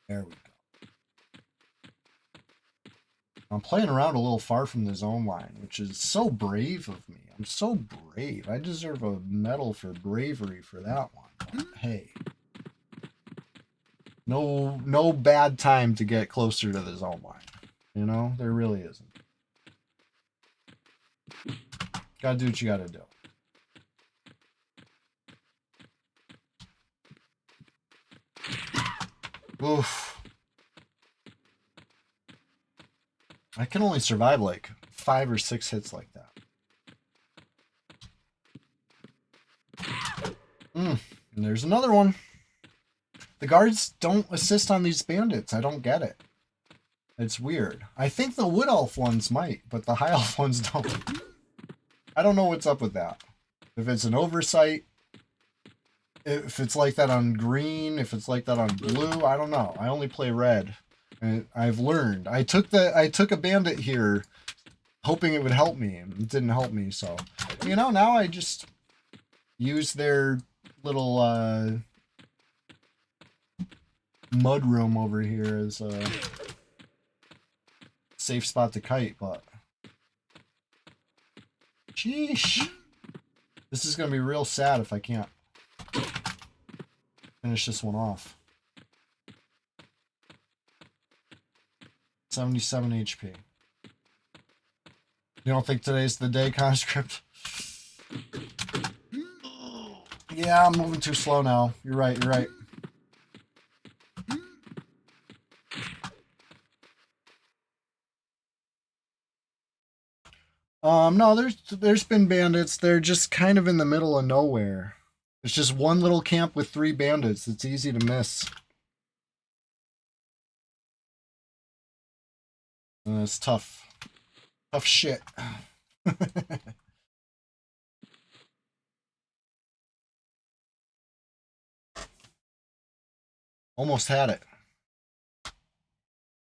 There we go. I'm playing around a little far from the zone line, which is so brave of me. I'm so brave. I deserve a medal for bravery for that one. But hey. No bad time to get closer to the zone line. You know? There really isn't. Gotta do what you gotta do. Oof. I can only survive like 5 or 6 hits like that. And there's another one. The guards don't assist on these bandits. I don't get it. It's weird. I think the wood elf ones might, but the high elf ones don't. I don't know what's up with that. If it's an oversight, if it's like that on green, if it's like that on blue, I don't know. I only play red. And I've learned. I took a bandit here hoping it would help me, and it didn't help me, so you know, now I just use their little mud room over here as a safe spot to kite, but sheesh. This is gonna be real sad if I can't finish this one off. 77 HP. You don't think today's the day, Conscript? Yeah, I'm moving too slow now. You're right, you're right. No, there's been bandits. They're just kind of in the middle of nowhere. It's just one little camp with 3 bandits. It's easy to miss. It's tough. Tough shit. Almost had it.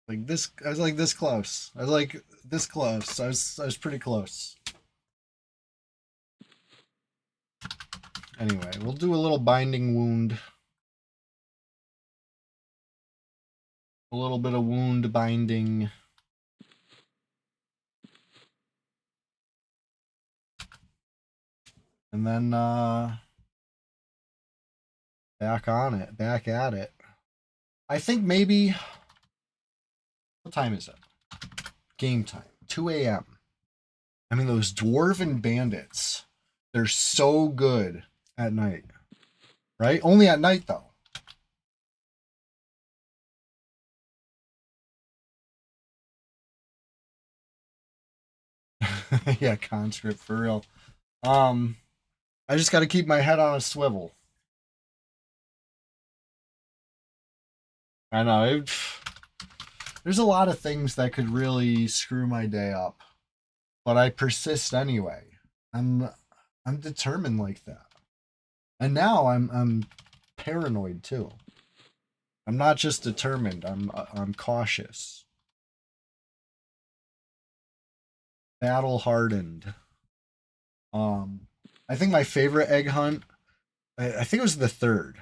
Like this, I was like this close. I was like this close. I was pretty close. Anyway, we'll do a little binding wound. A little bit of wound binding. And then back on it, back at it. I think maybe, what time is it? Game time, 2 a.m. I mean, those dwarven bandits, they're so good at night, right? Only at night, though. Yeah, conscript, for real. I just got to keep my head on a swivel. I know, there's a lot of things that could really screw my day up, but I persist anyway. I'm determined like that. And now I'm paranoid too. I'm not just determined, I'm cautious. Battle hardened. I think my favorite egg hunt I think it was the third.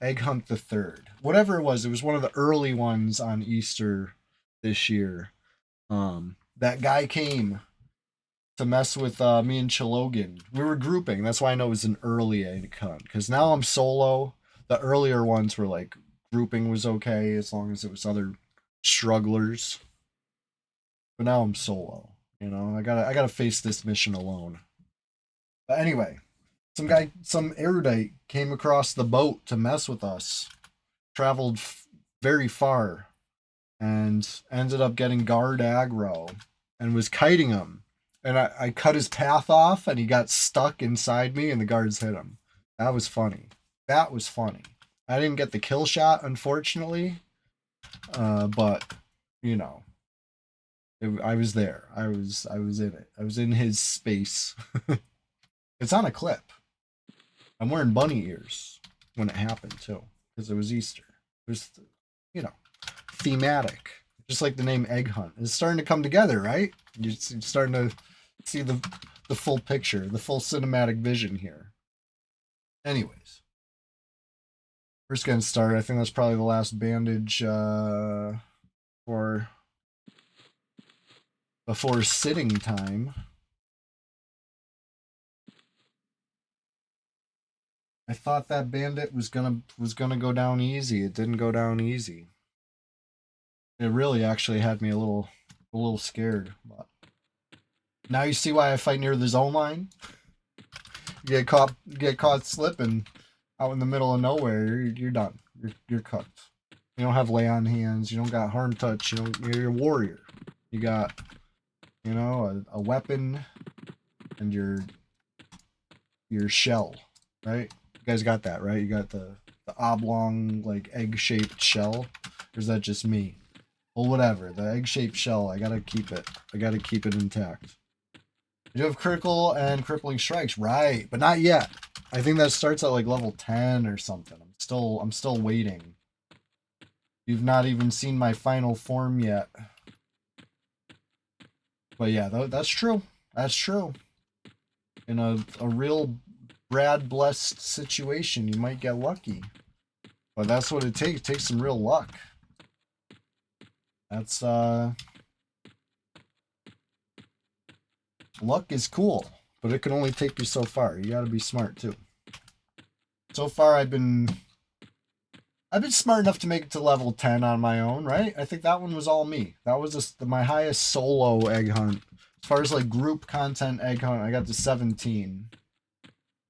Egghunt VII. Whatever it was one of the early ones on Easter this year. That guy came to mess with me and Chilogan. We were grouping. That's why I know it was an early Egghunt. Because now I'm solo. The earlier ones were like grouping was okay as long as it was other strugglers. But now I'm solo. You know, I gotta face this mission alone. But anyway, some erudite came across the boat to mess with us. Traveled very far, and ended up getting guard aggro, and was kiting him. And I cut his path off, and he got stuck inside me, and the guards hit him. That was funny. That was funny. I didn't get the kill shot, unfortunately, but you know. I was there. I was in it. I was in his space. It's on a clip. I'm wearing bunny ears when it happened too, because it was Easter. It was, you know, thematic, just like the name Egghunt. It's starting to come together, right? You're starting to see the full picture, the full cinematic vision here. Anyways, first getting started. I think that's probably the last bandage for before sitting time. I thought that bandit was gonna go down easy. It didn't go down easy. It really actually had me a little scared. But now you see why I fight near the zone line. Get caught slipping out in the middle of nowhere. You're done. You're cooked. You don't have lay on hands. You don't got harm touch. You're a warrior. You got, you know, a weapon and your shell, right? You guys got that, right? You got the oblong, like, egg-shaped shell? Or is that just me? Well, whatever. The egg-shaped shell, I gotta keep it. I gotta keep it intact. You have critical and crippling strikes, right? But not yet. I think that starts at like level 10 or something. I'm still waiting. You've not even seen my final form yet. But yeah, that's true. That's true. In a real Brad blessed situation, you might get lucky. But that's what it takes. It takes some real luck. That's luck is cool, but it can only take you so far. You gotta be smart too. So far I've been smart enough to make it to level 10 on my own, right? I think that one was all me. That was just my highest solo egg hunt. As far as like group content egg hunt, I got to 17.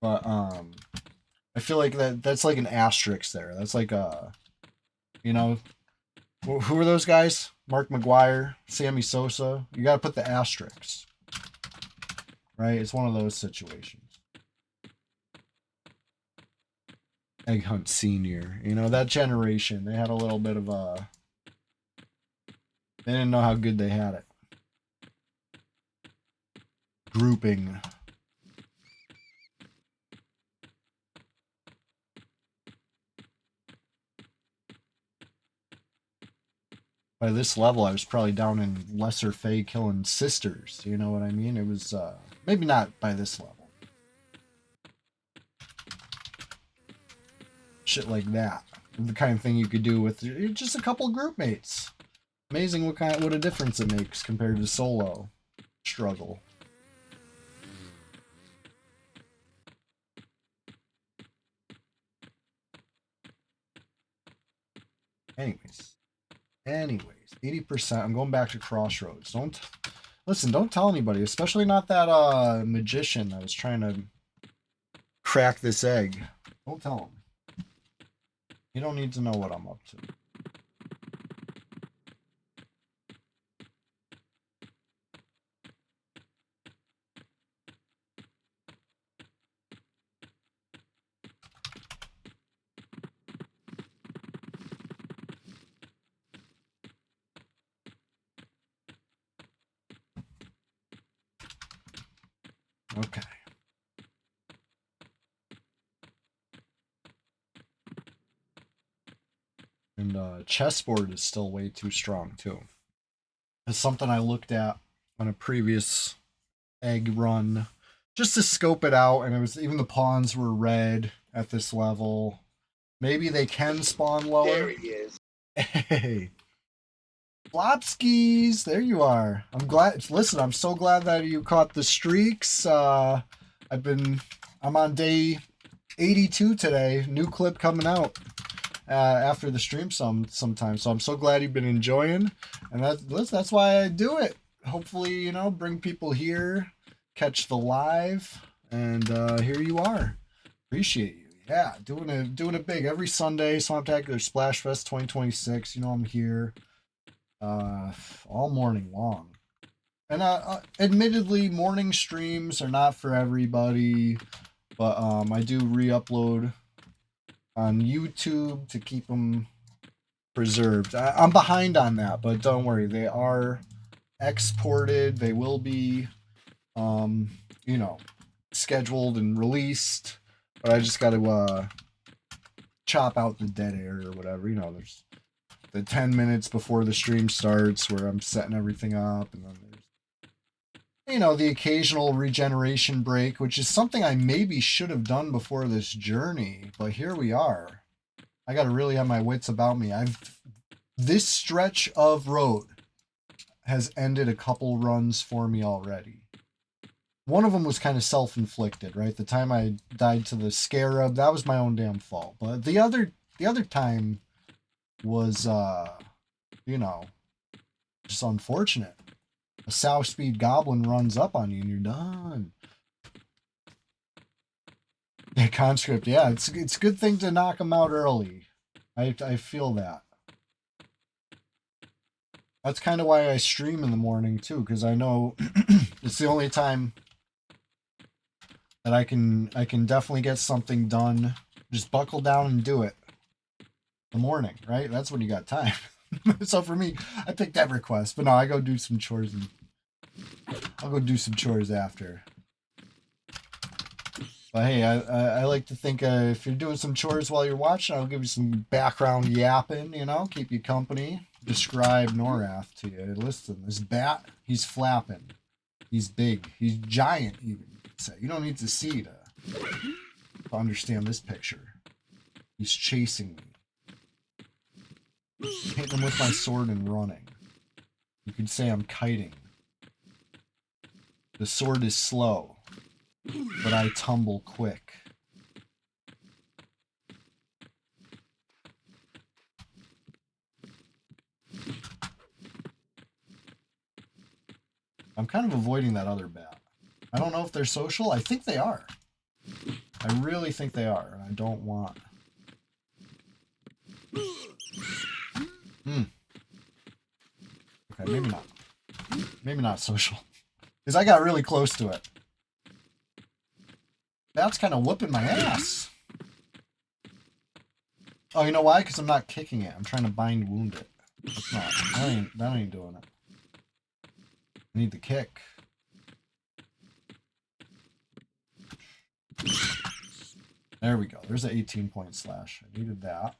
But I feel like that's like an asterisk there. That's like a, you know, who are those guys? Mark McGuire, Sammy Sosa. You got to put the asterisks, right? It's one of those situations. Egghunt Senior, you know, that generation, they had a little bit of a, they didn't know how good they had it. Grouping. By this level, I was probably down in Lesser Fae killing sisters. You know what I mean? It was, maybe not by this level. Shit like that. The kind of thing you could do with just a couple group mates. Amazing what a difference it makes compared to solo struggle. Anyways, 80%. I'm going back to Crossroads. Don't tell anybody, especially not that magician that was trying to crack this egg. Don't tell him. You don't need to know what I'm up to. Okay. And chessboard is still way too strong too. It's something I looked at on a previous egg run just to scope it out, and it was even the pawns were red. at this level. Maybe they can spawn lower. There he is. Hey. Flopskis, there you are. I'm glad. Listen, I'm so glad that you caught the streaks. I'm on day 82 today. New clip coming out after the stream sometime. So I'm so glad you've been enjoying, and that's why I do it. Hopefully, you know, bring people here, catch the live, and here you are. Appreciate you. Yeah, doing it big every Sunday. Swamptacular Splashfest 2026. You know I'm here. All morning long. And admittedly, morning streams are not for everybody, but I do re-upload on YouTube to keep them preserved. I'm behind on that, but don't worry, they are exported. They will be, you know, scheduled and released. But I just got to chop out the dead air or whatever. You know, there's the 10 minutes before the stream starts where I'm setting everything up, and then there's, you know, the occasional regeneration break, which is something I maybe should have done before this journey, but here we are. I got to really have my wits about me. This stretch of road has ended a couple runs for me already. One of them was kind of self-inflicted, right? The time I died to the scarab, that was my own damn fault. But the other time was, you know, just unfortunate. A South Speed Goblin runs up on you and you're done. Yeah, conscript, yeah, it's a good thing to knock them out early. I feel that. That's kind of why I stream in the morning too, because I know it's the only time that I can definitely get something done. Just buckle down and do it. The morning, right? That's when you got time. So for me, I picked that request, but no, I go do some chores and I'll go do some chores after. But hey, I like to think if you're doing some chores while you're watching, I'll give you some background yapping, you know, keep you company. Describe Norath to you. Listen, this bat, he's flapping. He's big. He's giant, even. You don't need to see to understand this picture. He's chasing me. Hitting him with my sword and running. You could say I'm kiting. The sword is slow, but I tumble quick. I'm kind of avoiding that other bat. I don't know if they're social. I think they are. I really think they are, and I don't want... Okay, maybe not. Maybe not social. Because I got really close to it. That's kind of whooping my ass. Oh, you know why? Because I'm not kicking it. I'm trying to bind wound it. That's not. That ain't doing it. I need the kick. There we go. There's an 18-point slash. I needed that.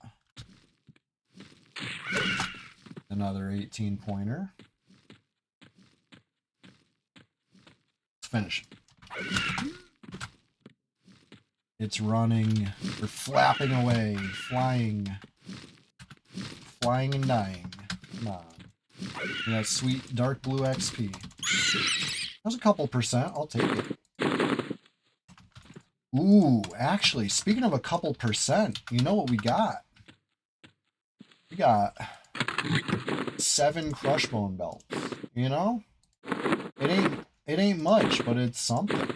Another 18-pointer. Let's finish. It's running. We're flapping away. Flying. Flying and dying. Come on. And that sweet dark blue XP. That's a couple percent. I'll take it. Ooh, actually, speaking of a couple percent, you know what we got? We got 7 Crushbone belts. You know? It ain't much, but it's something.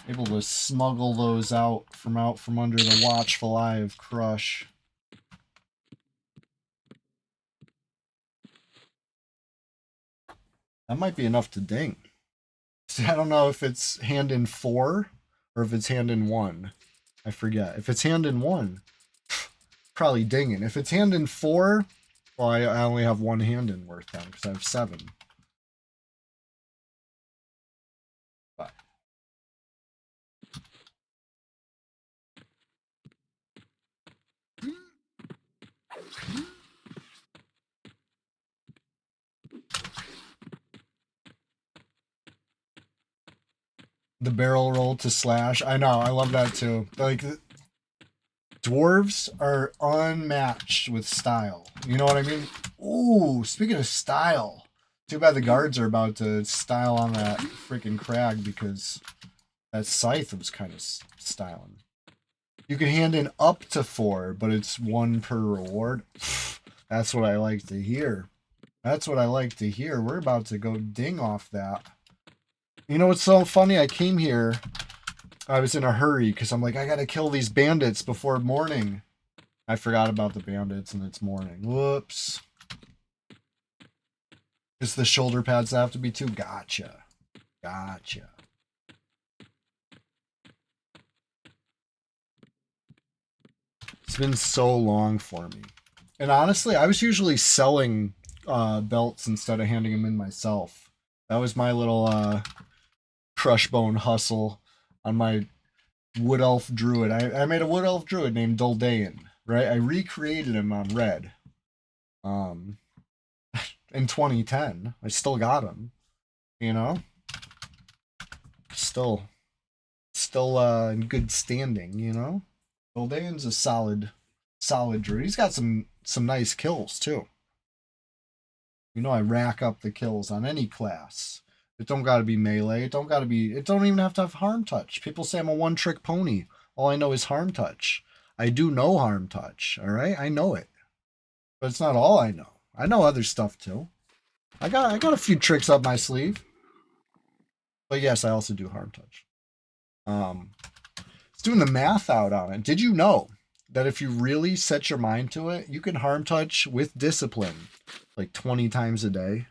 Able to smuggle those out from under the watchful eye of Crush. That might be enough to ding. See, I don't know if it's hand in 4 or if it's hand in 1. I forget. If it's hand in 1, probably dinging. If it's hand in 4, well, I only have 1 hand in worth then because I have 7. But The barrel roll to slash. I know, I love that too. Like, dwarves are unmatched with style. You know what I mean? Ooh, speaking of style. Too bad the guards are about to style on that freaking crag because that scythe was kind of styling. You can hand in up to 4, but it's 1 per reward. That's what I like to hear. That's what I like to hear. We're about to go ding off that. You know what's so funny? I came here. I was in a hurry because I'm like, I gotta kill these bandits before morning. I forgot about the bandits and it's morning. Whoops. It's the shoulder pads that have to be too. Gotcha. Gotcha. It's been so long for me. And honestly, I was usually selling belts instead of handing them in myself. That was my little crush bone hustle on my wood elf druid. I made a wood elf druid named Doldaean, right? I recreated him on red. In 2010. I still got him. You know? Still in good standing, you know? Doldaean's a solid druid. He's got some nice kills too. You know, I rack up the kills on any class. It don't gotta be melee. It don't even have to have harm touch. People say I'm a one-trick pony. All I know is harm touch. I do know harm touch, alright? I know it. But it's not all I know. I know other stuff too. I got a few tricks up my sleeve. But yes, I also do harm touch. It's doing the math out on it. Did you know that if you really set your mind to it, you can harm touch with discipline like 20 times a day?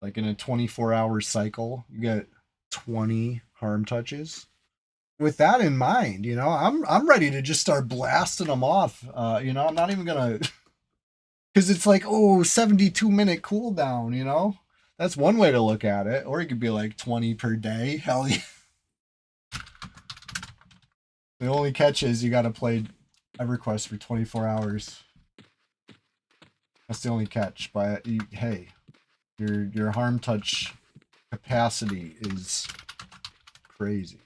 Like in a 24-hour cycle, you get 20 harm touches. With that in mind, you know, I'm ready to just start blasting them off. You know, I'm not even gonna, because it's like, oh, 72-minute cooldown. You know, that's one way to look at it. Or it could be like 20 per day. Hell yeah. The only catch is you got to play EverQuest for 24 hours. That's the only catch. But hey, your harm touch capacity is crazy.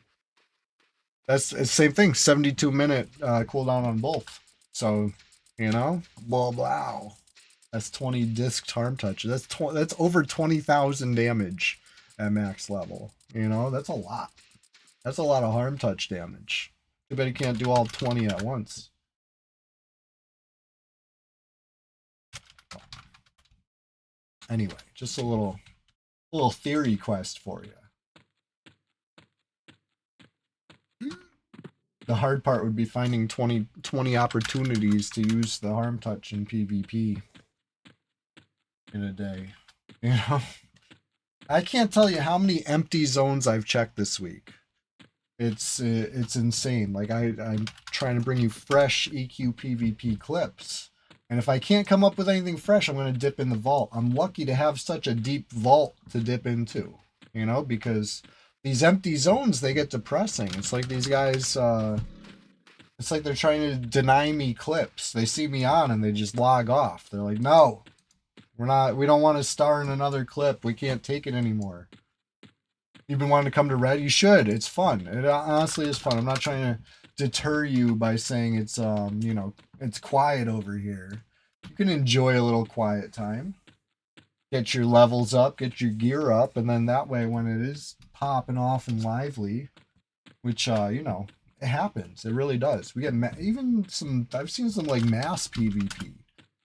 That's the same thing. 72-minute cooldown on both. So, you know, blah blah. That's 20 disc harm touch. That's over 20,000 damage at max level. You know, that's a lot. That's a lot of harm touch damage. Too bad you can't do all 20 at once. Anyway, just a little theory quest for you. The hard part would be finding 20 opportunities to use the harm touch in PvP in a day. You know? I can't tell you how many empty zones I've checked this week. It's insane. Like I'm trying to bring you fresh EQ PvP clips. And if I can't come up with anything fresh, I'm going to dip in the vault. I'm lucky to have such a deep vault to dip into, you know, because these empty zones, they get depressing. It's like these guys, it's like they're trying to deny me clips. They see me on and they just log off. They're like, no, we don't want to star in another clip. We can't take it anymore. You've been wanting to come to Red? You should. It's fun. It honestly is fun. I'm not trying to deter you by saying it's, you know, it's quiet over here. You can enjoy a little quiet time. Get your levels up, get your gear up, and then that way when it is popping off and lively, which, you know, it happens. It really does. We get even some, I've seen some like mass PvP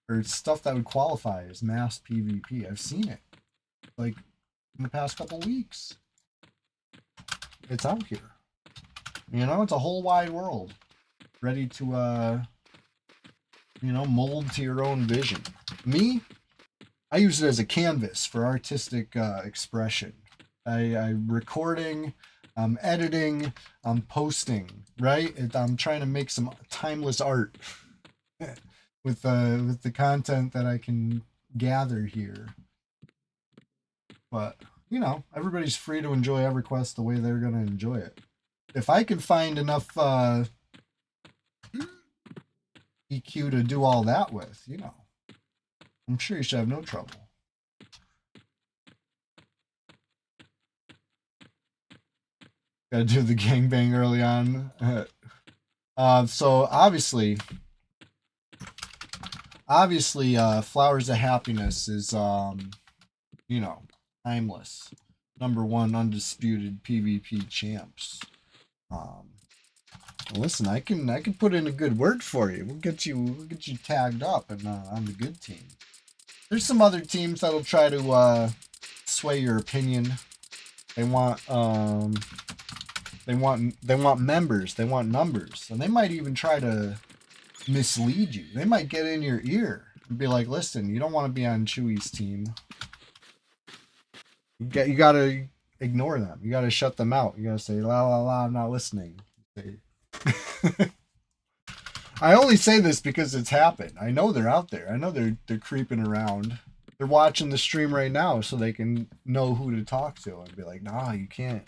or stuff that would qualify as mass PvP. I've seen it like in the past couple weeks. It's out here. You know, it's a whole wide world ready to, you know, mold to your own vision. Me, I use it as a canvas for artistic expression. I'm recording, I'm editing, I'm posting, right? I'm trying to make some timeless art with the content that I can gather here. But, you know, everybody's free to enjoy EverQuest the way they're going to enjoy it. If I can find enough EQ to do all that with, you know, I'm sure you should have no trouble. Gotta do the gangbang early on. So obviously, Flowers of Happiness is, you know, timeless. #1 undisputed PvP champs. Listen, I can put in a good word for you. We'll get you tagged up and on the good team. There's some other teams that'll try to sway your opinion. They want members, they want numbers, and they might even try to mislead you. They might get in your ear and be like, "Listen, you don't want to be on Chewy's team. You gotta ignore them. You gotta shut them out. You gotta say, la la la, I'm not listening." I only say this because it's happened. I know they're out there. I know they're creeping around. They're watching the stream right now so they can know who to talk to and be like, "Nah, you can't."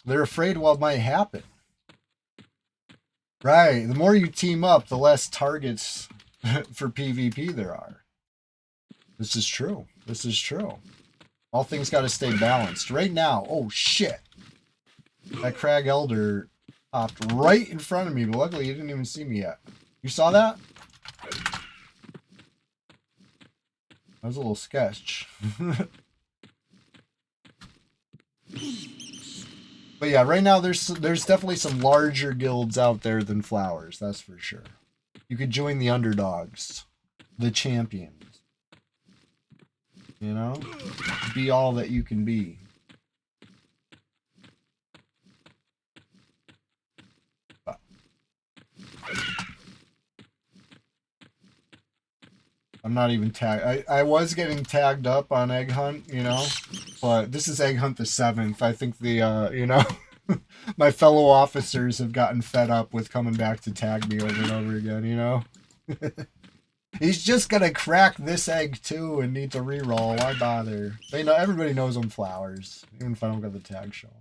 They're afraid what might happen. Right. The more you team up, the less targets for PvP there are. This is true. This is true. All things got to stay balanced. Right now, oh shit. That Crag Elder popped right in front of me, but luckily he didn't even see me yet. You saw that? That was a little sketch. But yeah, right now there's definitely some larger guilds out there than Flowers, that's for sure. You could join the underdogs, the champions. You know? Be all that you can be. I'm not even tagged. I was getting tagged up on Egghunt, you know, but this is Egghunt VII. I think the, you know, my fellow officers have gotten fed up with coming back to tag me over and over again, you know. He's just gonna crack this egg too and need to reroll. Why bother? They know, everybody knows I'm Flowers, even if I don't got the tag showing.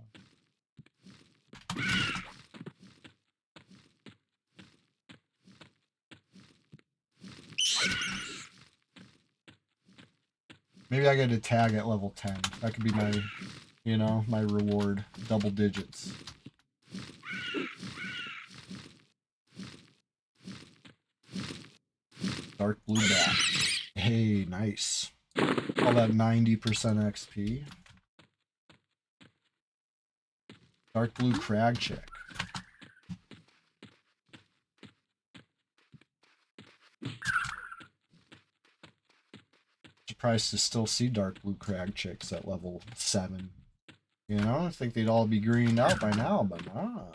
Maybe I get a tag at level 10. That could be my, you know, my reward. Double digits. Dark blue bat. Hey, nice. All that 90% XP. Dark blue crag chick. Surprised to still see dark blue crag chicks at level 7. You know, I think they'd all be greened out by now, but nah.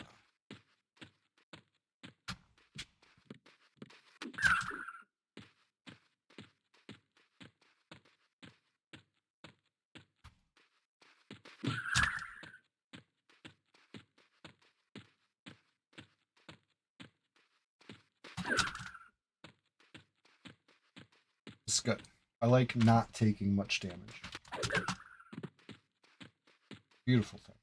It's good. I like not taking much damage. Beautiful thing.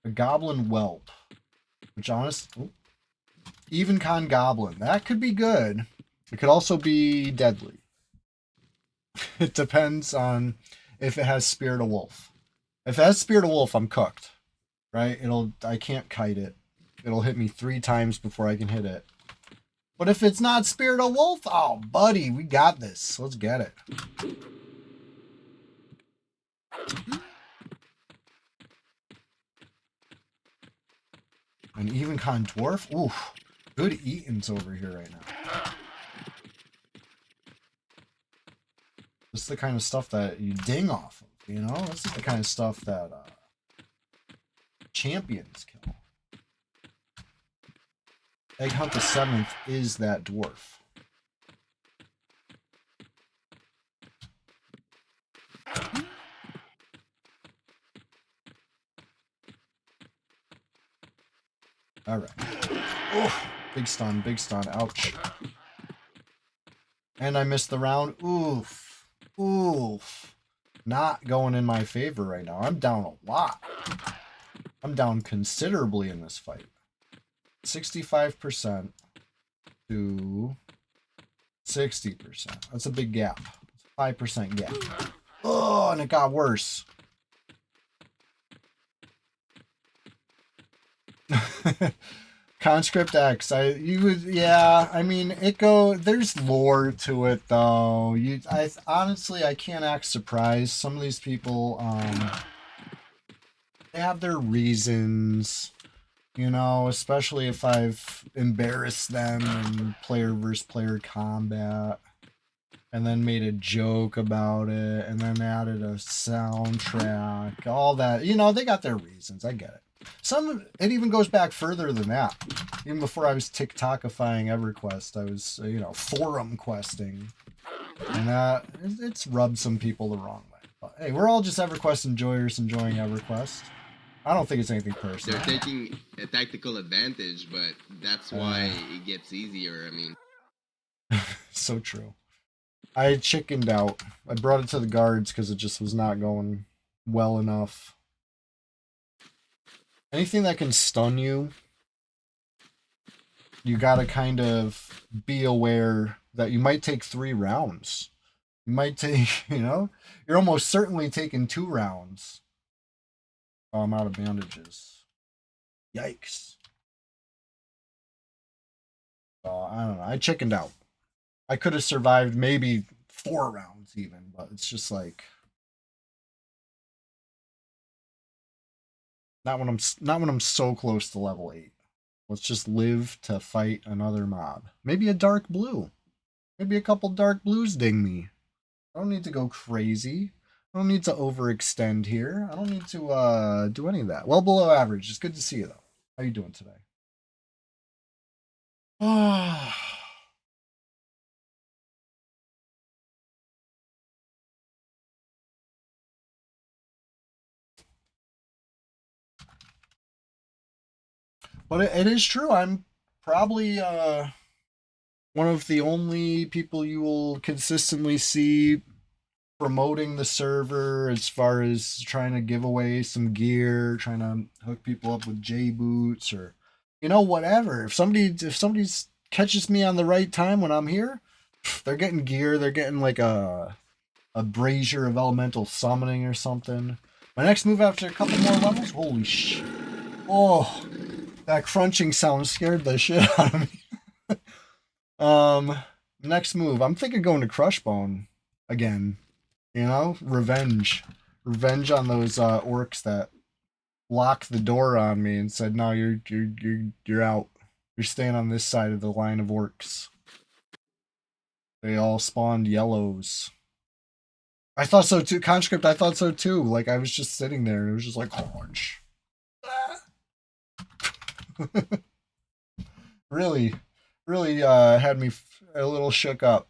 A goblin whelp, which honestly, even con goblin, that could be good. It could also be deadly. It depends on if it has Spirit of Wolf. If it has Spirit of Wolf, I'm cooked. Right? I can't kite it. It'll hit me 3 times before I can hit it. But if it's not Spirit of Wolf, oh buddy, we got this. Let's get it. An even con dwarf? Ooh, good eatings over here right now. This is the kind of stuff that you ding off of, you know? This is the kind of stuff that champions kill. Egghunt VII is that dwarf. Alright. Oh, big stun, ouch. And I missed the round. Oof. Oof. not going in my favor right now. I'm down a lot. I'm down considerably in this fight. 65% to 60%. That's a big gap. 5% gap. Oh, and it got worse. Conscript X. Yeah, I mean, there's lore to it though. Honestly, I can't act surprised. Some of these people, they have their reasons, you know, especially if I've embarrassed them in player versus player combat and then made a joke about it and then added a soundtrack, all that. You know, they got their reasons. I get it. It even goes back further than that. Even before I was TikTokifying EverQuest, I was, you know, forum questing. And it's rubbed some people the wrong way. But hey, we're all just EverQuest enjoyers enjoying EverQuest. I don't think it's anything personal. They're taking a tactical advantage, but that's why it gets easier. I mean, so true. I chickened out. I brought it to the guards because it just was not going well enough. Anything that can stun you, you gotta kind of be aware that you might take 3 rounds. You might take, you know, you're almost certainly taking 2 rounds. Oh, I'm out of bandages. Yikes. I don't know. I chickened out. I could have survived maybe 4 rounds even, but it's just like not when I'm so close to level 8. Let's just live to fight another mob. Maybe a dark blue. Maybe a couple dark blues ding me. I don't need to go crazy. I don't need to overextend here. I don't need to do any of that. Well below average. It's good to see you though. How you doing today? But it is true. I'm probably one of the only people you will consistently see promoting the server as far as trying to give away some gear, trying to hook people up with J boots or, you know, whatever. If somebody catches me on the right time when I'm here, they're getting gear. They're getting like a brazier of elemental summoning or something. My next move after a couple more levels. Holy shit! Oh, that crunching sound scared the shit out of me. Next move. I'm thinking going to Crushbone again. You know, revenge on those orcs that locked the door on me and said, "No, you're out. You're staying on this side of the line of orcs." They all spawned yellows. I thought so too. Conscript, I thought so too. Like I was just sitting there and it was just like orange. really had me a little shook up.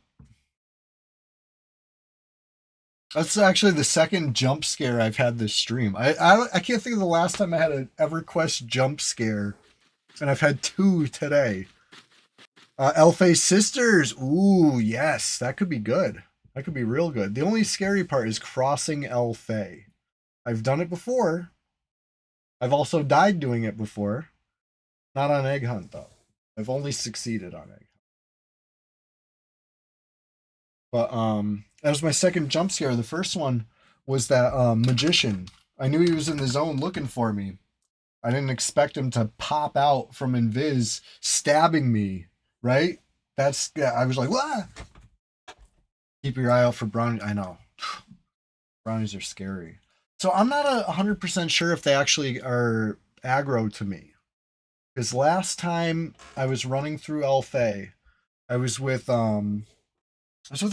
That's actually the second jump scare I've had this stream. I can't think of the last time I had an EverQuest jump scare, and I've had 2 today. Elfay's Sisters. Ooh, yes, that could be good. That could be real good. The only scary part is crossing Elfay. I've done it before. I've also died doing it before. Not on Egghunt though. I've only succeeded on Egghunt. But that was my second jump scare. The first one was that magician. I knew he was in the zone looking for me. I didn't expect him to pop out from invis, stabbing me. Right? I was like, "Wah!" Keep your eye out for brownies. I know. Brownies are scary. So I'm not 100% sure if they actually are aggro to me. Because last time I was running through Elfay, I was with a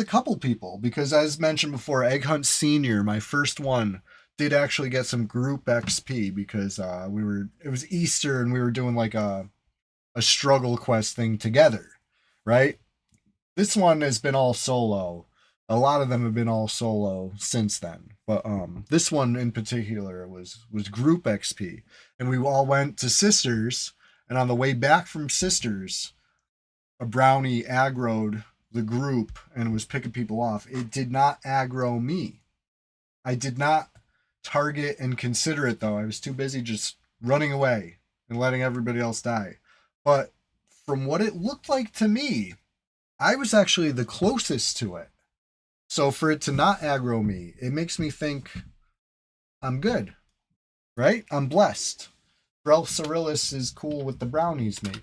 couple people, because as mentioned before, Egghunt Senior, my first one, did actually get some group XP because it was Easter and we were doing like a struggle quest thing together, right? This one has been all solo. A lot of them have been all solo since then, but this one in particular was group XP, and we all went to Sisters, and on the way back from Sisters, a brownie aggroed the group and was picking people off. It did not aggro me. I did not target and consider it though. I was too busy just running away and letting everybody else die. But from what it looked like to me, I was actually the closest to it. So for it to not aggro me, it makes me think I'm good, right? I'm blessed. Brelcirillus is cool with the brownies, maybe.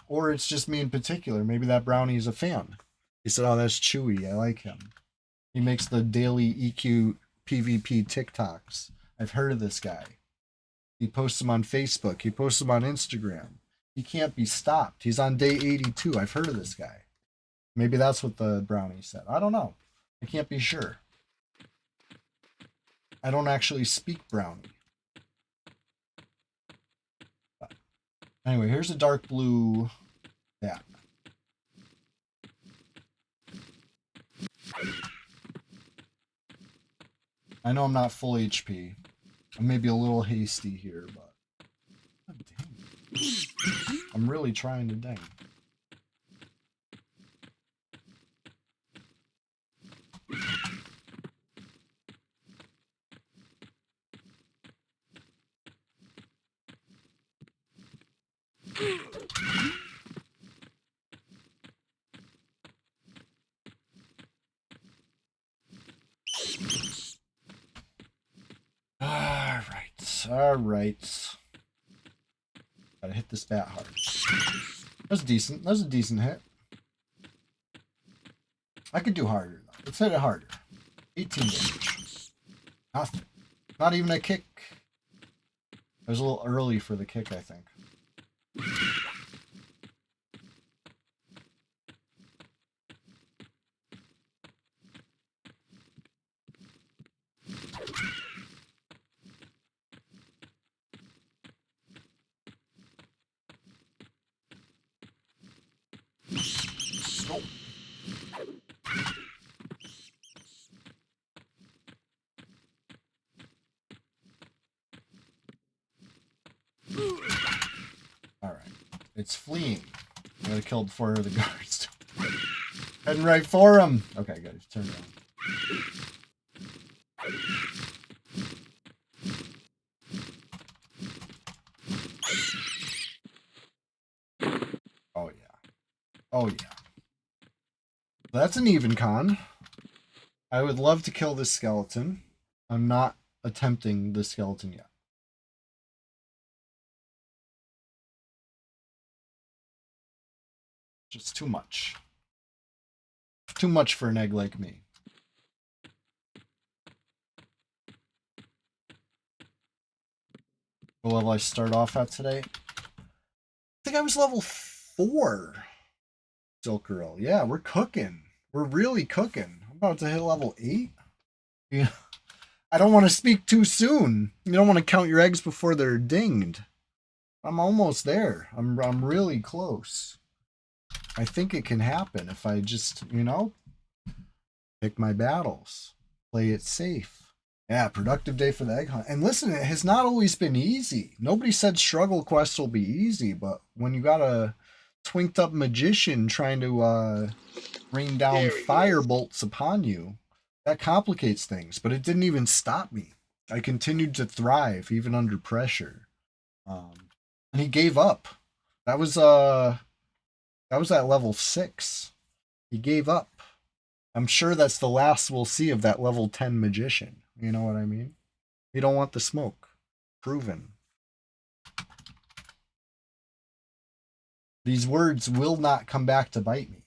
Or it's just me in particular. Maybe that brownie is a fan. He said, oh, that's Chewy. I like him. He makes the daily EQ PvP TikToks. I've heard of this guy. He posts them on Facebook. He posts them on Instagram. He can't be stopped. He's on day 82. I've heard of this guy. Maybe that's what the brownie said. I don't know. I can't be sure. I don't actually speak brownie. But anyway, here's a dark blue. Yeah. I know I'm not full HP. I'm maybe a little hasty here, but oh, dang. I'm really trying to dang. All right. Gotta hit this bat hard. That's decent. That's a decent hit. I could do harder though. Let's hit it harder. 18 damage. Nothing. Not even a kick. It was a little early for the kick, I think. Go. Alright. It's fleeing. I gotta kill before the guards. Heading right for him. Okay, good. Turn around. Oh yeah. Oh yeah. That's an even con. I would love to kill this skeleton. I'm not attempting the skeleton yet. Just too much. Too much for an egg like me. What level I start off at today? I think I was level 4. Silk Girl. Yeah, we're cooking. We're really cooking. I'm about to hit level 8. Yeah. I don't want to speak too soon. You don't want to count your eggs before they're dinged. I'm almost there. I'm really close. I think it can happen if I just, you know, pick my battles. Play it safe. Yeah, productive day for the egg hunt. And listen, it has not always been easy. Nobody said struggle quests will be easy, but when you got a twinked up magician trying to rain down fire bolts upon you, that complicates things. But it didn't even stop me. I continued to thrive even under pressure. And he gave up. That was at level 6. He gave up. I'm sure that's the last we'll see of that level 10 magician. You know what I mean? You don't want the smoke. Proven. These words will not come back to bite me.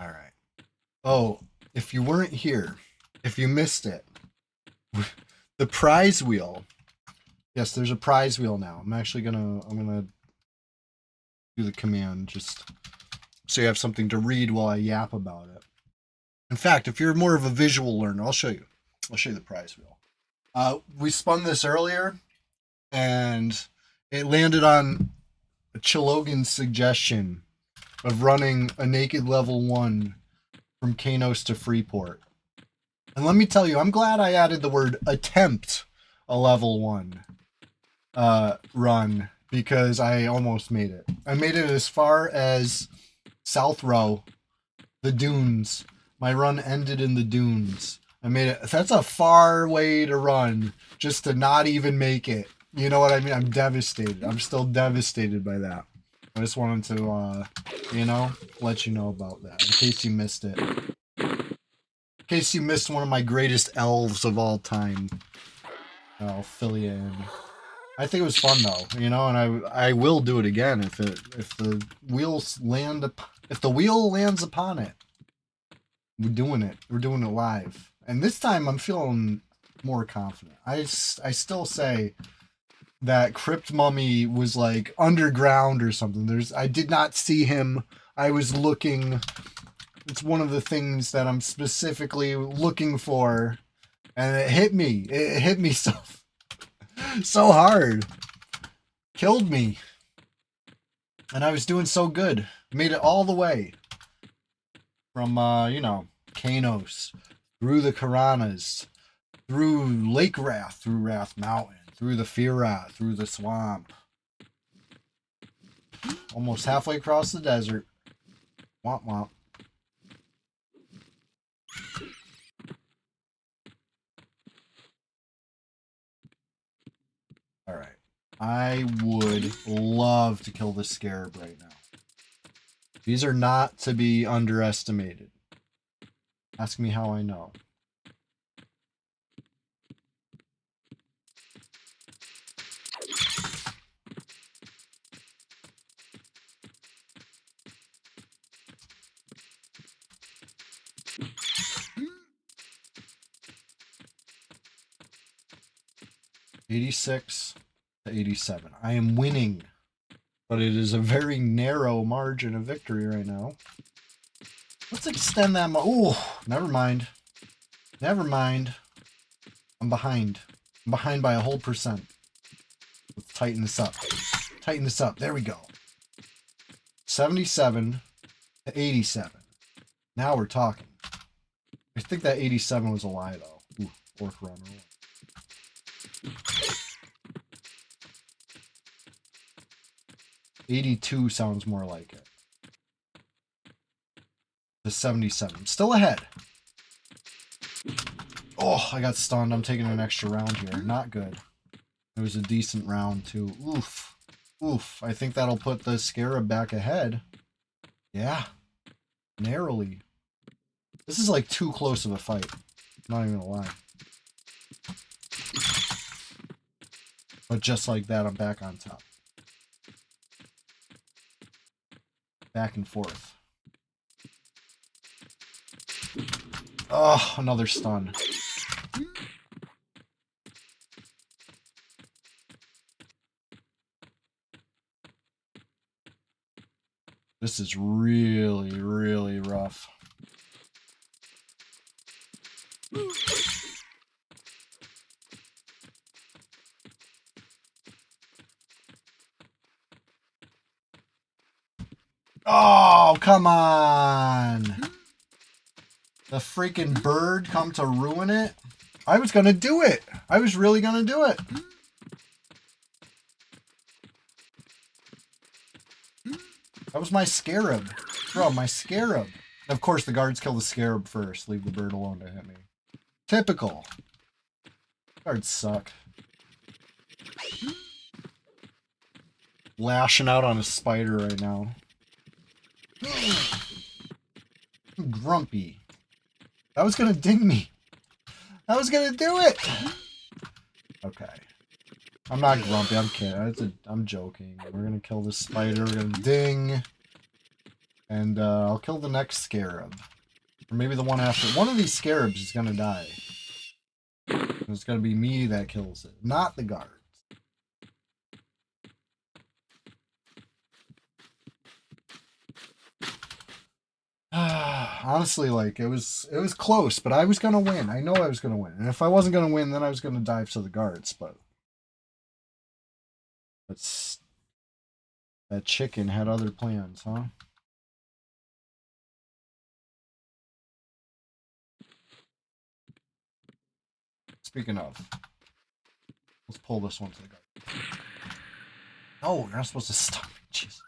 All right. Oh, if you weren't here, if you missed it, the prize wheel. Yes, there's a prize wheel now. I'm gonna do the command just so you have something to read while I yap about it. In fact, if you're more of a visual learner, I'll show you. I'll show you the prize wheel. We spun this earlier, and it landed on a Chilogan's suggestion of running a naked level 1 from Kanos to Freeport. And let me tell you, I'm glad I added the word attempt a level 1 run, because I almost made it. I made it as far as South Row, the dunes. My run ended in the dunes. I made it. That's a far way to run just to not even make it. You know what I mean? I'm devastated. I'm still devastated by that. I just wanted to, let you know about that in case you missed it. In case you missed one of my greatest elves of all time. I'll fill you in. I think it was fun though, and I will do it again if the wheels land if the wheel lands upon it. We're doing it. We're doing it live. And this time I'm feeling more confident. I still say that Crypt Mummy was like underground or something. I did not see him. I was looking. It's one of the things that I'm specifically looking for, and it hit me. It hit me so hard. Killed me. And I was doing so good. Made it all the way from Kanos, through the Karanas, through Lake Wrath, through Wrath Mountain, through the Firat, through the swamp. Almost halfway across the desert. Womp womp. Alright. I would love to kill the Scarab right now. These are not to be underestimated. Ask me how I know. $86 to $87. I am winning, but it is a very narrow margin of victory right now. Let's extend that. Oh, never mind. Never mind. I'm behind. I'm behind by a whole %. Let's tighten this up. Tighten this up. There we go. 77 to 87. Now we're talking. I think that 87 was a lie, though. Ooh, Orc Runner. 82 sounds more like it. The 77. Still ahead. Oh, I got stunned. I'm taking an extra round here. Not good. It was a decent round, too. Oof. Oof. I think that'll put the Scarab back ahead. Yeah. Narrowly. This is like too close of a fight. Not even gonna lie. But just like that, I'm back on top. Back and forth. Oh, another stun. This is really, really rough. Oh, come on. The freaking bird come to ruin it? I was going to do it. I was really going to do it. That was my Scarab. Bro, my Scarab. Of course, the guards kill the Scarab first. Leave the bird alone to hit me. Typical. Guards suck. Lashing out on a spider right now. Grumpy. That was gonna ding me. I was gonna do it. Okay. I'm not grumpy. I'm kidding. I'm joking. We're gonna kill this spider. We're gonna ding. And I'll kill the next scarab. Or maybe the one after. One of these scarabs is gonna die. It's gonna be me that kills it, not the guards. Honestly, like it was close, but I was gonna win. I know I was gonna win, and if I wasn't gonna win, then I was gonna dive to the guards. But that chicken had other plans, huh? Speaking of, let's pull this one to the guard. No, you're not supposed to stop. Jeez.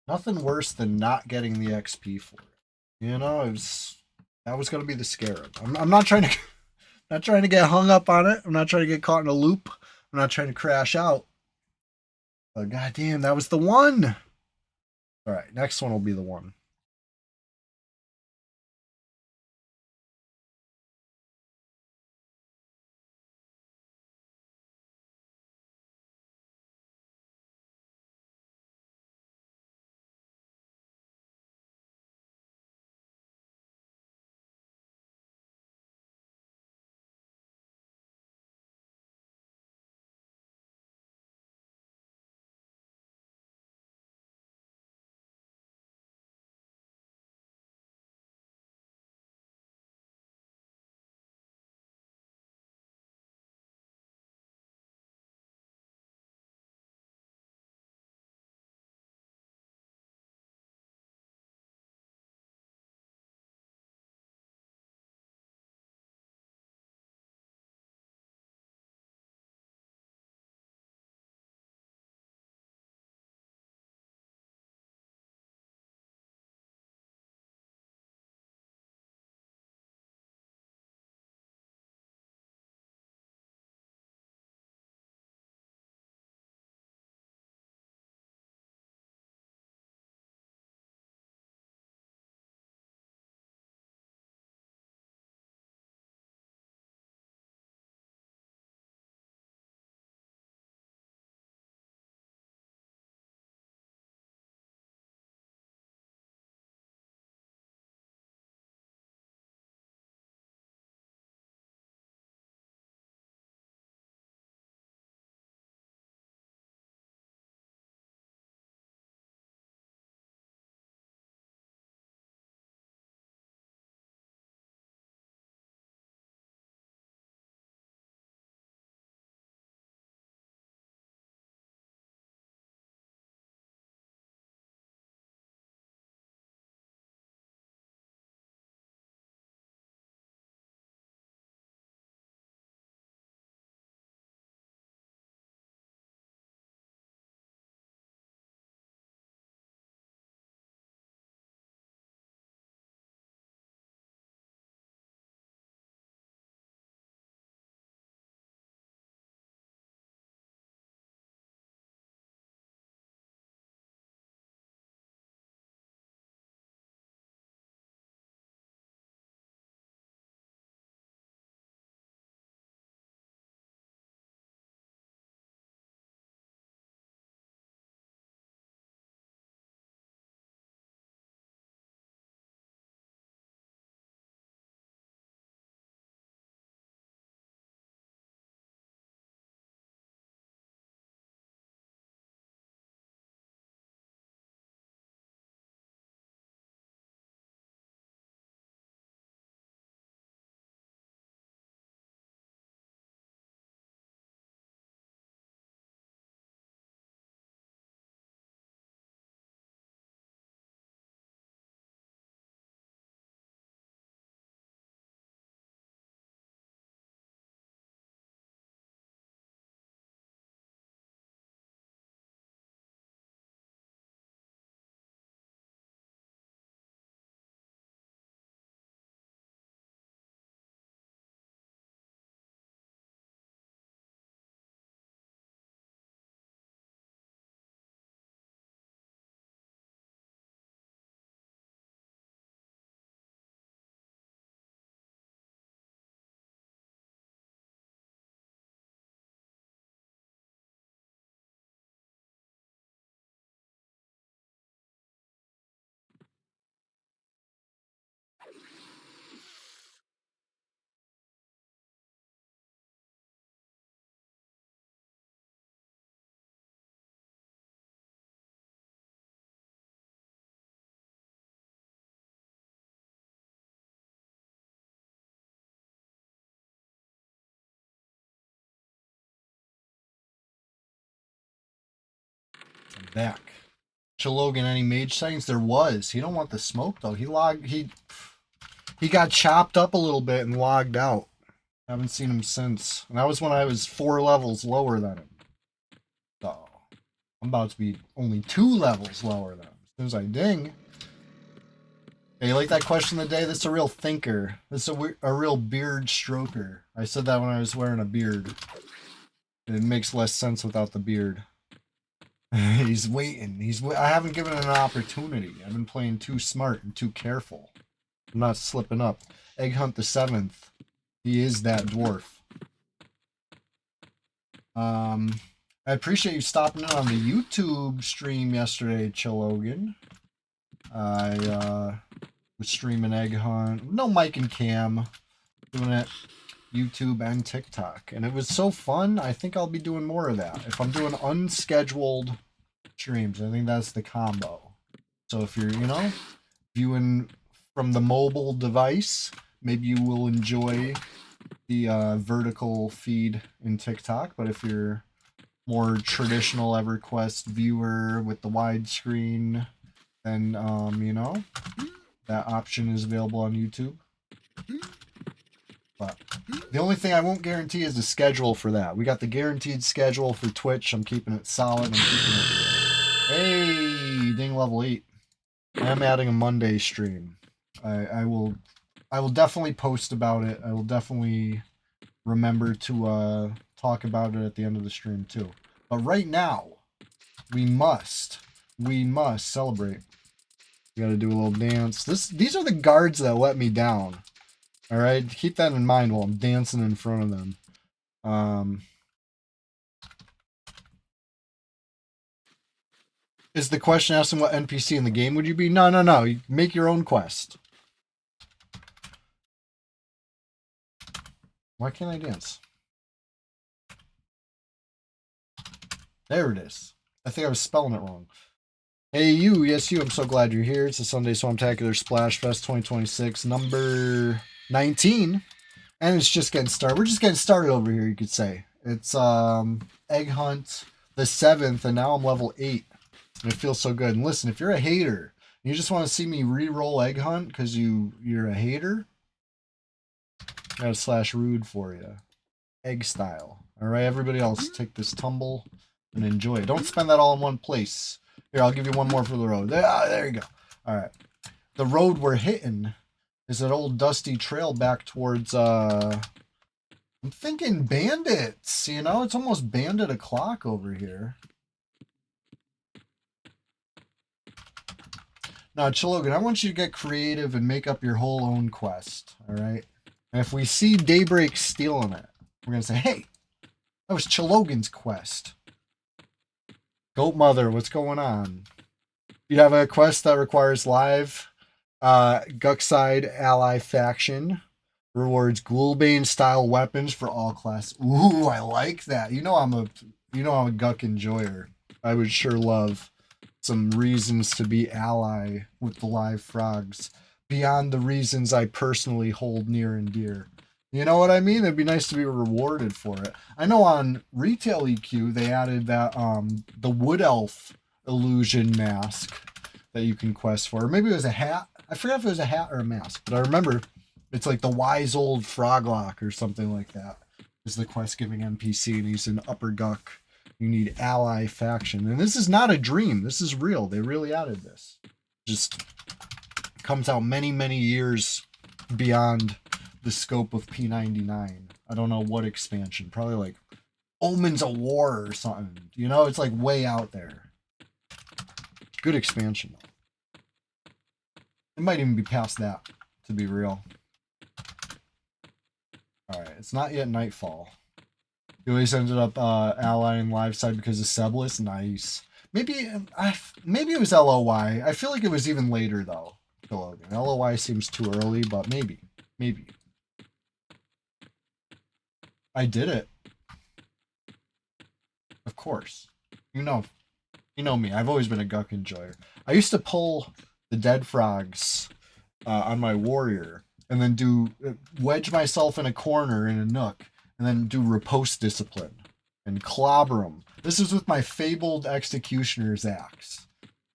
Nothing worse than not getting the XP for it. You know, that was gonna be the scarab. I'm not trying to not trying to get hung up on it. I'm not trying to get caught in a loop. I'm not trying to crash out. But goddamn, that was the one. All right, next one will be the one. Back. Chilogan, any mage settings? There was. He don't want the smoke though. He got chopped up a little bit and logged out. Haven't seen him since. And that was when I was 4 levels lower than him. So I'm about to be only 2 levels lower than him. As soon as I ding. Hey, you like that question of the day? This is a real thinker. This is a real beard stroker. I said that when I was wearing a beard. It makes less sense without the beard. He's waiting. I haven't given it an opportunity. I've been playing too smart and too careful. I'm not slipping up. Egghunt VII. He is that dwarf. I appreciate you stopping in on the YouTube stream yesterday, Chilogan. I was streaming Egghunt. No mic and cam. Doing it YouTube and TikTok. And it was so fun. I think I'll be doing more of that. If I'm doing unscheduled streams, I think that's the combo. So if you're, viewing from the mobile device, maybe you will enjoy the vertical feed in TikTok. But if you're more traditional EverQuest viewer with the widescreen, then, that option is available on YouTube. But the only thing I won't guarantee is the schedule for that. We got the guaranteed schedule for Twitch. I'm keeping it solid. I'm keeping it. Hey, ding level 8. I am adding a Monday stream. I will definitely post about it. I will definitely remember to talk about it at the end of the stream too. But right now, we must celebrate. We got to do a little dance. These are the guards that let me down. All right, keep that in mind while I'm dancing in front of them. Is the question asking what NPC in the game would you be? No. You make your own quest. Why can't I dance? There it is. I think I was spelling it wrong. Hey, you. Yes, you. I'm so glad you're here. It's the Sunday SWAMPTACULAR SPLASHFEST 2026, number 19. And it's just getting started. We're just getting started over here, you could say. It's Egghunt VII, and now I'm level 8. And it feels so good. And listen, if you're a hater, and you just want to see me re-roll Egghunt because you're a hater, I got a /rude for you. Egg style. Alright, everybody else, take this tumble and enjoy it. Don't spend that all in one place. Here, I'll give you one more for the road. There you go. Alright. The road we're hitting is an old dusty trail back towards, I'm thinking bandits. It's almost bandit o'clock over here. Now, Chilogan, I want you to get creative and make up your whole own quest. Alright? And if we see Daybreak stealing it, we're going to say, hey, that was Chilogan's quest. Goat Mother, what's going on? You have a quest that requires live Guckside ally faction. Rewards Ghoulbane style weapons for all classes. Ooh, I like that. I'm a Guck enjoyer. I would sure love some reasons to be ally with the live frogs beyond the reasons I personally hold near and dear. You know what I mean? It'd be nice to be rewarded for it. I know on Retail EQ they added that the Wood Elf illusion mask that you can quest for. Or maybe it was a hat. I forgot if it was a hat or a mask, but I remember it's like the Wise Old Froglock or something like that is the quest giving NPC, and he's an upper Guck. You need ally faction. And this is not a dream. This is real. They really added this. Just comes out many, many years beyond the scope of P99. I don't know what expansion. Probably like Omens of War or something. It's like way out there. Good expansion though. It might even be past that, to be real. Alright, it's not yet nightfall. You always ended up allying live side because of Seblis. Nice. Maybe it was LOY. I feel like it was even later though. LOY seems too early, but maybe. I did it. Of course. You know me. I've always been a Guck enjoyer. I used to pull the dead frogs on my warrior and then wedge myself in a corner in a nook and then do riposte discipline. and clobber them. This is with my fabled executioner's axe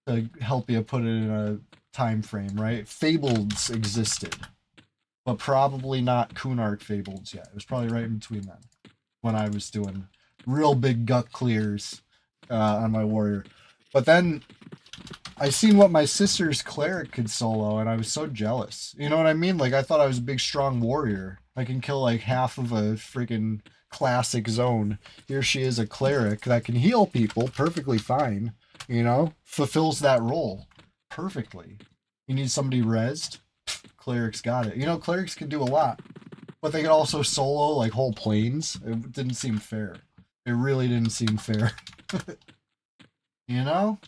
to help you put it in a time frame, right? Fableds existed, but probably not Kunark fableds yet. It was probably right in between then when I was doing real big gut clears on my warrior. But then I seen what my sister's cleric could solo, and I was so jealous. You know what I mean? Like, I thought I was a big, strong warrior. I can kill like half of a freaking classic zone. Here she is, a cleric that can heal people perfectly fine. You know, fulfills that role perfectly. You need somebody rezzed? Clerics got it. You know, clerics can do a lot, but they could also solo like whole planes. It didn't seem fair. It really didn't seem fair. You know?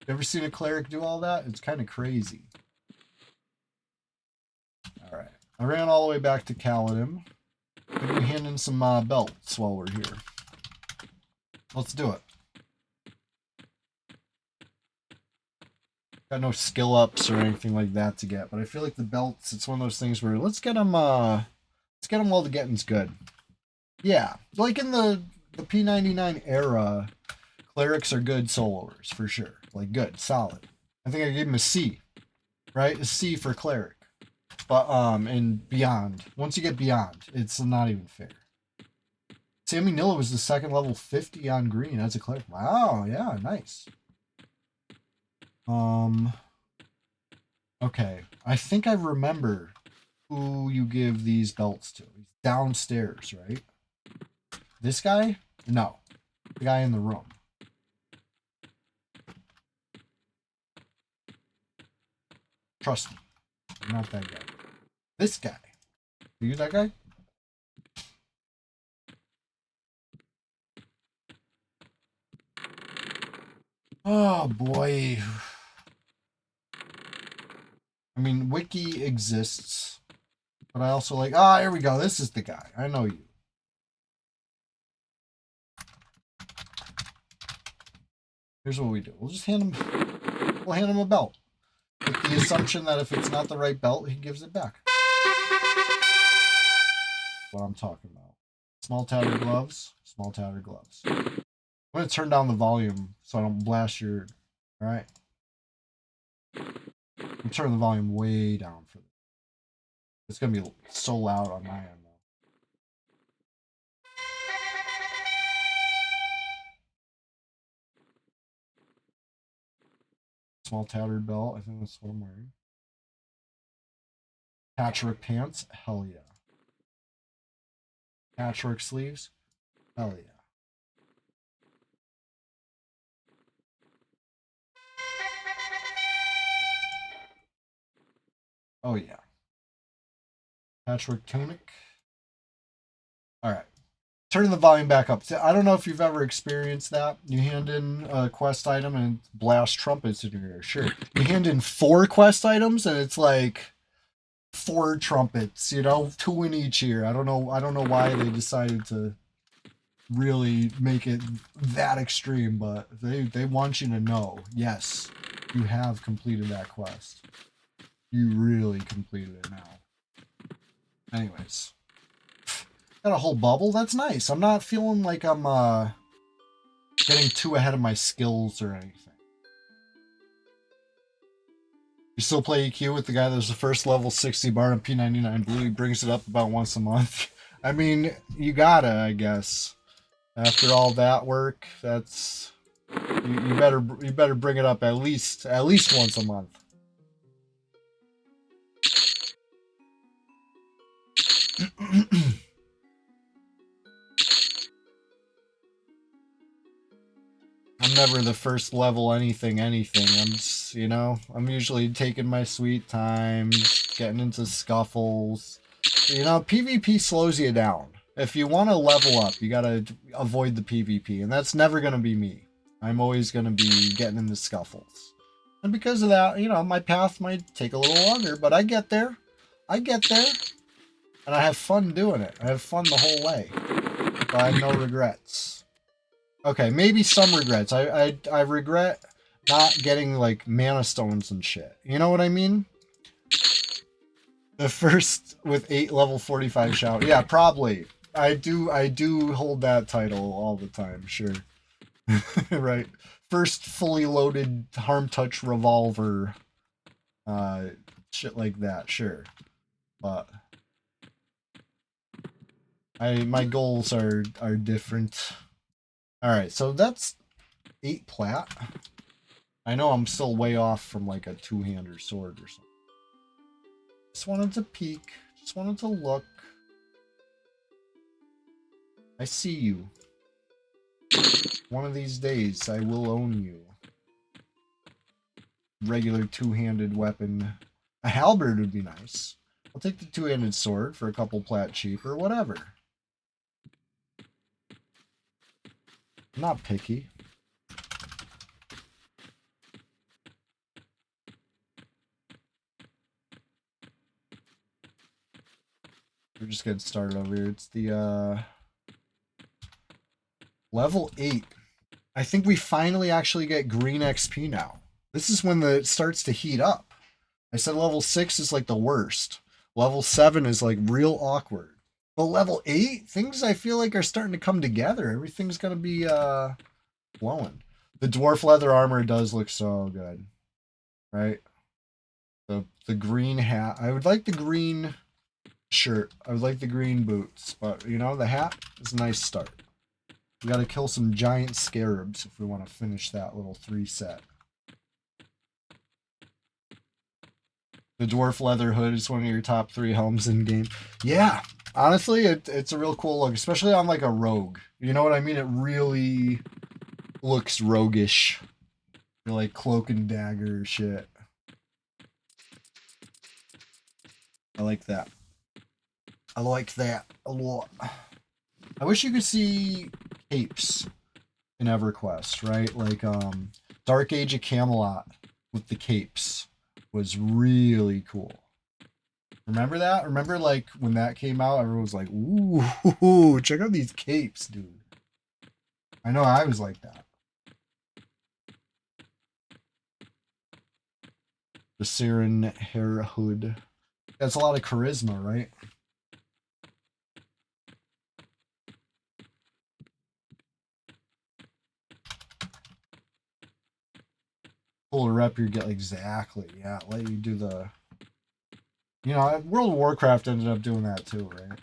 You ever seen a cleric do all that? It's kind of crazy. Alright. I ran all the way back to Kaladin. I'm going to hand in some belts while we're here. Let's do it. Got no skill ups or anything like that to get, but I feel like the belts, it's one of those things where let's get them while the getting's good. Yeah, like in the P99 era, clerics are good soloers for sure. Like good, solid. I think I gave him a C, right? A C for cleric. But and beyond, once you get beyond, it's not even fair. Sammy Nilla was the second level 50 on green as a cleric. Wow, yeah, nice. Okay, I think I remember who you give these belts to. He's downstairs, right? This guy? No, the guy in the room. Trust me, I'm not that guy. This guy. Are you that guy? Oh boy. I mean, Wiki exists, but I also like, here we go. This is the guy. I know you. Here's what we do. We'll just hand him a belt. With the assumption that if it's not the right belt, he gives it back. What I'm talking about. Small tattered gloves. Small tattered gloves. I'm going to turn down the volume so I don't blast your... Alright. I'm turning the volume way down for this. It's going to be so loud on my end, though. Small tattered belt. I think that's what I'm wearing. Patchwork pants. Hell yeah. Patchwork sleeves. Hell yeah. Oh yeah. Patchwork tunic. Alright. Turning the volume back up. I don't know if you've ever experienced that. You hand in a quest item and blast trumpets in your ear. Sure. You hand in 4 quest items and it's like 4 trumpets, you know, 2 in each ear. I don't know why they decided to really make it that extreme, but they want you to know, yes, you have completed that quest. You really completed it now. Anyways. Got a whole bubble? That's nice. I'm not feeling like I'm getting too ahead of my skills or anything. You still play EQ with the guy that was the first level 60 bar in P99 Blue? He brings it up about once a month. I mean, you gotta, I guess. After all that work, that's you better bring it up at least once a month. I'm never the first level anything. I'm just, you know, I'm usually taking my sweet time, getting into scuffles. You know, PvP slows you down. If you want to level up, you gotta avoid the PvP, and that's never gonna be me. I'm always gonna be getting into scuffles. And because of that, you know, my path might take a little longer, but I get there. And I have fun doing it. I have fun the whole way. But I have no regrets. Okay, maybe some regrets. I regret not getting, like, mana stones and shit. You know what I mean? The first with 8 level 45 shout. Yeah, probably. I do hold that title all the time, sure. Right. First fully loaded harm touch revolver. Shit like that, sure. But my goals are different. Alright, so that's 8 plat. I know I'm still way off from like a two-hander sword or something. Just wanted to peek. Just wanted to look. I see you. One of these days, I will own you. Regular two-handed weapon. A halberd would be nice. I'll take the two-handed sword for a couple plat cheaper, whatever. I'm not picky. We're just getting started over here. It's the level 8. I think we finally actually get green XP now. This is when it starts to heat up. I said level 6 is like the worst. Level 7 is like real awkward. But level 8, things I feel like are starting to come together. Everything's gonna be flowing. The dwarf leather armor does look so good. Right? The green hat. I would like the green shirt. I would like the green boots. But you know, the hat is a nice start. We gotta kill some giant scarabs if we want to finish that little 3 set. The dwarf leather hood is one of your top 3 helms in game. Yeah, honestly, it's a real cool look, especially on like a rogue. You know what I mean? It really looks roguish. Like cloak and dagger shit. I like that. I like that a lot. I wish you could see capes in EverQuest, right? Like Dark Age of Camelot with the capes was really cool. Remember that? Remember like when that came out, everyone was like, ooh, check out these capes, dude. I know I was like that. The Siren hair hood. That's a lot of charisma, right? Full rep, you get exactly. Yeah, let you do the. You know, World of Warcraft ended up doing that too, right?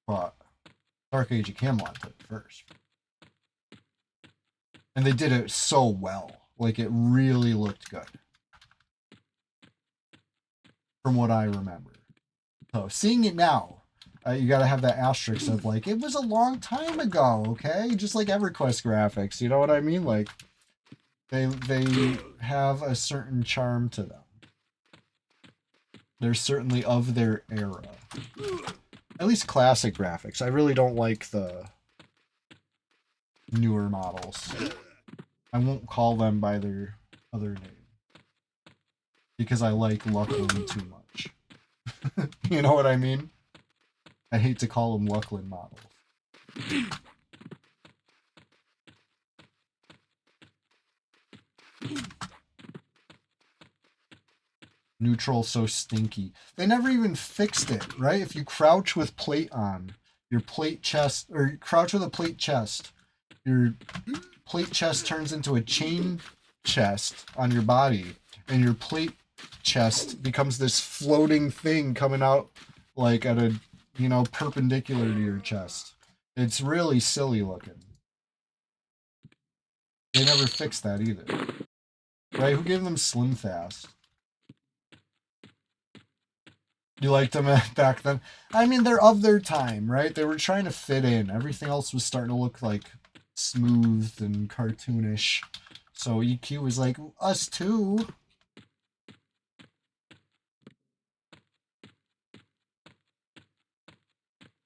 But Dark Age of Camelot did it first. And they did it so well. Like, it really looked good. From what I remember. So, seeing it now, you gotta have that asterisk of, like, it was a long time ago, okay? Just like EverQuest graphics, you know what I mean? Like, they have a certain charm to them. They're certainly of their era. At least classic graphics. I really don't like the newer models. I won't call them by their other name. Because I like Luckland too much. You know what I mean? I hate to call them Luckland models. Neutral so stinky. They never even fixed it, right? If you crouch with plate on, your plate chest, or crouch with a plate chest, your plate chest turns into a chain chest on your body, and your plate chest becomes this floating thing coming out like at a, you know, perpendicular to your chest. It's really silly looking. They never fixed that either. Right? Who gave them Slim Fast? You liked them back then? I mean, they're of their time, right? They were trying to fit in. Everything else was starting to look like smooth and cartoonish. So EQ was like, us too.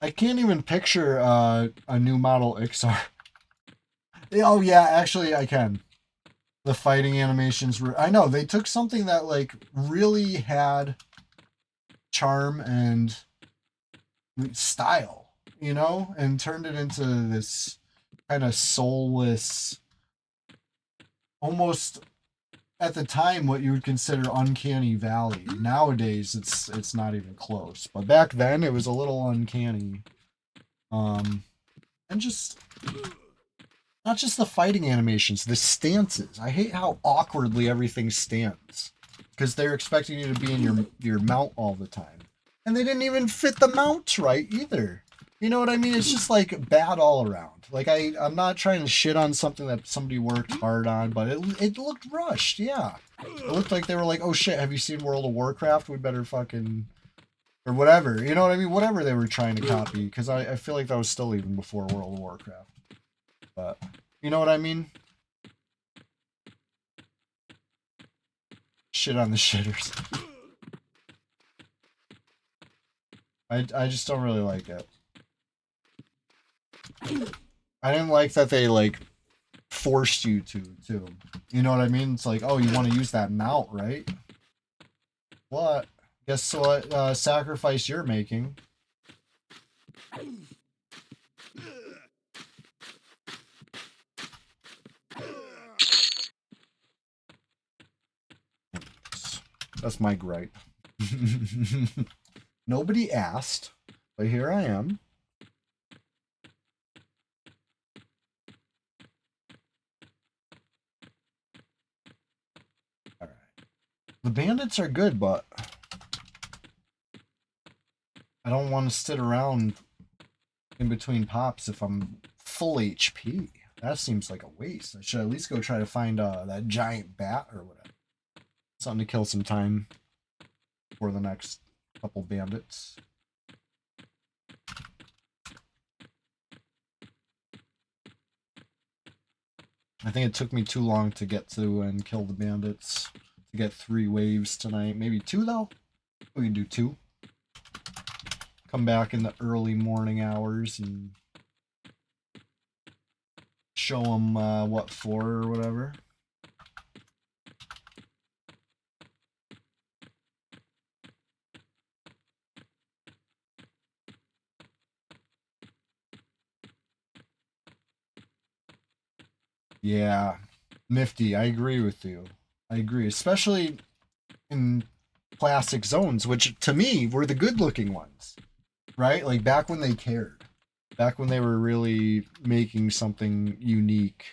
I can't even picture a new model XR. Oh yeah, actually I can. The fighting animations were, I know, they took something that like really had charm and style, you know, and turned it into this kind of soulless, almost at the time what you would consider uncanny valley. Nowadays it's not even close. But back then it was a little uncanny. And just not just the fighting animations, the stances. I hate how awkwardly everything stands. Because they're expecting you to be in your mount all the time. And they didn't even fit the mounts right either. You know what I mean? It's just like bad all around. Like I'm not trying to shit on something that somebody worked hard on, but it looked rushed, yeah. It looked like they were like, oh shit, have you seen World of Warcraft? We better fucking... Or whatever, you know what I mean? Whatever they were trying to copy, because I feel like that was still even before World of Warcraft. But, you know what I mean? Shit on the shitters. I just don't really like it. I didn't like that they, like, forced you to, too. You know what I mean? It's like, oh, you want to use that mount, right? What? Guess what sacrifice you're making. That's my gripe. Nobody asked, but here I am. Alright. The bandits are good, but I don't want to sit around in between pops if I'm full HP. That seems like a waste. I should at least go try to find that giant bat or whatever. Something to kill some time for the next couple bandits. I think it took me too long to get to and kill the bandits. To get 3 waves tonight. Maybe 2 though? We can do 2. Come back in the early morning hours and show them what for or whatever. Yeah, Nifty, I agree with you. I agree, especially in classic zones, which to me were the good looking ones, right? Like back when they cared, back when they were really making something unique.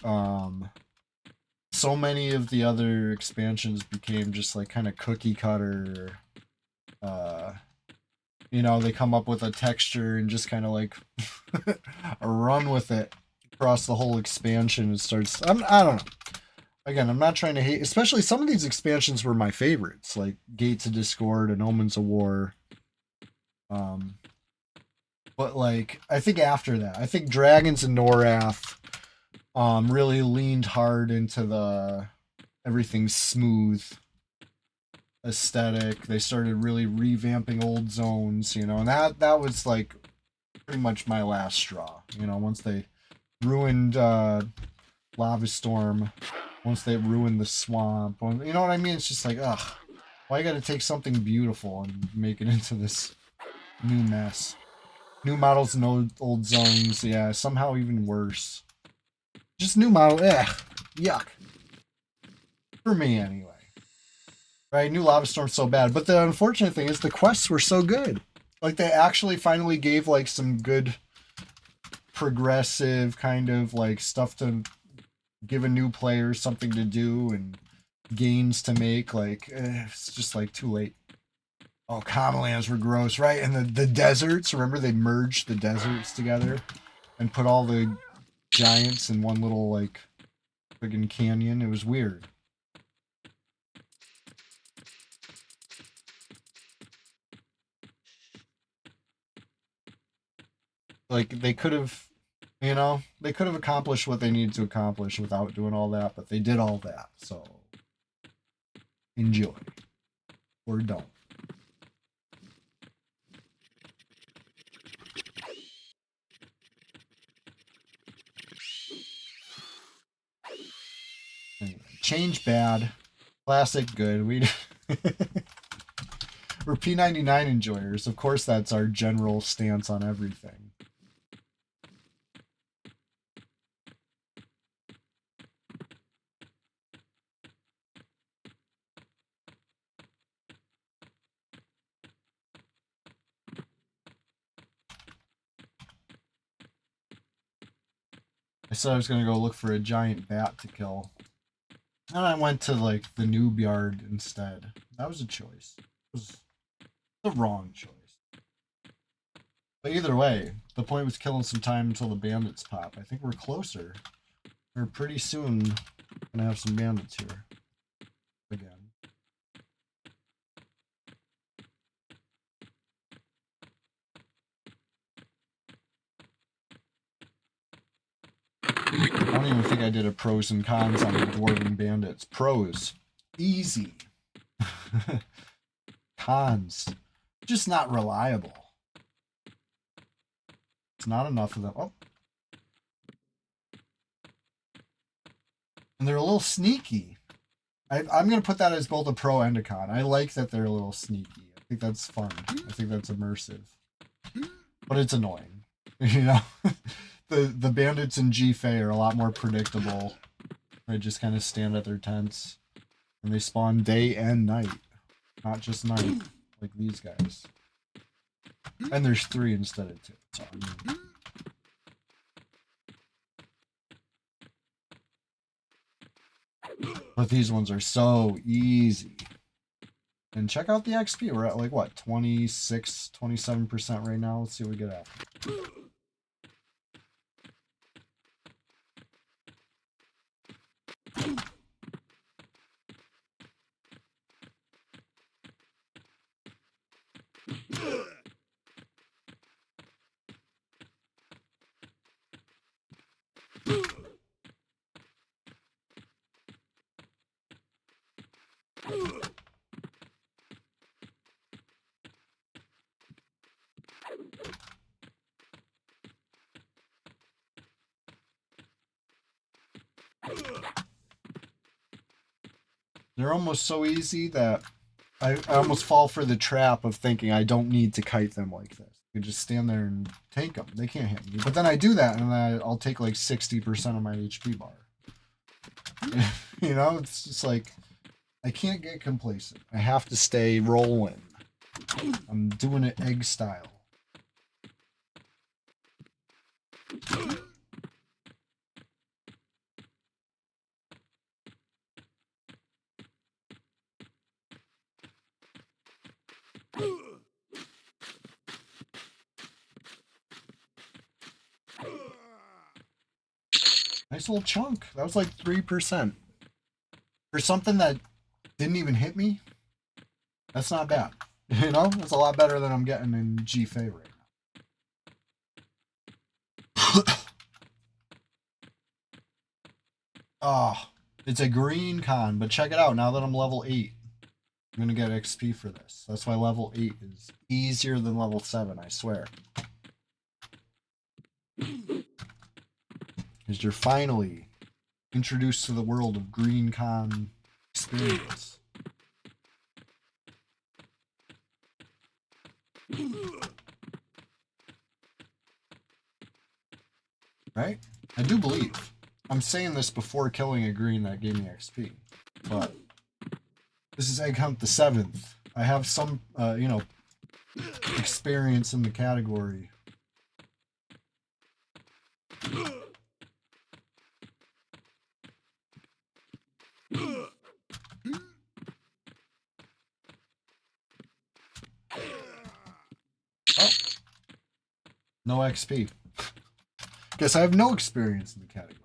So many of the other expansions became just like kind of cookie cutter. You know, they come up with a texture and just kind of like run with it across the whole expansion. It starts. I don't know. Again, I'm not trying to hate. Especially some of these expansions were my favorites, like Gates of Discord and Omens of War. But like, I think after that, I think Dragons and Norath really leaned hard into the everything's smooth aesthetic. They started really revamping old zones, you know, and that was like pretty much my last straw, you know, once they ruined Lava Storm, once they ruined the swamp, you know what I mean? It's just like, ugh, why you gotta take something beautiful and make it into this new mess? New models and old zones, yeah, somehow even worse. Just new model, yuck. For me, anyway. Right, new Lava Storm's so bad. But the unfortunate thing is the quests were so good. Like, they actually finally gave, like, some good progressive kind of, like, stuff to give a new player something to do and gains to make. Like, it's just, like, too late. Oh, Common were gross, right? And the deserts, remember they merged the deserts together and put all the giants in one little, like, friggin' canyon? It was weird. Like, they could have, you know, they could have accomplished what they needed to accomplish without doing all that, but they did all that, so enjoy. Or don't. Anyway, change bad. Classic good. We're P99 enjoyers. Of course, that's our general stance on everything. I said I was gonna go look for a giant bat to kill. And I went to like the noob yard instead. That was a choice. It was the wrong choice. But either way, the point was killing some time until the bandits pop. I think we're closer. We're pretty soon gonna have some bandits here. Again. I don't even think I did a pros and cons on the dwarven bandits. Pros, easy. Cons, just not reliable. It's not enough of them. Oh. And they're a little sneaky. I'm going to put that as both a pro and a con. I like that they're a little sneaky. I think that's fun. I think that's immersive. But it's annoying. You know? The bandits in GFA are a lot more predictable. They just kind of stand at their tents. And they spawn day and night. Not just night. Like these guys. And there's 3 instead of 2. So, I mean, but these ones are so easy. And check out the XP. We're at like what, 26, 27% right now. Let's see what we get after. They're almost so easy that I almost fall for the trap of thinking I don't need to kite them like this. I can just stand there and tank them. They can't hit me. But then I do that, and then I'll take like 60% of my HP bar. You know, it's just like, I can't get complacent. I have to stay rolling. I'm doing it egg style. Nice little chunk. That was like 3%. For something that didn't even hit me, that's not bad. You know, that's a lot better than I'm getting in GFA right now. Oh, it's a green con, but check it out. Now that I'm level 8, I'm going to get XP for this. That's why level 8 is easier than level 7, I swear. Because you're finally introduced to the world of green con experience. Right? I do believe. I'm saying this before killing a green that gave me XP. But this is Egghunt VII. I have some, you know, experience in the category. Oh. No XP. Guess I have no experience in the category.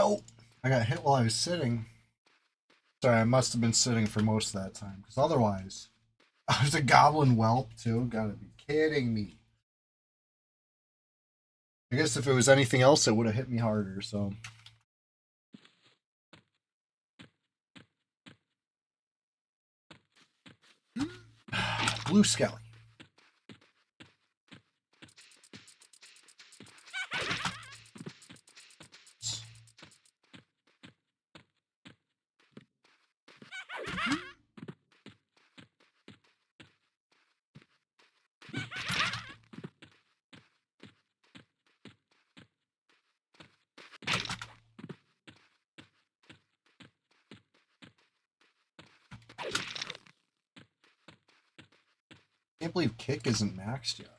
Nope. I got hit while I was sitting. Sorry, I must have been sitting for most of that time. Because otherwise... I was a goblin whelp, too? Gotta be kidding me. I guess if it was anything else, it would have hit me harder, so... Blue Skelly. Can't believe kick isn't maxed yet.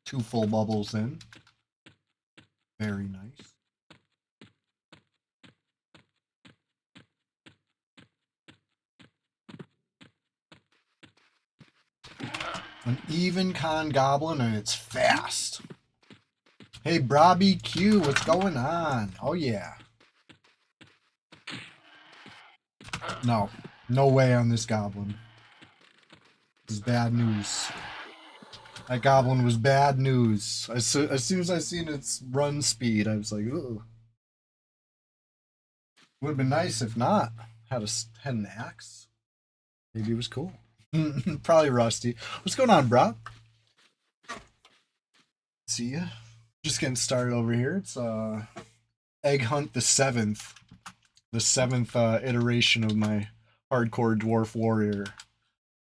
Two full bubbles in. Very nice. An even con goblin and it's fast. Hey, Brobby Q, what's going on? Oh, yeah. No. No way on this goblin. This is bad news. That goblin was bad news. As soon as I seen its run speed, I was like, ooh. Would have been nice if not. Had an axe. Maybe it was cool. Probably rusty. What's going on, bro? See ya. Just getting started over here. It's Egghunt VII. The 7th iteration of my hardcore dwarf warrior.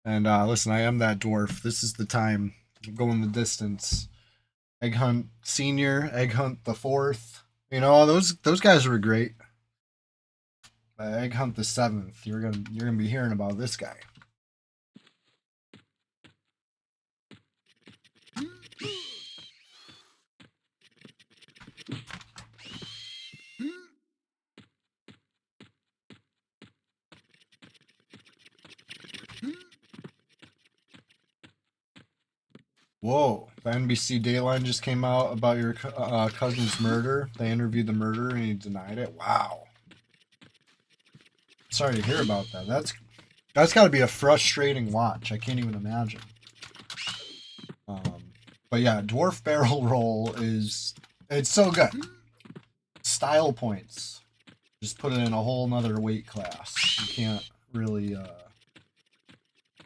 And listen, I am that dwarf. This is the time. I'm going the distance. Egghunt Senior, Egghunt IV. You know, those guys were great. Egghunt VII. You're gonna be hearing about this guy. Whoa, the NBC Dateline just came out about your cousin's murder. They interviewed the murderer and he denied it. Wow. Sorry to hear about that. That's got to be a frustrating watch. I can't even imagine. But yeah, Dwarf Barrel Roll it's so good. Style points. Just put it in a whole nother weight class. You can't really,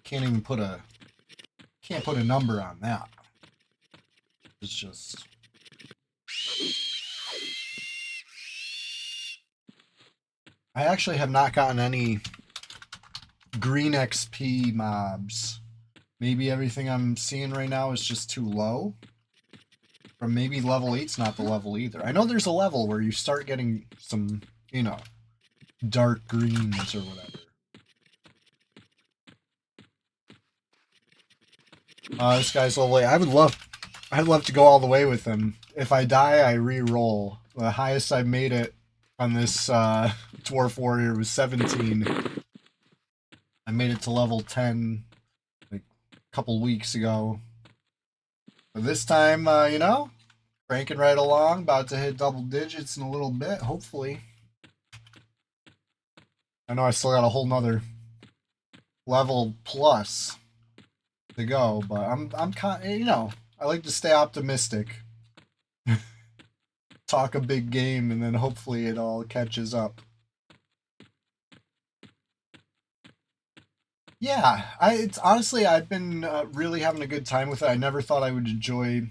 can't put a number on that. It's just... I actually have not gotten any green XP mobs. Maybe everything I'm seeing right now is just too low. Or maybe level 8's not the level either. I know there's a level where you start getting some, you know, dark greens or whatever. This guy's level 8. I'd love to go all the way with him. If I die, I re-roll. The highest I made it on this Dwarf Warrior was 17. I made it to level 10 like a couple weeks ago. But this time, you know, cranking right along, about to hit double digits in a little bit, hopefully. I know I still got a whole nother level plus to go, but I'm you know, I like to stay optimistic. Talk a big game and then hopefully it all catches up. Yeah, it's honestly I've been really having a good time with it. I never thought I would enjoy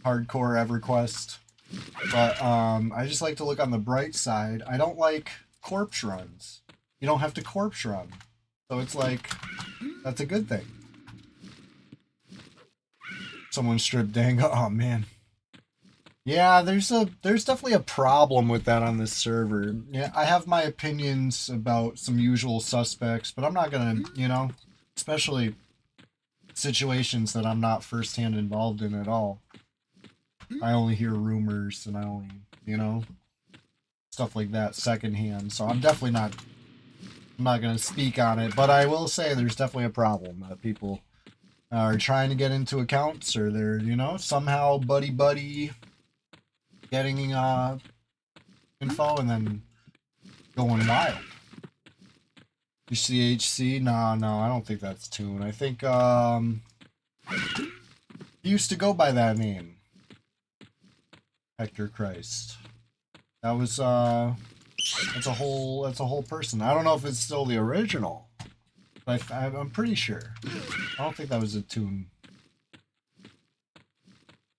hardcore EverQuest, but I just like to look on the bright side. I don't like corpse runs. You don't have to corpse run, so it's like that's a good thing. Someone stripped Dango. Oh man. Yeah, there's definitely a problem with that on this server. Yeah, I have my opinions about some usual suspects, but I'm not gonna, especially situations that I'm not firsthand involved in at all. I only hear rumors and I only, stuff like that secondhand. So I'm definitely not. I'm not gonna speak on it, but I will say there's definitely a problem that people are trying to get into accounts, or they're, somehow buddy getting info and then going wild. UCHC? No, I don't think that's Toon. I think he used to go by that name. Hector Christ. That was that's a whole person. I don't know if it's still the original, but I'm pretty sure. I don't think that was a Toon.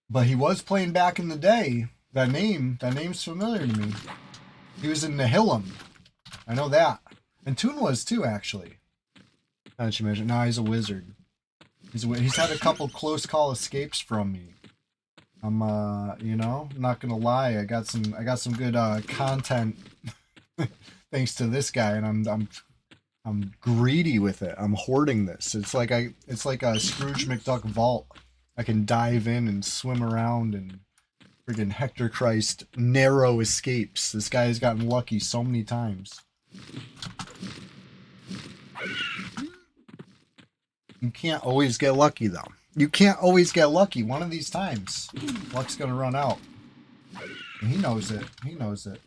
But he was playing back in the day. That name's familiar to me. He was in Nihilum. I know that. And Toon was too, actually. Now that you mention, nah, he's a wizard. He's had a couple close call escapes from me. I'm not gonna lie. I got some good content thanks to this guy, and I'm greedy with it. I'm hoarding this. It's like a Scrooge McDuck vault. I can dive in and swim around and friggin' Hector Christ narrow escapes. This guy has gotten lucky so many times. You can't always get lucky though. You can't always get lucky. One of these times, luck's gonna run out. And he knows it. He knows it.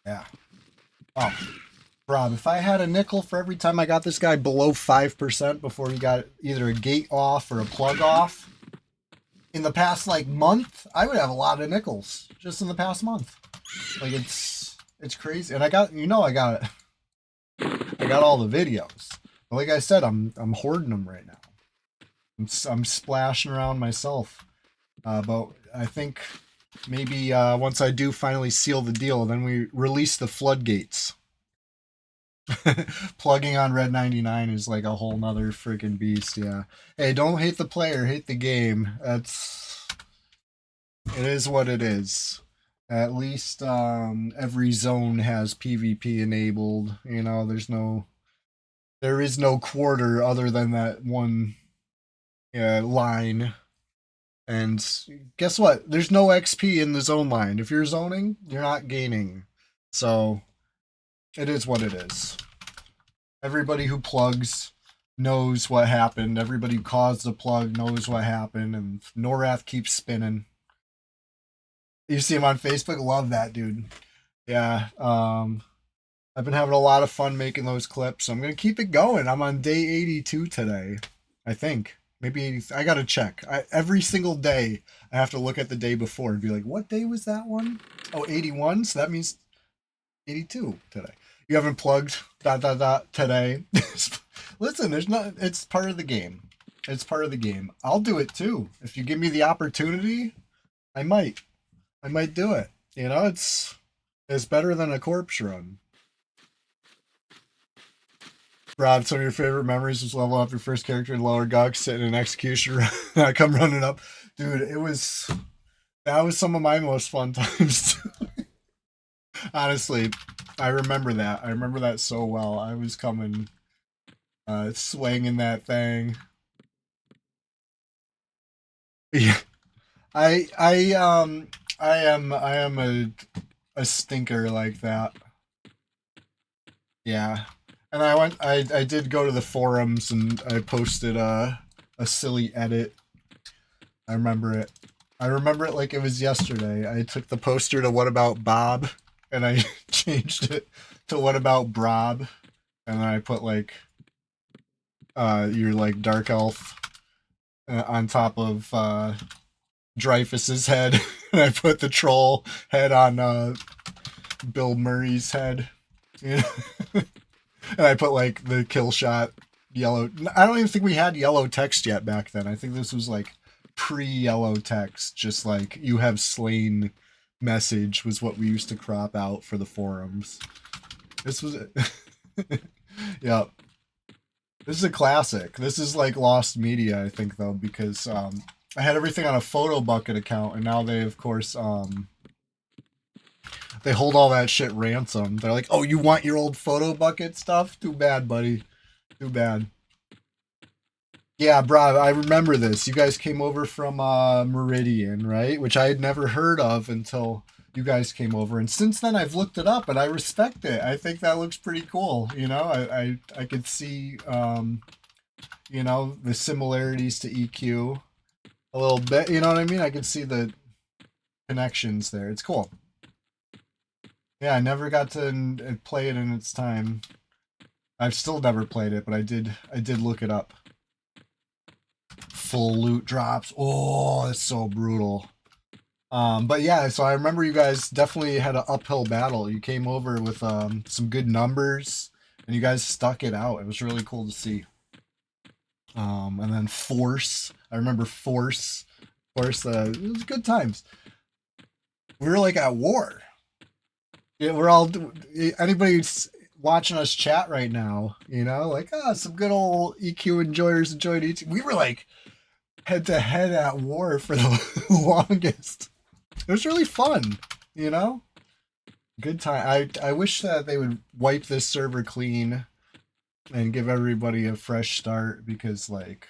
Yeah. Oh. Rob, if I had a nickel for every time I got this guy below 5% before he got either a gate off or a plug off, in the past, month, I would have a lot of nickels. Just in the past month. It's crazy. And I got all the videos. But like I said, I'm hoarding them right now. I'm splashing around myself. But I think maybe once I do finally seal the deal, then we release the floodgates. Plugging on Red 99 is like a whole nother freaking beast. Yeah. Hey, don't hate the player, hate the game. It is what it is. At least every zone has PvP enabled. There is no quarter other than that one line. And guess what? There's no XP in the zone line. If you're zoning, you're not gaining. So it is what it is. Everybody who plugs knows what happened. Everybody who caused the plug knows what happened. And Norath keeps spinning. You see him on Facebook? Love that, dude. Yeah. I've been having a lot of fun making those clips. I'm going to keep it going. I'm on day 82 today, I think. Maybe 80. I got to check. Every single day, I have to look at the day before and be like, what day was that one? Oh, 81? So that means 82 today. You haven't plugged ... today. Listen, it's part of the game. It's part of the game. I'll do it too. If you give me the opportunity, I might do it. It's better than a corpse run. Rob, some of your favorite memories was level up your first character in lower gug, sitting in execution. I come running up. Dude, that was some of my most fun times too. Honestly, I remember that. I remember that so well. I was coming, swinging that thing. Yeah, I am a stinker like that. Yeah, and I did go to the forums and I posted a silly edit. I remember it like it was yesterday. I took the poster to What About Bob, and I changed it to What About Brob, and then I put your dark elf on top of Dreyfus's head, and I put the troll head on Bill Murray's head, and I put the kill shot yellow. I don't even think we had yellow text yet back then. I think this was pre-yellow text, just you have slain message was what we used to crop out for the forums. This was it. Yep. This is a classic. This is like lost media, I think, though, because I had everything on a photo bucket account, and now they, of course, they hold all that shit ransom. They're like, oh, you want your old photo bucket stuff? Too bad, buddy. Too bad. Yeah, bro, I remember this. You guys came over from Meridian, right? Which I had never heard of until you guys came over. And since then, I've looked it up, and I respect it. I think that looks pretty cool. You know, I could see, you know, the similarities to EQ a little bit. You know what I mean? I could see the connections there. It's cool. Yeah, I never got to play it in its time. I've still never played it, but I did look it up. Full loot drops. Oh, that's so brutal. But yeah, so I remember you guys definitely had an uphill battle. You came over with some good numbers, and you guys stuck it out. It was really cool to see. And then Force. I remember Force. Force, it was good times. We were like at war. Yeah, we're all, anybody watching us chat right now, you know, like, some good old EQ enjoyers enjoyed EQ. We were like head to head at war for the longest. It was really fun, you know? Good time. I wish that they would wipe this server clean and give everybody a fresh start, because, like,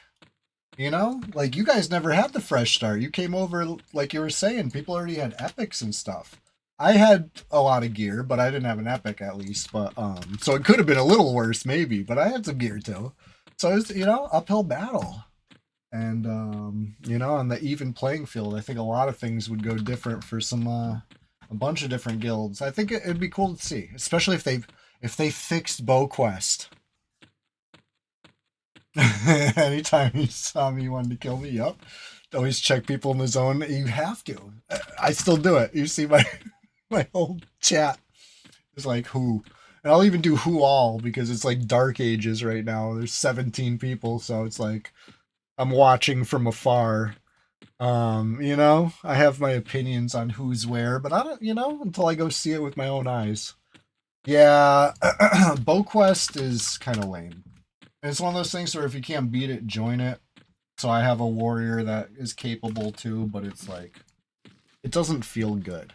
you know, like, you guys never had the fresh start. You came over, like you were saying, people already had epics and stuff. I had a lot of gear, but I didn't have an epic, at least. But so it could have been a little worse, maybe. But I had some gear too, so it was, you know, uphill battle. And you know, on the even playing field, I think a lot of things would go different for some a bunch of different guilds. I think it'd be cool to see, especially if they fixed BowQuest. Anytime you saw me, you wanted to kill me. Yep. Always check people in the zone. You have to. I still do it. You see my my whole chat is like who, and I'll even do who all, because it's like Dark Ages right now. There's 17 people, so it's like I'm watching from afar. You know, I have my opinions on who's where, but I don't, you know, until I go see it with my own eyes. Yeah, BowQuest is kind of lame. And it's one of those things where if you can't beat it, join it. So I have a warrior that is capable too, but it's like, it doesn't feel good.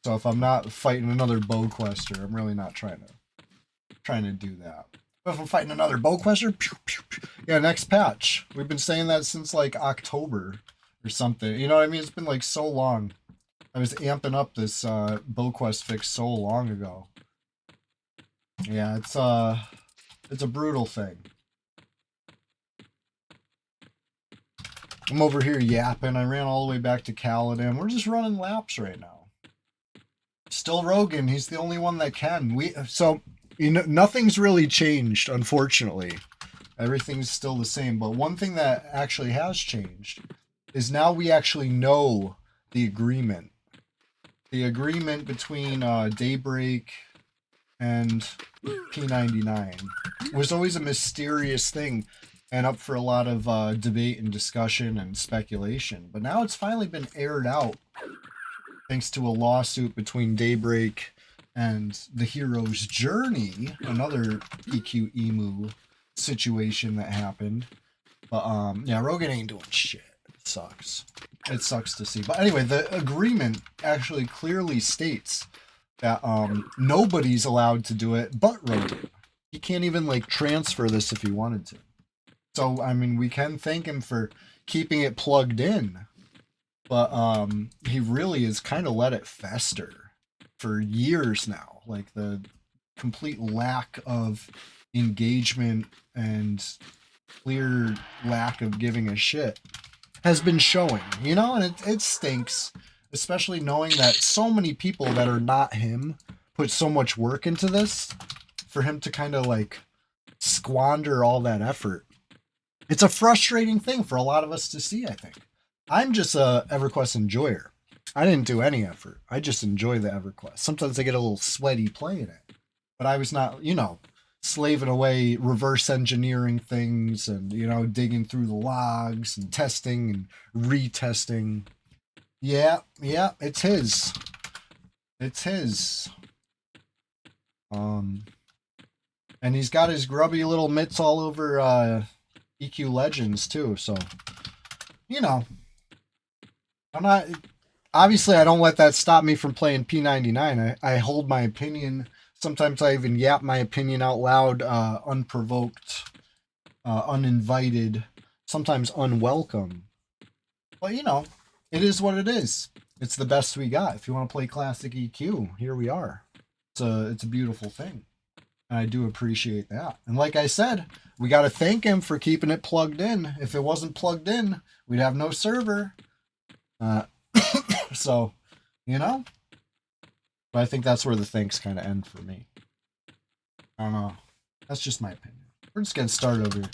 So if I'm not fighting another BowQuester, I'm really not trying to do that. But if I'm fighting another BowQuester, pew, pew, pew. Yeah, next patch. We've been saying that since like October or something. You know what I mean? It's been like so long. I was amping up this BowQuest fix so long ago. Yeah, it's a brutal thing. I'm over here yapping. I ran all the way back to Kaladin. We're just running laps right now. Still Rogan. He's the only one that can. So, you know, nothing's really changed, unfortunately. Everything's still the same. But one thing that actually has changed is now we actually know the agreement. The agreement between Daybreak and P99 was always a mysterious thing and up for a lot of debate and discussion and speculation. But now it's finally been aired out thanks to a lawsuit between Daybreak and the hero's journey, another EQ emu situation that happened. But yeah, Rogan ain't doing shit. It sucks. It sucks to see. But anyway, the agreement actually clearly states that nobody's allowed to do it but Rogan. He can't even like transfer this if he wanted to. So I mean, we can thank him for keeping it plugged in. But he really has kind of let it fester for years now. Like the complete lack of engagement and clear lack of giving a shit has been showing, you know, and it stinks, especially knowing that so many people that are not him put so much work into this for him to kind of like squander all that effort. It's a frustrating thing for a lot of us to see, I think. I'm just a EverQuest enjoyer. I didn't do any effort. I just enjoy the EverQuest. Sometimes I get a little sweaty playing it. But I was not, you know, slaving away, reverse engineering things and, you know, digging through the logs and testing and retesting. Yeah, it's his. It's his. And he's got his grubby little mitts all over EQ Legends too. So, you know, I'm not. Obviously, I don't let that stop me from playing P99. I hold my opinion. Sometimes I even yap my opinion out loud, unprovoked, uninvited, sometimes unwelcome. But, you know, it is what it is. It's the best we got. If you want to play classic EQ, here we are. It's a beautiful thing. And I do appreciate that. And like I said, we got to thank him for keeping it plugged in. If it wasn't plugged in, we'd have no server. So, you know, but I think that's where the thanks kind of end for me. I don't know. That's just my opinion. We're just getting started over here.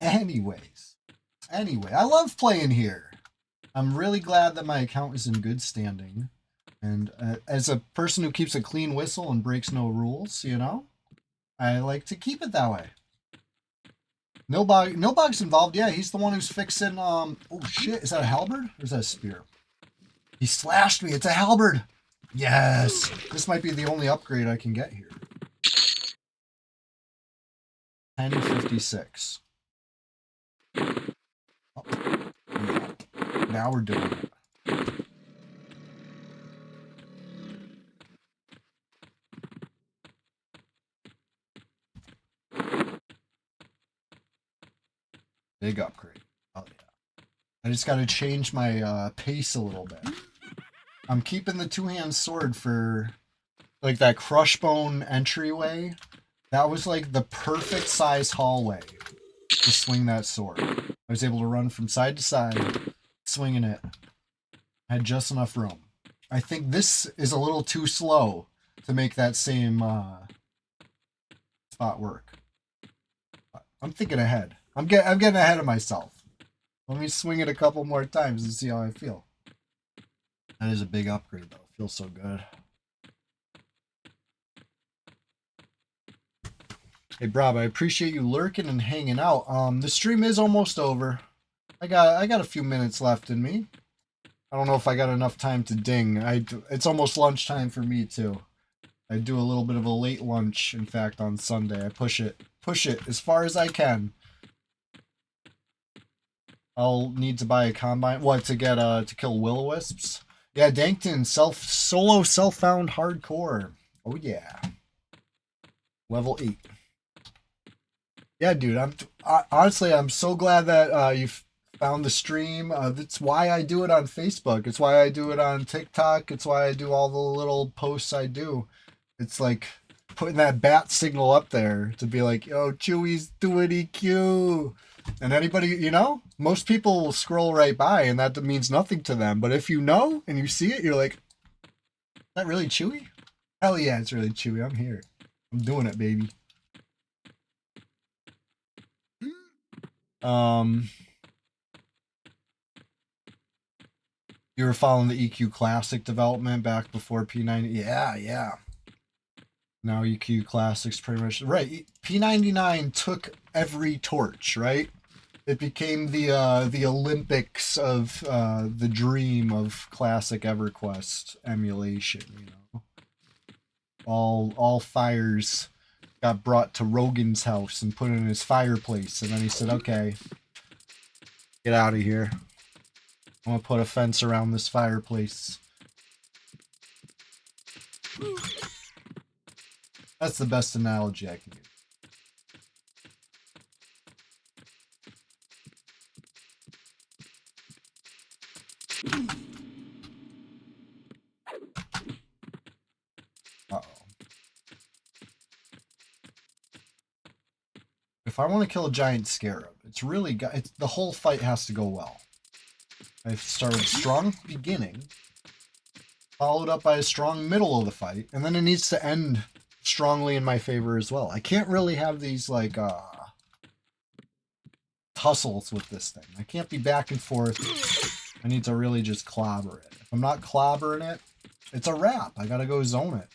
Anyway, I love playing here. I'm really glad that my account is in good standing. And as a person who keeps a clean whistle and breaks no rules, you know, I like to keep it that way. No bugs involved. Yeah, he's the one who's fixing, oh shit, is that a halberd or is that a spear? He slashed me. It's a halberd. Yes. This might be the only upgrade I can get here. 1056. Oh, yeah. Now we're doing it. Big upgrade. Oh yeah. I just got to change my pace a little bit. I'm keeping the two-hand sword for like that crush bone entryway. That was like the perfect size hallway to swing that sword. I was able to run from side to side, swinging it. I had just enough room. I think this is a little too slow to make that same spot work. I'm thinking ahead. I'm getting ahead of myself. Let me swing it a couple more times and see how I feel. That is a big upgrade, though. Feels so good. Hey, Brob, I appreciate you lurking and hanging out. The stream is almost over. I got a few minutes left in me. I don't know if I got enough time to ding. It's almost lunchtime for me too. I do a little bit of a late lunch. In fact, on Sunday, I push it as far as I can. I'll need to buy a combine. What, to get to kill will-o-wisps? Yeah, Dankton, solo self-found hardcore. Oh yeah. Level 8. Yeah, dude, honestly, I'm so glad that you found the stream. That's why I do it on Facebook. It's why I do it on TikTok. It's why I do all the little posts I do. It's like putting that bat signal up there to be like, yo, Chewy's doing EQ. And anybody, you know, most people will scroll right by and that means nothing to them. But if you know and you see it, you're like, is that really Chewy? Hell yeah, it's really Chewy. I'm here. I'm doing it, baby. You were following the EQ Classic development back before P90. Yeah. Now EQ Classic's pretty much right. P99 took every torch, right? It became the Olympics of the dream of classic EverQuest emulation. You know, all fires got brought to Rogan's house and put in his fireplace, and then he said, "Okay, get out of here. I'm gonna put a fence around this fireplace." That's the best analogy I can give. Uh-oh. If I want to kill a giant scarab, it's really the whole fight has to go well. I've started strong beginning, followed up by a strong middle of the fight, and then it needs to end strongly in my favor as well. I can't really have these like tussles with this thing. I can't be back and forth. I need to really just clobber it. If I'm not clobbering it, it's a wrap. I gotta go zone it.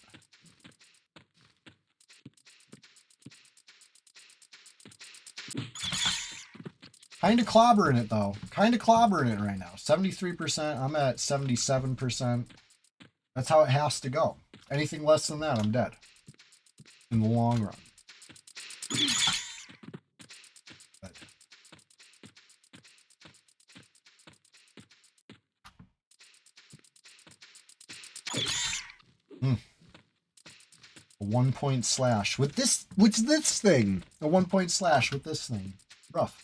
Kind of clobbering it though. Kind of clobbering it right now. 73%. I'm at 77%. That's how it has to go. Anything less than that, I'm dead. in the long run. But a 1-point slash with this. What's this thing? A 1-point slash with this thing. Rough.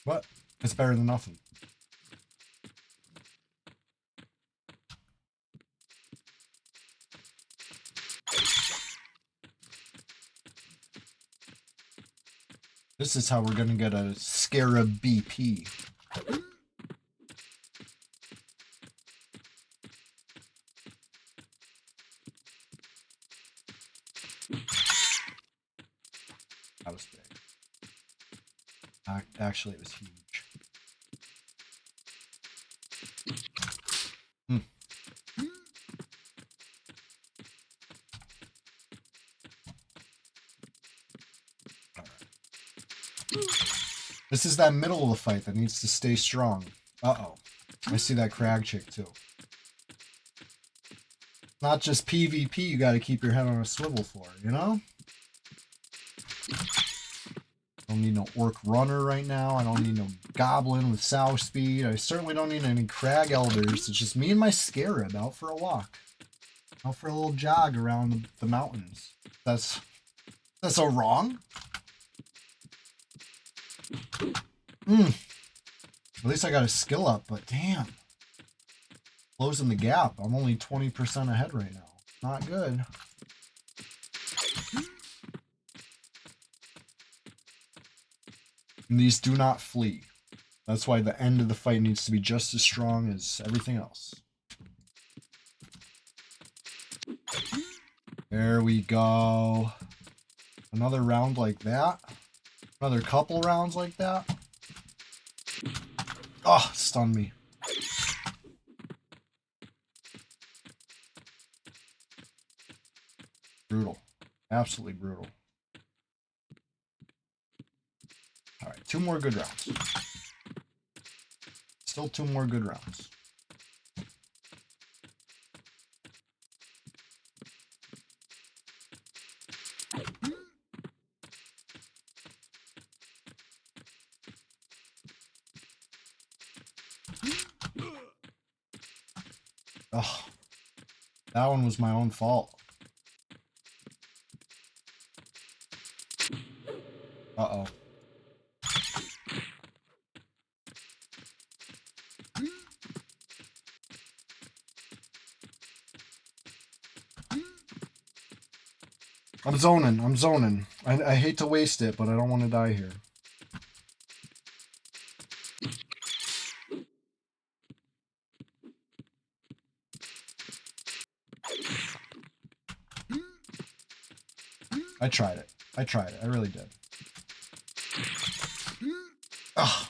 But it's better than nothing. This is how we're gonna get a Scarab BP. That was big. Actually, it was huge. This is that middle of the fight that needs to stay strong. Uh-oh. I see that crag chick too. Not just PvP you gotta keep your head on a swivel for, you know? I don't need no orc runner right now. I don't need no goblin with sow speed. I certainly don't need any crag elders. It's just me and my scarab out for a walk. Out for a little jog around the mountains. That's so wrong. At least I got a skill up, but damn. Closing the gap. I'm only 20% ahead right now. Not good. And these do not flee. That's why the end of the fight needs to be just as strong as everything else. There we go. Another round like that. Another couple rounds like that. Oh, stunned me. Brutal. Absolutely brutal. Alright, 2 more good rounds. Still 2 more good rounds. Oh, that one was my own fault. Uh-oh. I'm zoning. I hate to waste it, but I don't want to die here. I tried it. I really did. Ugh.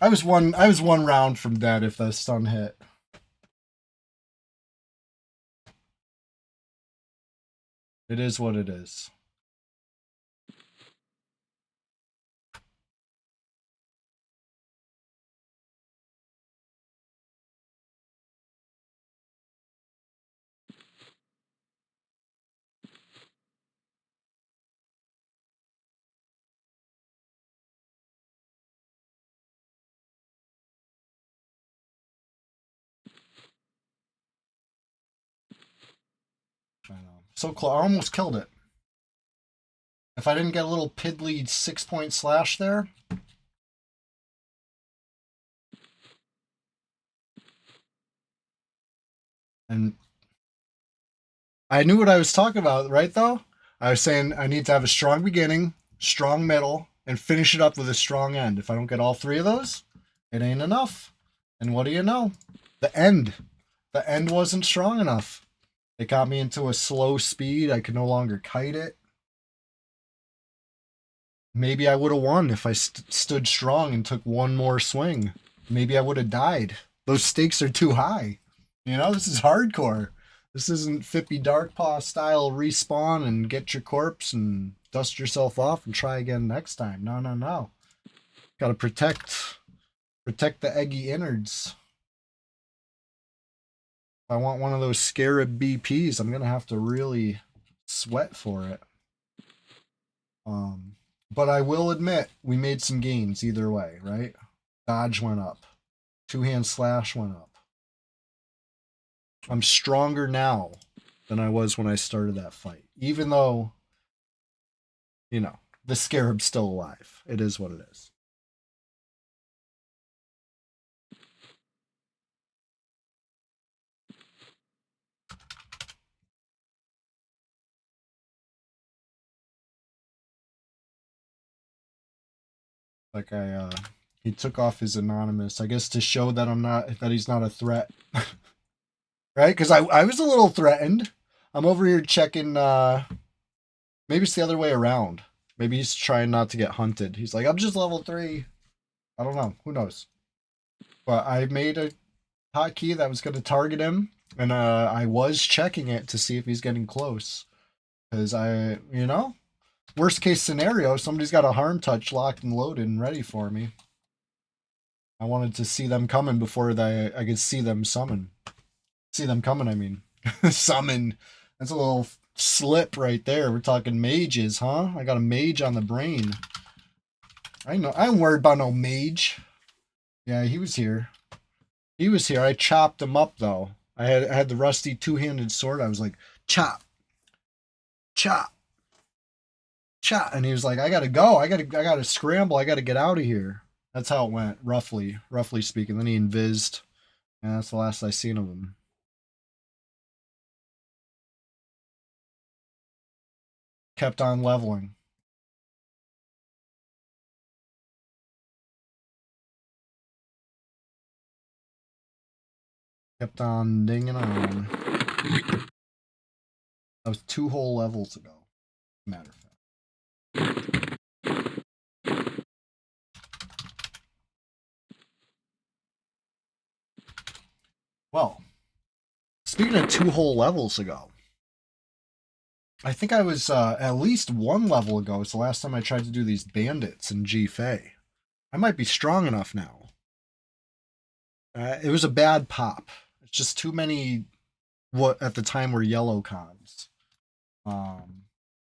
I was one round from dead if the stun hit. It is what it is. I know. So close. I almost killed it. If I didn't get a little piddly 6-point slash there. And I knew what I was talking about, right, though? I was saying I need to have a strong beginning, strong middle, and finish it up with a strong end. If I don't get all 3 of those, it ain't enough. And what do you know? The end wasn't strong enough. It got me into a slow speed. I could no longer kite it. Maybe I would have won if I stood strong and took 1 more swing. Maybe I would have died. Those stakes are too high. You know, this is hardcore. This isn't Fippy Darkpaw style respawn and get your corpse and dust yourself off and try again next time. No. Gotta protect Protect the eggy innards. If I want one of those scarab BPs, I'm gonna have to really sweat for it. But I will admit we made some gains either way, right? Dodge went up. Two-hand slash went up. I'm stronger now than I was when I started that fight. Even though, you know, the scarab's still alive. It is what it is. Like he took off his anonymous, I guess to show that he's not a threat. Right? Because I was a little threatened. I'm over here checking, maybe it's the other way around. Maybe he's trying not to get hunted. He's like, I'm just level 3. I don't know. Who knows? But I made a hotkey that was going to target him. And I was checking it to see if he's getting close. Because worst case scenario, somebody's got a harm touch locked and loaded and ready for me. I wanted to see them coming before I could see them summon. See them coming, I mean. Summon. That's a little slip right there. We're talking mages, huh? I got a mage on the brain. I ain't worried about no mage. Yeah, he was here. He was here. I chopped him up though. I had the rusty two-handed sword. I was like, chop. Chop. Chop. And he was like, I gotta go. I gotta scramble. I gotta get out of here. That's how it went, roughly speaking. Then he invised. And that's the last I seen of him. Kept on leveling. Kept on dinging on. That was 2 whole levels ago. Matter of fact. Well, speaking of 2 whole levels ago, I think I was at least 1 level ago. It's the last time I tried to do these bandits in G-Fei. I might be strong enough now. It was a bad pop. It's just too many what at the time were yellow cons.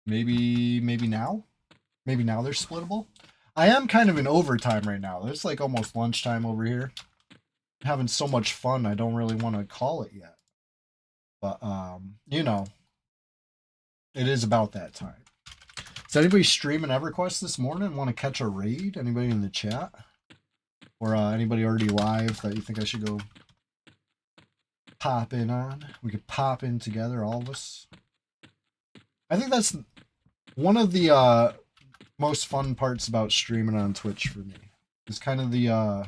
Maybe now? Maybe now they're splittable? I am kind of in overtime right now. It's like almost lunchtime over here. I'm having so much fun, I don't really want to call it yet. But, it is about that time. Is anybody streaming EverQuest this morning? Want to catch a raid? Anybody in the chat? Or anybody already live that you think I should go pop in on? We could pop in together, all of us. I think that's one of the most fun parts about streaming on Twitch for me. It's kind of the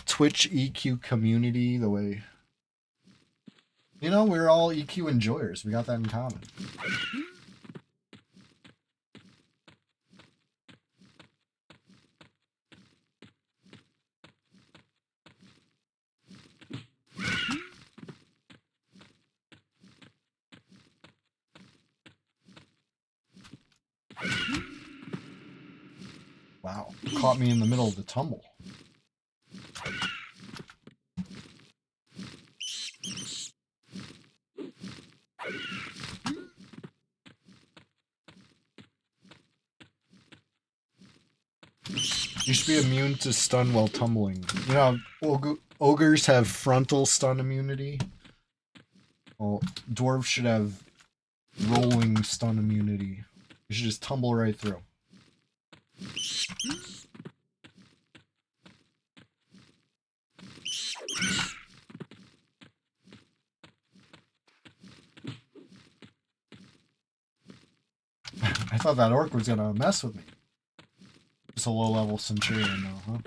Twitch EQ community, the way... we're all EQ enjoyers. We got that in common. Wow, caught me in the middle of the tumble. You should be immune to stun while tumbling. Ogres have frontal stun immunity. Well, dwarves should have rolling stun immunity. You should just tumble right through. I thought that orc was gonna mess with me. Just a low-level centurion though, huh?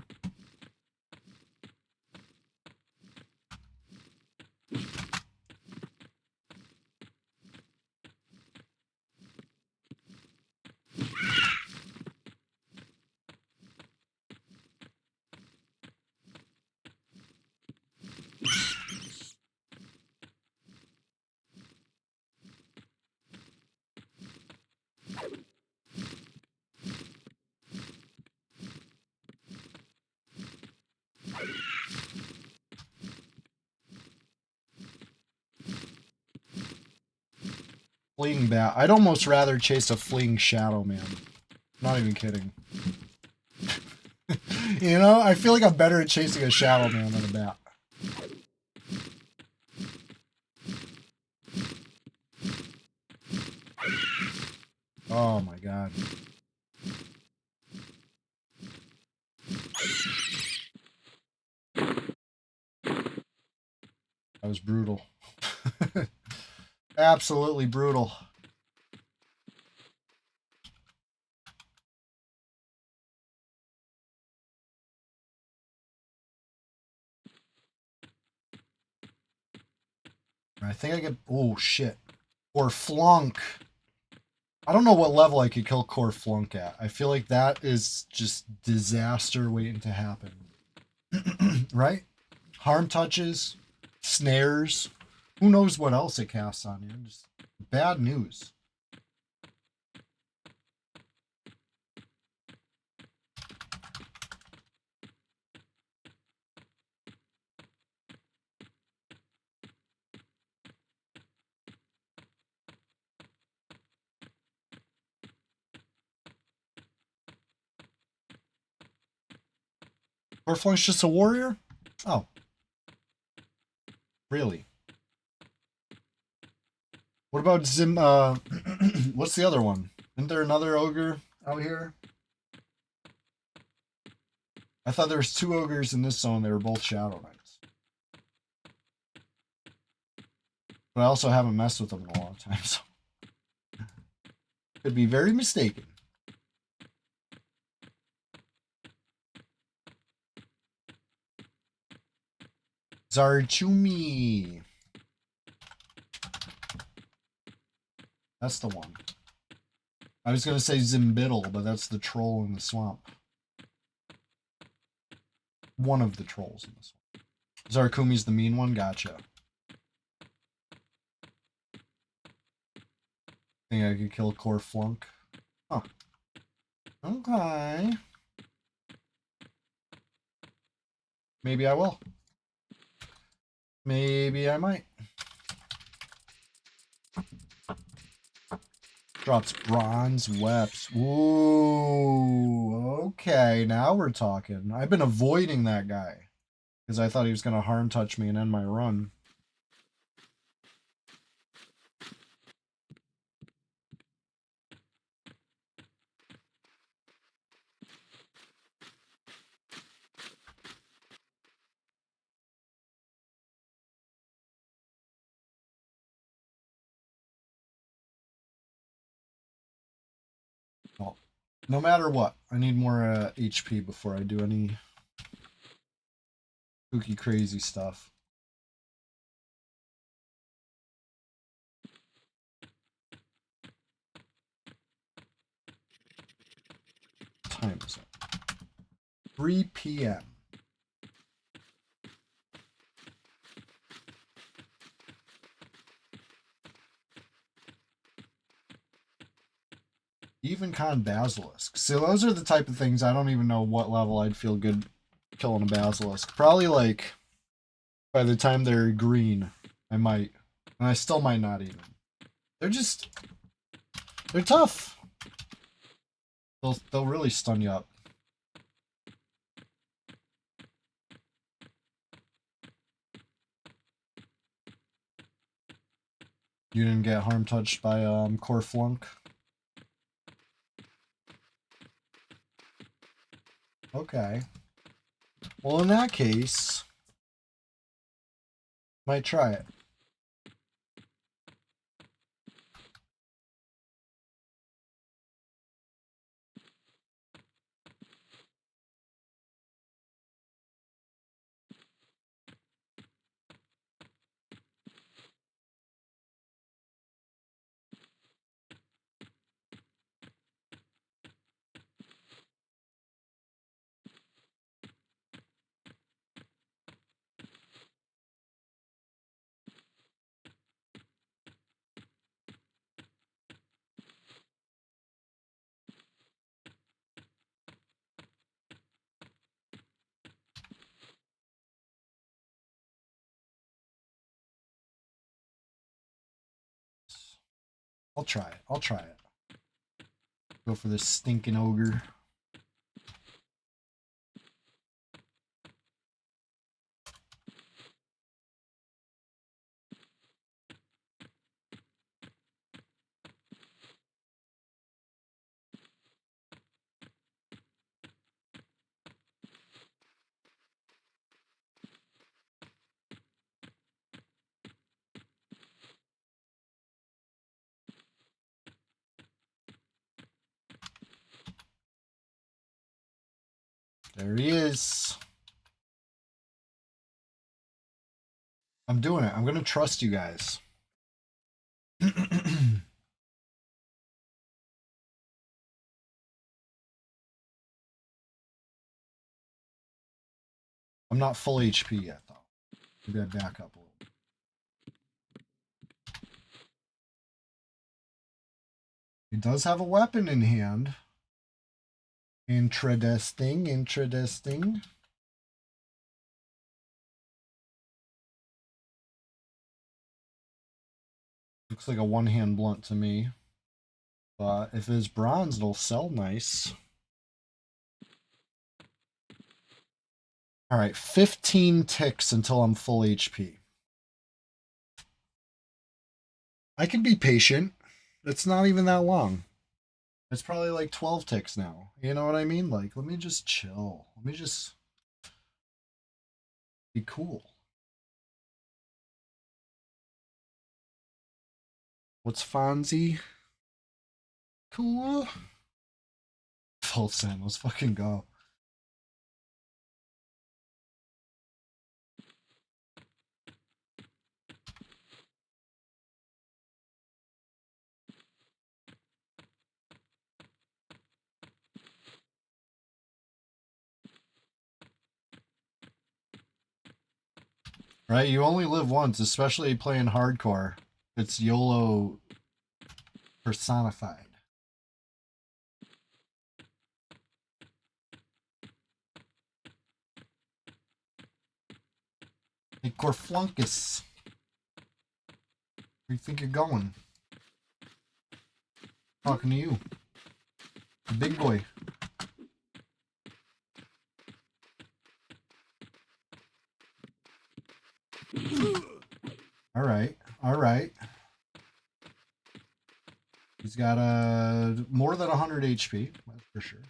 Fleeing bat. I'd almost rather chase a fleeing shadow, man. Not even kidding. You know, I feel like I'm better at chasing a shadow man than a bat. Oh my god. That was brutal. Absolutely brutal. I think I get... Oh, shit. Or flunk. I don't know what level I could kill Core Flunk at. I feel like that is just disaster waiting to happen. Right? Harm touches, snares. Who knows what else it casts on you? Just bad news. Core Flunk's just a warrior? Oh. Really? What about Zim, what's the other one? Isn't there another ogre out here? I thought there was 2 ogres in this zone. They were both Shadow Knights. But I also haven't messed with them in a long time, so... Could be very mistaken. Zarchumi. That's the one. I was going to say Zimbiddle, but that's the troll in the swamp. One of the trolls in the swamp. Zarkumi's the mean one? Gotcha. Think I could kill Core Flunk? Huh. Okay. Maybe I will. Maybe I might. Drops bronze weps. Ooh, okay, now we're talking. I've been avoiding that guy because I thought he was going to harm touch me and end my run. Well, no matter what, I need more HP before I do any spooky crazy stuff. What time is it? 3 p.m. Even Con Basilisk. So those are the type of things I don't even know what level I'd feel good killing a Basilisk. Probably like by the time they're green, I might. And I still might not even. They're just... They're tough. They'll really stun you up. You didn't get harm touched by Core Flunk? Okay. Well, in that case, might try it. I'll try it. I'll try it. Go for this stinking ogre. There he is. I'm doing it. I'm going to trust you guys. I'm not full HP yet, though. Maybe I back up a little. He does have a weapon in hand. Interesting, interesting. Looks like a one-hand blunt to me. But if it's bronze, it'll sell nice. Alright, 15 ticks until I'm full HP. I can be patient. It's not even that long. It's probably like 12 ticks now. You know what I mean? Like, let me just chill. Let me just be cool. What's Fonzie? Cool. Full send. Let's fucking go. Right? You only live once, especially playing hardcore. It's YOLO personified. Hey, Corflunkus. Where you think you're going? Talking to you. The big boy. Alright. Alright. He's got more than 100 HP. That's for sure.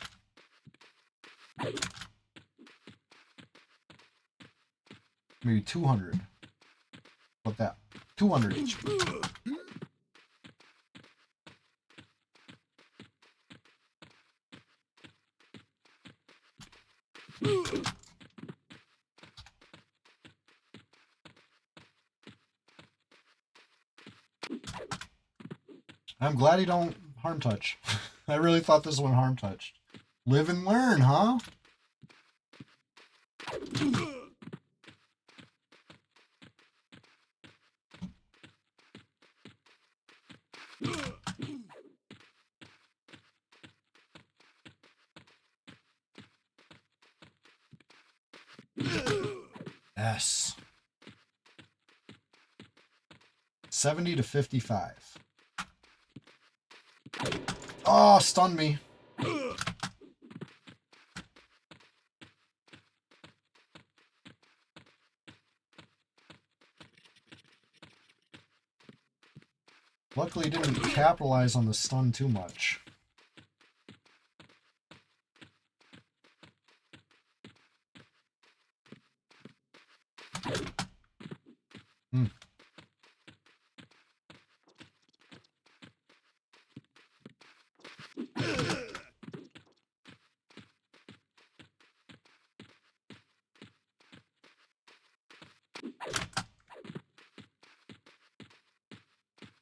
Maybe 200. What that? 200 HP. I'm glad he don't harm touch. I really thought this one harm touched. Live and learn, huh? Yes. 70 to 55. Oh, stunned me. Luckily, didn't capitalize on the stun too much. Hmm.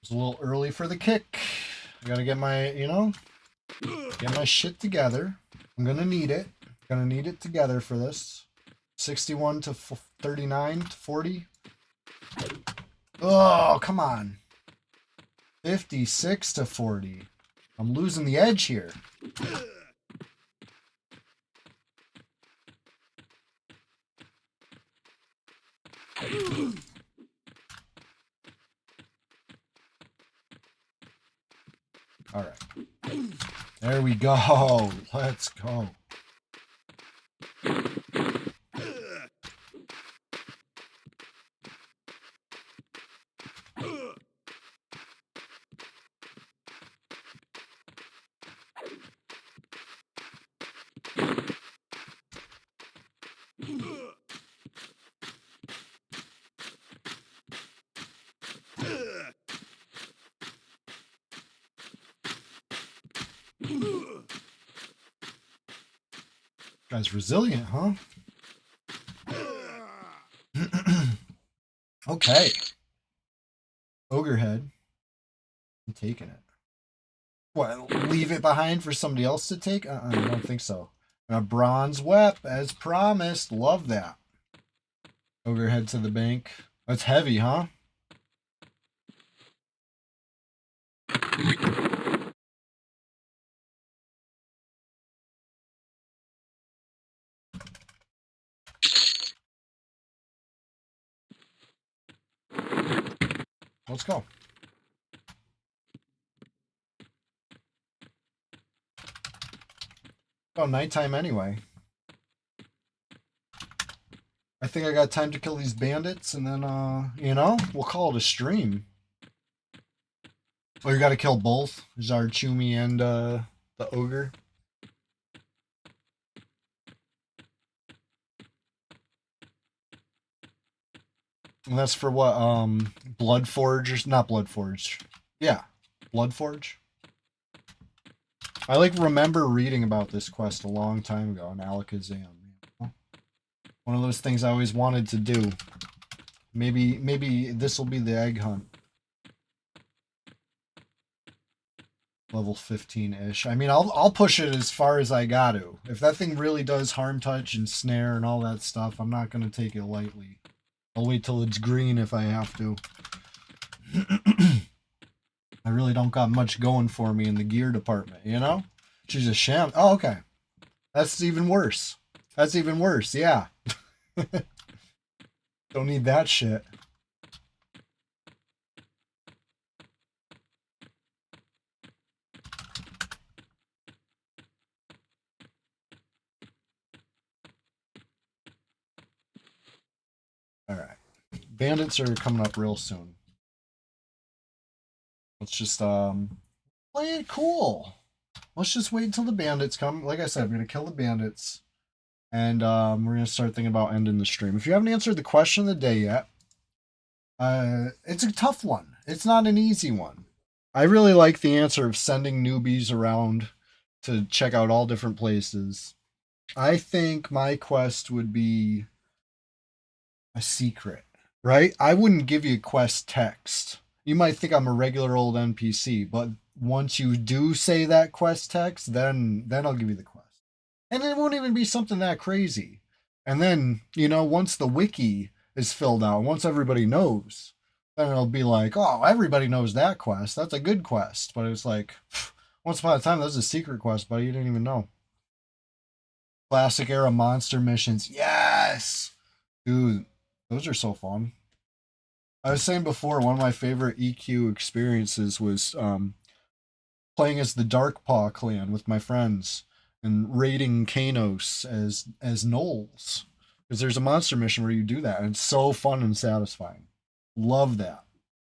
It's a little early for the kick. I gotta get my, you know, get my shit together. I'm gonna need it. Gonna need it together for this. 61 to 39 to 40. Oh, come on. 56 to 40. I'm losing the edge here. All right. There we go. Let's go. Guy's resilient, huh? Okay. Ogre head. I'm taking it. What, leave it behind for somebody else to take? I don't think so. A bronze wep, as promised. Love that. Ogre head to the bank. That's heavy, huh? Let's go. Oh, nighttime anyway. I think I got time to kill these bandits, and then, you know, we'll call it a stream. Oh, you gotta kill both? Zarchumi and, the ogre? And that's for what, Bloodforge, or not Bloodforge. Yeah, Bloodforge. I, like, remember reading about this quest a long time ago in Alakazam. One of those things I always wanted to do. Maybe this will be the egg hunt. Level 15-ish. I mean, I'll push it as far as I got to. If that thing really does harm touch and snare and all that stuff, I'm not going to take it lightly. I'll wait till it's green if I have to. I really don't got much going for me in the gear department, you know? She's a sham. Oh, okay. That's even worse. That's even worse, yeah. Don't need that shit. Alright. Bandits are coming up real soon. Let's just play it cool. Let's just wait until the bandits come. Like I said, I'm gonna kill the bandits. And we're gonna start thinking about ending the stream. If you haven't answered the question of the day yet, it's a tough one. It's not an easy one. I really like the answer of sending newbies around to check out all different places. I think my quest would be a secret, right? I wouldn't give you a quest text. You might think I'm a regular old NPC, but once you do say that quest text, then I'll give you the quest. And it won't even be something that crazy. And then, you know, once the wiki is filled out, once everybody knows, then it'll be like, oh, everybody knows that quest. That's a good quest. But it's like, once upon a time, that was a secret quest, buddy. You didn't even know. Classic era monster missions. Yes! Dude, those are so fun. I was saying before, one of my favorite EQ experiences was playing as the Darkpaw clan with my friends and raiding Kanos as Knowles. Because there's a monster mission where you do that, and it's so fun and satisfying. Love that.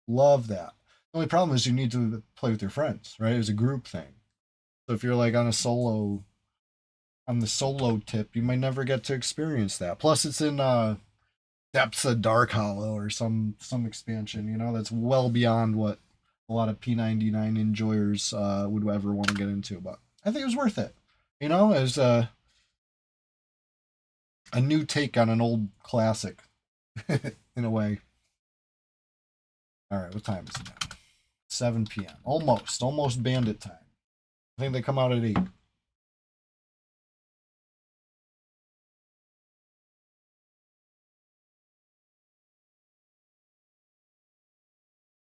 Love that. The only problem is you need to play with your friends, right? It's a group thing. So if you're like on the solo tip, you might never get to experience that. Plus it's in Depths of Dark Hollow or some expansion, you know, that's well beyond what a lot of P99 enjoyers would ever want to get into. But I think it was worth it. You know, as a new take on an old classic, in a way. All right, what time is it now? 7 p.m. Almost bandit time. I think they come out at 8.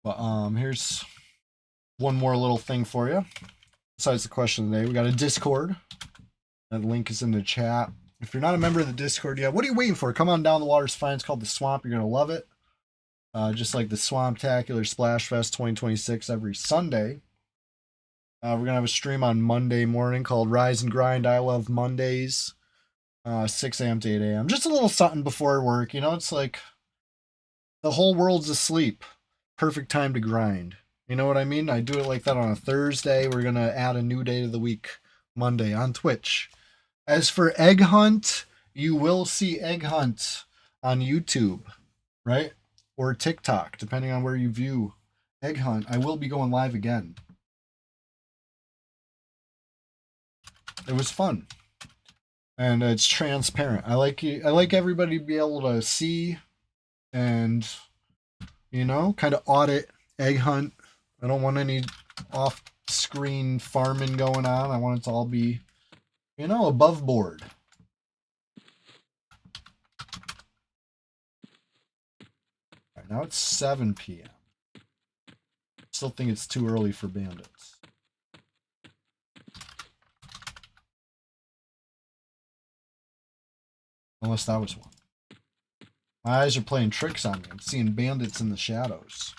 But here's one more little thing for you. Besides the question of the day, we got a Discord. That link is in the chat. If you're not a member of the Discord yet, what are you waiting for? Come on down. The water's fine. It's called the Swamp. You're gonna love it. Just like the Swamptacular Splashfest 2026 every Sunday. We're gonna have a stream on Monday morning called Rise and Grind. I love Mondays. 6 a.m. to 8 a.m. Just a little something before work. You know, it's like the whole world's asleep. Perfect time to grind. You know what I mean? I do it like that on a Thursday. We're gonna add a new day to the week, Monday on Twitch. As for Egg Hunt, you will see Egg Hunt on YouTube, right? Or TikTok, depending on where you view Egg Hunt. I will be going live again. It was fun. And it's transparent. I like everybody to be able to see and, you know, kind of audit Egg Hunt. I don't want any off-screen farming going on. I want it to all be, you know, above board. All right, now it's 7 p.m. Still think it's too early for bandits. Unless that was one. My eyes are playing tricks on me. I'm seeing bandits in the shadows.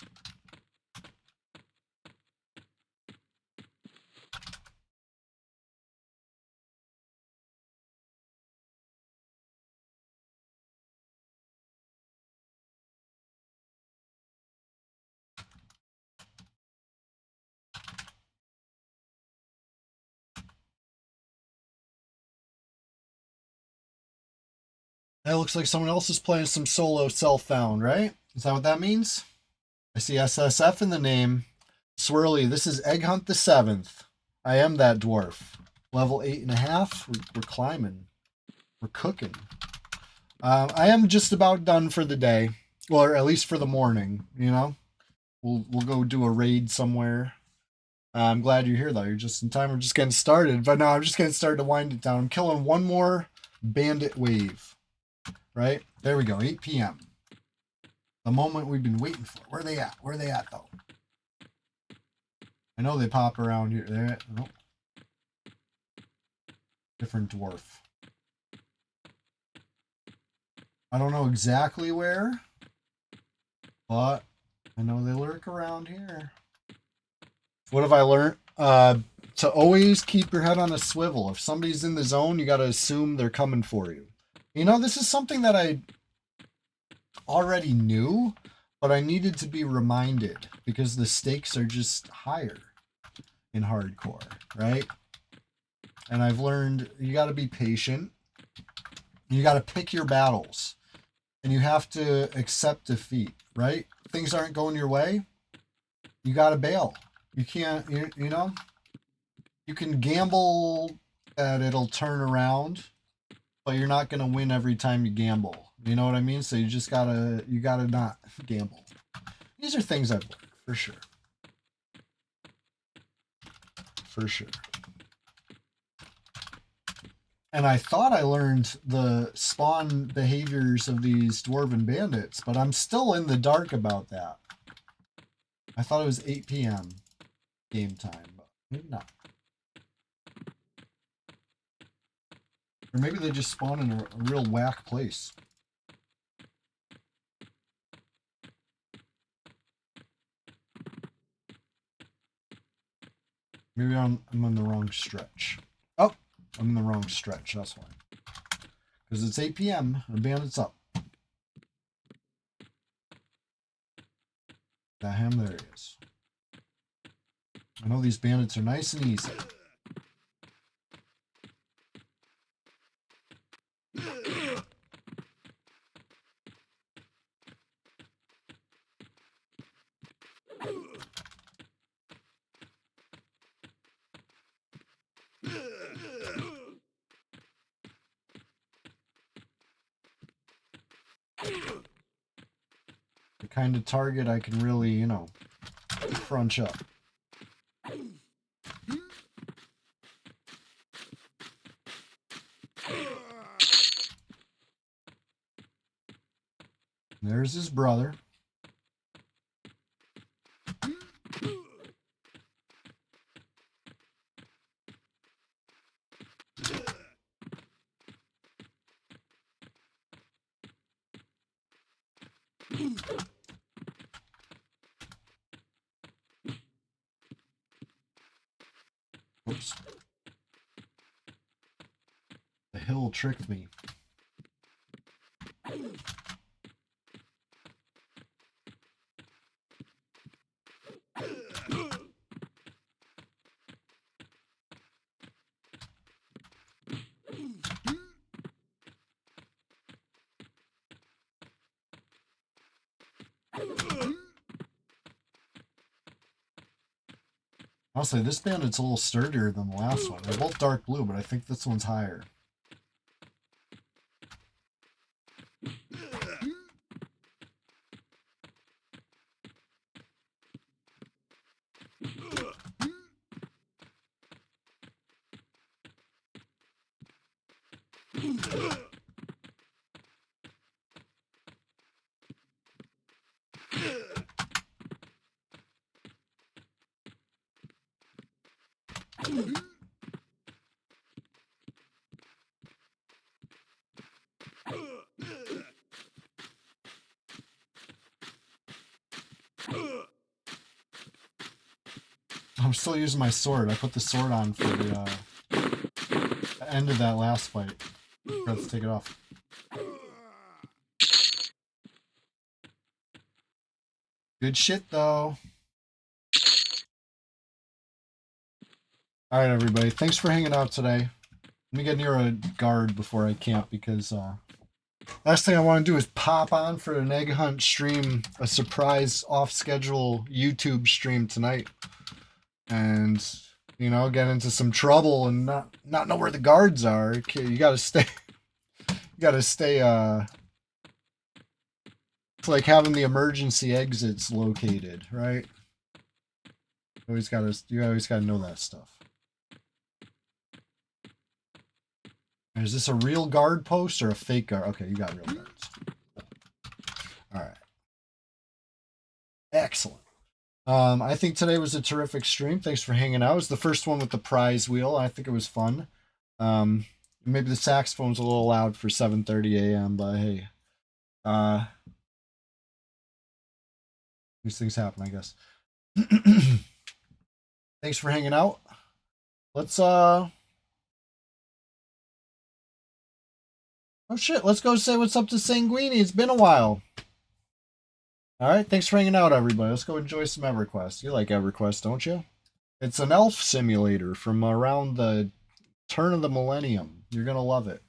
That looks like someone else is playing some solo self-found, right? Is that what that means? I see SSF in the name. Swirly, this is Egghunt VII. I am that dwarf. Level 8.5. We're climbing. We're cooking. I am just about done for the day. Well, or at least for the morning, you know? We'll go do a raid somewhere. I'm glad you're here, though. You're just in time. We're just getting started. But no, I'm just getting started to wind it down. I'm killing one more bandit wave. Right? There we go. 8 p.m. The moment we've been waiting for. Where are they at? Where are they at, though? I know they pop around here. They're at, nope. Different dwarf. I don't know exactly where, but I know they lurk around here. What have I learned? To always keep your head on a swivel. If somebody's in the zone, you got to assume they're coming for you. You know, this is something that I already knew, but I needed to be reminded because the stakes are just higher in hardcore, right? And I've learned you got to be patient. You got to pick your battles and you have to accept defeat, right? Things aren't going your way. You got to bail. You can't, you know, you can gamble that it'll turn around, but you're not going to win every time you gamble. You know what I mean? So you just gotta, you gotta not gamble. These are things I've learned, for sure. For sure. And I thought I learned the spawn behaviors of these dwarven bandits, but I'm still in the dark about that. I thought it was 8 p.m. game time, but maybe not. Or maybe they just spawn in a real whack place. Maybe I'm in the wrong stretch. Oh, I'm in the wrong stretch, that's why. Because it's 8 p.m. and bandit's up. Got him, there he is. I know these bandits are nice and easy. The kind of target I can really, you know, crunch up. There's his brother. People tricked me. I'll say this bandit's a little sturdier than the last one. They're both dark blue, but I think this one's higher. I'm still using my sword. I put the sword on for the end of that last fight. Let's take it off. Good shit, though. Alright, everybody. Thanks for hanging out today. Let me get near a guard before I camp, because last thing I want to do is pop on for an egg hunt stream, a surprise off-schedule YouTube stream tonight. And, you know, get into some trouble and not know where the guards are. Okay, you gotta stay. You gotta stay. It's like having the emergency exits located, right? You always gotta know that stuff. Is this a real guard post or a fake guard? Okay, you got real guards. All right. Excellent. I think today was a terrific stream. Thanks for hanging out. It was the first one with the prize wheel. I think it was fun. Maybe the saxophone's a little loud for 7:30 a.m., but hey. These things happen, I guess. Thanks for hanging out. Let's oh shit, let's go say what's up to Sanguini. It's been a while. Alright, thanks for hanging out, everybody. Let's go enjoy some EverQuest. You like EverQuest, don't you? It's an elf simulator from around the turn of the millennium. You're gonna love it.